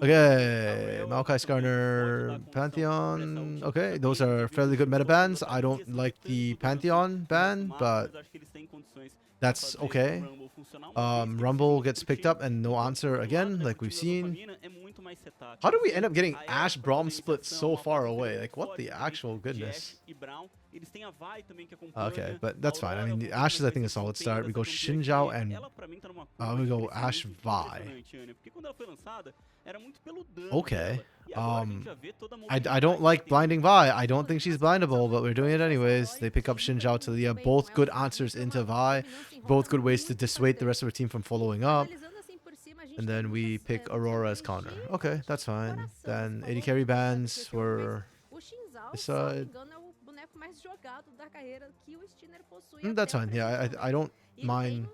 Okay, Maokai Skarner, Pantheon. Okay, those are fairly good meta bans. I don't like the Pantheon ban, but that's okay. Rumble gets picked up and no answer again, like we've seen. How do we end up getting Ashe Braum split so far away? Like, what the actual goodness? Okay, but that's fine. I mean, the Ashe is, I think, a solid start. We go Xin Zhao and we go Ashe Vi. Okay. I don't like blinding Vi. I don't think she's blindable, but we're doing it anyways. They pick up Xin Zhao to Leah. Both good answers into Vi. Both good ways to dissuade the rest of her team from following up. And then we pick Aurora as counter. Okay, that's fine. Then AD carry bans for this side. That's fine. Yeah, I don't mind.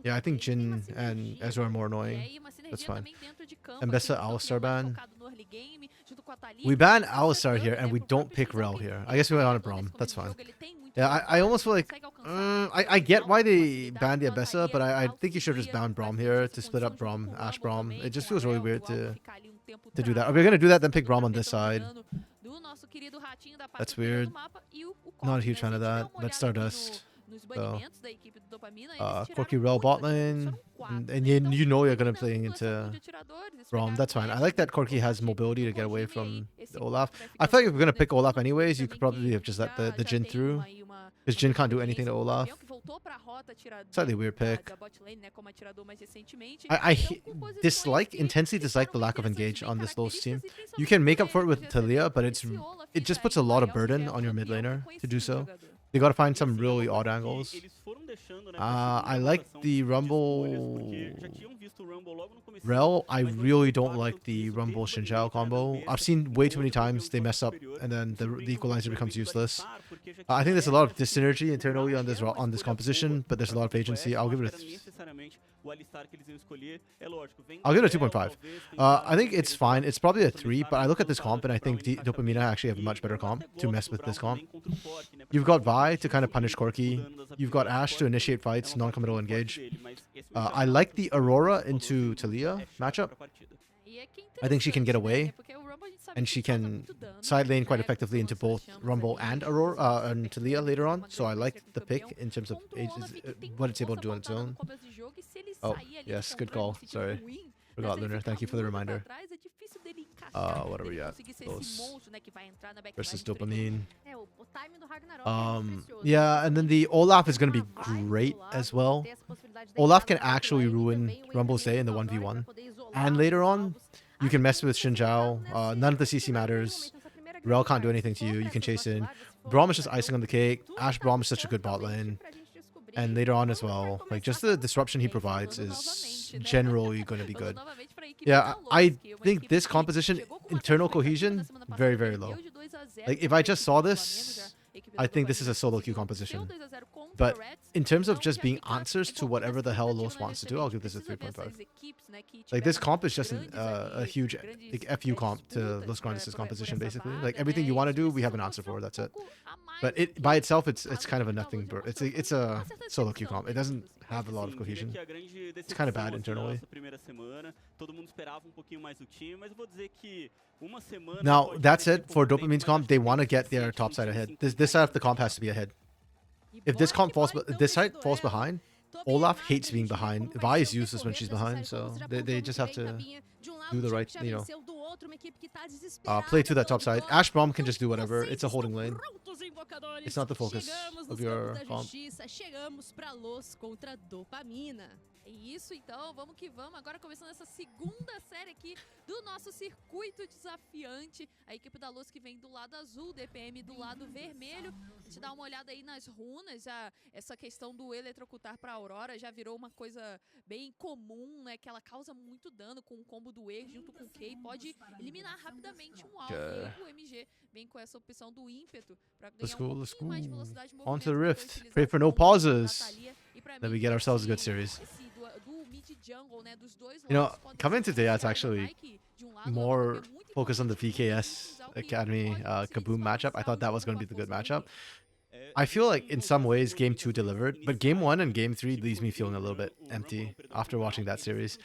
Yeah, I think Jin and Ezra are more annoying. That's fine. And Bessa Alistar ban. We ban Alistar here and we don't pick Rel here. I guess we went on a Braum. That's fine. Yeah, I almost feel like I get why they banned the Abessa, but I think you should have just banned Braum here to split up Braum, Ashe Braum. It just feels really weird to do that. If we're gonna do that, then pick Braum on this side. That's weird. Not a huge fan of that. Let's Stardust. So, Corki Rel bot lane, and you know you're gonna play into Braum. That's fine. I like that Corki has mobility to get away from the Olaf. I feel like if we're gonna pick Olaf anyways, you could probably have just let the Jin through, because Jin can't do anything to Olaf. Slightly weird pick. I intensely dislike the lack of engage on this Los team. You can make up for it with Talia, but it just puts a lot of burden on your mid laner to do so. They gotta find some really odd angles. I like the Rumble Rel. I really don't like the Rumble Xin Zhao combo. I've seen way too many times they mess up and then the equalizer becomes useless. I think there's a lot of dyssynergy internally on this composition, but there's a lot of agency. I'll give it a 2.5. I think it's fine. It's probably a 3, but I look at this comp and I think Dopamina actually have a much better comp to mess with this comp. You've got Vi to kind of punish Corki. You've got Ashe to initiate fights, non-committal engage. I like the Aurora into Talia matchup. I think she can get away, and she can side lane quite effectively into both Rumble and Aurora and Talia later on. So I like the pick in terms of what it's able to do on its own. Oh, yes, good call. Sorry. Forgot, Lunar. Thank you for the reminder. What are we at? Close. Versus Dopamine. Yeah, and then the Olaf is going to be great as well. Olaf can actually ruin Rumble's day in the 1v1. And later on, you can mess with Xin Zhao. None of the CC matters. Rel can't do anything to you. You can chase in. Braum is just icing on the cake. Ashe Braum is such a good bot lane. And later on as well, like just the disruption he provides is generally going to be good. Yeah, I think this composition, internal cohesion, very, very low. Like if I just saw this, I think this is a solo queue composition. But in terms of just being answers to whatever the hell Los wants to do, I'll give this a 3.5. Like this comp is just a huge like, FU comp to Los Grandes' composition basically. Like everything you want to do, we have an answer for. That's it. But it by itself, it's kind of a nothing. It's a solo queue comp. It doesn't have a lot of cohesion. It's kind of bad internally. Now that's it for Dopamine's comp. They want to get their top side ahead. This side of the comp has to be ahead. If this comp falls, this side falls behind, Olaf hates being behind. Vi is useless when she's behind, so they just have to do the right, you know, play to that top side. Ashe Braum can just do whatever. It's a holding lane. It's not the focus of your comp. É isso, então, vamos que vamos. Agora começando essa segunda série aqui do nosso circuito desafiante. A equipe da Luz que vem do lado azul, DPM do lado vermelho. A gente dá uma olhada aí nas runas. Já essa questão do eletrocutar para Aurora já virou uma coisa bem comum, né? Que ela causa muito dano com o combo do E junto com o K. Pode eliminar rapidamente um alvo. E aí o MG vem com essa opção do ímpeto para ganhar um pouquinho mais de velocidade de movimento. On to the Rift. Pray for no pauses. Then we get ourselves a good series. You know, coming today, it's actually more focus on the VKS Academy Kaboom matchup. I thought that was going to be the good matchup. I feel like in some ways Game 2 delivered, but Game 1 and Game 3 leaves me feeling a little bit empty after watching that series.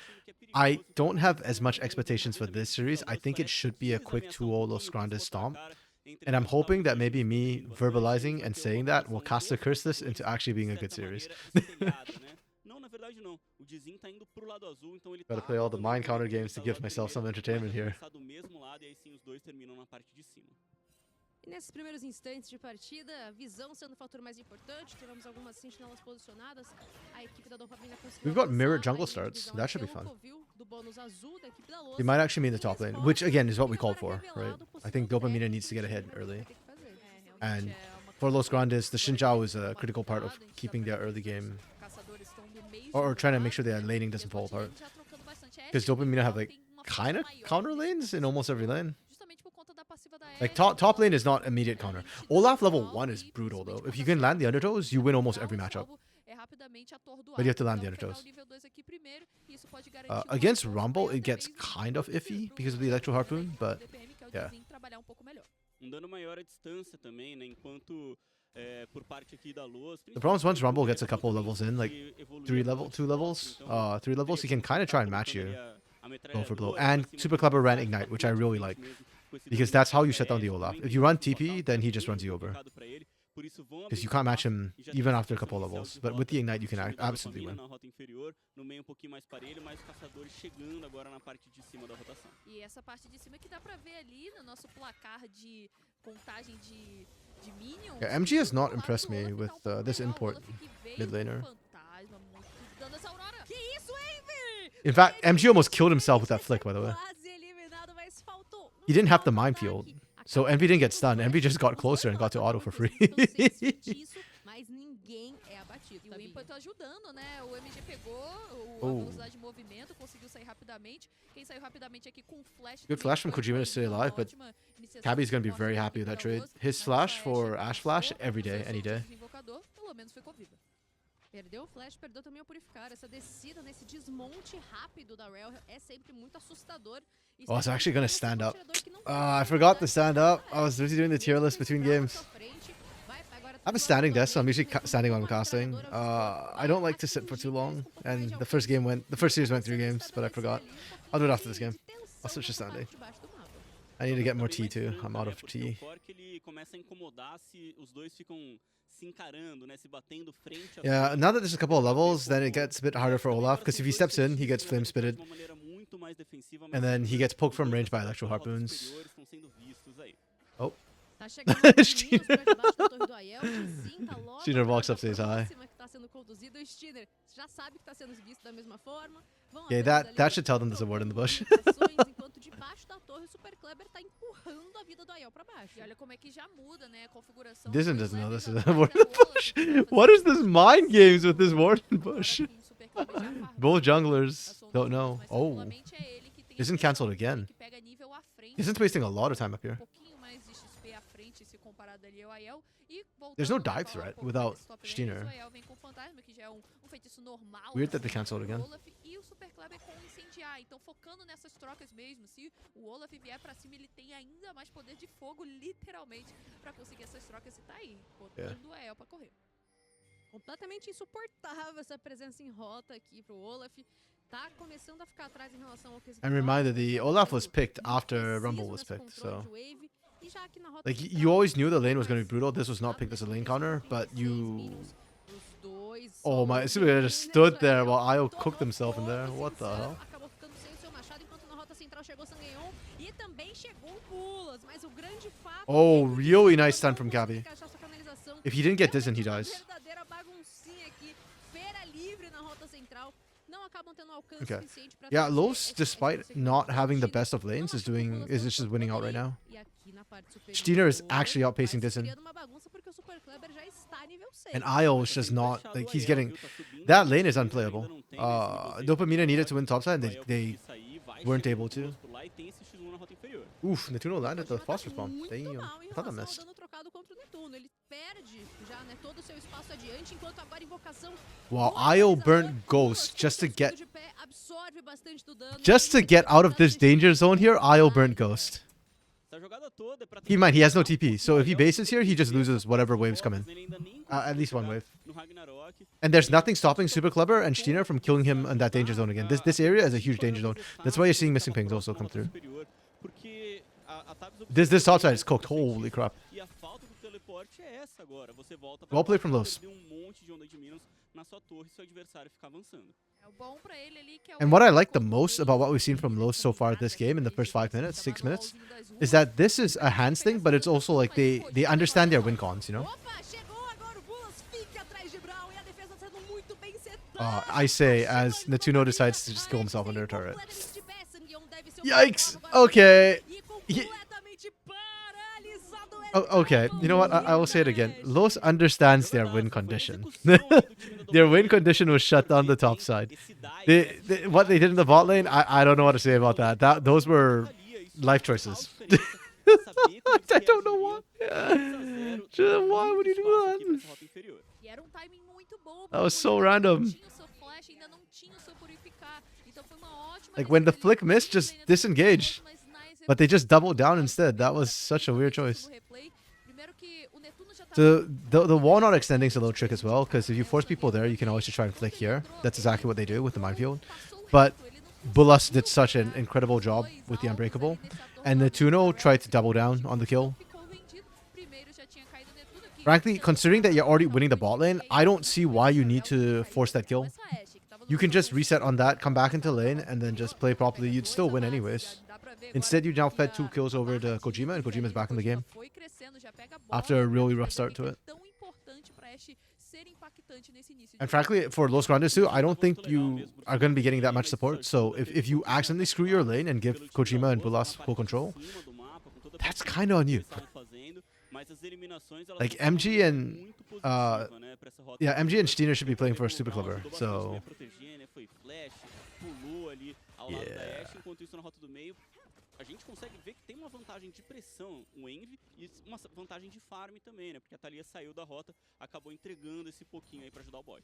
I don't have as much expectations for this series. I think it should be a quick 2-0 Los Grandes stomp. And I'm hoping that maybe me verbalizing and saying that will cast a curse this into actually being a good series. Gotta play all the mind counter games to give myself some entertainment here. E nesses primeiros instantes de partida, a visão sendo o fator mais importante, tivemos algumas sentinelas posicionadas. A equipe da dopamina conseguiu. We've got mirrored jungle starts. That should be fun. They might actually mean the top lane, which again is what we called for, right? I think Dopamina needs to get ahead early. And for Los Grandes, the Xinjiao is a critical part of keeping their early game, or trying to make sure their laning doesn't fall apart. Because Dopamina have like kind of counter lanes in almost every lane. Like top lane is not immediate counter. Olaf level 1 is brutal though. If you can land the undertows, you win almost every matchup. But you have to land the undertows. Against Rumble, it gets kind of iffy because of the Electro Harpoon, but yeah. The problem is once Rumble gets a couple levels in, like 3 levels, he can kind of try and match you blow for blow. And Super Clever ran Ignite, which I really like. Because that's how you shut down the Olaf. If you run TP, then he just runs you over. Because you can't match him even after a couple levels. But with the Ignite, you can absolutely win. E essa parte de cima que dá pra ver ali no nosso placar de contagem de minions. Yeah, MG has not impressed me with this import mid laner. In fact, MG almost killed himself with that flick, by the way. He didn't have the minefield, so Envy didn't get stunned. Envy just got closer and got to auto for free. E o ímpeto ajudando, né? O MG pegou a velocidade de movimento, conseguiu sair rapidamente. Quem saiu rapidamente aqui com flash. Good flash from Kojima to stay alive, but Cabby's gonna be very happy with that trade. His flash for Ash Flash every day, any day. Pelo menos foi com vida. Perdeu o flash, perdeu também o purificar. Essa descida nesse desmonte rápido da Rel é sempre muito assustador. Oh, it's actually gonna stand up. I forgot to stand up. I was busy doing the tier list between games. I have a standing desk, so I'm usually standing while I'm casting. I don't like to sit for too long, and the first series went 3 games, but I forgot. I'll do it after this game. I'll switch to standing. I need to get more tea too. I'm out of tea. Yeah, now that there's a couple of levels, then it gets a bit harder for Olaf, because if he steps in, he gets flame spitted. And then he gets poked from range by Electro Harpoons. Oh. Steiner walks up, says hi. Yeah, that should tell them there's a word in the bush. Disney doesn't know this is a word in the bush. What is this mind games with this word in the bush? Both junglers don't know. Oh. Isn't cancelled again. Isn't wasting a lot of time up here. There's no dive threat without Steiner. Weird that they cancelled again. Então focando nessas trocas mesmo, se o Olaf vier pra cima, ele tem ainda mais poder de fogo, literalmente, pra conseguir essas trocas e tá aí, botando a El pra correr. Completamente insuportável essa presença em rota aqui pro Olaf. Tá começando a ficar atrás em relação ao que I'm reminded the Olaf was picked after Rumble was picked, so like you always knew the lane was going to be brutal. This was not picked as a lane counter, but you. Oh my! Super just stood there while Io cooked himself in there. What the hell? Oh, really nice stun from Gabby. If he didn't get this, then he dies. Okay. Yeah, Los, despite not having the best of lanes, is just winning out right now. Steiner is actually outpacing Dissen. And Io is just not, like, he's getting... That lane is unplayable. Dopamina needed to win topside, and they weren't able to. Oof, Netuno landed the phosphorus bomb. Damn, I thought I missed. Wow, Io burnt Ghost just to get bastante do dano. Just to get out of this danger zone here, I'll burn Ghost. Essa jogada toda é pra Keep in mind, he has no TP, so if he bases here, he just loses whatever waves come in. Ele ainda nem At least one wave. no Ragnarok. And there's nothing stopping Super Clever and Steiner from killing him in that danger zone again. This area is a huge danger zone. That's why you're seeing missing pings also come through. Porque a Tabs This top side is cooked. Holy crap. E a falta do teleporte é essa agora. Você volta Well played from Los. monte de onda de minions na sua torre e seu adversário fica avançando. É o bom pra ele ali que é o And what I like the most about what we've seen from Los so far this game in the first 5 minutes, 6 minutes, is that this is a hands thing, but it's also like they understand their win cons, you know? Opa, chegou agora o Bulas, fique atrás de Brown e a defesa sendo muito bem setada. I say as Natuno decides to just kill himself under a turret. Completamente peça, Neon deve ser o Yikes! próximo agora. Okay. E completamente paralisado ele Okay, you know what? I will say it again. Los understands their win condition. Their win condition was shut down the top side. What they did in the bot lane, I don't know what to say about that. Those were life choices. I don't know why. Why would you do that? E era um timing muito bom. That was so random. Não tinha o seu flash, ainda não tinha o seu purificar. Então foi uma ótima Like when the decisão flick ali missed, da just lane, disengage. mas nice But they just doubled down instead. That was such a weird choice. no replay. Primeiro que o Netuno já tava So the wall not extending is a little trick as well, because if you force people there, you can always just try and flick here. That's exactly what they do with the minefield. But Bulas did such an incredible job with the Unbreakable, and Netuno tried to double down on the kill. ficou vendido. Primeiro já tinha caído o Netuno que Frankly, considering that you're already winning the bot lane, I don't see why you need to force that kill. You can just reset on that, come back into lane, and then just play properly. You'd still win anyways. Instead, you now fed 2 kills over to Kojima, and Kojima's back in the game foi crescendo, já pega a bola, after a really rough mas start to também it. que é tão importante pra Ashe ser impactante nesse início de And frankly, for Los Grandes too, I don't think you are going to be getting that much support. So if you accidentally screw your lane and give Kojima and Bulas full control, that's kind of on you. Like MG and yeah, MG and Steiner should be playing for Super Clever. So yeah. Enquanto isso, na rota do meio, a gente consegue ver que tem uma vantagem de pressão, o Envy, e uma vantagem de farm também, né? Porque a Thalia saiu da rota, acabou entregando esse pouquinho aí pra ajudar o bot.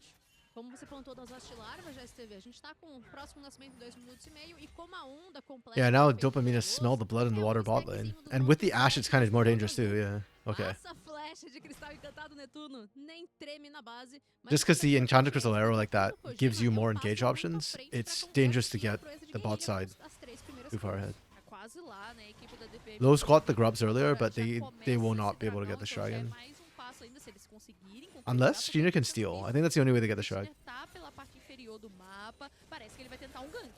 Como você pontuou das hostilarvas, já esteve. A gente tá com o próximo nascimento em 2 minutos e meio e com uma onda completa. Yeah, now Dopamine smell the blood in the water bot lane. And with the Ashe, it's kind of more dangerous too, yeah. Okay. Passa flecha de cristal encantado, Netuno. Nem treme na base. Mas Just because the consegue Enchanted Crystal Arrow like that Kojima gives you deu more passo engage muito à options, frente pra it's conseguir dangerous to a get proeza de the bot guerrilha side das 3 primeiras too far ahead. Tá quase lá, né? A equipe da DPM. Los got the grubs earlier, Agora but já they will começa not esse be able to get dragão, the então já é Shragan. mais um passo ainda se eles conseguirem concretizar, Unless porque Steiner can dessa steal. vez I think that's the only way they get the Shrag. Steiner tá pela parte inferior do mapa. Parece que ele vai tentar um gank.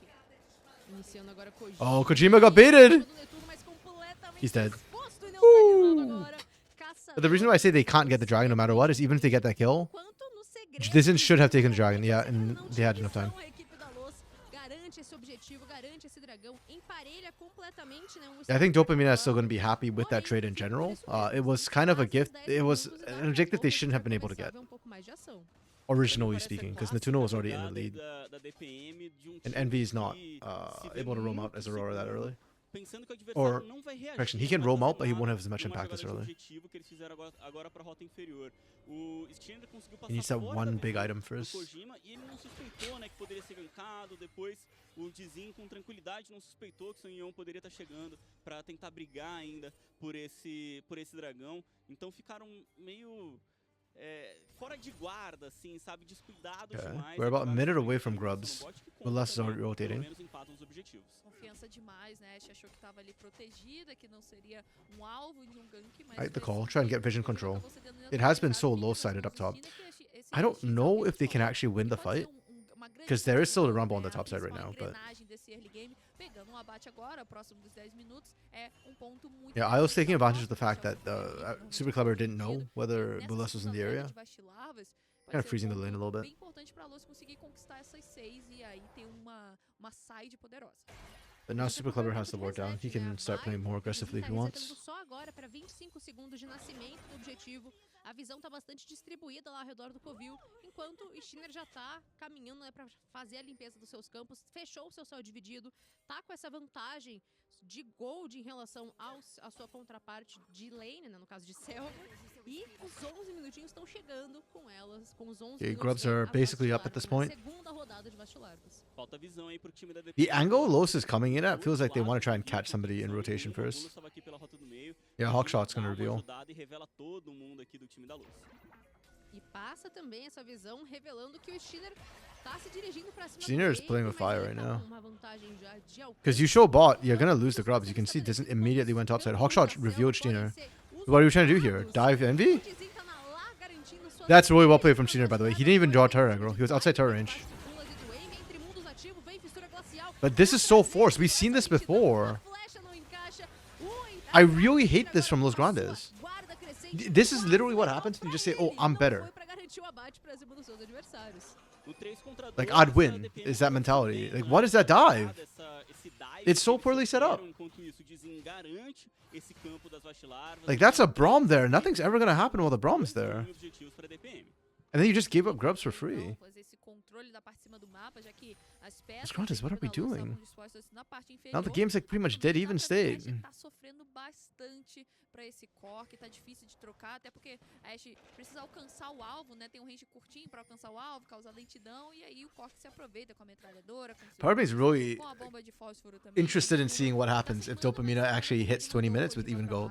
Iniciando agora Kojima. Oh, Kojima got baited! Do Netuno, mas completamente He's dead. exposto e neutralizado agora. Caça But the reason why I say they can't get the dragon no matter what is even if they get that kill, quanto no segredo. Dizzen should have taken the dragon, yeah, and Não they had enough time. a equipe da Los garante esse objetivo, garante esse dragão, emparelha completamente, né? I think Dopamine is still going to be happy with that trade in general. It was kind of a gift. It was an objective they shouldn't have been able to get, Um pouco mais de ação. originally speaking, because Natuno was already in the lead. Da DPM de um And time Envy is not que se vê able to roam muito out as Aurora that seguro, early. pensando que o Or, adversário não vai reagir, correction, he não can vai roam fazer out, but he nada won't have as much numa impact as jogada de early. objetivo que eles fizeram agora pra rota inferior. O Steiner conseguiu passar He needs that fora one da big visão item do first. Kojima e ele não suspeitou, né, que poderia ser gankado. Depois o Dizin com tranquilidade não suspeitou que o Sun Yon poderia estar chegando pra tentar brigar ainda por esse dragão. Então ficaram meio fora de guarda, assim, sabe, descuidados Okay. demais. We're about a Acabaram minute away sofrendo from no grubs. bot, que But less is conta, already rotating. pelo menos empatam os objetivos. Confiança demais, né? Ashe achou que tava ali protegida, que não seria um alvo de um gank, mas I like the foi call. assim Try and que get vision acabou control. cedendo It has been neutralidade so e low-sided up top. Cristina que esse I don't X, know if they can pessoal, actually win the pode ser fight, uma grande 'cause there is still a oportunidade, rumble on the né? top side right A now, but- principal engrenagem desse early game, pegando um abate agora, próximo dos 10 minutos, é um ponto muito Yeah, I was taking importante. advantage of the fact that Super Clever didn't know whether Nessa Bulas was in the segunda area. leva de Vastilarvas, pode Kind of ser freezing the ponto lane a little bit. bem importante pra Los conseguir conquistar essas 6 e aí ter uma side poderosa. But now Super Clever has the ward down. He can start playing more aggressively if he wants. Só agora para 25 segundos de nascimento do objetivo. A visão tá bastante distribuída lá ao redor do covil, enquanto o Steiner já tá caminhando, né, para fazer a limpeza dos seus campos, fechou o seu céu dividido, tá com essa vantagem de gold em relação à sua contraparte de lane, né, no caso de selva. E os 11 minutinhos estão chegando com elas, com os 11 Okay, minutos grubs em are as basically up Vastilarvas, at this na point. segunda rodada de Vastilarvas. Falta visão aí pro time da The angle Los is coming in at feels like they want to try and catch somebody in rotation first. Yeah, Hawkshot's gonna reveal. E revela todo mundo aqui do time da Luz. E passa também essa visão revelando que o Steiner tá se dirigindo pra cima. Steiner is do playing Wave, with fire mas right ele tá now. com uma vantagem já de alcance. Because you show bot, you're gonna lose the grubs. You can see Disn't immediately went topside. Hawkshot revealed Steiner. What are you trying to do here? Dive Envy? That's really well played from Steiner, by the way. He didn't even draw turret aggro. He was outside turret range. But this is so forced. We've seen this before. I really hate this from Los Grandes. This is literally what happens when you just say, oh, I'm better. Like, I'd win, is that mentality. Like, what is that dive? It's so poorly set up. Like, that's a Braum there. Nothing's ever going to happen while the Braum's there. And then you just gave up grubs for free. Los Grandes, what are we doing? Now the game's like pretty much dead even state. Para esse cork, tá difícil de trocar, até porque a Ashe precisa alcançar o alvo, né? Tem um range curtinho para alcançar o alvo, causa lentidão, e aí o cork se aproveita com a metralhadora, Part of me is really com a bomba de fósforo também. interested in seeing what happens if Dopamina actually hits 20 minutes with even gold.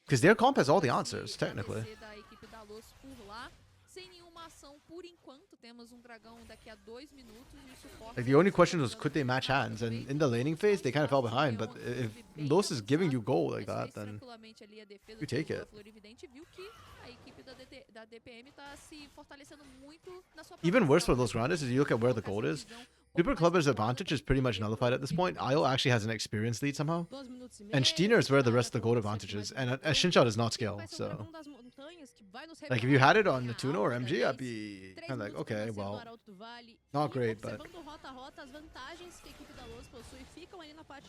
Because their comp has all the answers, technically. Da equipe da Luz por lá, sem nenhuma ação por enquanto. Temos dragão daqui a 2 minutos e o suporte. Like, the only question was, could they match hands? And in the laning phase, they kind of fell behind. But if Los is giving you gold like that, then you take it. Even worse for Los Grandes is you look at where the gold is. Super Clubber's advantage is pretty much nullified at this point. Isle actually has an experience lead somehow. And Steiner is where the rest of the gold advantage is. And a Shinshot does not scale, so... Like, if you had it on Natuno or MG, I'd be kind of like, okay, well, not great, but...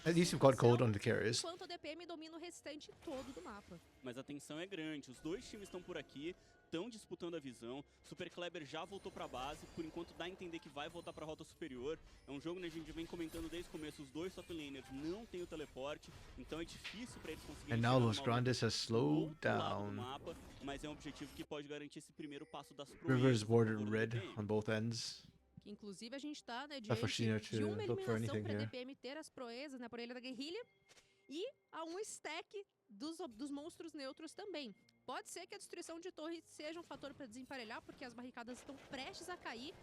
At least you've got gold on the carries. Mas a tensão é grande, os dois times estão por aqui, estão disputando a visão. Super Kleber já voltou pra base, por enquanto dá a entender que vai voltar pra rota superior. É um jogo, né, a gente vem comentando desde o começo, os dois top laners não tem o teleporte, então é difícil pra eles conseguirem. And now Los Grandes has slowed down. Mapa, mas é um objetivo que pode garantir esse primeiro passo das Rivers warded red on both ends. Inclusive a gente tá, né, For Steiner diante de uma to look for eliminação anything pra here. DPM ter as proezas, né, por ele da guerrilha. E a um stack dos monstros neutros também. Pode ser que a destruição de torre seja um fator para desemparelhar, porque as barricadas estão prestes a cair.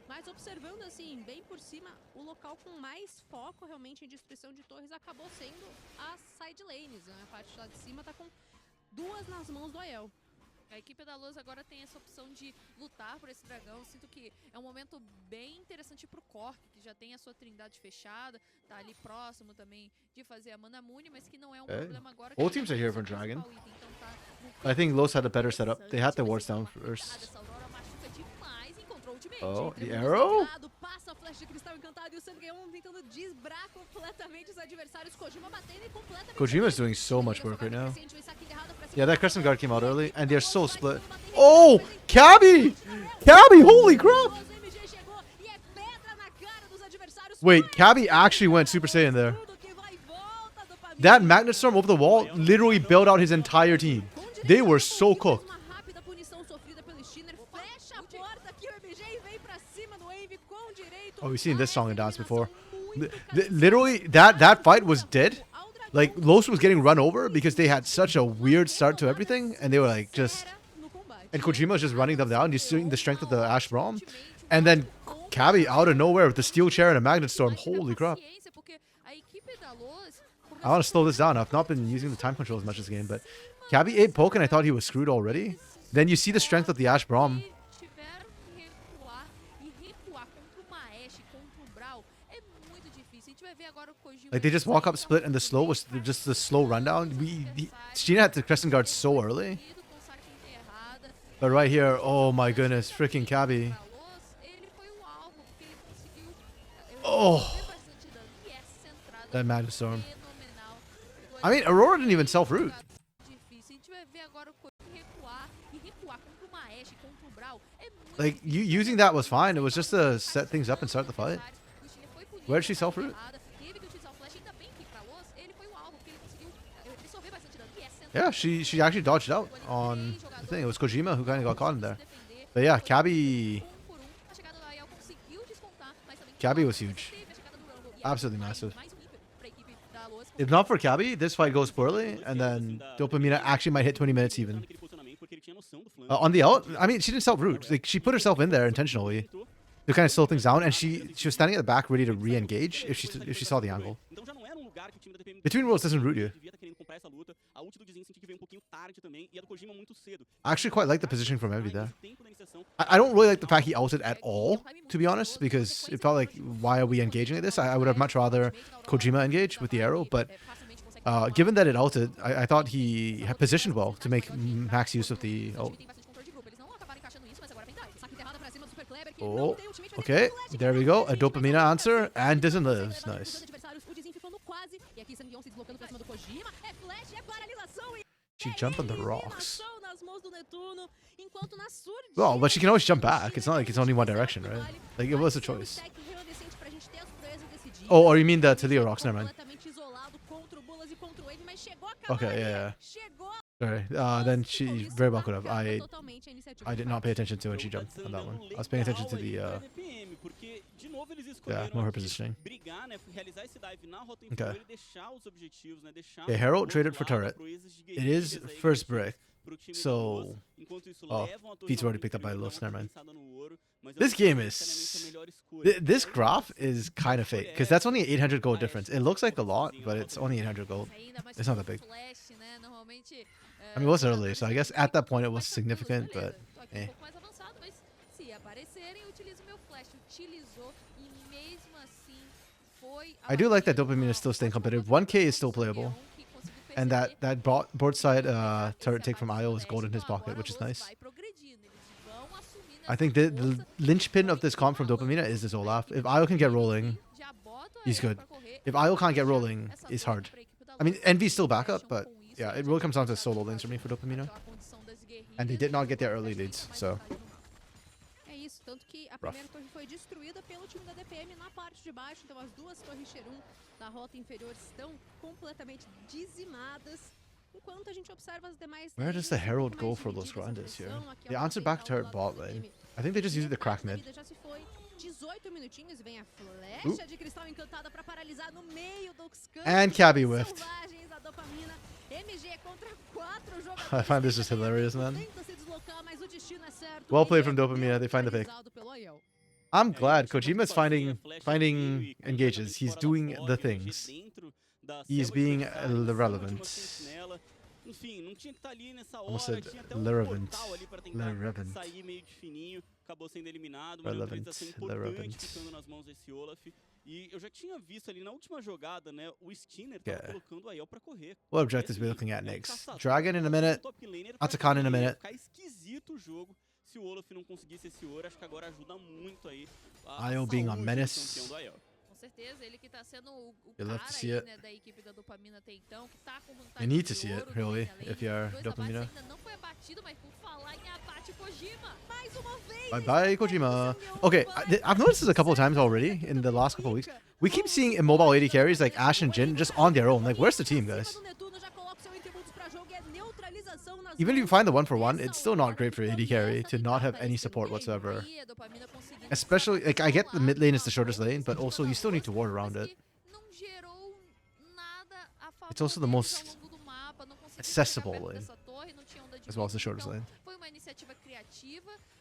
Mas observando assim, bem por cima, o local com mais foco realmente em destruição de torres acabou sendo as side lanes, né? A parte lá de cima tá com 2 nas mãos do Aiel. A equipe da Luz agora tem essa opção de lutar por esse dragão. Sinto que é um momento bem interessante pro Cork, que já tem a sua trindade fechada, tá ali próximo também de fazer a Mana Muni, mas que não é um problema agora. All teams are here for Dragon. Então tá I think Los had a better setup. They had the wards down first. Oh, the arrow? Passa a flecha de cristal encantado e o Sangueon tentando desbrar completamente os adversários. Kojima batendo e completamente. Kojima's doing so much work right now. Yeah, that Crescent Guard came out early, and they're so split. Oh, Cabby! Cabby, holy crap! Wait, Cabby actually went Super Saiyan there. That Magnet Storm over the wall literally bailed out his entire team. They were so cooked. Oh, we've seen this song and dance before. Literally, that fight was dead. Like, Los was getting run over because they had such a weird start to everything, and they were like just... And Kojima was just running them down, just seeing the strength of the Ash Braum. And then Cabby out of nowhere with the Steel Chair and a Magnet Storm. Holy crap. I want to slow this down. I've not been using the time control as much this game, but Cabby ate poke and I thought he was screwed already. Then you see the strength of the Ash Braum. Like, they just walk up split and the slow was just the slow rundown. Sheena had the Crescent Guard so early. But right here, oh my goodness, freaking Cabby. Oh. That Magnet Storm. I mean, Aurora didn't even self-root. Like, using that was fine. It was just to set things up and start the fight. Where did she self-root? Yeah, she actually dodged out on the thing. It was Kojima who kind of got caught in there. But yeah, Cabby was huge. Absolutely massive. If not for Cabby, this fight goes poorly, and then Dopamina actually might hit 20 minutes even. On the out, I mean, she didn't self-root. Like, she put herself in there intentionally to kind of slow things down, and she was standing at the back ready to re-engage if she saw the angle. Between Worlds doesn't root you. I actually quite like the positioning from Envy there. I don't really like the fact he ulted at all, to be honest, because it felt like, why are we engaging like this? I would have much rather Kojima engage with the arrow, but given that it ulted, I thought he had positioned well to make max use of the ult. Oh, okay, there we go. A Dopamina answer, and Dizin lives. Nice. She jumped on the rocks. Well, but she can always jump back. It's not like it's only one direction, right? Like, it was a choice. Oh, or you mean the Taliyah rocks? Never mind. Okay, yeah. Sorry. Then she very well could have. I did not pay attention to when she jumped on that one. I was paying attention to the more her positioning. Okay. Okay, Herald traded for turret. It is first brick. So, feet's already picked up by Lufs, never mind. This game is... This graph is kind of fake, because that's only an 800 gold difference. It looks like a lot, but it's only 800 gold. It's not that big. I mean, it was early, so I guess at that point it was significant, but eh. I do like that Dopamine is still staying competitive. 1k is still playable. And that board side turret take from Io is gold in his pocket, which is nice. I think the linchpin of this comp from Dopamina is this Olaf. If Io can get rolling, he's good. If Io can't get rolling, it's hard. I mean, Envy's still backup, but yeah, it really comes down to solo lanes for me for Dopamina. And they did not get their early leads, so... Tanto que a primeira torre foi destruída pelo time da DPM na parte de baixo, então as duas torres Xerum da rota inferior estão completamente dizimadas. Enquanto a gente observa as demais. Where does the Herald go for those grinders here? They answered back to her bot lane. I think they just used the crack mid. 18 minutinhos, vem a flecha de cristal encantada para paralisar no meio dos campos. And Cabby whiffed. I find this just hilarious, man. Well played from Dopamina. They find the pick. I'm glad Kojima's finding engages. He's doing the things. He's being irrelevant. Almost said irrelevant. Irrelevant. What objectives are we looking at next? Dragon in a minute. Atakan in a minute. Io being on Menace. Certeza, ele que tá sendo o cara aí, né, da equipe da Dopamina até então, que tá com vontade. You need to see it, really, if you are Dopamina. Ainda não foi abatido, mas por falar em abate Kojima, mais uma vez. Bye bye Kojima. Okay, I've noticed this a couple of times already in the last couple of weeks. We keep seeing immobile AD carries like Ashe and Jhin just on their own. Like, where's the team, guys? Even if you find the 1-for-1, it's still not great for AD carry to not have any support whatsoever. Especially, like, I get the mid lane is the shortest lane, but also you still need to ward around it. It's also the most accessible lane, as well as the shortest lane.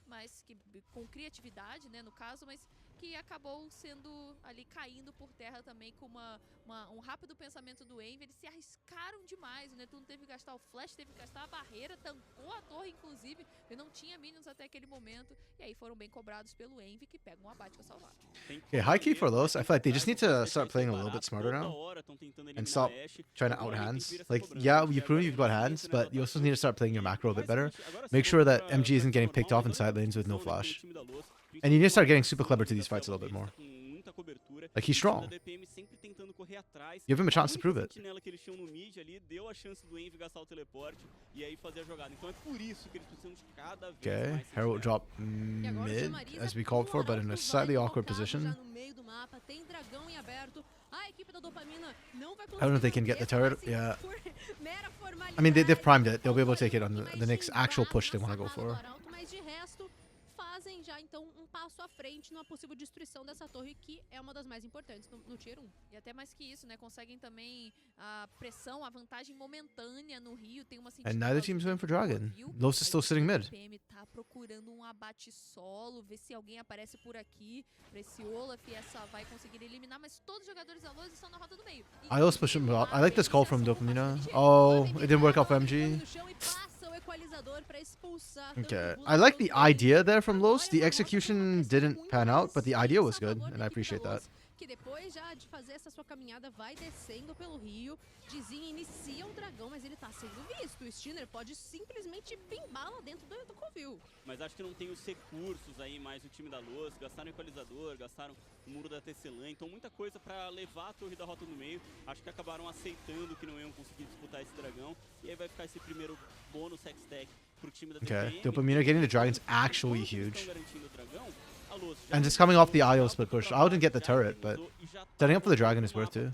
Mas que com criatividade, né, no caso, mas que acabou sendo ali caindo por terra também com um rápido pensamento do Envy. Eles se arriscaram demais, o Netuno teve que gastar o flash, teve que gastar a barreira, tancou a torre inclusive, e não tinha minions até aquele momento, e aí foram bem cobrados pelo Envy, que pega um abate pra salvar. Okay, high key for those. I feel like they just need to start playing a little bit smarter now and stop trying to out hands. Like, yeah, you've proven you've got hands, but you also need to start playing your macro a bit better. Make sure that MG isn't getting picked off in side lanes with no flash. And you need to start getting super clever to these fights a little bit more. Like, he's strong. Give him a chance to prove it. Okay, Herald drop mid, as we called for, but in a slightly awkward position. I don't know if they can get the turret. Yeah. I mean, they've primed it. They'll be able to take it on the next actual push they want to go for. Mas de resto, fazem já então passo à frente numa possível destruição dessa torre, que é uma das mais importantes no Tier 1. E até mais que isso, né? Conseguem também a pressão, a vantagem momentânea no Rio. Tem uma And neither team's going for Dragon. Los is still sitting mid. O PM tá procurando um abate solo, ver se alguém aparece por aqui. Pra esse Olaf e essa vai conseguir eliminar, mas todos os jogadores da Los estão na rota do meio. I also push him out. I like this call from Dopamina. Oh, it didn't work out for MG. Okay, I like the idea there from Los. The execution didn't pan out, but the idea was good, and I appreciate that. Que depois já de fazer essa sua caminhada vai descendo pelo rio. Dizin inicia o dragão, mas ele tá sendo visto. O Stinner pode simplesmente pimbar lá dentro do covil. Mas acho que não tem os recursos aí mais o time da Los. Gastaram o equalizador, gastaram o muro da Tecelã. Então muita coisa pra levar a torre da rota no meio. Acho que acabaram aceitando que não iam conseguir disputar esse dragão. E aí vai ficar esse primeiro bônus Hextech pro time da Okay, Dopamina getting the dragon's actually huge. garantindo o dragão. And just coming off the IO split push. I didn't get the turret, but setting up for the dragon is worth too.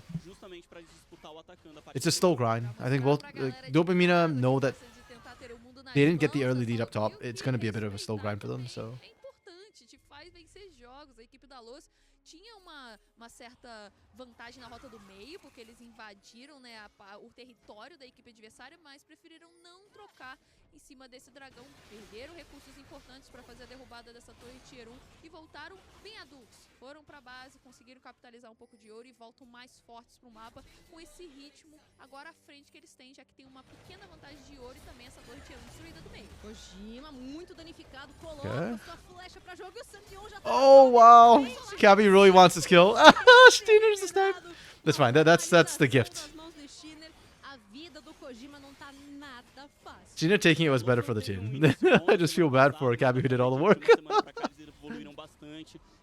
It's a slow grind. I think both Dopamina know that they didn't get the early lead up top. It's going to be a bit of a slow grind for them, so. É importante, te faz vencer jogos. A equipe da Los tinha uma certa vantagem na rota do meio, porque eles invadiram, né, o território da equipe adversária, mas preferiram não trocar em cima desse dragão. Perderam recursos importantes para fazer a derrubada dessa torre Tier 1 e voltaram bem adultos. Foram para a base, conseguiram capitalizar um pouco de ouro e voltam mais fortes para o mapa com esse ritmo agora à frente que eles têm, já que tem uma pequena vantagem de ouro e também essa torre Tier 1 destruída do meio. Kojima muito danificado, coloca sua flecha para jogo e o Sanguion já tá. Oh wow! Cabby really wants this kill. Stinner's the snipe. That's fine. That's the gift. Stinner taking it was better for the team. I just feel bad for Cabby who did all the work.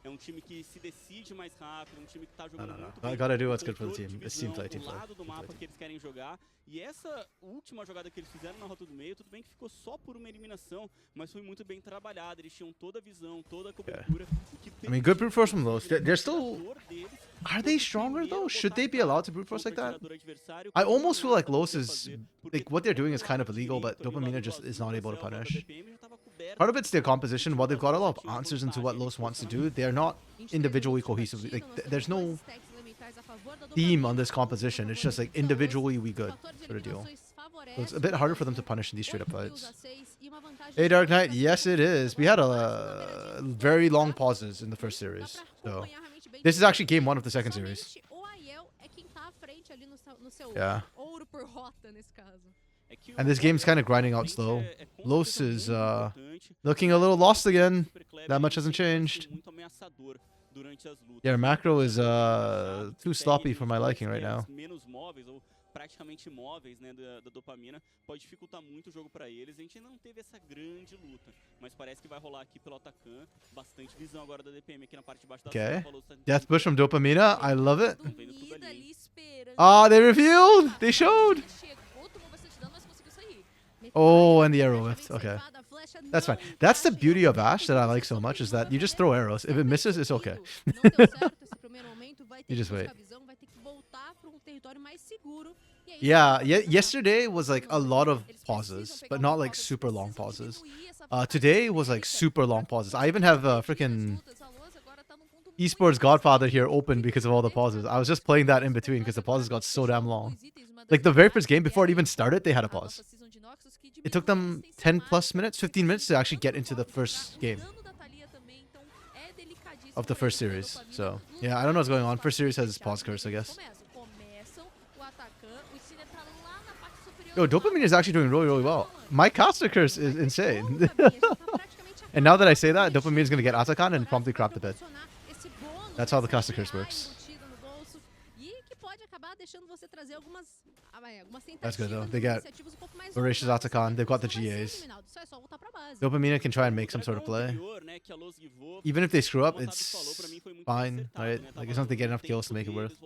É um time que se decide mais rápido, um time que tá jogando muito I bem. gotta do what's good for the team. It's team play, team play. Lado do mapa que eles querem jogar. E essa última jogada que eles fizeram na rota do meio, tudo bem que ficou só por uma eliminação, mas foi muito bem trabalhado. Eles tinham toda a visão, toda a cobertura. I mean, good brute force from Los. They're still. Are they stronger though? Should they be allowed to brute force like that? I almost feel like Los is like what they're doing is kind of illegal, but Dopamina just is not able to punish. Part of it's their composition. While they've got a lot of answers into what Los wants to do, they're not individually cohesive. Like there's no theme on this composition. It's just like individually we good sort of deal. So it's a bit harder for them to punish in these straight up fights. Hey Dark Knight, yes it is. We had a very long pauses in the first series. So this is actually game 1 of the second series. Yeah. And this game's kind of grinding out slow. Los is looking a little lost again. That much hasn't changed. Yeah, macro is too sloppy for my liking right now. Praticamente imóveis, né, da Dopamina, pode dificultar muito o jogo para eles. A gente ainda não teve essa grande luta, mas parece que vai rolar aqui pelo Atacan. Bastante visão agora da DPM aqui na parte de baixo da Okay. Death push from Dopamina. I love it. They revealed. They showed. Oh, and the arrow whiffed. Okay. That's fine. That's the beauty of Ashe that I like so much, is that you just throw arrows. If it misses, it's okay. You just wait. Yeah, yesterday was like a lot of pauses, but not like super long pauses. Today was like super long pauses. I even have freaking esports Godfather here open because of all the pauses. I was just playing that in between because the pauses got so damn long. Like the very first game, before it even started, they had a pause. It took them 10 plus minutes, 15 minutes to actually get into the first game of the first series. So yeah, I don't know what's going on. First series has its pause curse, I guess. Yo, Dopamine is actually doing really, really well. My caster curse is insane. And now that I say that, Dopamine is going to get Atakan and promptly crap the bed. That's how the caster curse works. That's good though. They get Voracious Atakan. They've got the GAs. Dopamina can try and make some sort of play. Even if they screw up, it's fine, right? Like, it's not they get enough kills to make it worth.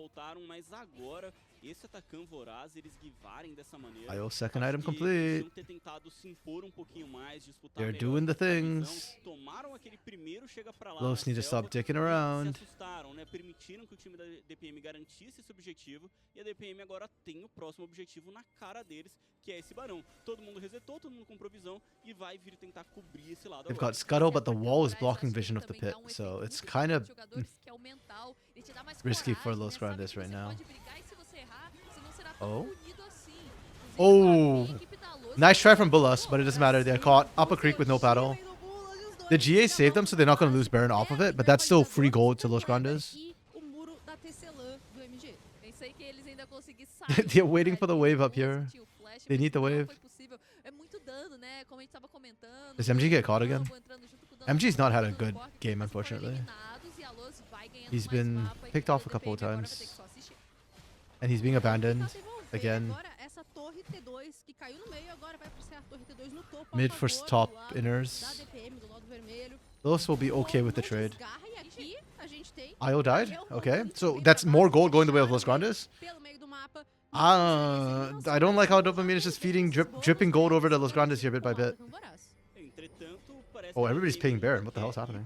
esse atacante voraz, eles guivarem dessa maneira. IO second Acho item que complete. podiam ter tentado se impor um pouquinho mais, disputar They're melhor doing the essa visão. things. Tomaram aquele primeiro chega pra lá Los na need to selva, stop dicking se around. assustaram, né? Permitiram que o time da DPM garantisse esse objetivo e a DPM agora tem o próximo objetivo na cara deles, que é esse barão. Todo mundo resetou, todo mundo com provisão e vai vir tentar cobrir esse lado They've agora. got Scuttle, but the wall is blocking vision of the pit, so it's kind of risky for Los Grandes right now. Oh. Oh. Nice try from Bullas, but it doesn't matter. They're caught up a creek with no paddle. The GA saved them, so they're not going to lose Baron off of it, but that's still free gold to Los Grandes. They're waiting for the wave up here. They need the wave. Does MG get caught again? MG's not had a good game, unfortunately. He's been picked off a couple of times. And he's being abandoned again. Mid for top inners. Those will be okay with the trade. IO died? Okay. So that's more gold going the way of Los Grandes? I don't like how Dopamine is just feeding dripping gold over to Los Grandes here bit by bit. Oh, everybody's paying Baron. What the hell's happening?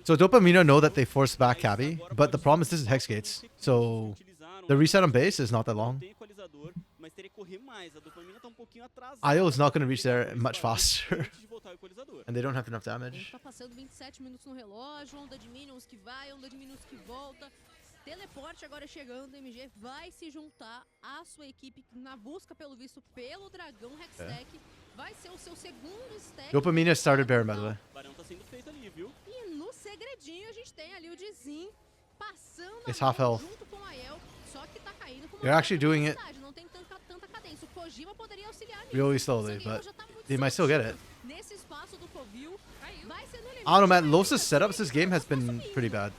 So Dopamina know that they forced back Cabby, but the problem is this is Hex Gates. So the reset on base is not that long. IO is not going to reach there much faster. And they don't have enough damage. Teleporte agora chegando, o MG vai se juntar à sua equipe na busca, pelo visto, pelo dragão Hextech. Vai ser o seu segundo stack. Dopamina started Baron, by the way. E no segredinho a gente tem ali o Dizin passando It's half health. junto com o Aiel, só que tá caindo com uma They're actually doing it não tem tanta cadência. O Kojima poderia auxiliar nisso. really slowly, but they might still get it. Nesse espaço do Covil, vai ser no limite. I don't know, man. Los's setups this game has been pretty bad.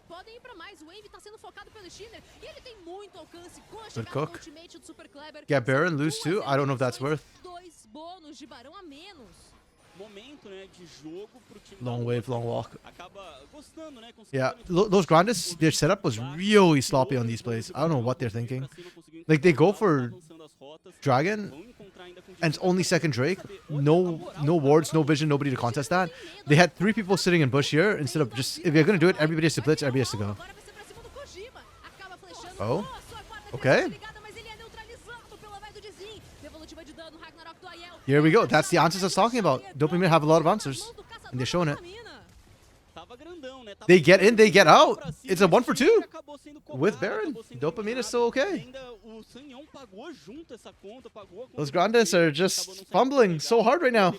Podem ir pra mais. O Wave tá sendo focado pelo Shinner e ele tem muito alcance. Good cook. Get Baron, lose too? I don't know if that's worth. Dois bônus de barão a menos. Momento, né, de jogo pro time. Long wave, long walk. Acaba gostando, né? Yeah, Los Grandes, their setup was really sloppy on these plays. I don't know what they're thinking. Like, they go for Dragon, and it's only second Drake. No wards, no vision, nobody to contest that. They had 3 people sitting in bush here instead of just, if you're going to do it, everybody has to blitz, everybody has to go. Oh, okay. Here we go. That's the answers I was talking about. Dopamine have a lot of answers, and they're showing it. They get in, they get out. It's a 1 for 2 with Baron. Dopamine is still okay. Those Grandes are just fumbling so hard right now.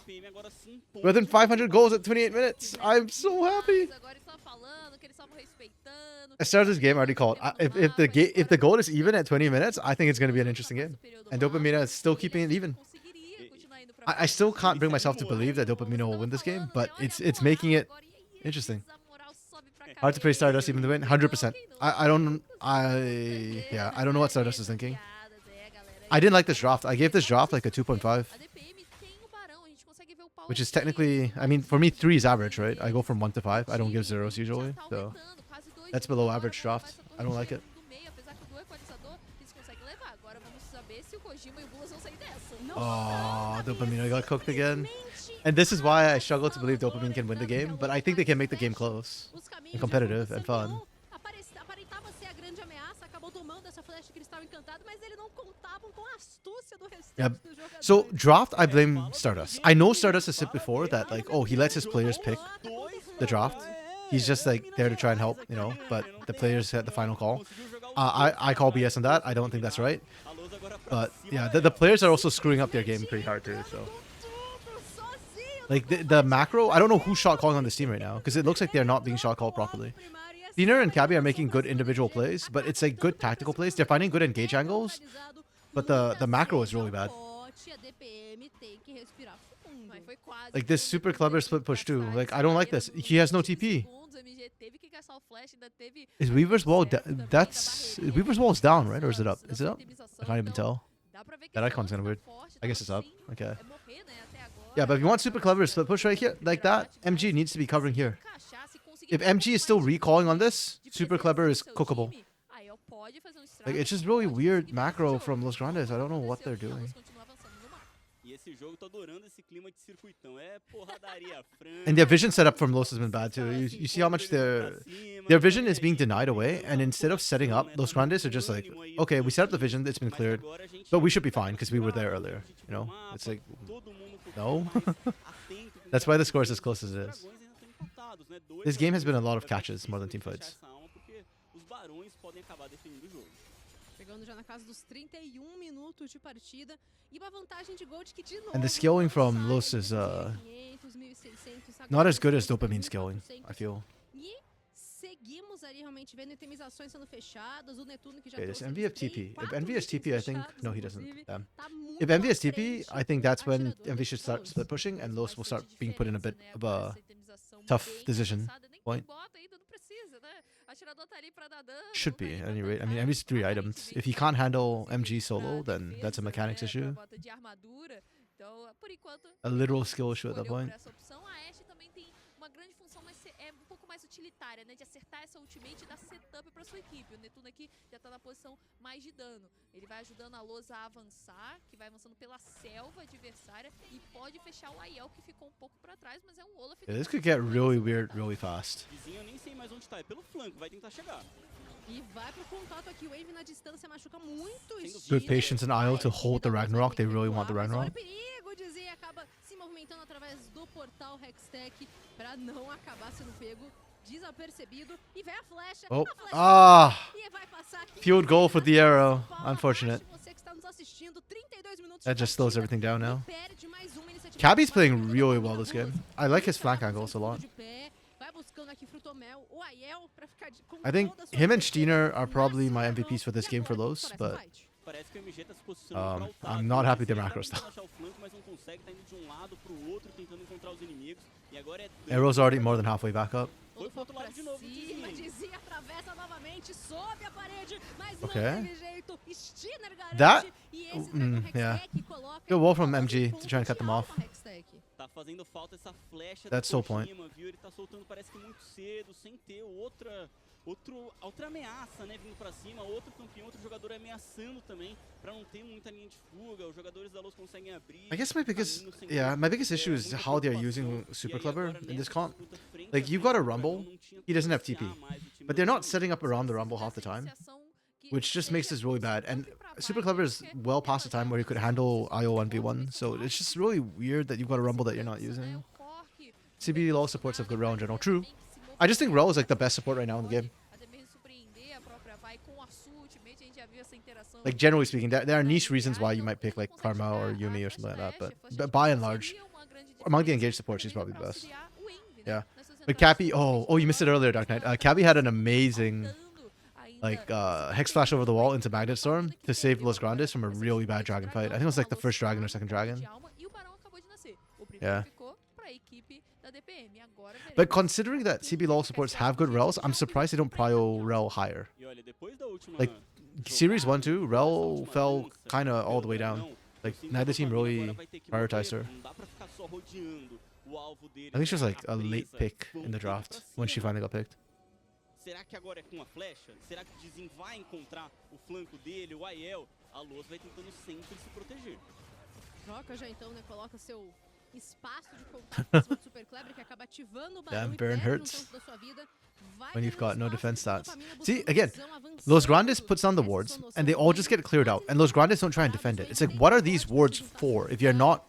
Within 500 goals at 28 minutes. I'm so happy. I started this game, I already called. If the goal is even at 20 minutes, I think it's going to be an interesting game. And Dopamina is still keeping it even. I still can't bring myself to believe that Dopamina will win this game, but it's making it interesting. Hard to play Stardust even to win, 100%. I don't know what Stardust is thinking. I didn't like this draft. I gave this draft like a 2.5. Which is technically, I mean, for me 3 is average, right? I go from 1 to 5. I don't give zeros usually, so that's below average draft. I don't like it. Oh, Dopamine got cooked again. And this is why I struggle to believe Dopamine can win the game, but I think they can make the game close and competitive and fun. Yeah. So draft, I blame Stardust. I know Stardust has said before that like, oh, he lets his players pick the draft. He's just like there to try and help, you know, but the players had the final call. I call BS on that. I don't think that's right. But yeah, the players are also screwing up their game pretty hard too, so. Like the macro, I don't know who's shot calling on this team right now, because it looks like they're not being shot called properly. Diener and Cabby are making good individual plays, but it's like good tactical plays. They're finding good engage angles, but the macro is really bad. Like this super clever split push too. Like I don't like this. He has no TP. Is Weaver's wall Weaver's wall is down, right? Or is it up? Is it up? I can't even tell. That icon's kind of weird. I guess it's up. Okay. Yeah, but if you want super clever split push right here, like that, MG needs to be covering here. if MG is still recalling on this, Super Clever is cookable. Like, it's just really weird macro from Los Grandes. I don't know what they're doing. E esse jogo, tô adorando esse clima de circuitão. É porradaria franca. And their vision setup from Los has been bad too. You see how much their vision is being denied away, and instead of setting up, Los Grandes are just like, okay, we set up the vision, it's been cleared, but we should be fine because we were there earlier. You know, it's like, no. That's why the score is as close as it is. This game has been a lot of catches more than team fights. Os barões podem acabar definindo o jogo. Chegando já na casa dos 31 minutos de partida e uma vantagem de gold que de novo. And the scaling from Los is not as good as Dopamine scaling, I feel. E seguimos ali realmente vendo itemizações sendo fechadas, o Netuno que já Okay, does trouxe Envy have TP? If Envy has TP, I think no, he doesn't. Tá muito If Envy has à TP, frente, I think that's when atiradores Envy should start bons. split pushing, and Los will start Faz being put in a bit diferença, of né, a essa itemização tough bem decision avançada, nem point. bota ainda, não precisa, né? Atirador tá ali pra dar dano, Should não tá be, ali at pra any rate. I tancar, mean, Envy's 3 items. aparentemente If he can't handle MG solo, pra then that's a defesa, mechanics né, pra issue. bota de armadura. Então, por enquanto, A literal skill issue at that escolheu point. por essa opção. A Ashe também tem uma grande função, mas é um pouco mais utilitária, né? De acertar essa ultimate e dar setup pra sua equipe. O Netuno aqui já tá na posição mais de dano. Ele vai ajudando a Loz a avançar, que vai avançando pela selva adversária e pode fechar o Aiel, que ficou um pouco pra trás, mas é um Olaf. Yeah, this could get really weird really fast. Vizinho, eu nem sei mais onde tá. É pelo flanco, vai tentar chegar. E vai pro contato aqui, o Wave na distância machuca muito. Good patience and IO to hold the Ragnarok. They really want the Olha o Ragnarok. perigo, dizia, acaba se movimentando através do portal Hextech pra não acabar sendo pego desapercebido. E vem a flecha. Oh, A flecha e vai passar aqui. field goal for the arrow. Paula, Unfortunate. você que está nos assistindo, 32 minutos That de just slows partida, everything down now. perde mais uma iniciativa. Cabby's playing Todo really mundo well na this game. luz. I like his Tá flank angles a fazendo lot. de pé, vai buscando aqui Frutomel, o Aiel pra ficar com I think toda a sua him and defesa Steiner are na probably my cidadão. MVPs for this E game for agora, Los, quem but começa o fight? Parece que o MG tá se posicionando pra I'm ultar. not happy Ele their tá macros tentando though. achar o flanco, mas não consegue, tá indo de um lado pro outro, tentando encontrar os inimigos. E agora é dano. Arrow's already more than halfway back up. Foi pro outro Pra lado de novo, cima, Vizinho. dizia, atravessa novamente, sobe a parede, mas Okay. não teve jeito. Steiner garante, That- e esse dragão yeah. Hextech coloca Good wall from em MG ponto to try and cut de them off. alma, Hextech. Tá fazendo falta essa flecha That's do the point. Kojima, viu? Ele tá soltando, parece que muito cedo, sem ter outra ameaça, né? Vindo pra cima, outro campeão, outro jogador ameaçando também, pra não ter muita linha de fuga. Os jogadores da Luz conseguem abrir. I guess my biggest, caminho sem yeah, my biggest é, issue is muita how they're preocupação. using E Super aí Clever agora, in this nessa comp. disputa frente Like, a you frente, got a o Dragão Rumble, não tinha he doesn't have como TP. iniciar mais o time But do they're not Kojima. setting up around the Rumble half the time, which just makes this really bad. And Super Clever is well past the time where he could handle IO 1v1, so it's just really weird that you've got a Rumble that you're not using. CB low supports have good rel in general. True. I just think rel is like the best support right now in the game. Like, generally speaking, there are niche reasons why you might pick like Karma or Yumi or something like that, but by and large, among the engaged supports, she's probably the best. Yeah. But Cappy, oh, you missed it earlier, Dark Knight. Cappy had an amazing like Hex Flash over the wall into Magnet Storm to save Los Grandes from a really bad dragon fight. I think it was like the first dragon or second dragon. Yeah. But considering that CB LoL supports have good rels, I'm surprised they don't prio rel higher. E olha, depois da última Like, Series 1, 2, rel fell kind of all the way down. Like, neither team really prioritized her. Não dá pra ficar só rodeando o alvo dele. I think she was like a presa, late pick in the vamos draft pra when she cima. finally got picked. Será que agora é com a flecha? Será que o Dizin vai encontrar o flanco dele, o Aiel? A Luz vai tentando sempre se proteger. Troca já então, né? Coloca seu espaço de contato do Super Clever que acaba ativando o barão Damn, e burn perde hurts tanto da sua vida. Vai when you've got ganhando no espaço, defense stats. dopamina See, buscando again, visão, avançando, Los Grandes puts down the essa wards, noção and they all just get cleared out. And Los Grandes don't try and defend it. It's like, what are these wards for if you're not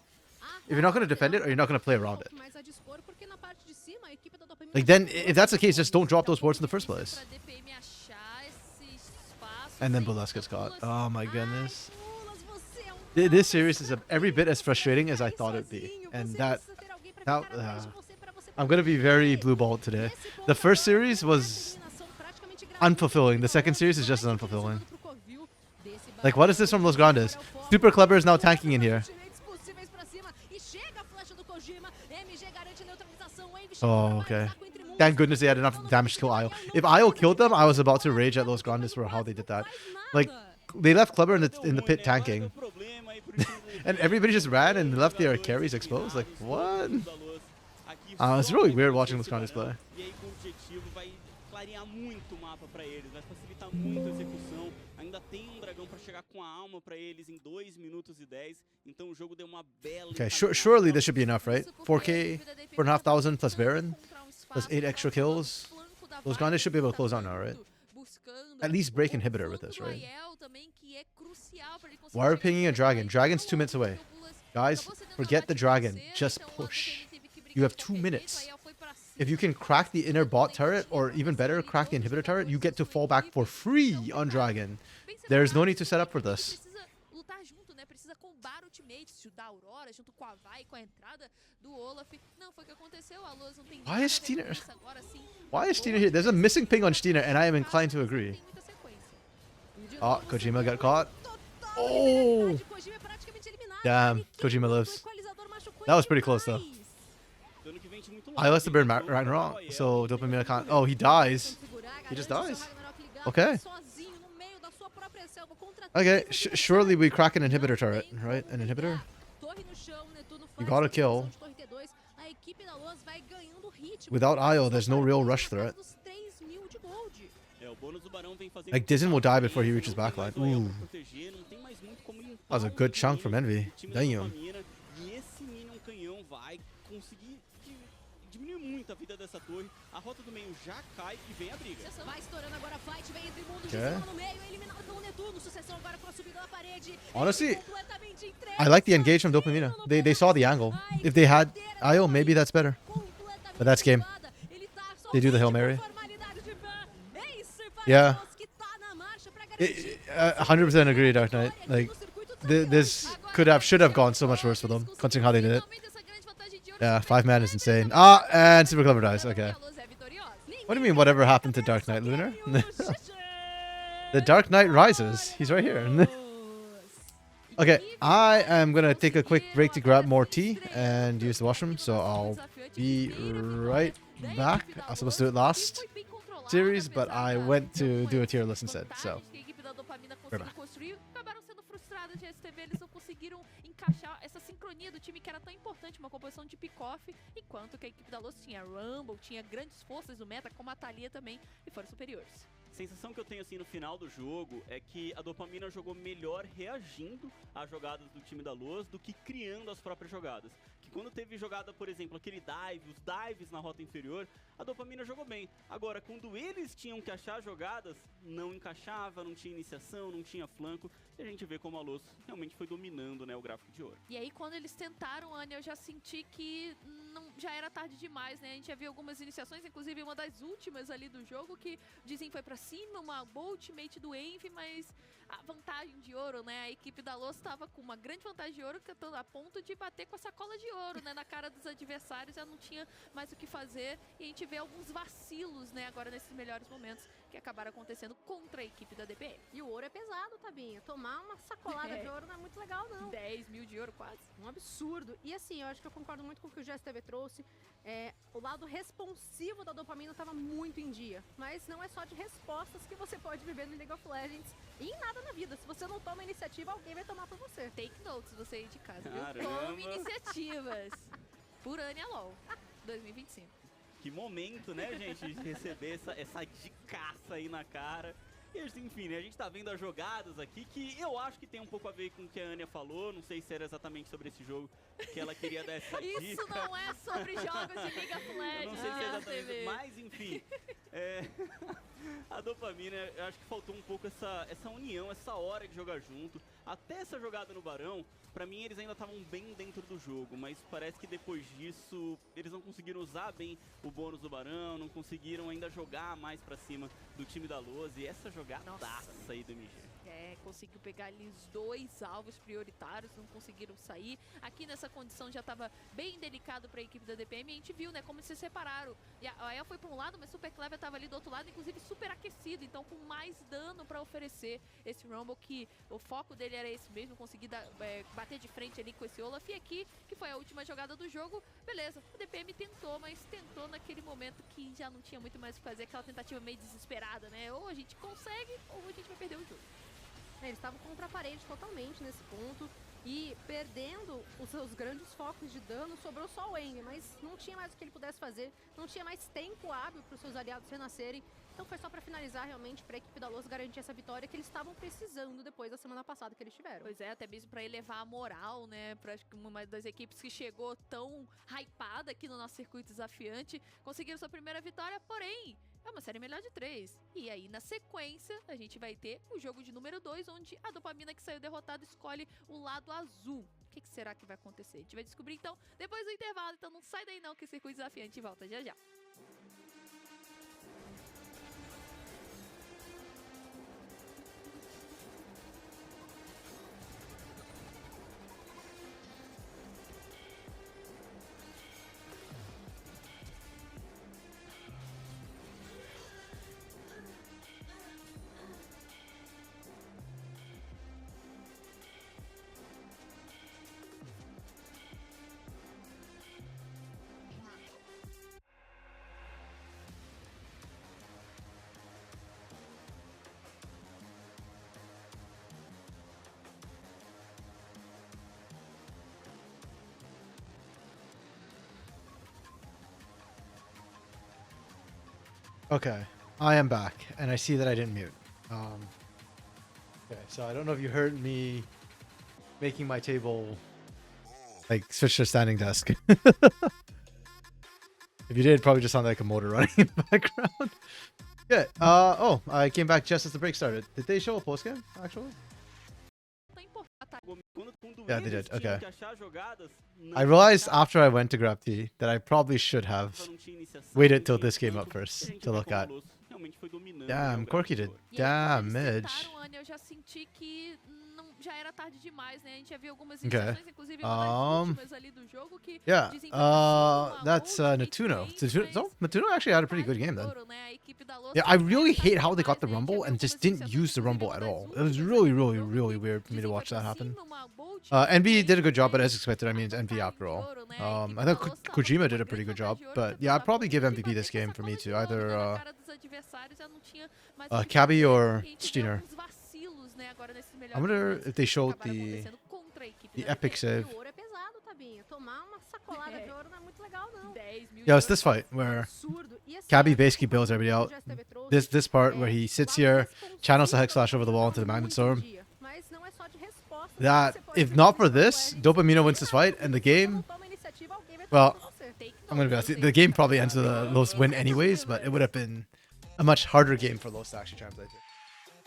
going to defend it or you're not going to play around it? mais a dispor, porque na parte de cima, a equipe da dopamina Like, then, if that's the case, just don't drop those wards in the first place. pra DPM achar esse espaço And then sem Burlesque gets caught. pulas. Oh my Ai, goodness. Pulas, você é This series is every bit as frustrating as I thought it'd be. sozinho, And você that, precisa ter alguém pra that ficar atrás de você, pra você I'm going to be very proteger. blue balled today. Nesse ponto, The first agora, series was eliminação praticamente unfulfilling. The gratuita. second series is just as Vai unfulfilling. direcionando pro Covil desse Like, what is this from Los barão. Grandes? Agora é o foco. Super Clever is now tanking in here. Direitos possíveis pra cima. E chega a flecha do Kojima. MG garante neutralização. Wave Oh, chega okay. pra taco entre mundos. Thank goodness they had enough damage to kill Io. If Io killed them, I was about to rage at Los Grandes for how they did that. Like, they left Clever in the pit tanking. And everybody just ran and left their carries exposed. Like, what? It's really weird watching Los Grandes play. E aí com o objetivo clarear muito o mapa pra eles, vai facilitar muito a execução. Ainda tem um dragão pra chegar com a alma pra eles em 2 minutos e 10. Então o jogo deu uma bela Okay, encaminhada. surely this should be enough, right? 4K, 4,500 plus Baron, plus 8 extra kills. Those guys should be able to close out now, right? At least break inhibitor with this, right? Why are we pinging a dragon? Dragon's 2 minutes away. Guys, forget the dragon. Just push. You have 2 minutes. If you can crack the inner bot turret, or even better, crack the inhibitor turret, you get to fall back for free on dragon. There's no need to set up for this. Precisa combar ultimates da Aurora junto com a Vai, com a entrada do Olaf. Não foi o que aconteceu. A Luz não tem Why is Stina? Why is Stina here? There's a missing ping on Stina, and I am inclined to agree. Oh, Kojima got caught. Oh! Damn, Kojima lives. That was pretty close, though. I lost the burn Ragnarok, so Dopamine can't. Oh, he dies. He just dies. Okay. Okay, surely we crack an inhibitor turret, right? An inhibitor? You gotta kill. Without IO, there's no real rush threat. Like, Dizen will die before he reaches backline. Ooh. That was a good chunk from Envy. Damn. Diminui muito a vida dessa torre. A rota do meio já cai e vem a briga. Vai estourando agora, fight, vem entre mundo, Okay. no meio, eliminado pelo Netuno, sucessão agora com a subida da parede. Honestly, I like the engage from Dopamina. They saw the angle. If they had IO, maybe that's better. But that's game. They do the Hail Mary. Yeah. 100% agree, Dark Knight. Like, this should have gone so much worse for them, considering how they did it. Yeah, 5 man is insane. Ah, and Super Clever dies. Okay. What do you mean, whatever happened to Dark Knight, Lunar? The Dark Knight rises. He's right here. Okay, I am going to take a quick break to grab more tea and use the washroom, so I'll be right back. I was supposed to do it last series, but I went to do a tier list instead, so. Right back. Eles não conseguiram encaixar essa sincronia do time que era tão importante, uma composição de pick-off, enquanto que a equipe da Luz tinha Rumble, tinha grandes forças do meta, como a Thalia também, e foram superiores. A sensação que eu tenho assim no final do jogo é que a Dopamina jogou melhor reagindo às jogadas do time da Luz do que criando as próprias jogadas. Que quando teve jogada, por exemplo, aquele dive, os dives na rota inferior, a Dopamina jogou bem. Agora, quando eles tinham que achar jogadas, não encaixava, não tinha iniciação, não tinha flanco, e a gente vê como a Luz realmente foi dominando, né, o gráfico de ouro. E aí, quando eles tentaram, Anya, eu já senti que já era tarde demais, né? A gente já viu algumas iniciações, inclusive uma das últimas ali do jogo, que dizem foi pra cima, uma boa ultimate do Envy, mas a vantagem de ouro, né? A equipe da Loss estava com uma grande vantagem de ouro, a ponto de bater com a sacola de ouro, né? Na cara dos adversários, já não tinha mais o que fazer. E a gente vê alguns vacilos, né? Agora nesses melhores momentos que acabaram acontecendo contra a equipe da DPM. E o ouro é pesado, Tabinha. Tomar uma sacolada de ouro não é muito legal, não. 10 mil de ouro quase. Um absurdo. E assim, eu acho que eu concordo muito com o que o GSTV trouxe. O lado responsivo da Dopamina estava muito em dia. Mas não é só de respostas que você pode viver no League of Legends e em nada na vida. Se você não toma iniciativa, alguém vai tomar por você. Take notes, você aí de casa, Caramba. viu? Tome iniciativas. Por Anya LOL 2025. Que momento, né, gente, de receber essa dicaça aí na cara. E, enfim, né, a gente tá vendo as jogadas aqui, que eu acho que tem um pouco a ver com o que a Anya falou. Não sei se era exatamente sobre esse jogo que ela queria dar essa dica. Isso não é sobre jogos de League of Legends. Eu não sei se é exatamente, mas enfim. A Dopamina, eu acho que faltou um pouco essa união, essa hora de jogar junto. Até essa jogada no Barão, pra mim eles ainda estavam bem dentro do jogo, mas parece que depois disso eles não conseguiram usar bem o bônus do Barão, não conseguiram ainda jogar mais pra cima do time da Luz. E essa jogadaça aí do MG. Conseguiu pegar ali os 2 alvos prioritários, não conseguiram sair. Aqui nessa condição já estava bem delicado para a equipe da DPM. E a gente viu, né, como eles se separaram. E a El foi para um lado, mas Super Clever estava ali do outro lado, inclusive super aquecido, então com mais dano para oferecer esse Rumble, que o foco dele era esse mesmo, conseguir bater de frente ali com esse Olaf. E aqui, que foi a última jogada do jogo, beleza, a DPM tentou, mas tentou naquele momento que já não tinha muito mais o que fazer, aquela tentativa meio desesperada, né? Ou a gente consegue, ou a gente vai perder o jogo. Eles estavam contra a parede totalmente nesse ponto. E perdendo os seus grandes focos de dano, sobrou só o Envy, mas não tinha mais o que ele pudesse fazer, não tinha mais tempo hábil para os seus aliados renascerem. Então foi só para finalizar realmente para a equipe da Loz garantir essa vitória que eles estavam precisando depois da semana passada que eles tiveram. Pois é, até mesmo pra elevar a moral, né? Pra acho que uma das equipes que chegou tão hypada aqui no nosso circuito desafiante, conseguiram sua primeira vitória, porém, é uma série melhor de 3. E aí, na sequência, a gente vai ter o jogo de número 2, onde a dopamina que saiu derrotada escolhe o lado azul. O que será que vai acontecer? A gente vai descobrir, então, depois do intervalo. Então não sai daí não, que o circuito desafiante volta já já. Okay, I am back, and I see that I didn't mute. Okay, so I don't know if you heard me making my table like switch to a standing desk. If you did, probably just sound like a motor running in the background. Good. Oh, I came back just as the break started. Did they show a post game actually? Yeah, they did. Okay. I realized after I went to grab tea that I probably should have waited till this came up first to look at. Damn, Corky did. Damn, Midge. Já era tarde demais, né? A gente já viu algumas Okay. iniciações, inclusive uma das últimas ali do jogo que Yeah. That's Natuno. Natuno actually had a pretty good game then. Yeah, I really hate how they got the Rumble and just didn't use the Rumble at all. It was really, really, really weird for me to watch that happen. NV did a good job, but as expected, I mean, it's NV after all. I thought Kojima did a pretty good job, but yeah, I'd probably give MVP this game for me too. Either Cabby or Steiner. I wonder if they showed the epic save. Yeah, it's this fight where Cabby basically bails everybody out. This part where he sits here, channels the Hex Slash over the wall into the Magnet Storm. That, if not for this, Dopamina wins this fight, and the game, well, I'm gonna be honest, the game probably ends with a Los win anyways, but it would have been a much harder game for Los to actually translate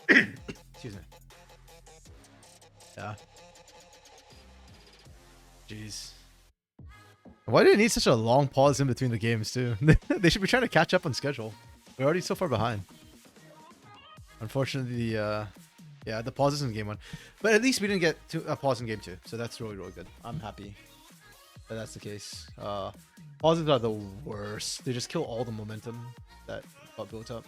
to. Excuse me. Yeah. Jeez. Why do they need such a long pause in between the games too? They should be trying to catch up on schedule. We're already so far behind. Unfortunately, the pauses in game 1. But at least we didn't get to a pause in game 2. So that's really, really good. I'm happy that that's the case. Pauses are the worst. They just kill all the momentum that got built up.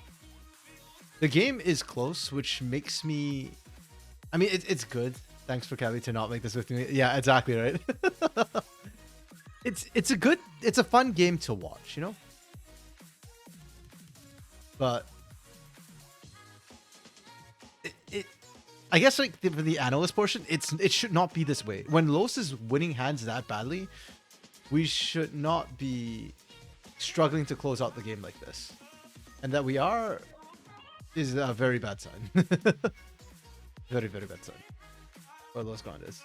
The game is close, which makes me... I mean, it's good. Thanks for Cabby to not make this with me. Yeah, exactly, right? It's a fun game to watch, you know? But I guess like for the analyst portion, it should not be this way. When Los is winning hands that badly, we should not be struggling to close out the game like this. And that we are is a very bad sign. Very, very bad sign. Or Los Grandes.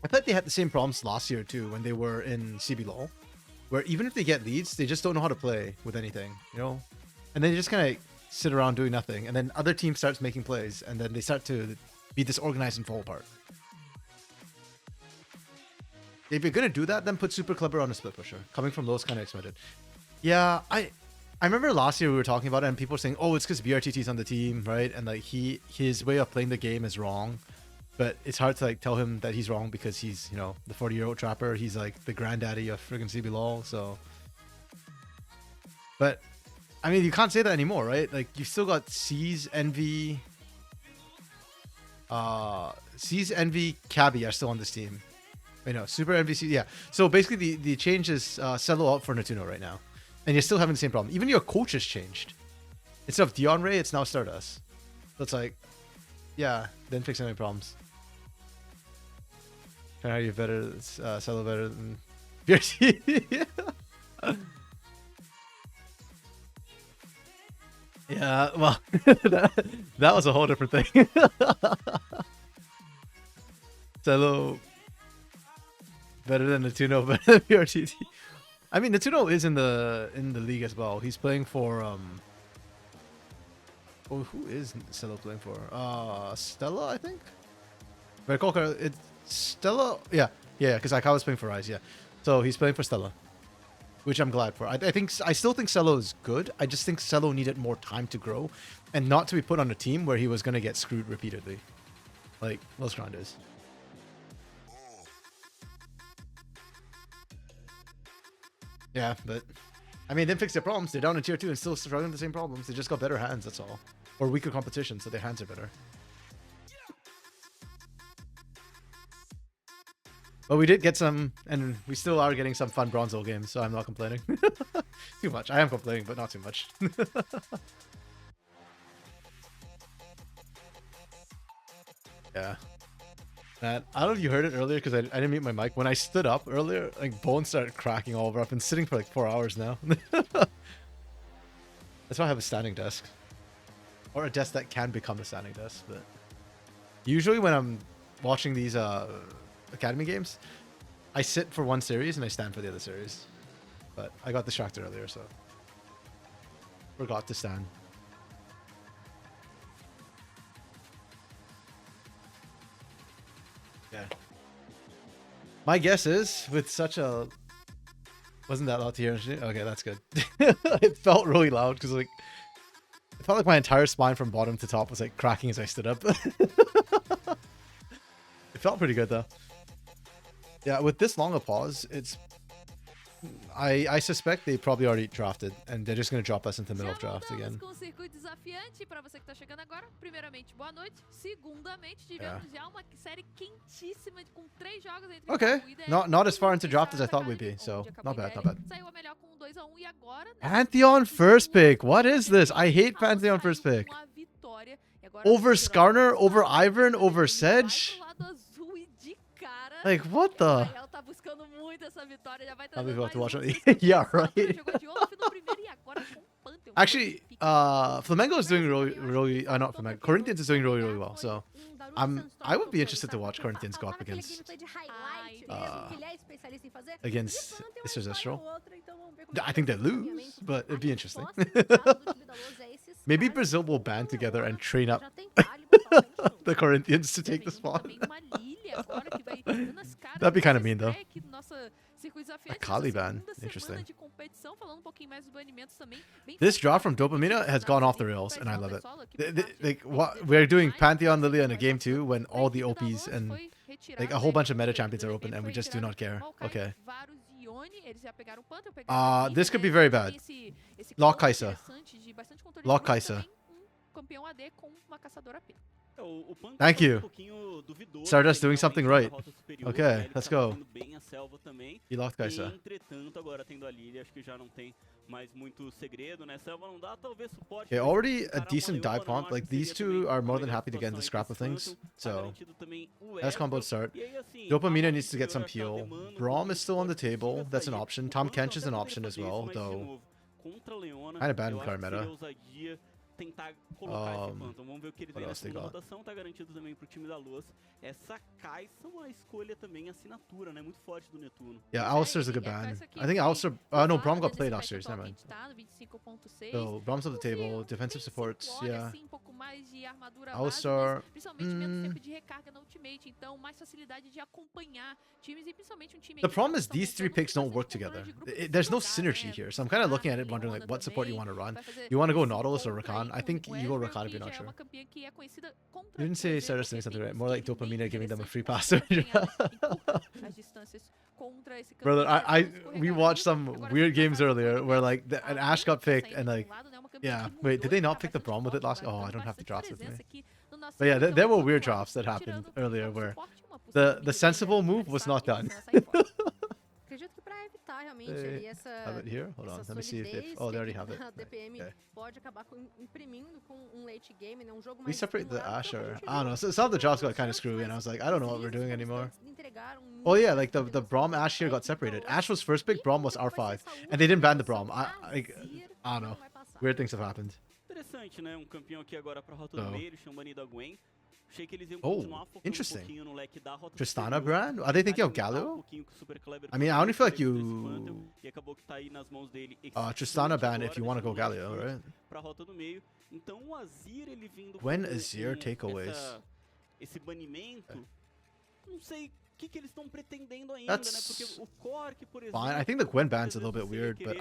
I thought they had the same problems last year too when they were in CBLOL, where even if they get leads, they just don't know how to play with anything, you know? And then they just kind of sit around doing nothing, and then other team starts making plays, and then they start to be disorganized and fall apart. If you're gonna do that, then put Super Clever on a split pusher. Coming from Los, kind of expected. Yeah, I remember last year we were talking about it, and people were saying, "Oh, it's because BRTT's on the team, right?" And like his way of playing the game is wrong. But it's hard to like tell him that he's wrong because he's, you know, the 40-year-old trapper. He's like the granddaddy of friggin' CBLOL. So, but I mean, you can't say that anymore, right? Like you still got C's, Envy, Cabby are still on this team. Wait, no, Super NVC, yeah. So basically, the change is Cello out for Natuno right now, and you're still having the same problem. Even your coach has changed. Instead of Dion Ray, it's now Stardust. So it's like, Yeah, didn't fix any problems. Can I argue better, Cello better than BRT? Yeah, well, that was a whole different thing. Cello better than Natuno, better than BRTT. I mean, Natuno is in the league as well. He's playing for oh, who is Cello playing for? Stella, I think. But it's Stella. Yeah, because Aikawa's playing for Rise. Yeah, so he's playing for Stella, which I'm glad for. I still think Cello is good. I just think Cello needed more time to grow, and not to be put on a team where he was gonna get screwed repeatedly, like most Grandes. Yeah, but I mean, they didn't fix their problems. They're down in tier 2 and still struggling with the same problems. They just got better hands, that's all, or weaker competition, so their hands are better. But we did get some, and we still are getting some fun Bronzo games, so I'm not complaining. Too much. I am complaining, but not too much. Yeah. Man, I don't know if you heard it earlier because I didn't mute my mic. When I stood up earlier, like bones started cracking all over. I've been sitting for like 4 hours now. That's why I have a standing desk. Or a desk that can become a standing desk. But usually when I'm watching these Academy games, I sit for one series and I stand for the other series. But I got distracted earlier, so forgot to stand. Yeah. My guess is with such a wasn't that loud to hear? Okay, that's good. It felt really loud because like it felt like my entire spine from bottom to top was like cracking as I stood up. It felt pretty good though. Yeah, with this long a pause, it's I suspect they probably already drafted and they're just going to drop us into the middle of draft again. Com o Circuito Desafiante, para você que tá chegando agora. Primeiramente, boa noite. Segundamente, tivemos já uma série quentíssima com 3 jogos entre Okay, not as far into draft as I thought we'd be, so not bad, not bad. Saiu a melhor com 2-1 e agora Pantheon first pick. What is this? I hate Pantheon first pick. Over Skarner, over Ivern, over Sedge. Like, what the? I'll be able to watch it. Yeah, right. Actually, Flamengo is doing really, not Flamengo. Corinthians is doing really well. So, I would be interested to watch Corinthians go up against Istro. I think they lose, but it'd be interesting. Maybe Brazil will band together and train up the Corinthians to take the spot. That'd be kind of mean though. A Kali ban. Interesting. This draw from Dopamina has gone off the rails, and I love it. Like, what we're doing Pantheon Lilia in a game 2 when all the OPs and like a whole bunch of meta champions are open, and we just do not care. Okay. This could be very bad. Lock Kaisa. Lock Kaisa. Thank you. Stardust doing something right. Okay, let's go. He locked Kaisa. Okay, already a decent dive pump. Like, these two are more than happy to get in the scrap of things. So, that's combo start. Dopamina needs to get some peel. Braum is still on the table. That's an option. Tom Kench is an option as well, though. Kind of bad in card meta. Tentar colocar esse Phantom. Vamos ver o que eles vêm na segunda rotação. Tá garantido também pro time da Luz. Essa Kai'Sa é uma escolha também, assinatura, né? Muito forte do Netuno. Yeah, Alistar's a good ban. I think Alistar... no, Braum got played last year, never mind. So, Braum's on the table. Defensive supports, yeah. Alistar... The problem is these 3 picks don't work together. There's no synergy here, so I'm kind of looking at it wondering like what support you want to run. You want to go Nautilus or Rakan? I think you go Rakan if you're not sure. You didn't say Stardust doing something right. More like Dopamina giving them a free pass. Brother, we watched some weird games earlier where like an Ashe got picked and like, yeah. Wait, did they not pick the Braum with it last? Oh, I don't have the drops with me. But yeah, there were weird drops that happened earlier where the sensible move was not done. testar realmente ali essa Have it here? Hold on. essa Let me see if solidez oh, they already que have it. a DPM Okay. pode acabar imprimindo com um late game, né? Um jogo We mais separate the equilibrado, que é o que a Asher. gente I don't viu know. So some of the drops got nos kind of jogos screwy, and I mais was like, I don't know what we're visíveis, doing anymore. constantes, entregaram Oh yeah, muita like the combinação Braum Ash here got de separated. valor. Ash was first pick, E Braum was como que vai R5, ser essa and they didn't ban the última Braum. posição? I don't know. Não vai passar. Weird things have happened. Interessante, né? Um campeão aqui agora pra rota do Oh. meio, eles tinham banido a Gwen. Achei que eles iam Oh, continuar focando interesting. um pouquinho no leque da rota Tristana superior, brand? Are they thinking of alimentar Galio? um pouquinho com o Super Clever I mean, I only feel like Clever do Espantel, you e acabou que tá aí nas mãos dele. Tristana ban agora, if you want to go deixando Galio, mais right? pra rota do meio. Então o Azir, ele vindo Gwen, com Azir, takeaways. esse banimento, não sei o que eles estão pretendendo ainda, né? Porque That's o Cork, por exemplo, fine. I think the Gwen ban's a little bit weird, but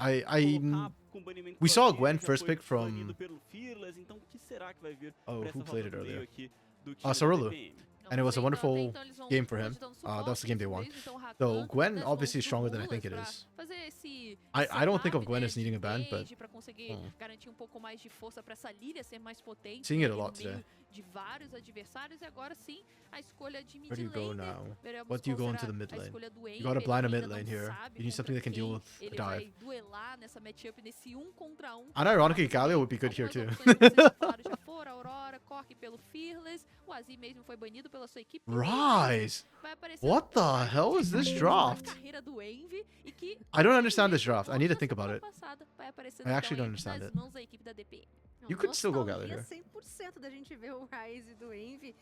we saw a Gwen first pick from então o que será que vai vir oh, pra essa who played it rota do meio earlier? aqui do time da Sorulu. DPM? And it was a Então, wonderful até então, eles vão game for him. dando That was the game they won. suporte mesmo, então, So Rakan, Gwen nas obviously is mãos stronger do than I think it Rulas is. pra fazer esse I don't think of setup, Gwen né, as needing a de ban, but engage, pra conseguir garantir um pouco mais de força pra essa Lilia ser mais potente. Seeing it a ali no lot meio today. de vários adversários, e agora sim a escolha de mid Where do you go laner. now? Veremos What do you qual go into será the mid a lane? escolha do You gotta Envy, blind a ele mid ainda lane não here. sabe You need something that can deal contra with quem a ele dive. vai duelar nessa matchup, nesse 1 contra 1. Unironically, Galio would be good here too. Algumas opções que vocês já falaram já foram, Aurora, Cork pelo Fearless, o Azir mesmo foi banido pela sua equipe. Rise! Vai aparecer What the um hell is this na draft? carreira do Envy, e que I don't understand this desde draft. I need to toda think a about semana it. passada, vai aparecer, I actually então, don't understand nas it. mãos da equipe da DPM. You could still go Nostalgia Galio here. 100% da gente ver o Rise do Envy.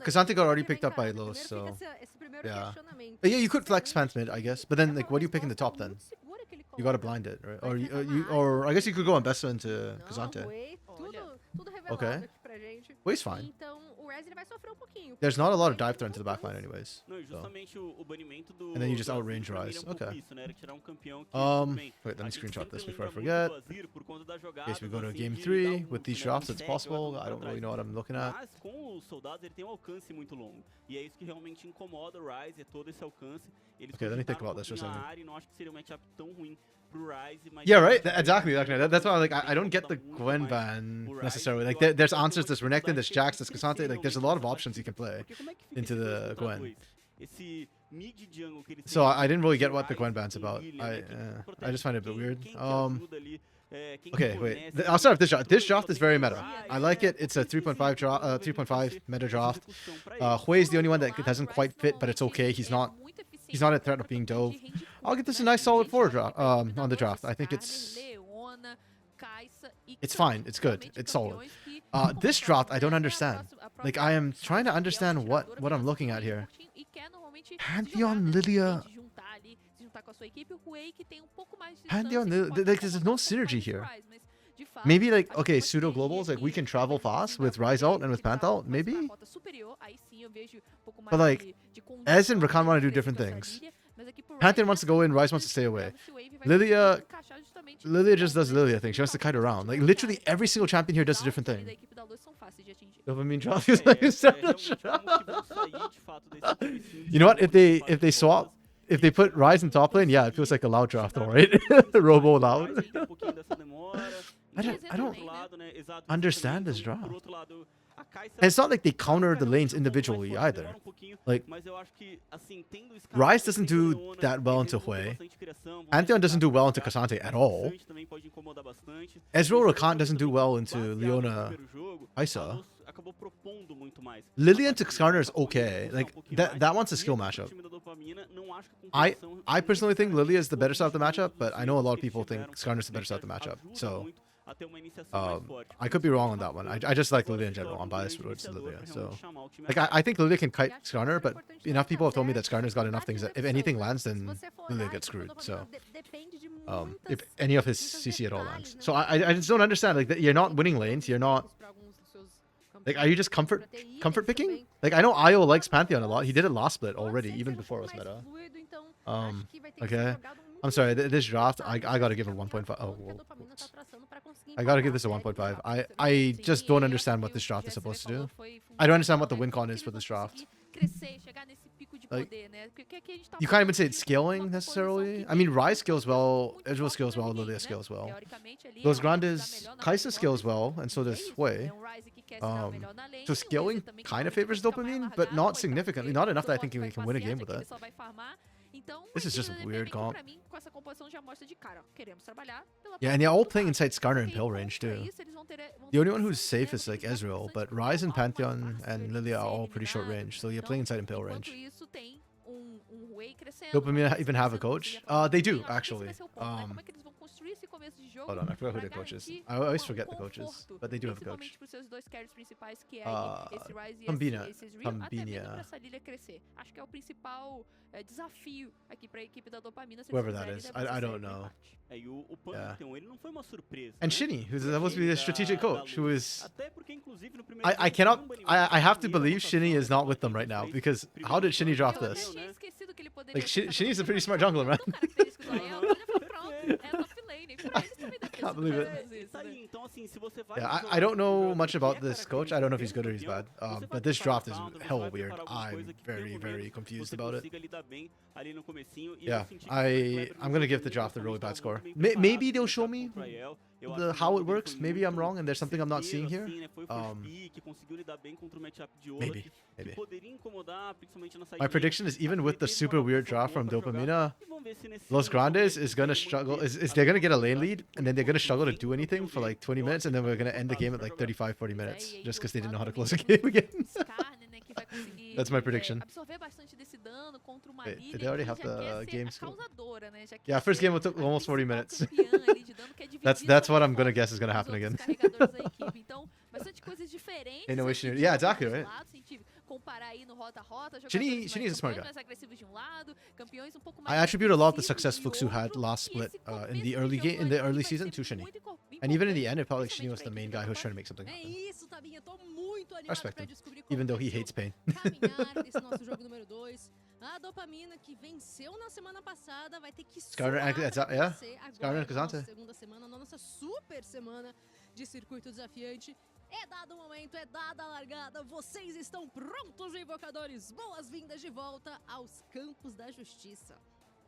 Cassante got already Porque picked up by primeiro Los, fica so esse primeiro yeah. questionamento. But yeah, you could flex Segundo, Pants mid, I guess. But then, like, what do you pick in the top then? muito segura que ele You gotta coloca. blind it, right? Vai Or enfrentar you, uma or I guess you could go on Besta into Não, Cassante. Way, Olha. tudo revelado Okay. aqui pra gente. Way's fine. Então, o Rise ele vai sofrer um pouquinho. There's not a lot of porque dive threat into the backline, anyways. Não, e So. justamente o banimento do. And then you just do Azir, outrange pra mim, Rise. ele é um pouco Okay. isso, né? Era tirar um campeão que, Um, tudo bem, wait, let me a gente screenshot sempre this before I lembra muito forget. do Azir por conta das In jogadas, case we go to assim, game de 3 dar with these né, drafts, it's segue, vai possible. voltar I don't pra really know what I'm looking trás. at. Mas com os soldados ele tem um alcance muito longo. E é isso que realmente incomoda o Rise, é todo esse alcance. Eles Okay, let me think cogitaram about this for a pouquinho second. a área e não acho que seria um matchup tão ruim pro Rise, mas Yeah, eu right. acho que Exactly. ele Exactly. That's why like I don't pode get the incomodar muito Gwen mais ban o Rise, necessarily. e Like eu acho que there's vai ter uma answers, there's Renekton, there's dificuldade Jax, de there's Cassante. crescer Like there's a realmente lot of nessa options you can play. Porque como é que fica into esse the 2 contra Gwen. 2? Esse mid jungle que eles So têm I didn't really get com what the Rise Gwen ban's com about. Lilia, I né, quem protege I just find it a bit quem, weird. quem que ajuda ali, quem que Okay, wait. fornece, I'll start with this draft. This tudo draft só is tem very o meta. Rise, I like it. é It's a 3.5 pouco esquisito, 3.5 meta draft. execução pra ele. Huey's the only one that doesn't quite fit, but it's okay. He's not a threat of being dove. I'll give this a nice solid 4 draft on the draft. I think it's fine. It's good. It's solid. This draft I don't understand. Like I am trying to understand what I'm looking at here. Pantheon, Lilia. Pantheon, like there's no synergy here. Maybe like okay, pseudo globals like we can travel fast with Rise Ult and with Panth Ult, maybe. But like, Ez and Rakan want to do different things. Pantheon wants to go in, Rise wants to stay away. Lilia just does Lilia thing. She wants to kite around. Like literally every single champion here does a different thing. Dopamine drop is like You know what? If they swap, if they put Rise in top lane, yeah, it feels like a loud draft, all right. Robo loud. I don't understand this draft. And it's not like they counter the lanes individually either. Like, Rise doesn't do that well into Hui. Pantheon doesn't do well into Cassante at all. Ezreal Rakan doesn't do well into Leona Isa. Lilia into Skarner is okay. Like, that one's a skill matchup. I personally think Lilia is the better side of the matchup, but I know a lot of people think Skarner's the better side of the matchup. So, I could be wrong on that one. I just like Lilia in general. I'm biased towards Lilia. So, like, I think Lilia can kite Skarner, but enough people have told me that Skarner's got enough things that if anything lands, then Lilia gets screwed. So, if any of his CC at all lands. So, I just don't understand. Like, you're not winning lanes. You're not... Like, are you just comfort picking? Like, I know Io likes Pantheon a lot. He did it last split already, even before it was meta. Okay. I'm sorry, this draft, I gotta give it 1.5. Oh, whoops. I gotta give this a 1.5. I just don't understand what this draft is supposed to do. I don't understand what the win con is for this draft. Like, you can't even say it's scaling necessarily. I mean, Rise scales well, Ezreal scales well, Lilia scales well. Los Grandes, Kai'Sa scales well, and so does Hui. So scaling kind of favors Dopamine, but not significantly, not enough that I think we can win a game with it. Então, This is just a weird comp. pra mim, com essa composição já mostra de cara, ó, queremos trabalhar pela Yeah, and they're all ponta do playing mapa. inside Skarner Só and que Pill contra range too. isso, eles vão ter The only que one who's ser safe is like bastante Ezreal, but bastante Ryze and fácil Pantheon de and ser Lilia are all pretty short eliminado. range, so you're Então, playing inside Impale enquanto range. isso, tem Wei crescendo. Dopamine Ryze even have a crescendo, como coach? você já falou, They também. do, Acho que esse actually. vai ser o ponto, né? Como é que eles vão construir esse começo de jogo Hold on, I forgot who pra their coach is. garantir I always um forget the coaches, conforto, but they do have a coach. principalmente pros seus dois carries principais, que é aí esse Ryze e Pambina. esse Ezreal, até mesmo Pambina. pra essa Lilia crescer. Acho que é o principal desafio aqui pra equipe da Dopamina. Se Whoever eles that quiserem is, levar I essa don't série pro know. empate. E o Pantheon, ele não foi uma surpresa. And né? Shinny, who's Pro supposed to be time the strategic da coach, who Luz. is... Até porque, inclusive, no primeiro I jogo, cannot... foi um I have to banimento believe da Shinny is not with them rotação, right now, fez because primeiro how did Shinny jogo, drop Eu até this? tinha esquecido que ele poderia Like, ter Shinny's a essa pretty smart jungler, man. tão característicos da Elsa, ele falou, pronto, é top lane. Pra eles também deve ter Can't sido believe mais it. ou menos isso, Tá né? aí, então assim, se você vai Yeah, jogar I don't um know jogador much que about é this coach. I don't know if he's good or he's bad. característico campeão, But você this vai draft is preparar counter, hell você vai weird. preparar alguma I'm coisa que, very, pelo very menos, confused você about it. consiga lidar bem ali no comecinho, e Yeah, eu senti que o Kleber I'm gonna no give the jogo draft a dele really bad tava score. muito bem Maybe preparado they'll pra show lutar me contra a El. Eu acho the que o how jogo it dele works. foi Maybe I'm muito wrong and there's something I'm not seeing certeiro, here. assim, né? Foi first pick, conseguiu lidar bem contra o matchup de Olaf, Maybe, que maybe. poderia incomodar, principalmente na saída. My prediction is even with the super weird draft from Dopamina, Los Grandes is gonna struggle. Is they're gonna get a lane lead and then they're gonna struggle to do anything for like 20 minutes and then we're gonna end the game at like 35, 40 minutes just because they didn't know how to close the game again. Skarner, né, que vai conseguir, That's my prediction. absorver bastante desse dano contra uma Wait, Lilia they already que have já the quer ser game a scope. causadora, né? Já quer Yeah, first ser game took a almost 40 principal minutes. campeã ali de dano, quer dividir That's what também I'm gonna com guess is gonna os happen outros again. carregadores da equipe. Então, bastante coisas diferentes. Ain't no aqui issue. de Yeah, ambos exactly, os right? lados, se a gente comparar aí no rota-rota, Shinny jogadores is a smart campeões guy. mais agressivos de um lado, campeões um pouco I mais attribute a lot of the agressivos success de Fuxu had outro, last e split esse in começo the de early jogo game, in the ali early vai season ser to Shinny. muito And even in the importante, end, it felt like Shinny principalmente was the pra main equipe guy da who was Dopamina. trying to make something É happen. isso, Tabinha. Tô muito I animado respect pra him, descobrir como even though vai he ser hates o pain. caminhar desse nosso jogo número 2. A Dopamina, que venceu na semana passada, vai ter que Skarner suar and- pra yeah. vencer Skarner agora and na Kazante. nossa segunda semana, na nossa super semana de circuito desafiante. É dado o momento, é dada a largada. Vocês estão prontos, invocadores? Boas-vindas de volta aos campos da justiça.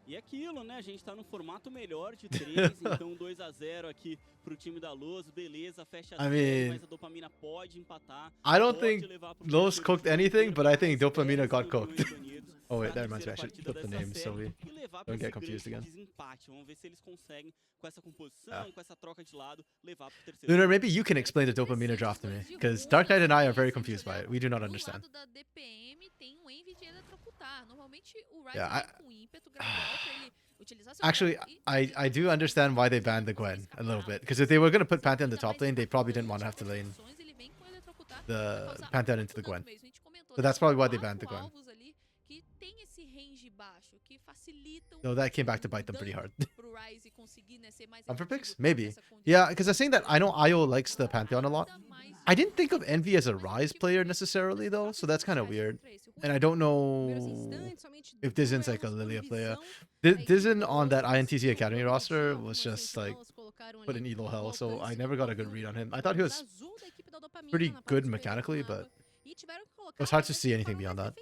E é aquilo, né? A gente tá no formato melhor de 3, então 2-0 aqui pro time da Luz, beleza, fecha a I série, mean, mas a Dopamina pode empatar. I don't pode think levar pro Los terceiro cooked jogo anything, inteiro, but I think mais Dopamina 10 got campeões cooked. banidos Oh wait, pra that reminds me, I terceira should partida flip the dessa names so série we e levar pra don't get esse confused grande again. desempate. Vamos ver se eles conseguem, com essa composição, Yeah. com essa troca de lado, levar pro terceiro Lunar, jogo. maybe you can explain the Dopamina draft to me, because Dark Knight and I are very confused by it. We do not understand. Do lado da DPM tem um Envy de eletrocutar. Normalmente o Ryze Yeah, vem com ímpeto gradual pra ele utilizar seu Actually, combo e- I do understand why they banned the Gwen a little bit, because if they were gonna put Pantheon in the top lane, they probably didn't want to have to lane Ele vem com eletrocutar the pra causar Pantheon into the muito dano Gwen. mesmo. A gente comentou, So né, that's probably why são they banned the 4 Gwen. alvos ali que tem esse range baixo, que facilitam So that came back to bite them pretty hard. pro Ryze conseguir, né, ser mais For picks? efetivo Maybe. nessa condição. Yeah, because I'm saying that I know Io likes the Pantheon a lot. Ainda mais I didn't think of Envy as a Rise player necessarily though, so that's kind of weird. And I don't know if Dizen's like a Lilia player. Dizen on that INTZ Academy roster was just like put in Elo hell, so I never got a good read on him. I thought he was pretty good mechanically, but it was hard to see anything beyond that.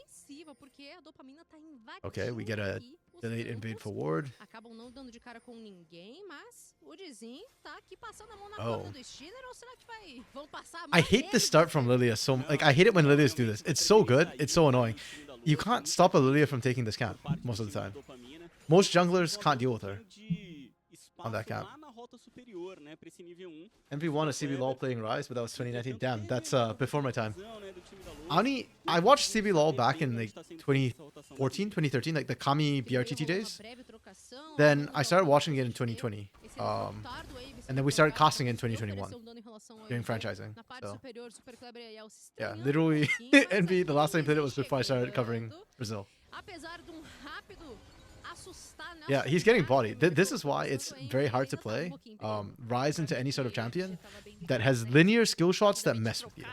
Okay, we get a delayed invade for ward. Acabam não dando de cara com ninguém, mas o Dizin tá aqui passando a mão na Oh. conta do Stealer, ou será que vão passar a I mão hate the nele? start from Lilia so like I hate it when Lilias do this. It's so good, it's so annoying. You can't stop a Lilia from taking this camp most of the time. Most junglers can't deal with her on that camp. Lá na rota superior, né, pra esse nível 1. MV won a CB LOL playing Rise, but that was 2019. Damn, that's before my time. Né, do time da Luz. I watched CB LOL back in like 2014, 2013, like the Kami BRTT days. Then I started watching it in 2020. And then we started casting in 2021 doing franchising. So yeah, literally NB, the last time I played it was before I started covering Brazil. Yeah, he's getting bodied. This is why it's very hard to play Rise into any sort of champion that has linear skill shots that mess with you.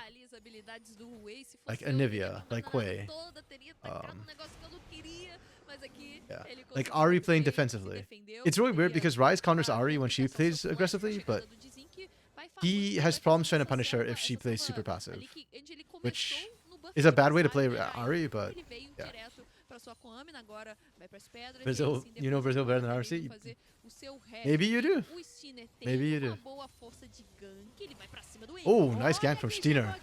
Like Anivia, like Hwei. Yeah, like Ari playing defensively. It's really weird because Rise counters Ari when she plays aggressively, but he has problems trying to punish her if she plays super passive, which is a bad way to play Ari, but yeah. Brazil, you know Brazil better than RC? Maybe you do. Maybe you do. Oh, nice gank from Steiner.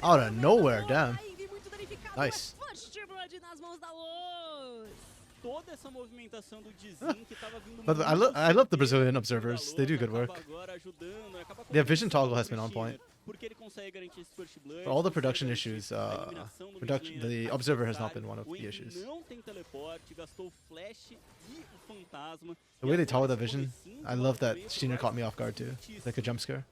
Out of nowhere, damn. Nice. toda essa movimentação do Dizin que tava vindo But I love the Brazilian observers. They do good work. Agora ajudando, acaba The vision toggle has been on point. porque ele consegue garantir esse first blood. For all the consegue production garantir issues, a eliminação do production, mid laner the da observer has not adversário. been one of O the Envy issues. não tem teleporte, gastou o flash e o fantasma. The E way they agora toggle the esse vision, comecinho I do love that começo, Steiner o caught me Ryze off guard too. muitíssimo. Like a jump scare.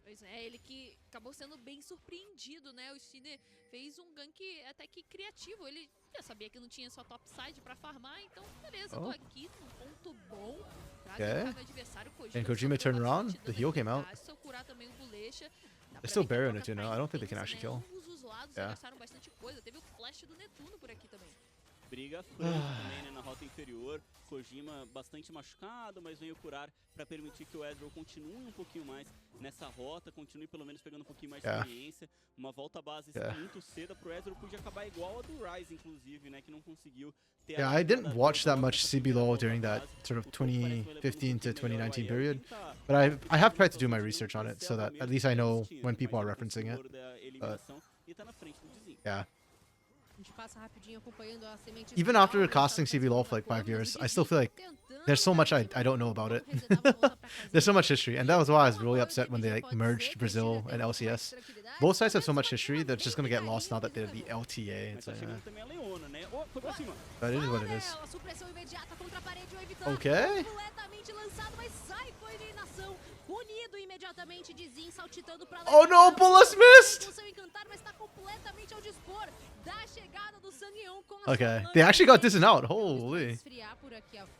Pois é, ele que acabou sendo bem surpreendido, né? O Steiner fez um gank até que criativo. Ele já sabia que não tinha só topside pra farmar, então beleza, tô aqui num ponto bom pra ganhar meu adversário. And Kojima turned around, the heal came out. Se eu curar também o Bulecha, They're still burying it too now. I don't think they can actually kill. ambos os lados Yeah. gastaram bastante coisa. Teve o flash do Netuno por aqui também. Briga franca também, né, na rota inferior. Kojima bastante machucado, mas veio curar para permitir que o Ezreal continue um pouquinho mais nessa rota, continue pelo menos pegando um pouquinho mais de experiência. Uma volta à base muito cedo pro Ezreal podia acabar igual a do Ryze, inclusive, né, que não conseguiu ter Yeah, I didn't watch that much CBLOL during that sort of 2015 to 2019 period, but I have tried to do my research on it so that at least I know when people are referencing it. But yeah. Even after casting CBLOL for like 5 years, I still feel like there's so much I don't know about it. There's so much history, and that was why I was really upset when they like merged Brazil and LCS. Both sides have so much history that's just gonna get lost now that they're the LTA. It's like, but it is what it is. Okay. Oh no, Bullis missed! Okay, they actually got this and out. Holy.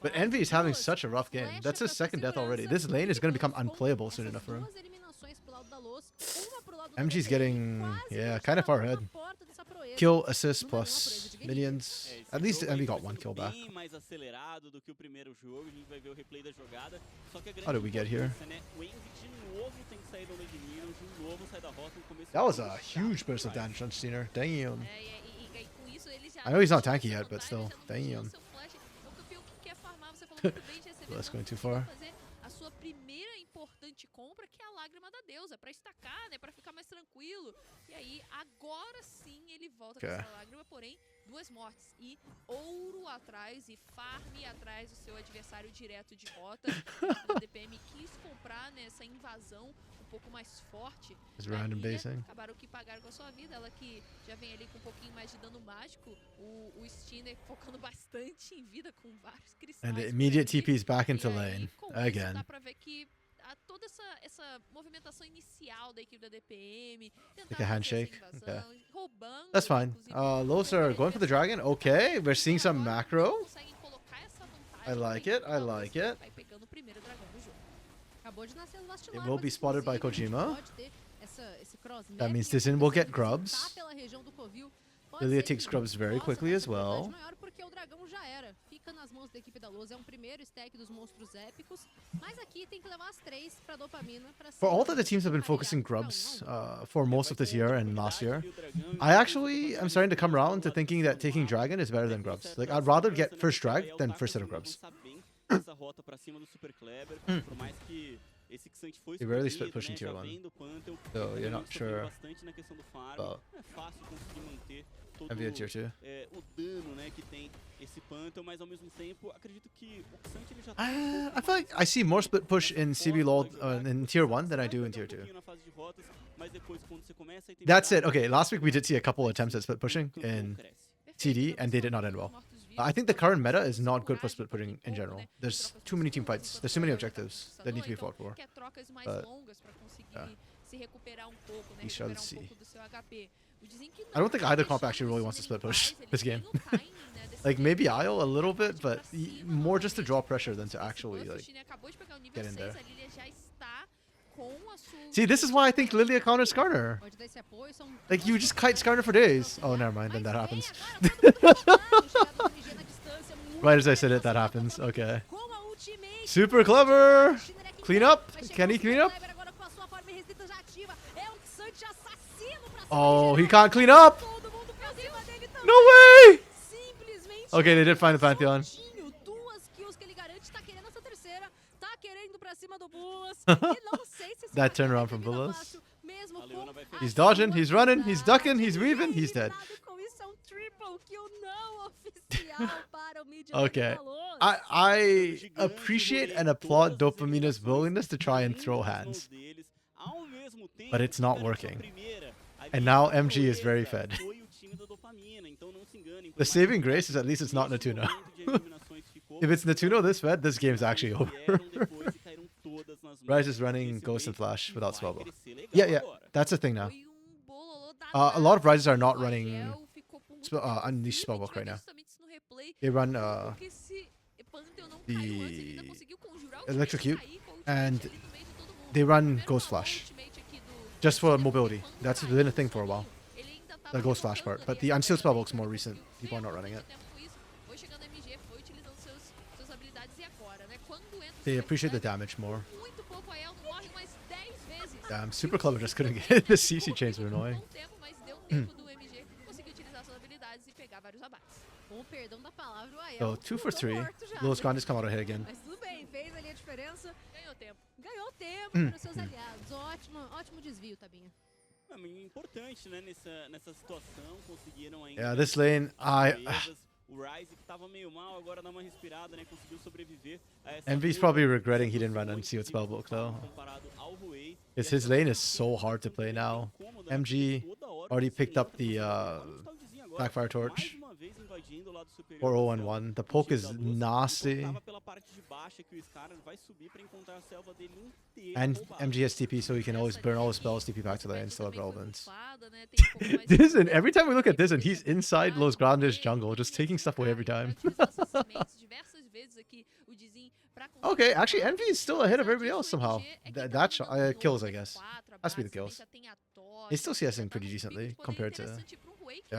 But Envy is having such a rough game. That's his second death already. This lane is going to become unplayable soon enough for him. MG's getting, yeah, kind of far ahead. Kill, assist, plus minions. At least Envy got one kill back. How did we get here? That was a huge burst of damage on Steiner. Damn. I know he's not tanky yet, but still. Damn. That's going too far. Importante compra, que é a lágrima da deusa, pra estacar, né, pra ficar mais tranquilo. E aí, agora sim, ele volta com essa lágrima, porém, 2 mortes e ouro atrás e farm atrás do seu adversário direto de rota. A DPM quis comprar nessa invasão um pouco mais forte. Acabaram que pagaram com a sua vida, ela que já vem ali com um pouquinho mais de dano mágico, o Steiner focando bastante em vida com vários cristais. And the immediate TP is back into lane again. Dá pra ver que toda essa movimentação inicial da equipe da DPM, like a handshake. Okay. roubando, that's fine. Los are going for the dragon. Okay, we're seeing some macro. I like it. I like it. It will be spotted by Kojima. That means Dizin will get grubs. Lilia takes grubs very quickly as well. For all that the teams have been focusing grubs for most of this year and last year, I actually am starting to come around to thinking that taking dragon is better than grubs. Like, I'd rather get first drag than first set of grubs. They rarely split pushing tier 1, so you're not sure about MV tier 2. I feel like I see more split push in CBLOL in tier 1 than I do in tier 2. That's it. Okay, last week we did see a couple attempts at split pushing in TD, and they did not end well. I think the current meta is not good for split pushing in general. There's too many team fights. There's too many objectives that need to be fought for. But, we shall see. I don't think either comp actually really wants to split push this game. Like, maybe Isle a little bit, but more just to draw pressure than to actually, like, get in there. See, this is why I think Lilia counters Skarner. Like, you just kite Skarner for days. Oh, never mind, then that happens. Right as I said it, that happens. Okay. Super clever! Clean up! Can he clean up? Oh, he can't clean up! No way! Okay, they did find the Pantheon. That turnaround from Bullis. He's dodging, he's running, he's ducking, he's weaving, he's dead. Triple kill não oficial para o mid Okay. da Luz. I appreciate and applaud Dopamina's willingness to try and throw hands, but it's not working. And now MG is very fed. The saving grace is at least it's not Natuno. If it's Natuno this fed, this game's actually over. Ryze is running Ghost and Flash without Spellbook. Yeah, that's the thing now. A lot of Ryzes are not running Unleash Spellbook right now. They run the Electrocute, and they run Ghost Flash. Just for mobility. That's been a thing for a while. The Ghost Flash part. But the Unsealed Spellbook's more recent. People are not running it. They appreciate the damage more. Damn, Super Clever just couldn't get the CC chains were annoying. So 2 for 3. Los Grandes come out ahead again. Mas tudo bem, fez ali a diferença. Ganhou tempo para os seus aliados. Ótimo desvio, Tabinha. Importante, né, nessa situação, conseguiram ainda. Yeah, this lane, O Ryze que tava meio mal, agora dá uma respirada, né, conseguiu sobreviver a essa Envy's probably regretting he didn't run Unsealed Spellbook though. Because his lane is so hard to play now. MG already picked up the Backfire Torch. 4-0-1. The poke is nasty. And MG has TP, so he can always burn all his spells, TP back to lane, and still have relevance. This, and every time we look at this, and he's inside Los Grandes jungle, just taking stuff away every time. Okay, actually, Envy is still ahead of everybody else somehow. That kills, I guess. Has to be the kills. He's still CSing pretty decently compared to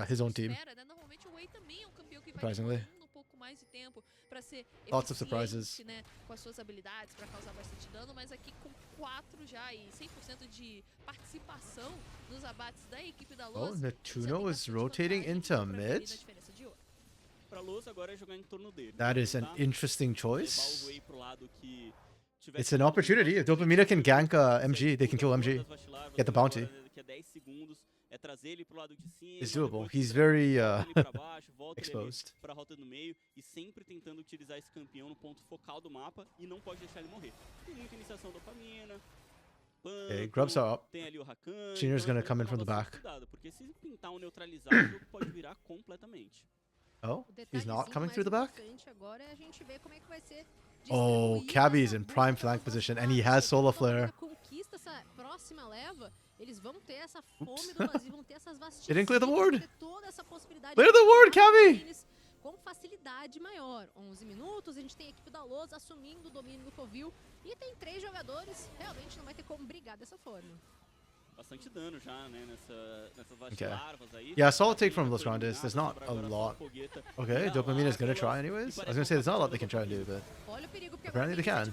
his own team. Surprisingly. Lots of surprises. Oh, Natuno is rotating into mid? That is an interesting choice. It's an opportunity. If Dopamina can gank MG, they can kill MG. Get the bounty. It's doable. He's very exposed. Okay, grubs are up. Junior's gonna come in from the back. Oh, he's not coming through the back? Oh, Cabby's in prime flank position, and he has Solar Flare. They didn't clear the ward. Clear the ward, Cabby! Com facilidade maior. 11 minutos, a gente tem a equipe da Loz assumindo o domínio do Covil. E tem 3 jogadores, realmente não vai ter como brigar dessa forma. Bastante dano já, né, nessas larvas aí. Yeah, solid take from Los Grandes. There's not a lot. Okay, Dopamina is gonna try anyways. I was gonna say there's not a lot they can try and do, but apparently they can.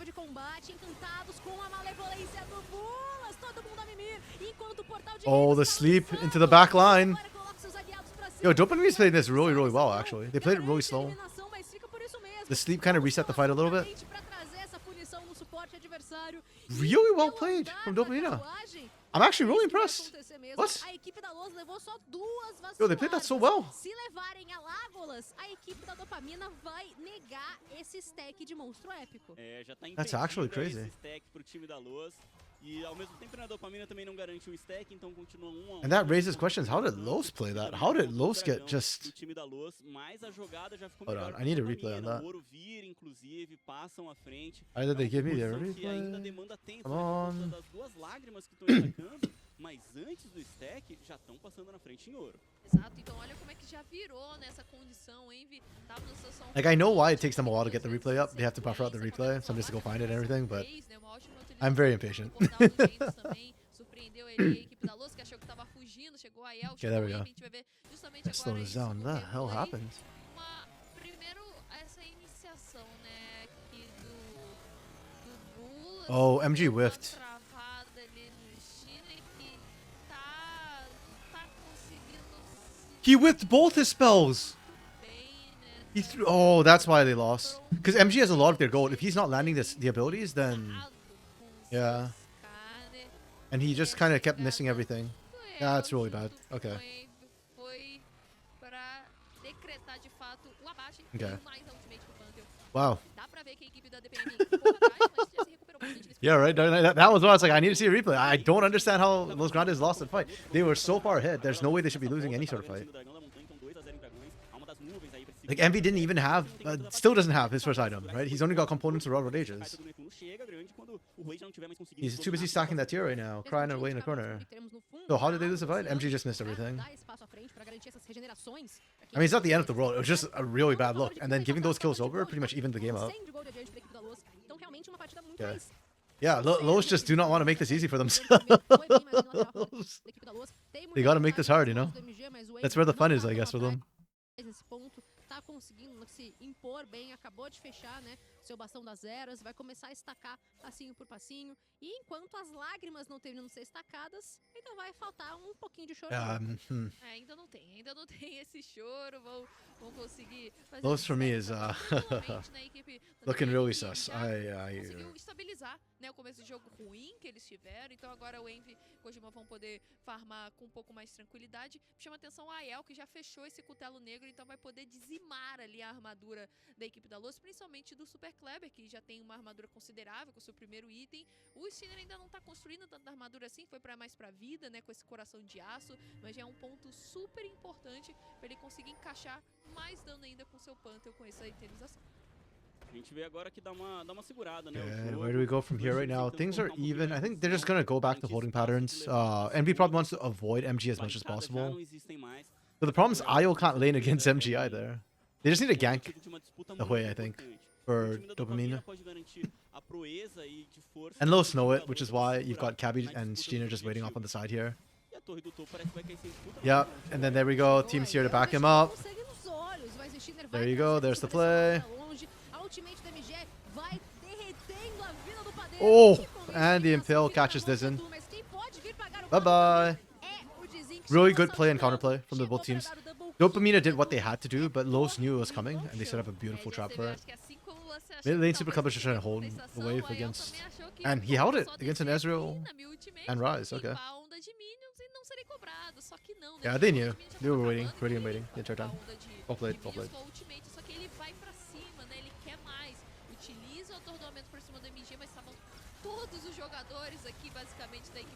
Oh, the sleep into the back line. Yo, Dopamina's playing this really, really well, actually. They played it really slow. The sleep kind of reset the fight a little bit. Really well played from Dopamina. I'm actually really impressed. What? Yo, they played that so well. Se levarem a Lágolas, a equipe da Dopamina vai negar esse stack de monstro épico. Já tá That's actually crazy. Esse stack pro time da Luz. E ao mesmo tempo a Dopamina também não garantiu o stack, então continua 1-1. And that raises questions. How did Los play that? How did Los get just... O time da Luz, mas a jogada já ficou Hold on, I need a replay on that. O Ouro vira, inclusive, passam à frente. Either they give me the Ainda replay. demanda tempo, Come on. das duas lágrimas que estão atacando, mas antes do stack já estão passando na frente em ouro. Exato, então olha como é que já virou nessa condição, Envy tava numa situação. Like, I know why it takes them a while to get the replay up. They have to buffer out the replay, so I'm just to go find it and everything, but I'm very impatient. Okay, there we go. Let's slow this down. What the hell happened? Oh, MG whiffed. He whiffed both his spells! He threw. Oh, that's why they lost. Because MG has a lot of their gold. If he's not landing the abilities, then... Yeah. And he just kind of kept missing everything. Yeah, that's really bad. Okay. Okay. Tem mais a ultimate pro Pantheon. Wow. Dá pra ver que a equipe da DPM ficou pra trás, mas já se recuperou bastante nesse Yeah, right. momento. That was what I was like. I need to see a replay. I don't understand how Los Grandes lost that fight. They were so far ahead. There's no way they should be losing any sort of fight. Like Envy didn't even have, still doesn't have his first item, right? He's only got components of Railroad Ages. He's too busy stacking that tier right now, crying away in the corner. So how did they lose the fight? MG just missed everything. Dá espaço à frente pra garantir essas regenerações. I mean, it's not the end of the world. It was just a really bad look. And then giving those kills over pretty much evened the game out. 100 de gold adiante pra equipe da Luz. Então realmente uma partida muito Yeah. mais. Yeah, Los just do not want to make this easy for themselves. They gotta make this hard, you know? That's where the fun is, I guess, for them. Nesse ponto, tá conseguindo se impor bem, acabou de fechar, né, seu bastão das eras, vai começar a estacar passinho por passinho, e enquanto as lágrimas não terminam de ser estacadas, ainda vai faltar um pouquinho de choro. Ainda não tem esse choro, vão conseguir fazer Los for me is normalmente, né, a equipe da looking DPM really já sus. conseguiu estabilizar, né, o começo de jogo ruim que eles tiveram, então agora o Envy e Kojima vão poder farmar com um pouco mais de tranquilidade. Chama atenção a Ael, que já fechou esse cutelo negro, então vai poder dizimar ali a armadura da equipe da Luz, principalmente do Super Kleber, que já tem uma armadura considerável com o seu primeiro item. O Steiner ainda não tá construindo tanta armadura assim, foi mais pra vida, né, com esse coração de aço, mas já é um ponto super importante pra ele conseguir encaixar mais dano ainda com seu Pantheon com essa itemização. A gente vê agora que dá uma segurada, né? And where do we go from here right now? Things are even. I think they're just gonna go back to holding patterns. Envy probably wants to avoid MG as much as possible. But the problem is IO can't lane against MG either. They just need a gank away, I think, for Dopamine. And Los know it, which is why you've got Cabby and Steiner just waiting off on the side here. Yeah, and then there we go. Team's here to back him up. There you go. There's the play. Oh, and the Impale catches Dizen. Bye-bye. Really good play and counterplay from the both teams. Dopamina did what they had to do, but Los knew it was coming, and they set up a beautiful trap for it. Mid lane Super Club is just trying to hold the wave against... And he held it against an Ezreal and Ryze, okay. Yeah, they knew. They were waiting the entire time. Well played, well played.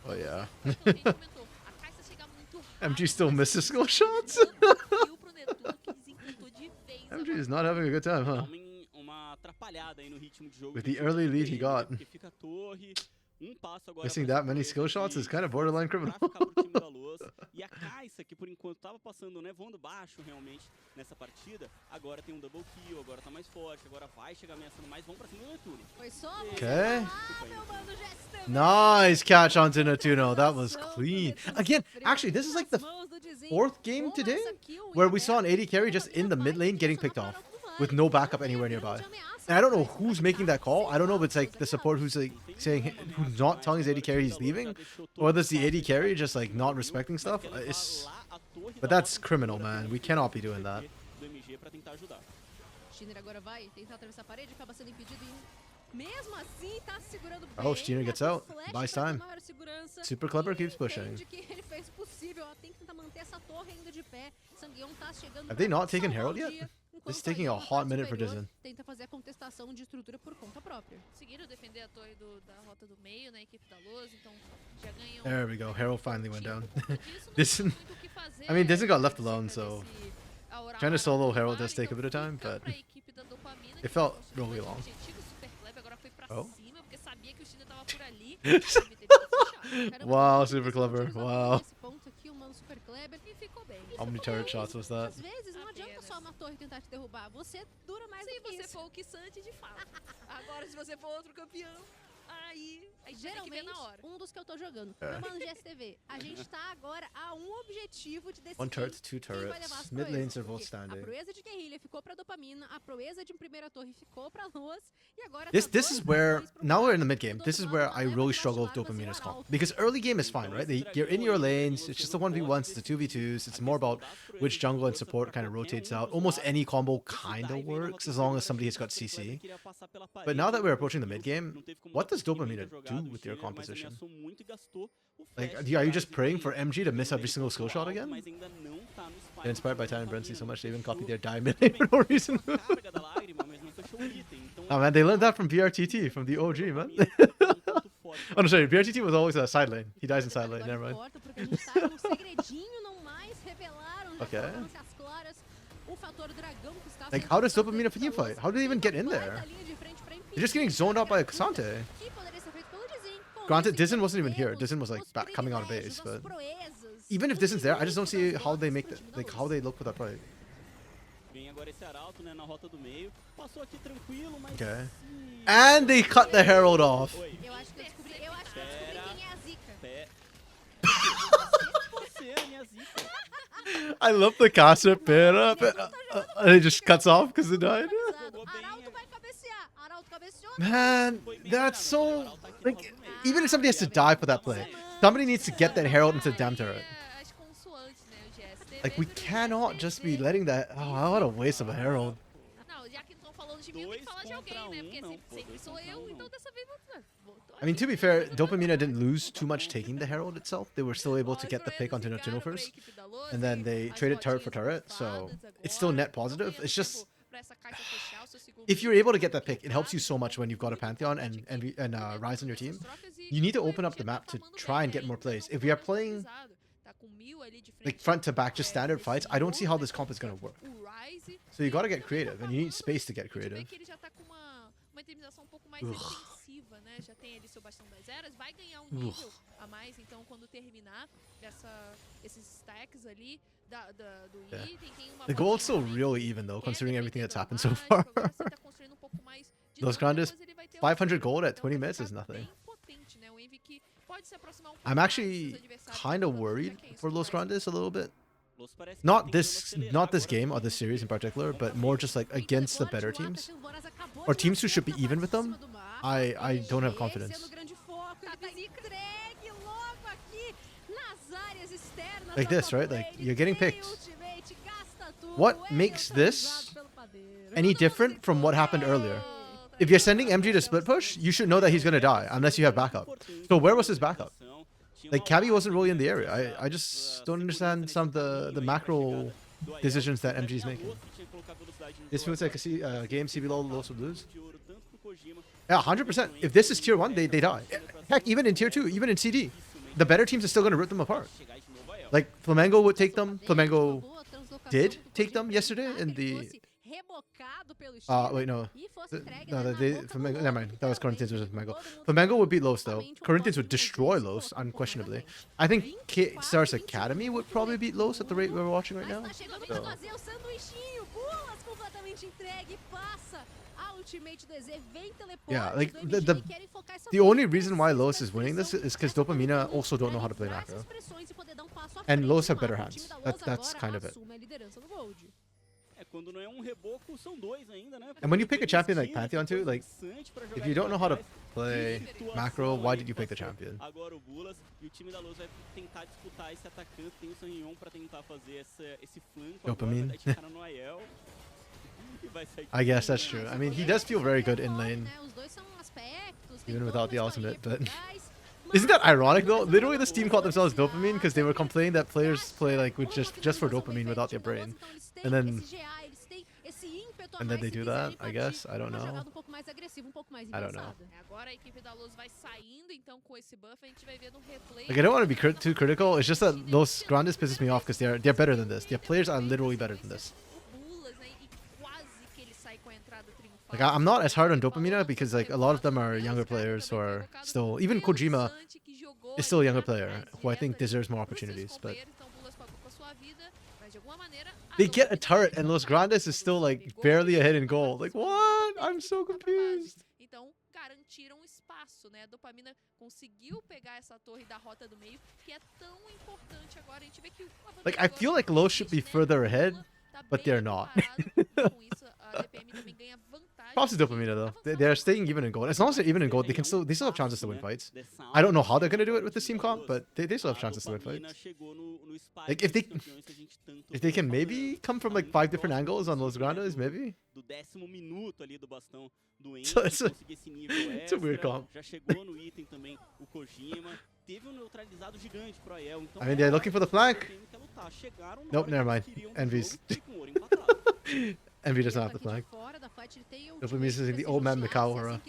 Oh yeah. MG still misses skill shots. MG is not having a good time, huh? With the early lead he got. Missing that many skill shots is kind of borderline criminal. E a Caixa, que por enquanto tava passando, né, voando baixo realmente nessa partida, agora tem um double kill, agora tá mais forte, agora vai chegar ameaçando mais, vão pra cima do Netuno. Okay. Nice catch onto Netuno. That was clean. Again, actually, this is like the fourth game today where we saw an AD carry just in the mid lane getting picked off with no backup anywhere nearby. And I don't know who's making that call. I don't know if it's like the support who's like saying, who's not telling his AD carry he's leaving, or whether it's the AD carry just like not respecting stuff. But that's criminal, man. We cannot be doing that. Oh, Steiner gets out. Buys time. Super Clever keeps pushing. Have they not taken Herald yet? This is taking a hot minute for Dizen. There we go. Herald finally went down. Dizen, I mean, Dizen got left alone, so trying to solo Herald does take a bit of time, but it felt really long. Oh. Wow, super clever. Wow. How many turret shots was that? Geralmente, dos que eu tô jogando. Meu mano GSTV, a gente tá agora a objetivo de decidir 1 turret, 2 turrets. Mid lanes are both standing. A proeza de guerrilha ficou pra Dopamina, a proeza de primeira torre ficou pra Luz, e agora This is where, now we're in the mid game, this is where I really struggle with Dopamina's call. Because early game is fine, right? You're in your lanes, it's just the 1v1s, the 2v2s, it's more about which jungle and support kind of rotates out. Almost any combo kind of works as long as somebody has got CC. But now that we're approaching the mid game, what does Dopamina do with your Chile, mas composition. ameaçou muito e gastou o Like, flash are you do just Arvis praying ali. for MG to miss every single skill shot Alto, again? mas ainda não tá no spike, Get inspired by então Ty and tá Brent so vendo. much they even copied Fechou their diamond muito for bem, no reason. uma carga da lágrima, mas não fechou o item, então Oh man, they learned that from BRTT, from the OG, man. ponto forte. Oh no, sorry, BRTT was always a side lane. He dies in side lane, Agora never mind. importa, porque a gente tá num segredinho, não mais revelaram, já Okay. colocaram-se às claras o fator dragão que está Like, sendo how does usado Dopamine pelo team fight? Talos. How do they even get in Uma there? baita linha de frente pra They're just getting zoned out by impedir Xante. que poderia ser feito pelo Dizin. Com Granted, isso, Dizen wasn't even here. temos Dizen was like os back, coming out of base, privilégios, as but proezas, even if os Dizen's there, I just don't see minutos how they das make pro the, time da like Luz. how they look with that fight. Vem agora esse Arauto, né, na rota do meio. Passou aqui tranquilo, mas... Okay. And they cut the Herald off. Oi. Eu acho que eu descobri quem é a Zika. Pé. Você é a minha zica. I love the caster pera, and it just cuts off because it died. Arauto vai cabecear. Arauto cabeceou. Man, that's so like even if somebody has to die for that play, somebody needs to get that Herald into the damn turret. As consoantes, né, o GS. Like we cannot just be letting that. Oh, what a waste of a Herald. Não, já que não estão falando de mim, eu tenho que falar de alguém, né? Porque sempre sou eu, então dessa vez vou... I mean, to be fair, Dopamina didn't lose too much taking the Herald itself. They were still able to get the pick onto Nocturno first, and then they traded turret for turret, so it's still net positive. It's just if you're able to get that pick, it helps you so much when you've got a Pantheon and Rise on your team. You need to open up the map to try and get more plays. If we are playing like front to back, just standard fights, I don't see how this comp is gonna work. So you gotta get creative, and you need space to get creative. Uma itemização um pouco mais defensiva, né? Já tem ali seu bastão das eras, vai ganhar um nível a mais, então quando terminar esses stacks ali do item, tem uma The gold's still really even though, considering everything that's happened so far. Los Grandes, 500 gold at 20 minutes is nothing. I'm actually kind of worried for Los Grandes a little bit. Not this game or this series in particular, but more just like against the better teams or teams who should be even with them. I don't have confidence. Like this, right? Like you're getting picked. What makes this any different from what happened earlier? If you're sending MG to split push, you should know that he's gonna die unless you have backup. So where was his backup? Like Cabby wasn't really in the area. I just don't understand some of the macro decisions that MG is making. This feels like a game CB Los would lose. Yeah, 100%. If this is tier 1, they die. Heck, even in tier 2, even in CD, the better teams are still going to rip them apart. Like Flamengo would take them. Flamengo did take them yesterday in the... wait, no. Flamengo, never mind. That was Corinthians versus Flamengo. Flamengo would beat Los, though. Corinthians would destroy Los, unquestionably. I think Stars Academy would probably beat Los at the rate we're watching right now. So. Yeah, like the only reason why Los is winning this is because Dopamina also don't know how to play macro. And Los have better hands. That's kind of it. And when you pick a champion like Pantheon too, like, if you don't know how to play macro, why did you pick the champion? Dopamine. I guess that's true. I mean, he does feel very good in lane, even without the ultimate, but... Isn't that ironic though? Literally this team called themselves Dopamine because they were complaining that players play like with just for dopamine without their brain. And then they do that, I guess. I don't know. I don't know. Like I don't want to be too critical. It's just that those Grandes pisses me off because they're better than this. Their players are literally better than this. Like I'm not as hard on Dopamina because like a lot of them are younger players who are still, even Kojima is still a younger player who I think deserves more opportunities, but they get a turret and Los Grandes is still like barely ahead in gold. Like what? I'm so confused. Garantiram espaço, né? A Dopamina conseguiu pegar essa torre da rota do meio, que é tão importante agora. A gente vê que like I feel like Los should be further ahead, but they're not. DPM também ganha vantagem. Props to Dopamina though. They're staying even in gold. As long as they're even in gold, they still have chances to win fights. I don't know how they're gonna do it with this team comp, but they still have chances to win fights. Like if they can maybe come from like 5 different angles on Los Grandes, maybe. Do 10º minuto ali do bastão do So Envy, it's a- conseguir esse nível it's a weird extra. comp. Já chegou no item também o Kojima. Teve neutralizado gigante pro Aiel. Então I mean, they're looking for the flank. DPM quer lutar. Chegaram na Nope, hora never que mind. eles queriam do Envy's. jogo e com o ouro empatado. Envy doesn't have the flag. Dopamina is the old man Mikau era.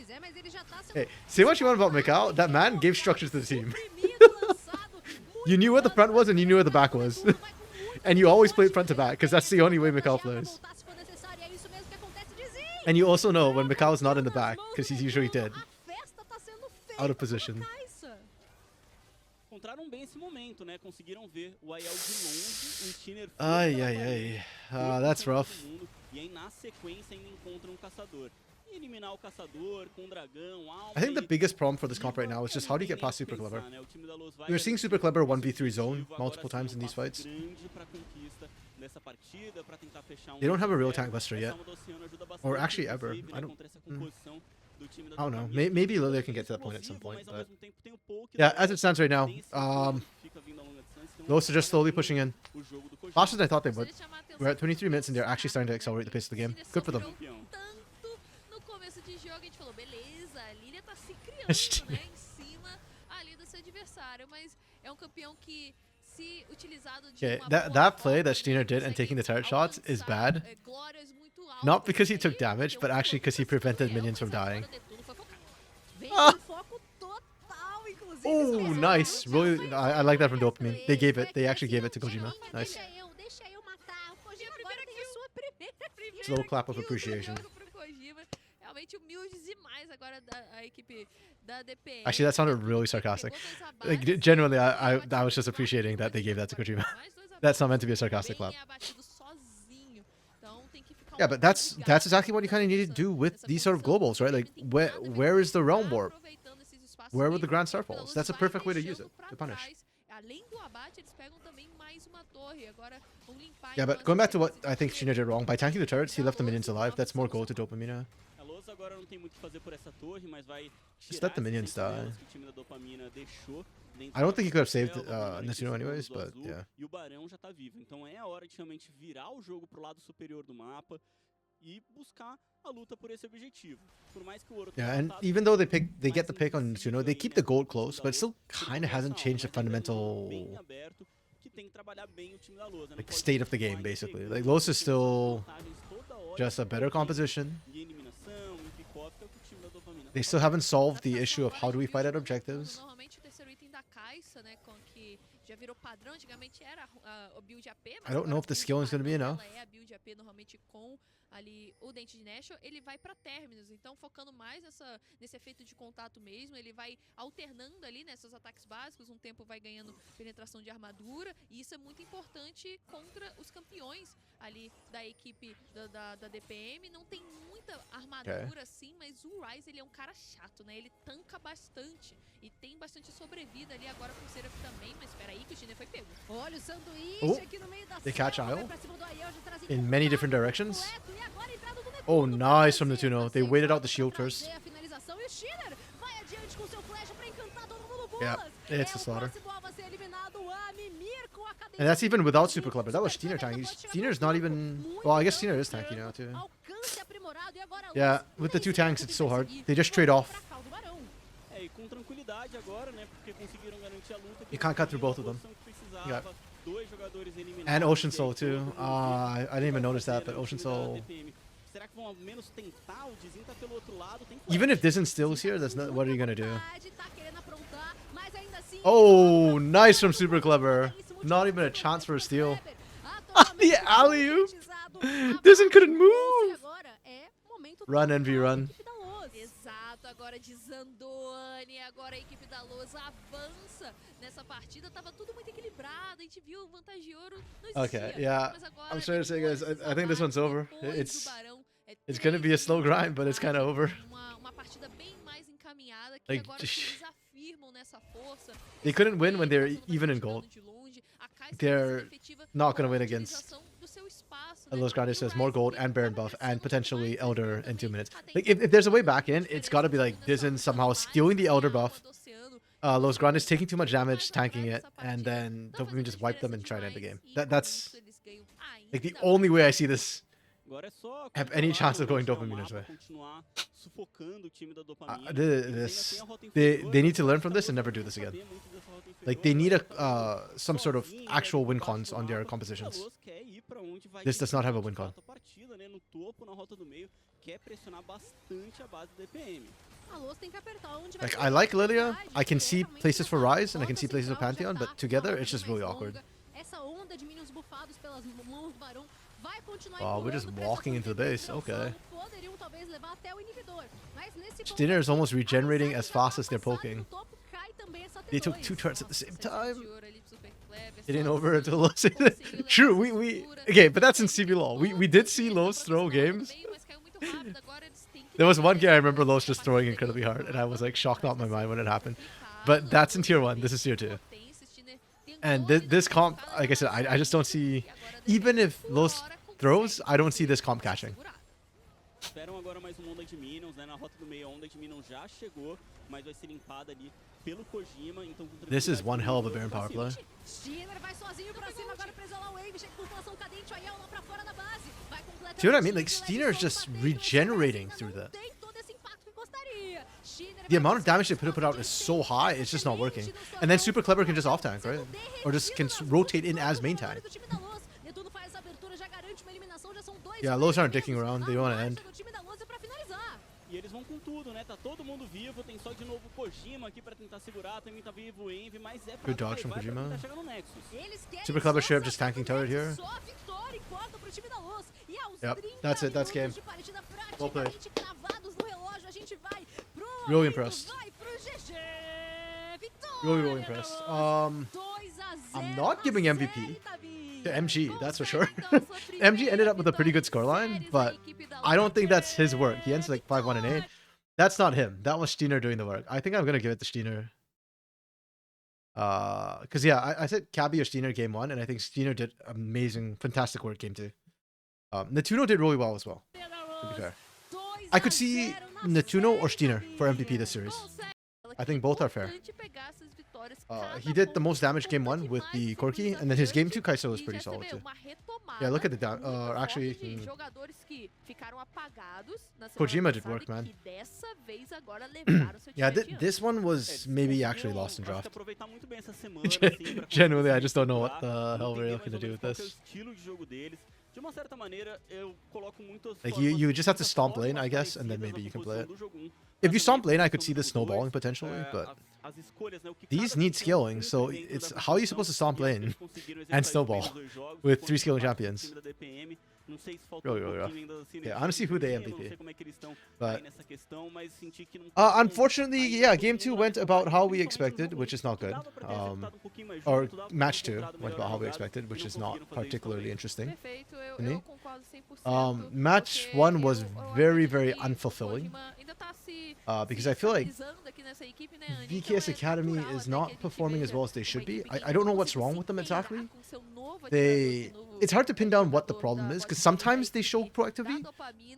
Hey, say what you want about Mikau, that man gave structure to the team. You knew where the front was and you knew where the back was. And you always played front to back, because that's the only way Mikau plays. And you also know when Mikau is not in the back, because he's usually dead. Out of position. Encontraram bem esse momento, né? Conseguiram ver o Aiel de longe, o Tiner Ay, ay, ay. That's rough. E aí na sequência ainda encontram um caçador. E eliminar o caçador com um dragão, alma. I think the biggest problem for this comp right now is just how do you get past Super Clever? We're seeing Super Clever 1v3 zone multiple times in these fights. They don't have a real tank buster yet. Or actually ever. I don't know. Maybe Lilia can get to that point at some point, but yeah, as it stands right now, Los are just slowly pushing in. Faster than I thought they would. We're at 23 minutes and they're actually starting to accelerate the pace of the game. Good for them. No começo de jogo a gente falou, beleza, a Lilia tá se criando, né, em cima ali do seu adversário, mas é um campeão que se utilizado de Okay, uma that boa play forma, that Steiner did and taking the turret shots is bad. alcançar, glórias muito altas Not because he took aí, damage, but actually because he prevented minions from dying. Vem com foco total, inclusive. Oh, nice. Really, I like that from Dopamine. They gave it. They actually gave it to Kojima. Nice. Deixa eu matar. O Kojima agora tem a sua primeira Slow clap of appreciation. Realmente humildes demais agora a equipe da DPM. Actually, that sounded really sarcastic. Like, genuinely, I was just appreciating that they gave that to Kojima. That's not meant to be a sarcastic clap. Yeah, but that's exactly what you kind of need to do with these sort of globals, right? Like, where is the realm warp? Where would the Grand Star falls? That's a perfect way to use it, to punish. Yeah, but going back to what I think Shina did wrong, by tanking the turrets, he left the minions alive. That's more gold to Dopamina. A Lousa agora não tem muito o que fazer por essa torre, mas vai Just let the tirar minions esses 100 die. que o time da Dopamina deixou dentro I don't think he could have do saved céu, da Nesino frente anyways, do but azul, yeah. E o Barão já tá vivo. Então é a hora de realmente virar o jogo pro lado superior do mapa e buscar a luta por esse objetivo. Por mais que o ouro tenha Yeah, and voltado, even though they get the pick on Nesino, they keep the gold close, but it still kind of hasn't changed the fundamental bem aberto, que tem que trabalhar bem o time da Lousa, não like pode state of the game, sair basically. pegando Like, Los is still vantagens toda hora, just a better composition. e eliminação, e pick-off, que é o que o time da Dopamina They faz. still haven't solved the issue of how do we fight at objectives. Normalmente o terceiro item da caixa, né, com que já virou padrão, antigamente era o build AP, mas I don't know agora if the com skill is padrão, gonna be enough. ela é a build AP normalmente com ali o dente de Nashor, ele vai pra términos, então focando mais nesse efeito de contato mesmo, ele vai alternando ali, né, seus ataques básicos, um tempo vai ganhando penetração de armadura, e isso é muito importante contra os campeões ali da equipe da DPM, não tem muita armadura assim, mas o Ryze, ele é um cara chato, né, ele tanca bastante, e tem bastante sobrevida ali agora com o Seraph também, mas espera aí que o Giner foi pego. Olha o sanduíche Oh, aqui no meio da they catch selva, Isle vai pra cima do Aiel, já trazem in many contato different directions. completo, e agora a entrada do Netuno Oh, pra nice from fazer, Netuno. They pra waited out the trazer shield first. a finalização, e o Schiller vai adiante com seu flash pra encantar todo mundo. Yeah, Bolas. it's a slaughter. O próximo alvo a ser eliminado, a Mimir com a cadência And that's even de without tudo. Super Clever. That was Steiner Super tanking. Clever pode chegar Steiner's com not tudo. even... Muito Well, I guess Steiner dano, is tanky now, too. alcance aprimorado, e agora Yeah, Luz with the two tanks, it's so hard. conseguir They just trade off. pra cá, o do Barão. É, e com tranquilidade agora, né? Porque conseguiram garantir a luta. You can't cut through both of them. Yeah. Dois jogadores eliminados. And Ocean Soul, too. I didn't even notice that, but Ocean Soul... Será que vão ao menos tentar? O Dizin tá pelo outro lado. Tem Even if Dizen stills here, that's not... What are you gonna do? Tá querendo aprontar, mas ainda assim, Oh, nice from Super Clever. Not even a chance for a steal. The alley-oop! Dizen couldn't move! Run, Envy, run. Exato, agora Dizandone, agora a equipe da Lousa avança nessa partida, tava tudo muito equilibrado, a gente viu vantagem de ouro nos Okay, yeah. mas agora, I'm trying to say, guys, depois I think this one's over. depois It's do Barão, it's gonna be a slow grind, but it's kind of over. uma partida bem mais encaminhada, que Like, agora eles afirmam nessa força. They couldn't win when they're even in gold. De longe, a Kai'Sa They're efetiva not gonna com a win against utilização do seu espaço, Los Grandes says more gold and Baron buff and potentially Elder in 2 minutes. Like if there's a way back in, it's got to be like Dizen somehow stealing the Elder buff, Los Grandes taking too much damage, tanking it, and then Dopamine just wipe them and try to end the game. That's like the only way I see this have any chance of going Dopamine's way. They need to learn from this and never do this again. Like they need a some sort of actual win cons on their compositions. This does not have a win con. Like I like Lilia, I can see places for Ryze and I can see places for Pantheon, but together it's just really awkward. Wow, we're just walking into the base. Okay. Stinner is almost regenerating as fast as they're poking. They took 2 turns at the same time. Hitting over until Los. True, we okay, but that's in CBLOL. We did see Los throw games. There was one game I remember Los just throwing incredibly hard, and I was like shocked out of my mind when it happened. But that's in tier 1. This is tier 2. And this comp, like I said, I just don't see. Even if Los throws, I don't see this comp catching. Esperam agora mais onda de minions, né? Na rota do meio, a onda de minions já chegou, mas vai ser limpada ali pelo Kojima, então This is one hell of a Baron power play. See what I mean? Like Steiner is just regenerating through that. The amount of damage they put out is so high, it's just not working. And then Super Clever can just off tank, right? Or just can rotate in as main tank. Yeah, Los aren't dicking around, they want to end. E eles vão com tudo, né? Tá todo mundo vivo, tem só de novo o Kojima aqui pra tentar segurar, também tá vivo o Envy, mas é pra Good dodge from Kojima. tentar chegar no Nexus. Super Clever Sheriff just tanking turret here. Yep, that's it, that's game. Well played. Really impressed. Really impressed. I'm not giving MVP to MG, that's for sure. MG ended up with a pretty good scoreline, but I don't think that's his work. He ends like 5-1 and 8. That's not him. That was Steiner doing the work. I think I'm gonna give it to Steiner. Cause yeah, I said Cabby or Steiner game 1, and I think Steiner did amazing, fantastic work game 2. Natuno did really well as well, to be fair. I could see Natuno or Steiner for MVP this series. I think both are fair. He did the most damage game 1 with the Corki, and then his game 2 Kai'Sa was pretty solid too. Yeah, look at the down. Actually, Kojima did work, man. Yeah, this one was maybe actually lost in draft. Genuinely, I just don't know what the hell we're looking to do with this. Like you just have to stomp lane, I guess, and then maybe you can play it. If you stomp lane, I could see this snowballing potentially, but these need scaling, so it's how are you supposed to stomp lane and snowball with 3 scaling champions? Really rough. Yeah, honestly, who they MVP. But unfortunately, yeah, game 2 went about how we expected, which is not good. Or match 2 went about how we expected, which is not particularly interesting to me. Match 1 was very, very unfulfilling. Because I feel like VKS Academy is not performing as well as they should be. I don't know what's wrong with them exactly. It's hard to pin down what the problem is, because sometimes they show proactivity,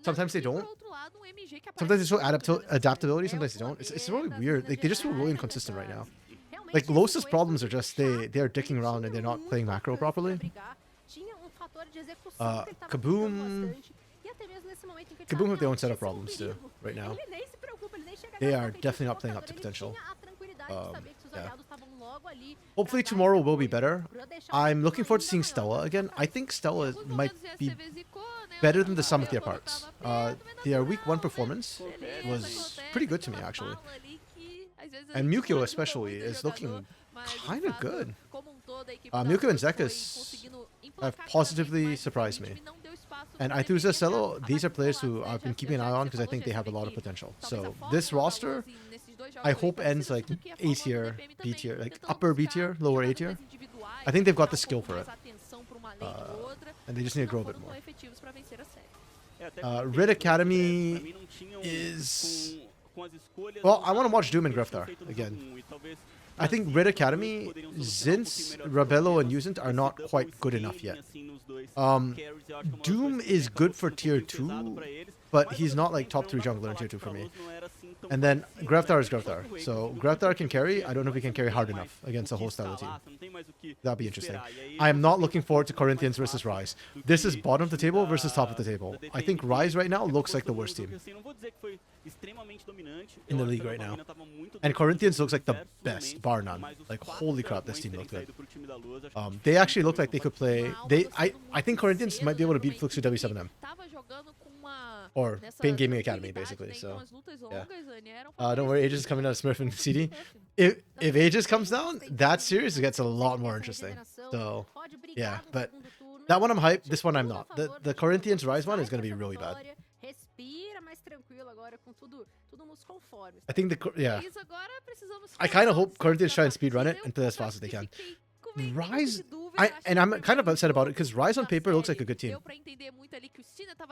sometimes they don't. Sometimes they show adaptability, sometimes they don't. It's really weird. Like they just feel really inconsistent right now. Like Los's problems are just they're dicking around and they're not playing macro properly. Kaboom have their own set of problems too right now. They are definitely not playing up to potential. Yeah. Hopefully tomorrow will be better. I'm looking forward to seeing Stella again. I think Stella might be better than the sum of their parts. Their week 1 performance was pretty good to me actually. And Mukio especially is looking kind of good. Mukio and Zekas have positively surprised me. And Aithuza, Cello, these are players who I've been keeping an eye on because I think they have a lot of potential. So this roster, I hope ends like A tier, B tier, like upper B tier, lower A tier. I think they've got the skill for it. And they just need to grow a bit more. Red Academy is Well, I want to watch Doom and Greftar again. I think Red Academy, Zinz, Rabello, and Usant are not quite good enough yet. Doom is good for tier 2, but he's not like top 3 jungler in tier 2 for me. And then Greftar is Greftar. So Greftar can carry. I don't know if he can carry hard enough against a hostile team. That'd be interesting. I am not looking forward to Corinthians versus Rise. This is bottom of the table versus top of the table. I think Rise right now looks like the worst team in the league right now. And Corinthians looks like the best, bar none. Like, holy crap, this team looked good. They actually look like they could play. I think Corinthians might be able to beat Fluxu W7M. Or Pain Gaming Academy, basically. So, yeah. Don't worry, Aegis is coming out of Smurf and CD. If Aegis comes down, that series gets a lot more interesting. So, yeah. But that one I'm hyped. This one I'm not. The Corinthians Rise one is going to be really bad. I think I kind of hope Corinthians try and speedrun it and play as fast as they can. Rise, and I'm kind of upset about it because Rise on paper looks like a good team.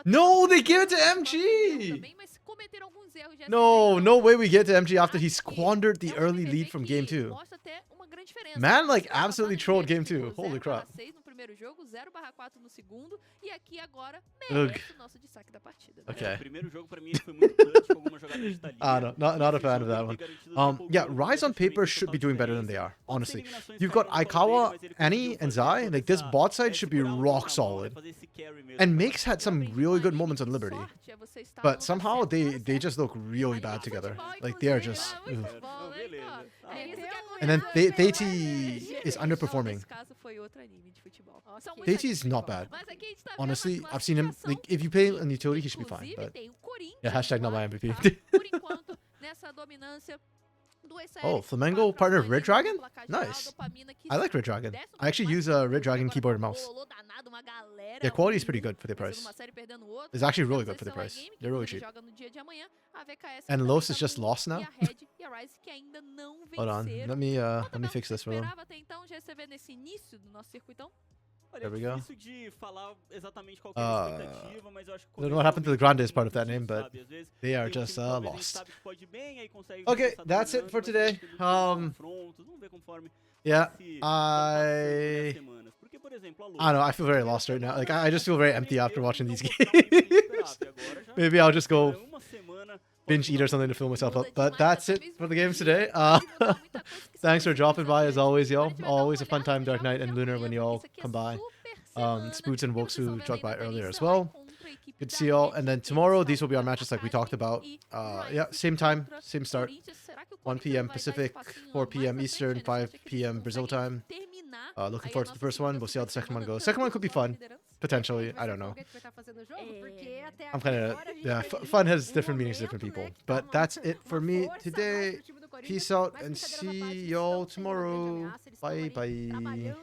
No, they give it to MG! No way we get to MG after he squandered the early lead from game 2. Man, like, absolutely trolled game 2. Holy crap. Ugh. Okay. No, not a fan of that one. Yeah, Rise on paper should be doing better than they are, honestly. You've got Aikawa, Annie, and Zai. Like, this bot side should be rock solid. And Makes had some really good moments on Liberty. But somehow they just look really bad together. Like, they are just... Ugh. And then Theiti is underperforming. Theiti is not bad. Honestly, I've seen him. Like, if you play on utility, he should be fine. But yeah, hashtag not my MVP. Oh, Flamengo partner of Red Dragon? Nice. I like Red Dragon. I actually use a Red Dragon keyboard and mouse. Yeah, quality is pretty good for the price. It's actually really good for the price. They're really cheap. And Los is just lost now? Hold on. Let me fix this for them. There we go. I don't know what happened to the Grandes part of that name, but they are just lost. Okay, that's it for today. Yeah, I don't know. I feel very lost right now. Like, I just feel very empty after watching these games. Maybe I'll just go binge eat or something to fill myself up. But that's it for the games today. Thanks for dropping by as always, y'all. Always a fun time, Dark Knight and Lunar, when y'all come by. Spoots and Wokes who dropped by earlier as well. Good to see y'all. And then tomorrow, these will be our matches like we talked about. Yeah, same time, same start. 1 p.m. Pacific, 4 p.m. Eastern, 5 p.m. Brazil time. Looking forward to the first one. We'll see how the second one goes. Second one could be fun. Potentially. I don't know. I'm kind of... Yeah, fun has different meanings to different people. But that's it for me today. Peace out and see y'all tomorrow. Bye bye.